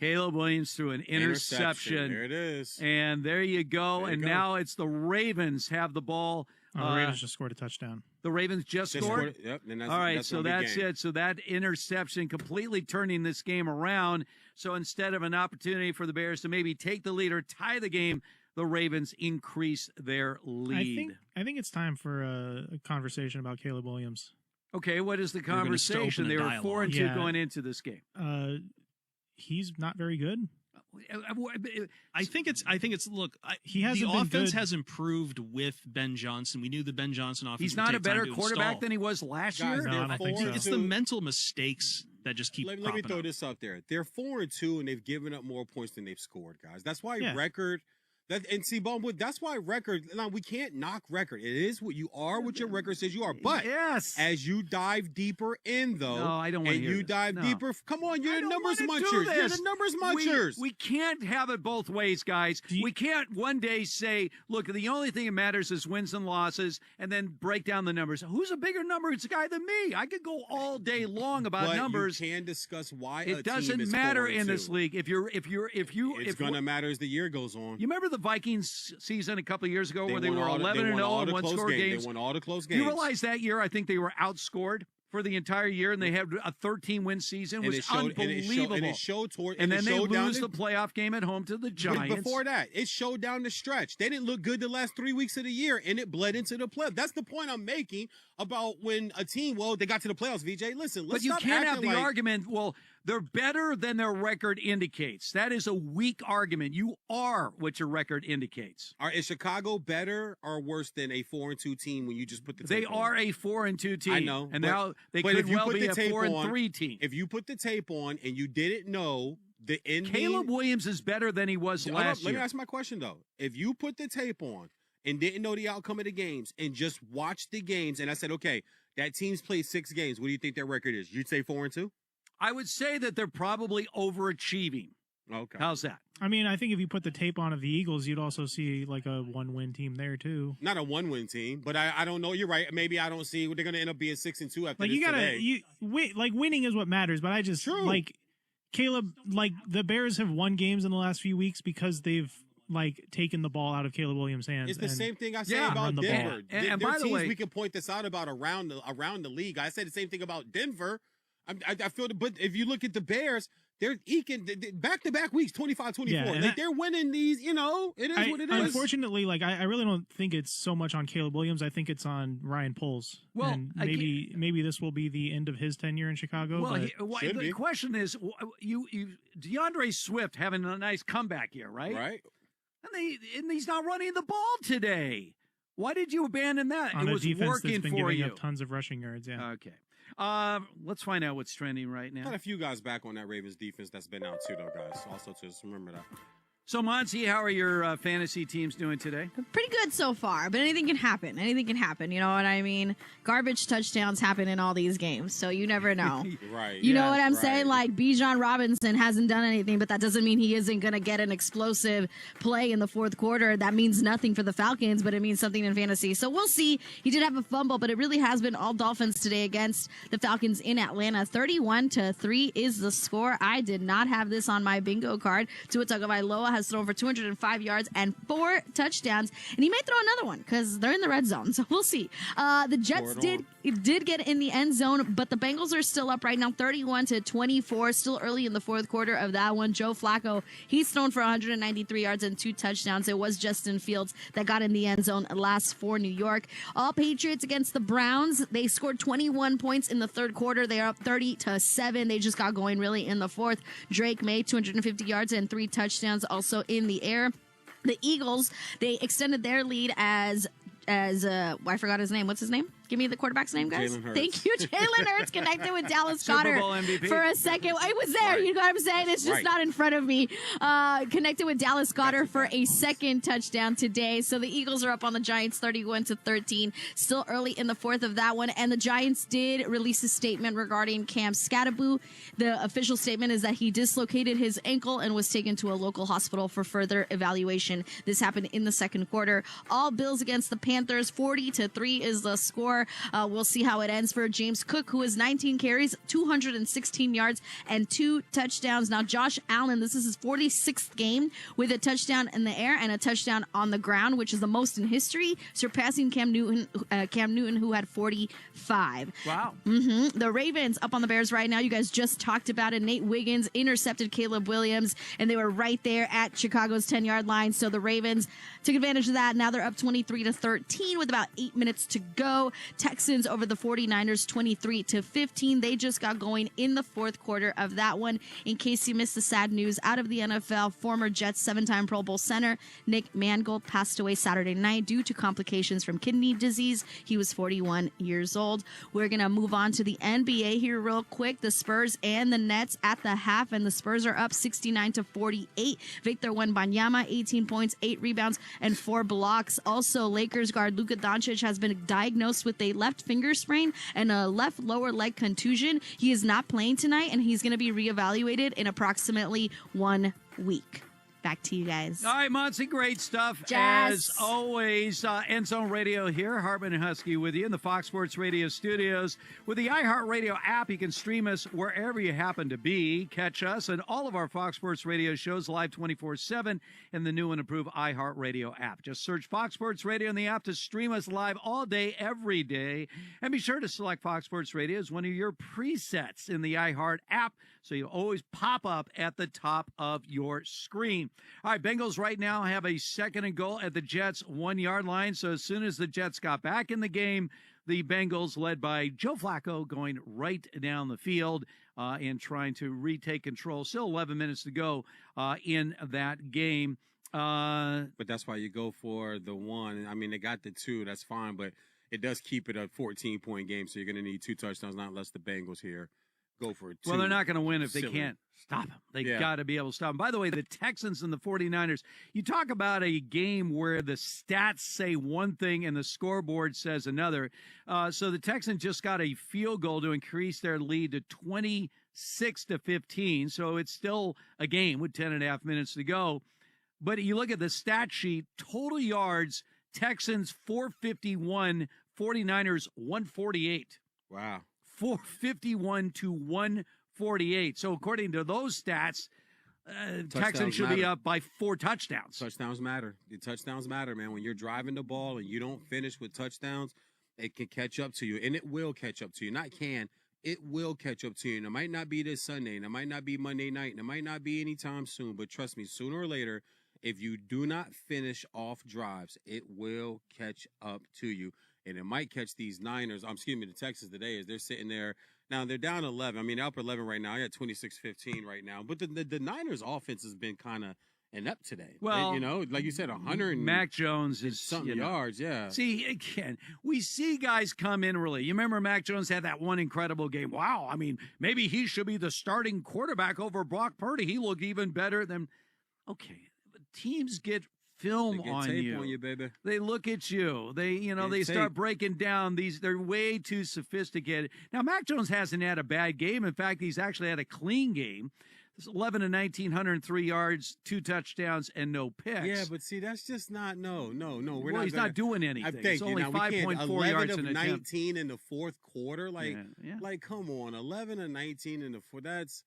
Caleb Williams threw an interception. There it is. And there you go. Now it's the Ravens have the ball. The Ravens just scored a touchdown. The Ravens just scored? Yep. All right, so that's it. So that interception completely turning this game around. So instead of an opportunity for the Bears to maybe take the lead or tie the game, the Ravens increase their lead. I think it's time for a conversation about Caleb Williams. Okay, what is the conversation? They were 4-2 going into this game. He's not very good. I think it's look. He hasn't the been offense good. has improved with Ben Johnson. We knew the Ben Johnson offense. He's would not take a better time to quarterback install. than he was last year. No, I don't think so. It's the mental mistakes that just keep. Let me cropping throw up. this out there. They're 4-2, and they've given up more points than they've scored, guys. That's why record. That's why record. Now we can't knock record. It is what you are. What your record says you are. But as you dive deeper in, though, no, I don't want to hear this. dive No. deeper. Come on, you're the numbers wanna do munchers. You're this. the numbers munchers. We can't have it both ways, guys. We can't one day say, look, the only thing that matters is wins and losses, and then break down the numbers. Who's a bigger numbers guy than me? I could go all day long about but numbers. You can discuss why it doesn't matter in this league. It's going to matter as the year goes on. You remember the Vikings season a couple of years ago where they won were all the- 11-0 all and the one close score games? They won all the close games. You realize that year, I think they were outscored for the entire year, and they had a 13-win season. It was unbelievable. And it showed toward. And then they showed down lose the playoff game at home to the Giants. Before that, it showed down the stretch. They didn't look good the last 3 weeks of the year, and it bled into the playoffs. That's the point I'm making about when a team, they got to the playoffs, VJ. Listen, let's but you stop can't have acting the like, argument, they're better than their record indicates. That is a weak argument. You are what your record indicates. Is Chicago better or worse than a 4-2 team when you just put the tape on? They are a 4-2 team. I know. And now they could well be a 4-3 team. If you put the tape on and you didn't know the ending. Caleb Williams is better than he was last year. Let me ask my question, though. If you put the tape on and didn't know the outcome of the games and just watched the games, and I said, okay, that team's played 6 games, what do you think their record is? You'd say 4-2? I would say that they're probably overachieving. Okay. How's that? I mean, I think if you put the tape on of the Eagles, you'd also see like a 1-win team there too. Not a 1-win team, but I don't know. You're right. Maybe I don't see they're going to end up being 6-2 after Like this you gotta, today. winning is what matters. But I just like Caleb. Like the Bears have won games in the last few weeks because they've taken the ball out of Caleb Williams' hands. It's the same thing I say run about the Denver. ball. And there by are the teams way, we can point this out about around the league. I said the same thing about Denver. I feel, but if you look at the Bears, they're eking back-to-back weeks, 25-24. Yeah, they're winning these. It is what it is. Unfortunately, I really don't think it's so much on Caleb Williams. I think it's on Ryan Poles. Well, and maybe this will be the end of his tenure in Chicago. Well, but the question is, you DeAndre Swift having a nice comeback here, right? Right. And he's not running the ball today. Why did you abandon that? On it a was defense working that's been for giving you. up tons of rushing yards. Yeah. Okay. Let's find out what's trending right now. Got a few guys back on that Ravens defense that's been out too, though, guys. Also, just remember that. So, Monty, how are your fantasy teams doing today? Pretty good so far, but anything can happen. Anything can happen. You know what I mean? Garbage touchdowns happen in all these games, so you never know. Right. You know what I'm saying? Like, Bijan Robinson hasn't done anything, but that doesn't mean he isn't going to get an explosive play in the fourth quarter. That means nothing for the Falcons, but it means something in fantasy. So we'll see. He did have a fumble, but it really has been all Dolphins today against the Falcons in Atlanta. 31-3 is the score. I did not have this on my bingo card. Tua Tagovailoa has thrown for 205 yards and 4 touchdowns, and he may throw another one because they're in the red zone, so we'll see. The Jets did get in the end zone, but the Bengals are still up right now, 31-24, still early in the fourth quarter of that one. Joe Flacco, he's thrown for 193 yards and 2 touchdowns. It was Justin Fields that got in the end zone last for New York. All Patriots against the Browns. They scored 21 points in the third quarter. They are up 30-7. They just got going really in the fourth. Drake May, 250 yards and 3 touchdowns also in the air. The Eagles, they extended their lead as I forgot his name. What's his name? Give me the quarterback's name, guys. Jalen Hurts. Thank you. Jalen Hurts connected with Dallas Super Goedert Bowl MVP. for a second. It was there. You know what I'm saying? It's just not in front of me. Connected with Dallas Goedert for a second touchdown today. So the Eagles are up on the Giants 31-13. Still early in the fourth of that one. And the Giants did release a statement regarding Cam Scatteraboo. The official statement is that he dislocated his ankle and was taken to a local hospital for further evaluation. This happened in the second quarter. All Bills against the Panthers. 40-3 is the score. We'll see how it ends for James Cook, who has 19 carries, 216 yards, and 2 touchdowns. Now, Josh Allen, this is his 46th game with a touchdown in the air and a touchdown on the ground, which is the most in history, surpassing Cam Newton, who had 45. Wow. The Ravens up on the Bears right now. You guys just talked about it. Nate Wiggins intercepted Caleb Williams, and they were right there at Chicago's 10-yard line. So the Ravens took advantage of that. Now they're up 23-13 with about 8 minutes to go. Texans over the 49ers 23-15. They just got going in the fourth quarter of that one. In case you missed the sad news out of the NFL, former Jets 7-time Pro Bowl center Nick Mangold passed away Saturday night due to complications from kidney disease. He was 41 years old. We're going to move on to the NBA here real quick. The Spurs and the Nets at the half, and the Spurs are up 69-48. Victor Wembanyama, 18 points, 8 rebounds, and 4 blocks. Also, Lakers guard Luka Doncic has been diagnosed with a left finger sprain and a left lower leg contusion. He is not playing tonight, and he's going to be reevaluated in approximately 1 week. Back to you guys. All right, Monty, great stuff. Jazz. As always, End Zone Radio here, Hartman and Husky with you in the Fox Sports Radio studios. With the iHeartRadio app, you can stream us wherever you happen to be. Catch us and all of our Fox Sports Radio shows live 24/7 in the new and improved iHeartRadio app. Just search Fox Sports Radio in the app to stream us live all day, every day. And be sure to select Fox Sports Radio as one of your presets in the iHeart app, so you always pop up at the top of your screen. All right, Bengals right now have a 2nd and goal at the Jets' 1-yard line. So as soon as the Jets got back in the game, the Bengals, led by Joe Flacco, going right down the field and trying to retake control. Still 11 minutes to go in that game. But that's why you go for the 1. I mean, they got the 2. That's fine, but it does keep it a 14-point game, so you're going to need 2 touchdowns, not unless the Bengals here go for it. Well, they're not going to win if they can't stop them. They got to be able to stop them. By the way, the Texans and the 49ers, you talk about a game where the stats say one thing and the scoreboard says another. So the Texans just got a field goal to increase their lead to 26-15. So it's still a game with 10.5 minutes to go. But you look at the stat sheet, total yards, Texans 451, 49ers 148. Wow. 451 to 148. So according to those stats, Texans should be up by 4 touchdowns. Touchdowns matter. The touchdowns matter, man. When you're driving the ball and you don't finish with touchdowns, it can catch up to you, and it will catch up to you. Not can, it will catch up to you. And it might not be this Sunday, and it might not be Monday night, and it might not be anytime soon, but trust me, sooner or later, if you do not finish off drives, it will catch up to you. And it might catch these Niners, the Texans today, as they're sitting there. Now, they're down 11. I mean, they're up 11 right now. I got 26-15 right now. But the Niners' offense has been kind of inept today. Well, like you said, 100 Mac Jones is something yards, yeah. See, again, we see guys come in early. You remember Mac Jones had that one incredible game. Wow, I mean, maybe he should be the starting quarterback over Brock Purdy. He looked even better than, okay. teams get film They get on tape you. on you, baby. They look at you. They, Get they start tape. breaking down these. They're way too sophisticated. Now, Mac Jones hasn't had a bad game. In fact, he's actually had a clean game. It's 11 and 19, 103 yards, 2 touchdowns, and no picks. Yeah, but see, that's just not no. We're Well, he's not doing anything. It's only 5.4 yards an attempt. 19 in the fourth quarter. Like, Yeah. like, come on, 11 and 19 in the fourth. That's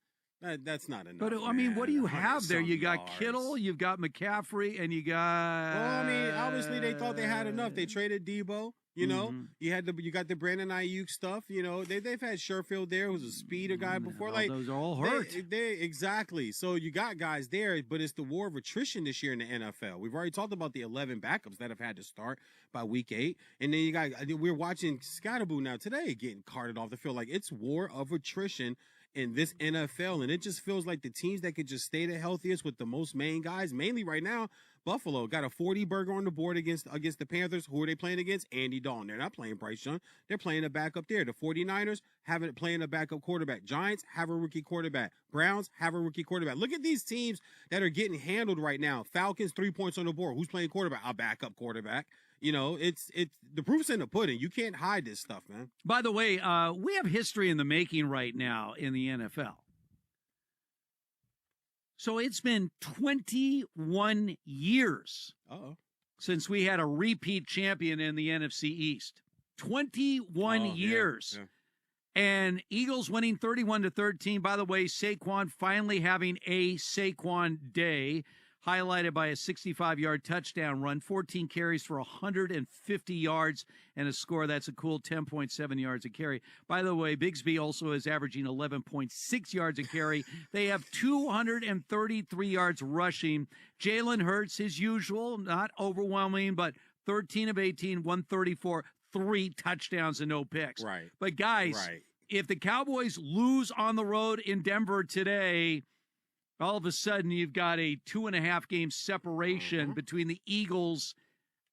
not enough. But I mean, what do you 100 have there? You got yards. Kittle, you've got McCaffrey, and you got. Well, I mean, obviously they thought they had enough. They traded Debo. You know, you got the Brandon Ayuk stuff. You know, they've had Sherfield there, who's a speeder guy before. Like those are all hurt. They exactly. So you got guys there, but it's the war of attrition this year in the NFL. We've already talked about the 11 backups that have had to start by week 8, and then you got we're watching Scatterboo now today getting carted off the field. Like it's war of attrition in this NFL, and it just feels like the teams that could just stay the healthiest with the most main guys, mainly right now. Buffalo got a 40-burger on the board against the Panthers. Who are they playing against? Andy Dalton. They're not playing Bryce Young. They're playing a backup there. The 49ers playing a backup quarterback. Giants have a rookie quarterback. Browns have a rookie quarterback. Look at these teams that are getting handled right now. Falcons, 3 points on the board. Who's playing quarterback? A backup quarterback. You know, it's the proof's in the pudding. You can't hide this stuff, man. By the way, we have history in the making right now in the NFL. So it's been 21 years since we had a repeat champion in the NFC East. 21 years. Yeah. And Eagles winning 31-13. By the way, Saquon finally having a Saquon day, highlighted by a 65-yard touchdown run, 14 carries for 150 yards and a score. That's a cool 10.7 yards a carry. By the way, Bigsby also is averaging 11.6 yards a carry. They have 233 yards rushing. Jalen Hurts, his usual, not overwhelming, but 13 of 18, 134, 3 touchdowns and no picks. Right. But guys, if the Cowboys lose on the road in Denver today, all of a sudden you've got a 2.5 game separation between the Eagles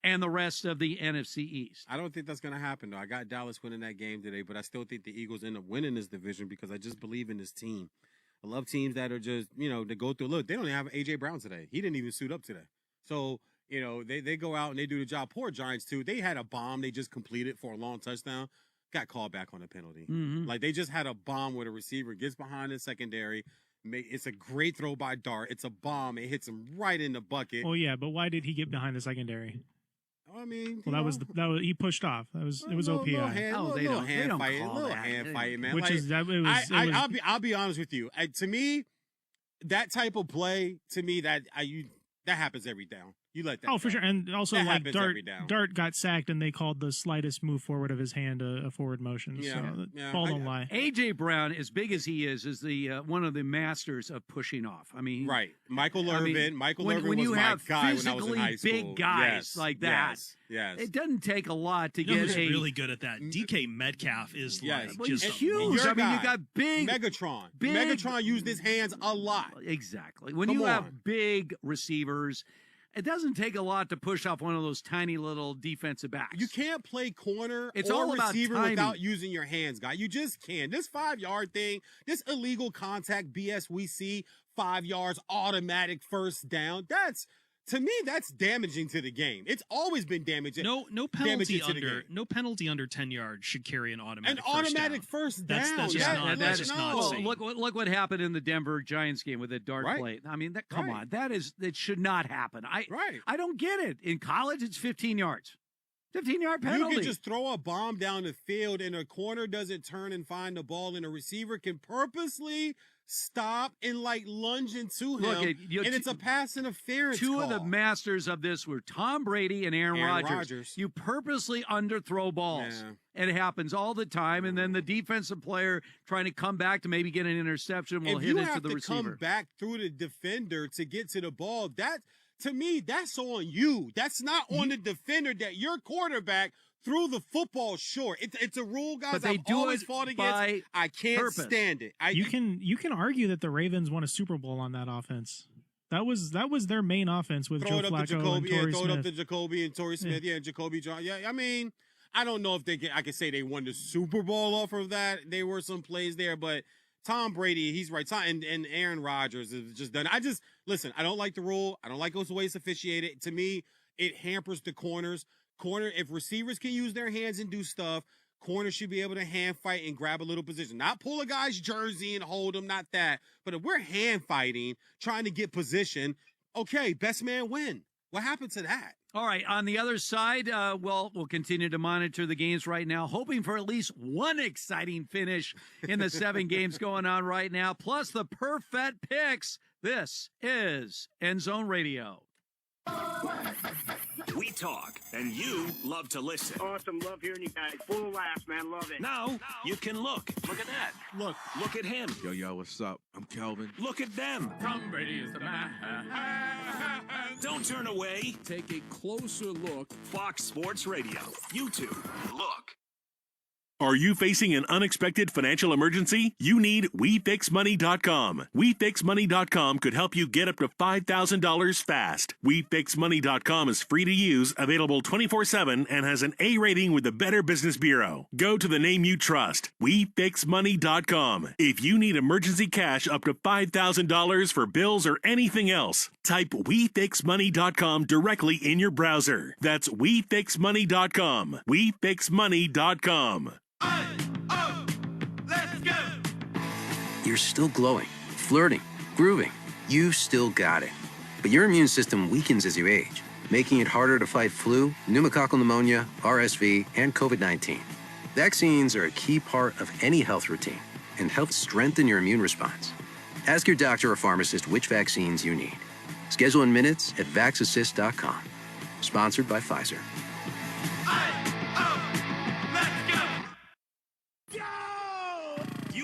and the rest of the NFC East. I don't think that's going to happen, though. I got Dallas winning that game today, but I still think the Eagles end up winning this division because I just believe in this team. I love teams that are just, they go through. Look, they don't even have A.J. Brown today. He didn't even suit up today. So, they go out and they do the job. Poor Giants, too. They had a bomb they just completed for a long touchdown. Got called back on a penalty. Like, they just had a bomb where a receiver gets behind the secondary. It's a great throw by Dart. It's a bomb. It hits him right in the bucket. Oh yeah, but why did he get behind the secondary? I mean, well, that was he pushed off. It was OPI. Little hand fighting, man. Which I'll be honest with you. To me, that type of play, that happens every down. You let that. Oh, for sure. And also, that like every down. Dart got sacked, and they called the slightest move forward of his hand a forward motion. So ball don't lie. A.J. Brown, as big as he is the one of the masters of pushing off. I mean, right. Michael Irvin. Michael Irvin when was you my have guy when I was in high school. Big guys like that. Yes. It doesn't take a lot to You know get who's really good at that? DK Metcalf is just huge. I mean, you got big Megatron. Megatron used his hands a lot. Exactly. When you have big receivers, it doesn't take a lot to push off one of those tiny little defensive backs. You can't play corner it's or all about receiver timing. without using your hands, guy. You just can't. This 5-yard thing, this illegal contact BS we see, 5 yards, automatic first down. To me, that's damaging to the game. It's always been damaging. No penalty under 10 yards should carry an automatic first down. That's just not safe. Look what happened in the Denver Giants game with the Dart play. I mean, come on, that should not happen. I don't get it. In college, it's 15 yards. 15-yard penalty. You can just throw a bomb down the field and a corner doesn't turn and find the ball and a receiver can purposely stop and lunge into him. And it's a pass interference Two call. of the masters of this were Tom Brady and Aaron Rodgers. You purposely underthrow balls. And it happens all the time. And then the defensive player trying to come back to maybe get an interception will hit it to the receiver. If you have to come back through the defender to get to the ball, to me, that's on you. That's not on the defender that your quarterback threw the football short. It's a rule, guys. But they I've do always it fought against. I can't stand it. You can argue that the Ravens won a Super Bowl on that offense. That was their main offense with Joe Flacco and Torrey Smith. Throw it up to Jacoby and Torrey Smith. Yeah, and Jacoby John. Yeah, I mean, I don't know if I can say they won the Super Bowl off of that. There were some plays there, but Tom Brady, he's right. And Aaron Rodgers is just done. Listen, I don't like the rule. I don't like the way it's officiated. To me, it hampers the corners. If receivers can use their hands and do stuff, corners should be able to hand fight and grab a little position. Not pull a guy's jersey and hold him, not that. But if we're hand fighting, trying to get position, okay, best man win. What happened to that? All right, on the other side, we'll continue to monitor the games right now, hoping for at least one exciting finish in the 7 games going on right now, plus the perfect picks. This is End Zone Radio. We talk, and you love to listen. Awesome. Love hearing you guys. Full of laughs, man. Love it. Now, you can look. Look at that. Look at him. Yo, what's up? I'm Kelvin. Look at them. Tom Brady is the man. Don't turn away. Take a closer look. Fox Sports Radio. YouTube. Look. Are you facing an unexpected financial emergency? You need WeFixMoney.com. WeFixMoney.com could help you get up to $5,000 fast. WeFixMoney.com is free to use, available 24/7, and has an A rating with the Better Business Bureau. Go to the name you trust, WeFixMoney.com. If you need emergency cash up to $5,000 for bills or anything else, type WeFixMoney.com directly in your browser. That's WeFixMoney.com. WeFixMoney.com. Let's go! You're still glowing, flirting, grooving. You still got it. But your immune system weakens as you age, making it harder to fight flu, pneumococcal pneumonia, RSV, and COVID-19. Vaccines are a key part of any health routine and help strengthen your immune response. Ask your doctor or pharmacist which vaccines you need. Schedule in minutes at VaxAssist.com. Sponsored by Pfizer.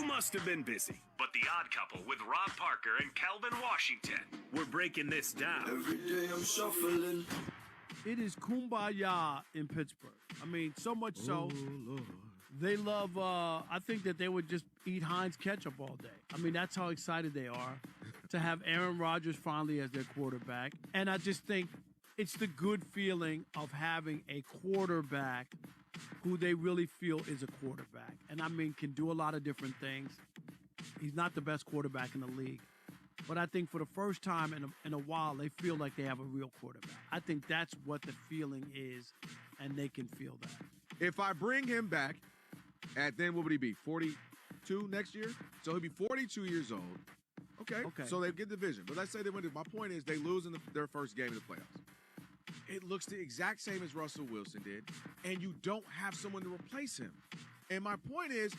Must have been busy, but The Odd Couple with Rob Parker and Calvin Washington. We're breaking this down. Every day I'm shuffling. It is kumbaya in Pittsburgh. I mean, so much so, they love, I think that they would just eat Heinz ketchup all day. I mean, that's how excited they are to have Aaron Rodgers finally as their quarterback. And I just think it's the good feeling of having a quarterback who they really feel is a quarterback. And I mean, can do a lot of different things. He's not the best quarterback in the league. But I think for the first time in a while, they feel like they have a real quarterback. I think that's what the feeling is, and they can feel that. If I bring him back, then what would he be, 42 next year? So he'll be 42 years old. Okay. So they get the division. But let's say they win. My point is they lose in their first game of the playoffs. It looks the exact same as Russell Wilson did, and you don't have someone to replace him. And my point is,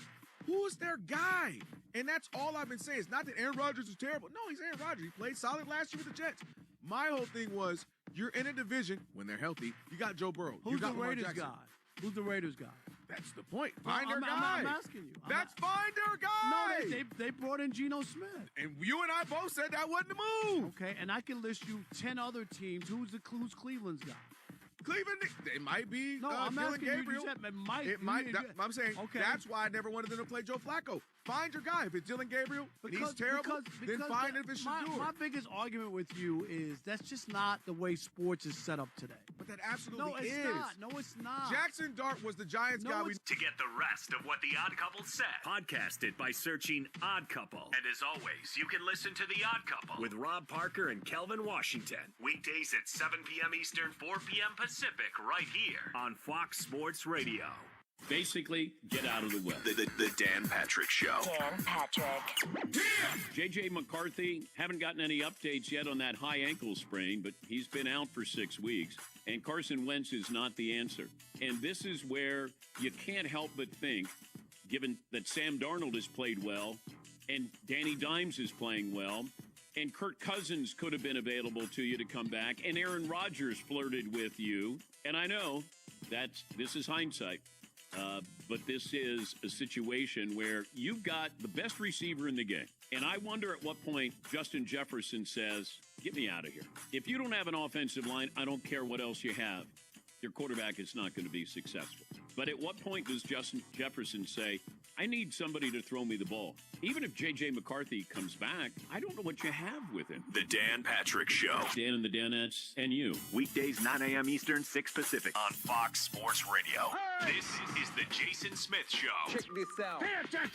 who's their guy? And that's all I've been saying. It's not that Aaron Rodgers is terrible. No, he's Aaron Rodgers. He played solid last year with the Jets. My whole thing was, you're in a division, when they're healthy, you got Joe Burrow. Who's the Raiders guy? Who's the Raiders guy? That's the point. Find their guy. I'm asking you. Find their guy. No, they brought in Geno Smith. And you and I both said that wasn't the move. Okay, and I can list you 10 other teams. Who's Cleveland's guy? Cleveland, it might be I'm asking Gabriel. You said it might. I'm saying that's why I never wanted them to play Joe Flacco. Find your guy. If it's Dylan Gabriel and he's terrible, then find it if it's Shador. My biggest argument with you is that's just not the way sports is set up today. But that absolutely is. No, it's not. Jackson Dart was the Giants guy. To get the rest of what The Odd Couple said, podcast it by searching Odd Couple. And as always, you can listen to The Odd Couple with Rob Parker and Kelvin Washington. Weekdays at 7 p.m. Eastern, 4 p.m. Pacific, right here on Fox Sports Radio. Basically, get out of the way. The Dan Patrick Show. Dan Patrick. J.J. McCarthy, haven't gotten any updates yet on that high ankle sprain, but he's been out for 6 weeks. And Carson Wentz is not the answer. And this is where you can't help but think, given that Sam Darnold has played well, and Danny Dimes is playing well, and Kirk Cousins could have been available to you to come back, and Aaron Rodgers flirted with you. And I know this is hindsight. But this is a situation where you've got the best receiver in the game. And I wonder at what point Justin Jefferson says, get me out of here. If you don't have an offensive line, I don't care what else you have. Your quarterback is not going to be successful. But at what point does Justin Jefferson say, I need somebody to throw me the ball? Even if J.J. McCarthy comes back, I don't know what you have with him. The Dan Patrick Show. Dan and the Danettes and you. Weekdays, 9 a.m. Eastern, 6 Pacific on Fox Sports Radio. Hey! This is the Jason Smith Show. Check this out.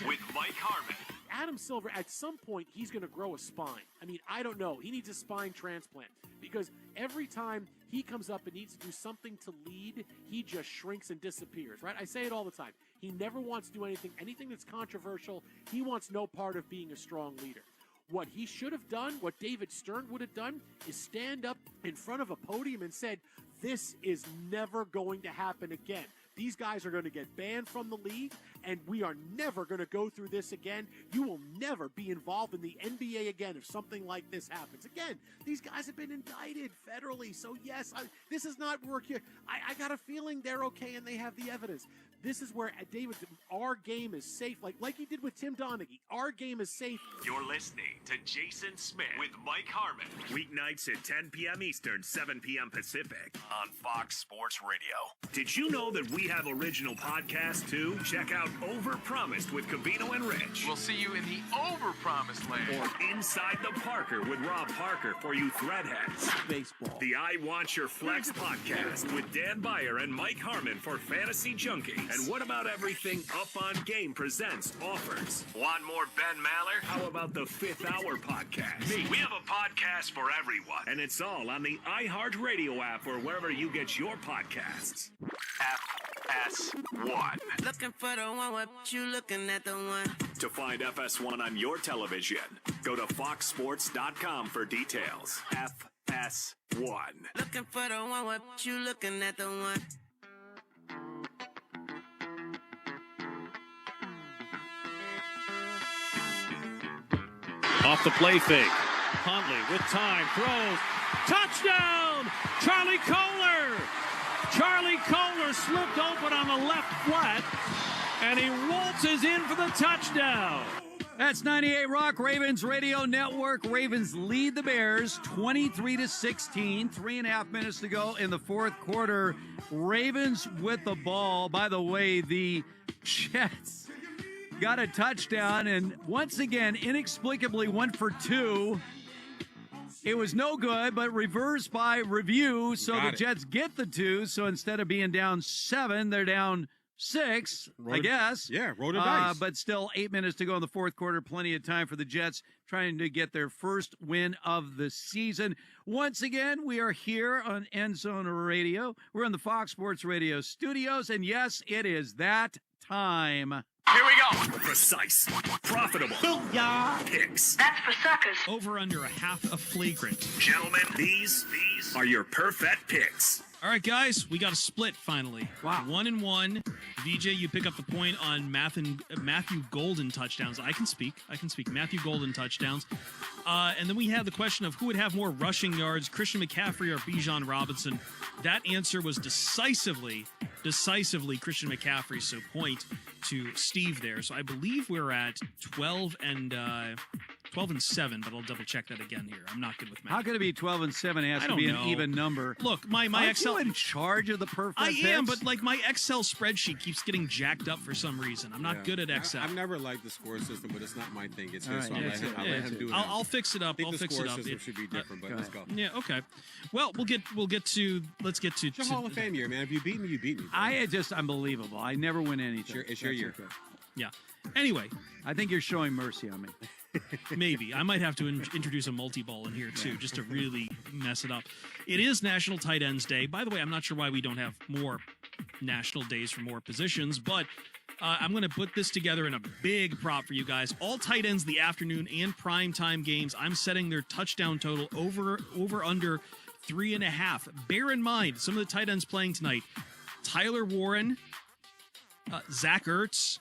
With Mike Harmon Adam Silver, at some point, he's going to grow a spine. I mean, I don't know. He needs a spine transplant because every time he comes up and needs to do something to lead, he just shrinks and disappears, right? I say it all the time. He never wants to do anything that's controversial. He wants no part of being a strong leader. What he should have done, what David Stern would have done, is stand up in front of a podium and said, this is never going to happen again. These guys are going to get banned from the league, and we are never going to go through this again. You will never be involved in the NBA again if something like this happens. Again, these guys have been indicted federally, so yes, this is not work here. I got a feeling they're okay and they have the evidence. This is where, David, our game is safe, like he did with Tim Donaghy. Our game is safe. You're listening to Jason Smith with Mike Harmon. Weeknights at 10 p.m. Eastern, 7 p.m. Pacific on Fox Sports Radio. Did you know that we have original podcasts too? Check out Overpromised with Cavino and Rich. We'll see you in the overpromised land. Or Inside the Parker with Rob Parker for you threadheads. Baseball. The I Want Your Flex podcast with Dan Beyer and Mike Harmon for fantasy junkies. And what about everything Up on Game presents offers? Want more Ben Maller? How about the Fifth Hour podcast? We have a podcast for everyone, and it's all on the iHeartRadio app or wherever you get your podcasts. FS1. Looking for the one, what you looking at the one? To find FS1 on your television, go to foxsports.com for details. FS1. Looking for the one, what you looking at the one? Off the play fake. Huntley with time, throws. Touchdown! Charlie Kohler! Charlie Kohler slipped open on the left flat, and he waltzes in for the touchdown. That's 98 Rock Ravens Radio Network. Ravens lead the Bears 23-16. 3.5 minutes to go in the fourth quarter. Ravens with the ball. By the way, the Jets got a touchdown and once again inexplicably went for two. It was no good, but reversed by review, so the Jets get the two. So instead of being down 7, they're down 6, I guess. Roll the dice. But still 8 minutes to go in the fourth quarter. Plenty of time for the Jets trying to get their first win of the season. Once again, we are here on End Zone Radio. We're in the Fox Sports Radio studios, and yes, it is that time. Here we go. Precise, profitable picks. That's for suckers. Over under a half a flagrant. Gentlemen, these are your perfect picks. All right, guys, we got a split finally. Wow. 1-1. VJ, you pick up the point on Matthew Golden touchdowns. I can speak. Matthew Golden touchdowns. And then we have the question of who would have more rushing yards, Christian McCaffrey or Bijan Robinson. That answer was decisively Christian McCaffrey, so point to Steve there. So I believe we're at 12 and 7, but I'll double check that again here. I'm not good with math. How could it be 12 and 7? It has to be an even number. Look, my Excel. Are you in charge of the perfect picks? I am, but like my Excel spreadsheet keeps getting jacked up for some reason. I'm not good at Excel. I've never liked the score system, but it's not my thing. It's his, so I'll let him do it. I'll fix it up. I think the score system should be different, but let's go. Yeah, okay. Well, let's get to it's your Hall of Fame year, man. If you beat me, you beat me. Just unbelievable. I never win anything. It's your year. Okay. Yeah. Anyway, I think you're showing mercy on me. Maybe. I might have to introduce a multi-ball in here, too, just to really mess it up. It is National Tight Ends Day. By the way, I'm not sure why we don't have more national days for more positions, but I'm going to put this together in a big prop for you guys. All tight ends, the afternoon and primetime games, I'm setting their touchdown total over under 3.5. Bear in mind, some of the tight ends playing tonight, Tyler Warren, Zach Ertz,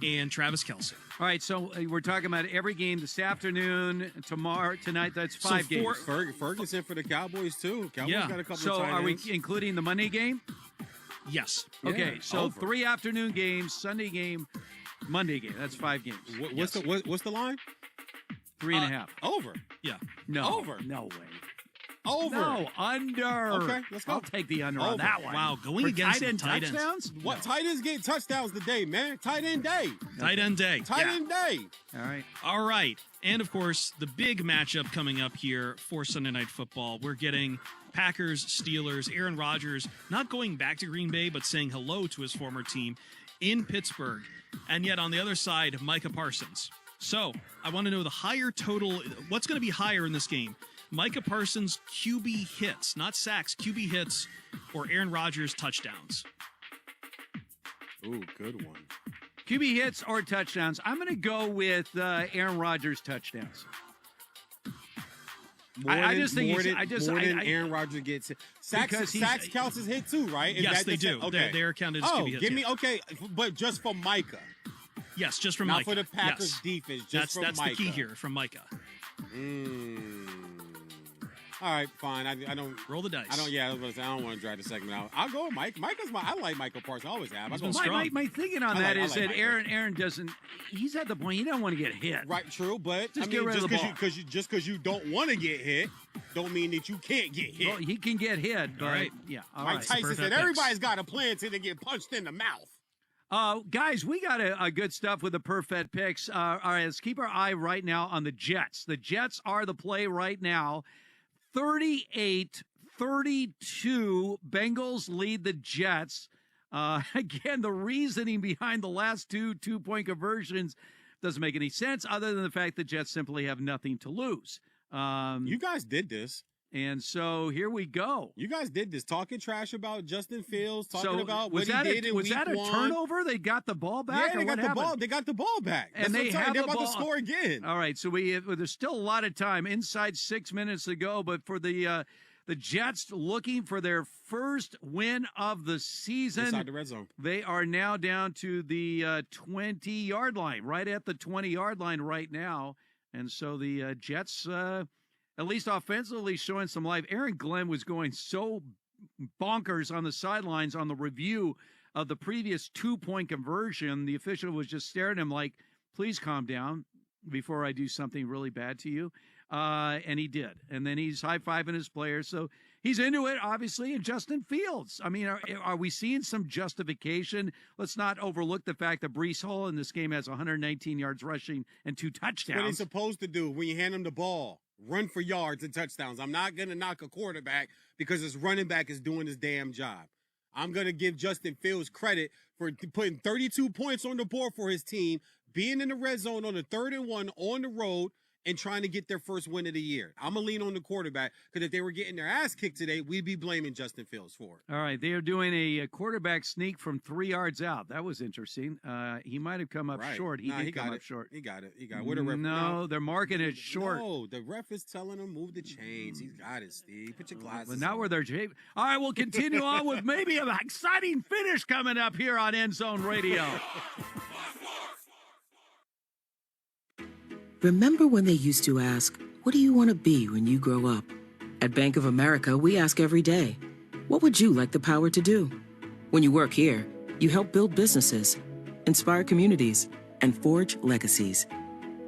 and Travis Kelce. All right, so we're talking about every game this afternoon, tonight. That's 5 games. Ferguson for the Cowboys, too. Cowboys got a couple of tight ends. So are we including the Monday game? Yes. Okay, so 3 afternoon games, Sunday game, Monday game. That's 5 games. What's the line? 3.5. Over. Yeah. No. Over. No way. Over. No, under. Okay, let's go. I'll take the under on that one. Wow, going against tight end tight touchdowns? ends. What tight ends get touchdowns today, man? Tight end day. Tight end day. Tight end day. All right. And of course, the big matchup coming up here for Sunday Night Football. We're getting Packers, Steelers, Aaron Rodgers not going back to Green Bay, but saying hello to his former team in Pittsburgh. And yet on the other side, Micah Parsons. So I want to know the higher total. What's going to be higher in this game? Micah Parsons QB hits, not sacks, QB hits, or Aaron Rodgers touchdowns? Ooh, good one. QB hits or touchdowns. I'm going to go with Aaron Rodgers touchdowns. I just think more than Aaron Rodgers gets hit. Sacks counts as hit too, right? Yes, they do. Okay. They're counted as QB hits. Give me but just for Micah. Yes, just from Not Micah. for the Packers defense. Just from that's Micah. the key here from Micah. All right, fine. I don't roll the dice. I don't want to drag the segment out. I'll go with Mike. I like Michael Parsons. I always have. My thinking on that is that Aaron doesn't. He's at the point he doesn't want to get hit. Right, true, but just get rid of the ball. Because you don't want to get hit, don't mean that you can't get hit. Well, he can get hit. But, all right. Yeah. Mike Tyson said everybody's got a plan until they get punched in the mouth. Guys, we got a good stuff with the perfect picks. All right, let's keep our eye right now on the Jets. The Jets are the play right now. 38-32, Bengals lead the Jets. Again, the reasoning behind the last two-point conversions doesn't make any sense other than the fact the Jets simply have nothing to lose. You guys did this. And so here we go. You guys did this, talking trash about Justin Fields, talking about what he did in was week that a one. turnover? They got the ball back? Yeah, Or they got what the happened? ball. They got the ball back. And They're they're about to score again. All right, so there's still a lot of time, inside 6 minutes to go, but for the Jets looking for their first win of the season. Inside the red zone. They are now down to the 20-yard line, right at the 20-yard line right now. And so the Jets, at least offensively, showing some life. Aaron Glenn was going so bonkers on the sidelines on the review of the previous 2-point conversion. The official was just staring at him like, please calm down before I do something really bad to you. And he did. And then he's high-fiving his players. So he's into it, obviously, and Justin Fields. I mean, are we seeing some justification? Let's not overlook the fact that Breece Hall in this game has 119 yards rushing and 2 touchdowns. What he's supposed to do when you hand him the ball. Run for yards and touchdowns. I'm not going to knock a quarterback because his running back is doing his damn job. I'm going to give Justin Fields credit for putting 32 points on the board for his team, being in the red zone on the 3rd and 1 on the road, and trying to get their first win of the year. I'm going to lean on the quarterback because if they were getting their ass kicked today, we'd be blaming Justin Fields for it. All right, they are doing a quarterback sneak from 3 yards out. That was interesting. He might have come up short. He did come up short. He got it. What a ref. No, they're marking it short. No, the ref is telling him move the chains. He's got it, Steve. Put your glasses But now on. we're there. All right, we'll continue on with maybe an exciting finish coming up here on End Zone Radio. Remember when they used to ask, what do you want to be when you grow up? At Bank of America, we ask every day, what would you like the power to do? When you work here, you help build businesses, inspire communities, and forge legacies.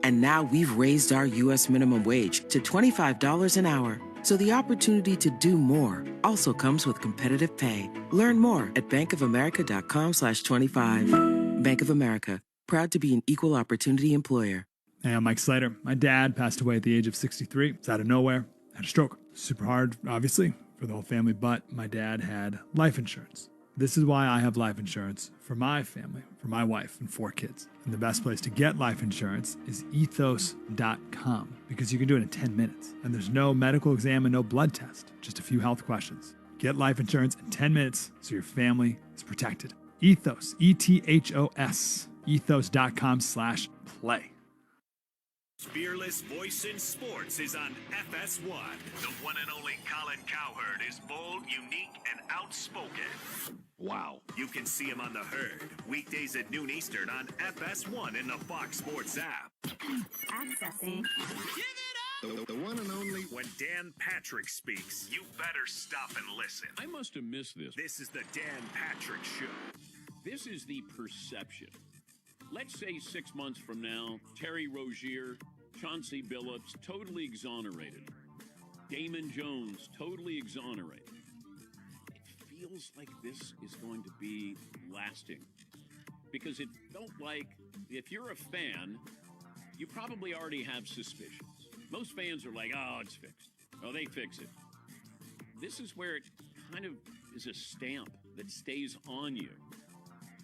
And now we've raised our U.S. minimum wage to $25 an hour. So the opportunity to do more also comes with competitive pay. Learn more at bankofamerica.com/25. Bank of America, proud to be an equal opportunity employer. Hey, I'm Mike Slater. My dad passed away at the age of 63. It's out of nowhere. Had a stroke. Super hard, obviously, for the whole family, but my dad had life insurance. This is why I have life insurance for my family, for my wife and 4 kids. And the best place to get life insurance is ethos.com because you can do it in 10 minutes. And there's no medical exam and no blood test, just a few health questions. Get life insurance in 10 minutes so your family is protected. Ethos, ETHOS, ethos.com/play. Fearless voice in sports is on FS1. The one and only Colin Cowherd is bold, unique, and outspoken. Wow. You can see him on The Herd, weekdays at noon Eastern on FS1 in the Fox Sports app. Accessing. The one and only. When Dan Patrick speaks, you better stop and listen. I must have missed this. This is the Dan Patrick Show. This is the perception. Let's say 6 months from now, Terry Rozier, Chauncey Billups, totally exonerated. Damon Jones, totally exonerated. It feels like this is going to be lasting. Because it felt like, if you're a fan, you probably already have suspicions. Most fans are like, oh, it's fixed. Oh, they fix it. This is where it kind of is a stamp that stays on you.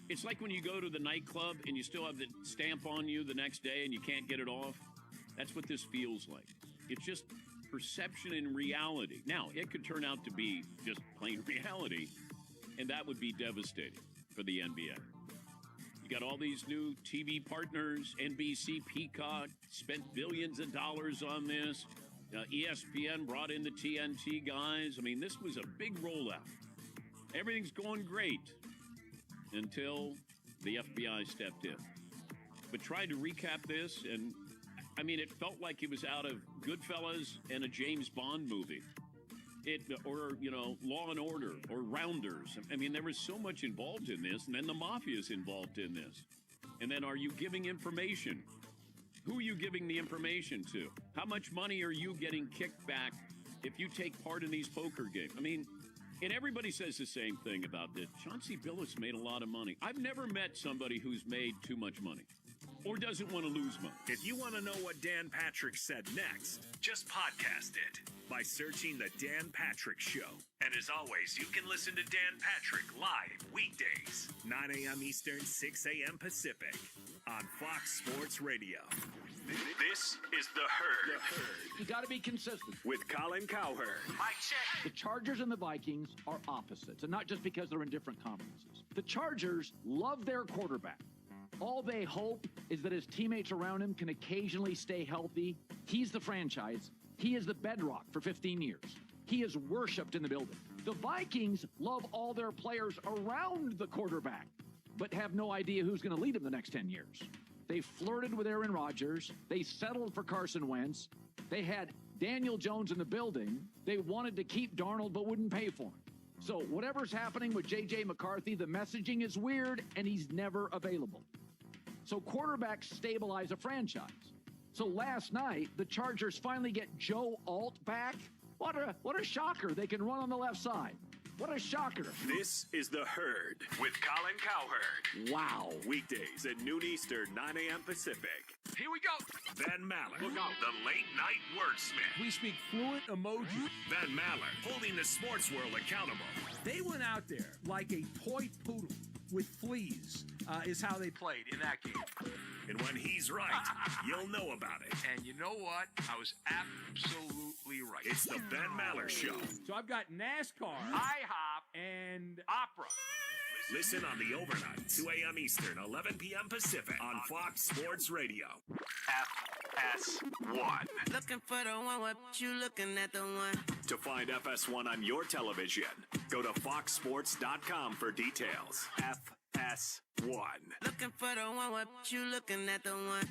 It's like when you go to the nightclub and you still have the stamp on you the next day and you can't get it off. That's what this feels like. It's just perception and reality. Now, it could turn out to be just plain reality, and that would be devastating for the NBA. You got all these new TV partners. NBC, Peacock spent billions of dollars on this. ESPN brought in the TNT guys. I mean, this was a big rollout. Everything's going great until the FBI stepped in. But tried to recap this, and I mean, it felt like it was out of Goodfellas and a James Bond movie. Or, Law and Order or Rounders. I mean, there was so much involved in this, and then the mafia's involved in this. And then are you giving information? Who are you giving the information to? How much money are you getting kicked back if you take part in these poker games? I mean, and everybody says the same thing about this. Chauncey Billups made a lot of money. I've never met somebody who's made too much money or doesn't want to lose money. If you want to know what Dan Patrick said next, just podcast it by searching The Dan Patrick Show. And as always, you can listen to Dan Patrick live weekdays, 9 a.m. Eastern, 6 a.m. Pacific on Fox Sports Radio. This is The Herd. You got to be consistent. With Colin Cowherd. Mike check. The Chargers and the Vikings are opposites, and not just because they're in different conferences. The Chargers love their quarterback. All they hope is that his teammates around him can occasionally stay healthy. He's the franchise. He is the bedrock for 15 years. He is worshipped in the building. The Vikings love all their players around the quarterback, but have no idea who's going to lead him the next 10 years. They flirted with Aaron Rodgers. They settled for Carson Wentz. They had Daniel Jones in the building. They wanted to keep Darnold but wouldn't pay for him. So whatever's happening with J.J. McCarthy, the messaging is weird, and he's never available. So quarterbacks stabilize a franchise. So last night, the Chargers finally get Joe Alt back. What a shocker. They can run on the left side. What a shocker. This is The Herd with Colin Cowherd. Wow. Weekdays at noon Eastern, 9 a.m. Pacific. Here we go. Van Maller, Look out. the late night wordsmith. We speak fluent emoji. Van Maller, holding the sports world accountable. They went out there like a toy poodle with fleas, is how they played in that game. And when he's right, you'll know about it. And you know what? I was absolutely right. It's the Van Maller Show. So I've got NASCAR, IHOP, and opera. Listen on the overnight, 2 a.m. Eastern, 11 p.m. Pacific on Fox Sports Radio. FS1. Looking for the one, what you looking at the one? To find FS1 on your television, go to foxsports.com for details. FS1. Looking for the one, what you looking at the one?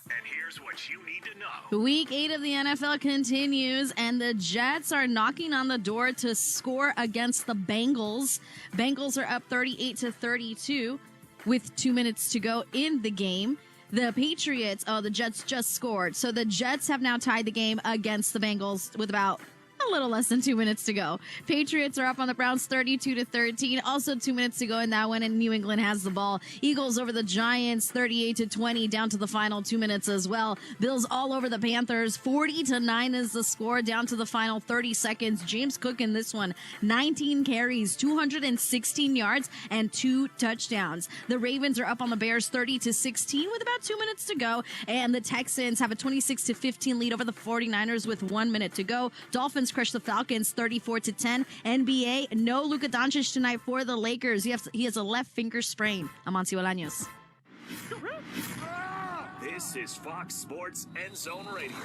And here's what you need to know. Week 8 of the NFL continues, and the Jets are knocking on the door to score against the Bengals. Bengals are up 38-32 with 2 minutes to go in the game. The Patriots, the Jets just scored. So the Jets have now tied the game against the Bengals with about a little less than 2 minutes to go. Patriots are up on the Browns 32-13. Also 2 minutes to go in that one, and New England has the ball. Eagles over the Giants 38-20, down to the final 2 minutes as well. Bills all over the Panthers 40-9 is the score, down to the final 30 seconds. James Cook in this one, 19 carries, 216 yards, and 2 touchdowns. The Ravens are up on the Bears 30-16 with about 2 minutes to go, and the Texans have a 26-15 lead over the 49ers with 1 minute to go. Dolphins crush the Falcons 34-10. NBA, no Luka Doncic tonight for the Lakers. He has a left finger sprain. Amancio Bolaños. This is Fox Sports End Zone Radio.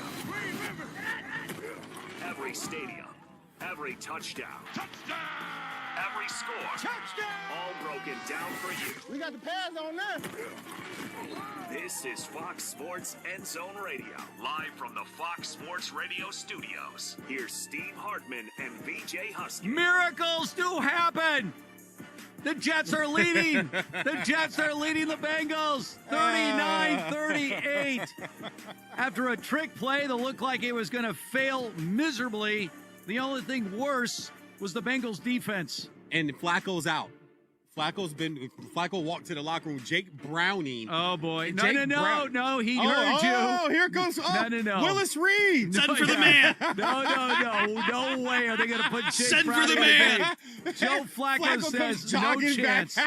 Every stadium, every touchdown, every score, all broken down for you. We got the pads on now. This is Fox Sports End Zone Radio, live from the Fox Sports Radio studios. Here's Steve Hartman and VJ Husky. Miracles do happen. The Jets are leading. The Jets are leading the Bengals 39-38. After a trick play that looked like it was going to fail miserably, the only thing worse was the Bengals defense. And Flacco's out. Flacco walked to the locker room. Jake Browning. Oh boy! Jake No! He heard you. Oh, here comes No. Willis Reed. Send for the man. No way are they going to put Jake Send for Browning the in man. game. Joe Flacco says no chance.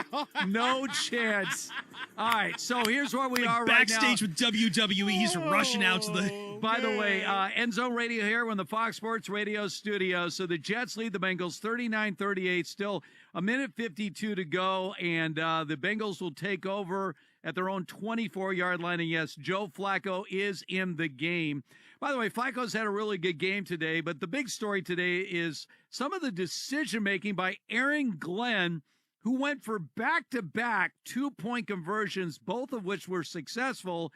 No chance. All right, so here's where we are right now. Backstage with WWE, he's rushing out to the. By the way, End Zone Radio here in the Fox Sports Radio studio. So the Jets lead the Bengals 39-38. Still a minute 52 to go, and the Bengals will take over at their own 24-yard line. And yes, Joe Flacco is in the game. By the way, Flacco's had a really good game today, but the big story today is some of the decision-making by Aaron Glenn, who went for back-to-back two-point conversions, both of which were successful.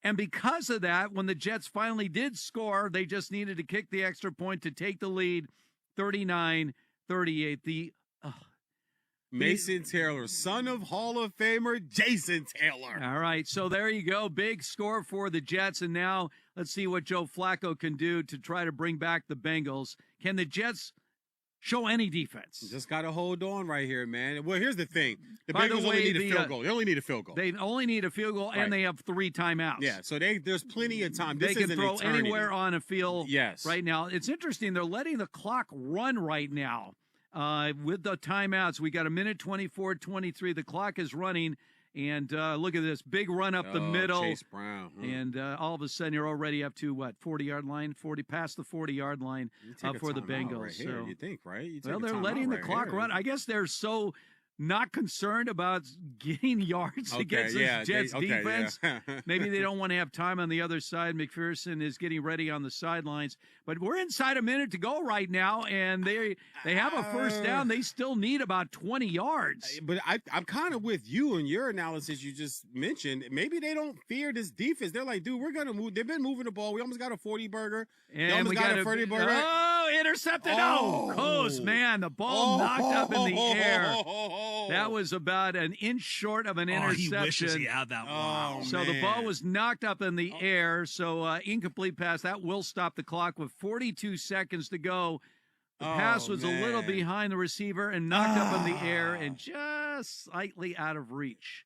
And because of that, when the Jets finally did score, they just needed to kick the extra point to take the lead, 39-38. Mason Taylor, son of Hall of Famer Jason Taylor. All right, so there you go. Big score for the Jets. And now let's see what Joe Flacco can do to try to bring back the Bengals. Can the Jets show any defense? Just got to hold on right here, man. Well, here's the thing. The By the Bengals way, only need a field goal. They only need a field goal. They only need a field goal, Right. and they have 3 timeouts. Yeah, so there's plenty of time. This They is can an throw eternity. anywhere on a field Yes. right now. It's interesting. They're letting the clock run right now with the timeouts. We got a minute 24-23. The clock is running, and look at this. Big run up the middle. Chase Brown. And all of a sudden, you're already up to, 40-yard line? Past the 40-yard line for the Bengals. Right here, you think, right? You Well, take a they're timeout letting the right clock here. run. I guess they're so not concerned about getting yards against this Jets defense. Yeah. Maybe they don't want to have time on the other side. McPherson is getting ready on the sidelines. But we're inside a minute to go right now, and they have a first down. They still need about 20 yards. But I'm kind of with you in your analysis you just mentioned. Maybe they don't fear this defense. They're like, dude, we're going to move. They've been moving the ball. We almost got a 40-burger. And we got a 30-burger. Oh, intercepted. Oh, close, man. The ball knocked up in the air. That was about an inch short of an interception. He wishes he had that. Wow. So the ball was knocked up in the air. So incomplete pass. That will stop the clock with 42 seconds to go. The pass was a little behind the receiver and knocked up in the air and just slightly out of reach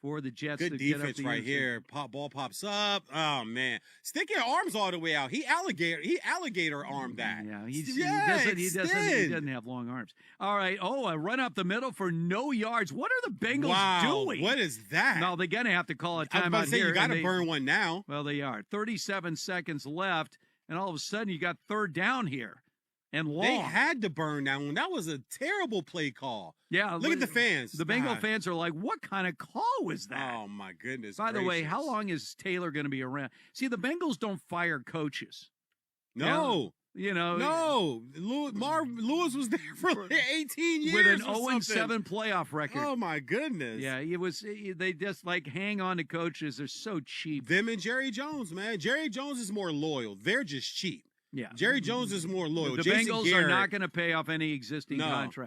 for the Jets. Good to get up defense the right end. here. Ball pops up. Oh man, stick your arms all the way out. He alligator armed that. Yeah, he doesn't have long arms. All right. Oh, a run up the middle for no yards. What are the Bengals doing? What is that? No, they're gonna have to call a I was about timeout to say here. you got to and burn one now. Well, they are. 37 seconds left, and all of a sudden you got third down here. And long. They had to burn that one. That was a terrible play call. Yeah, look at the fans. The Bengal fans are like, "What kind of call was that?" Oh my goodness! By the way, gracious. how long is Taylor going to be around? See, the Bengals don't fire coaches. No. No. Marv Lewis was there for like 18 years with an or 0-7 playoff record. Oh my goodness! Yeah, they just like hang on to coaches. They're so cheap. Them and Jerry Jones, man. Jerry Jones is more loyal. They're just cheap. Yeah, Jerry Jones is more loyal. The Jason Bengals Garrett, are not going to pay off any existing contract.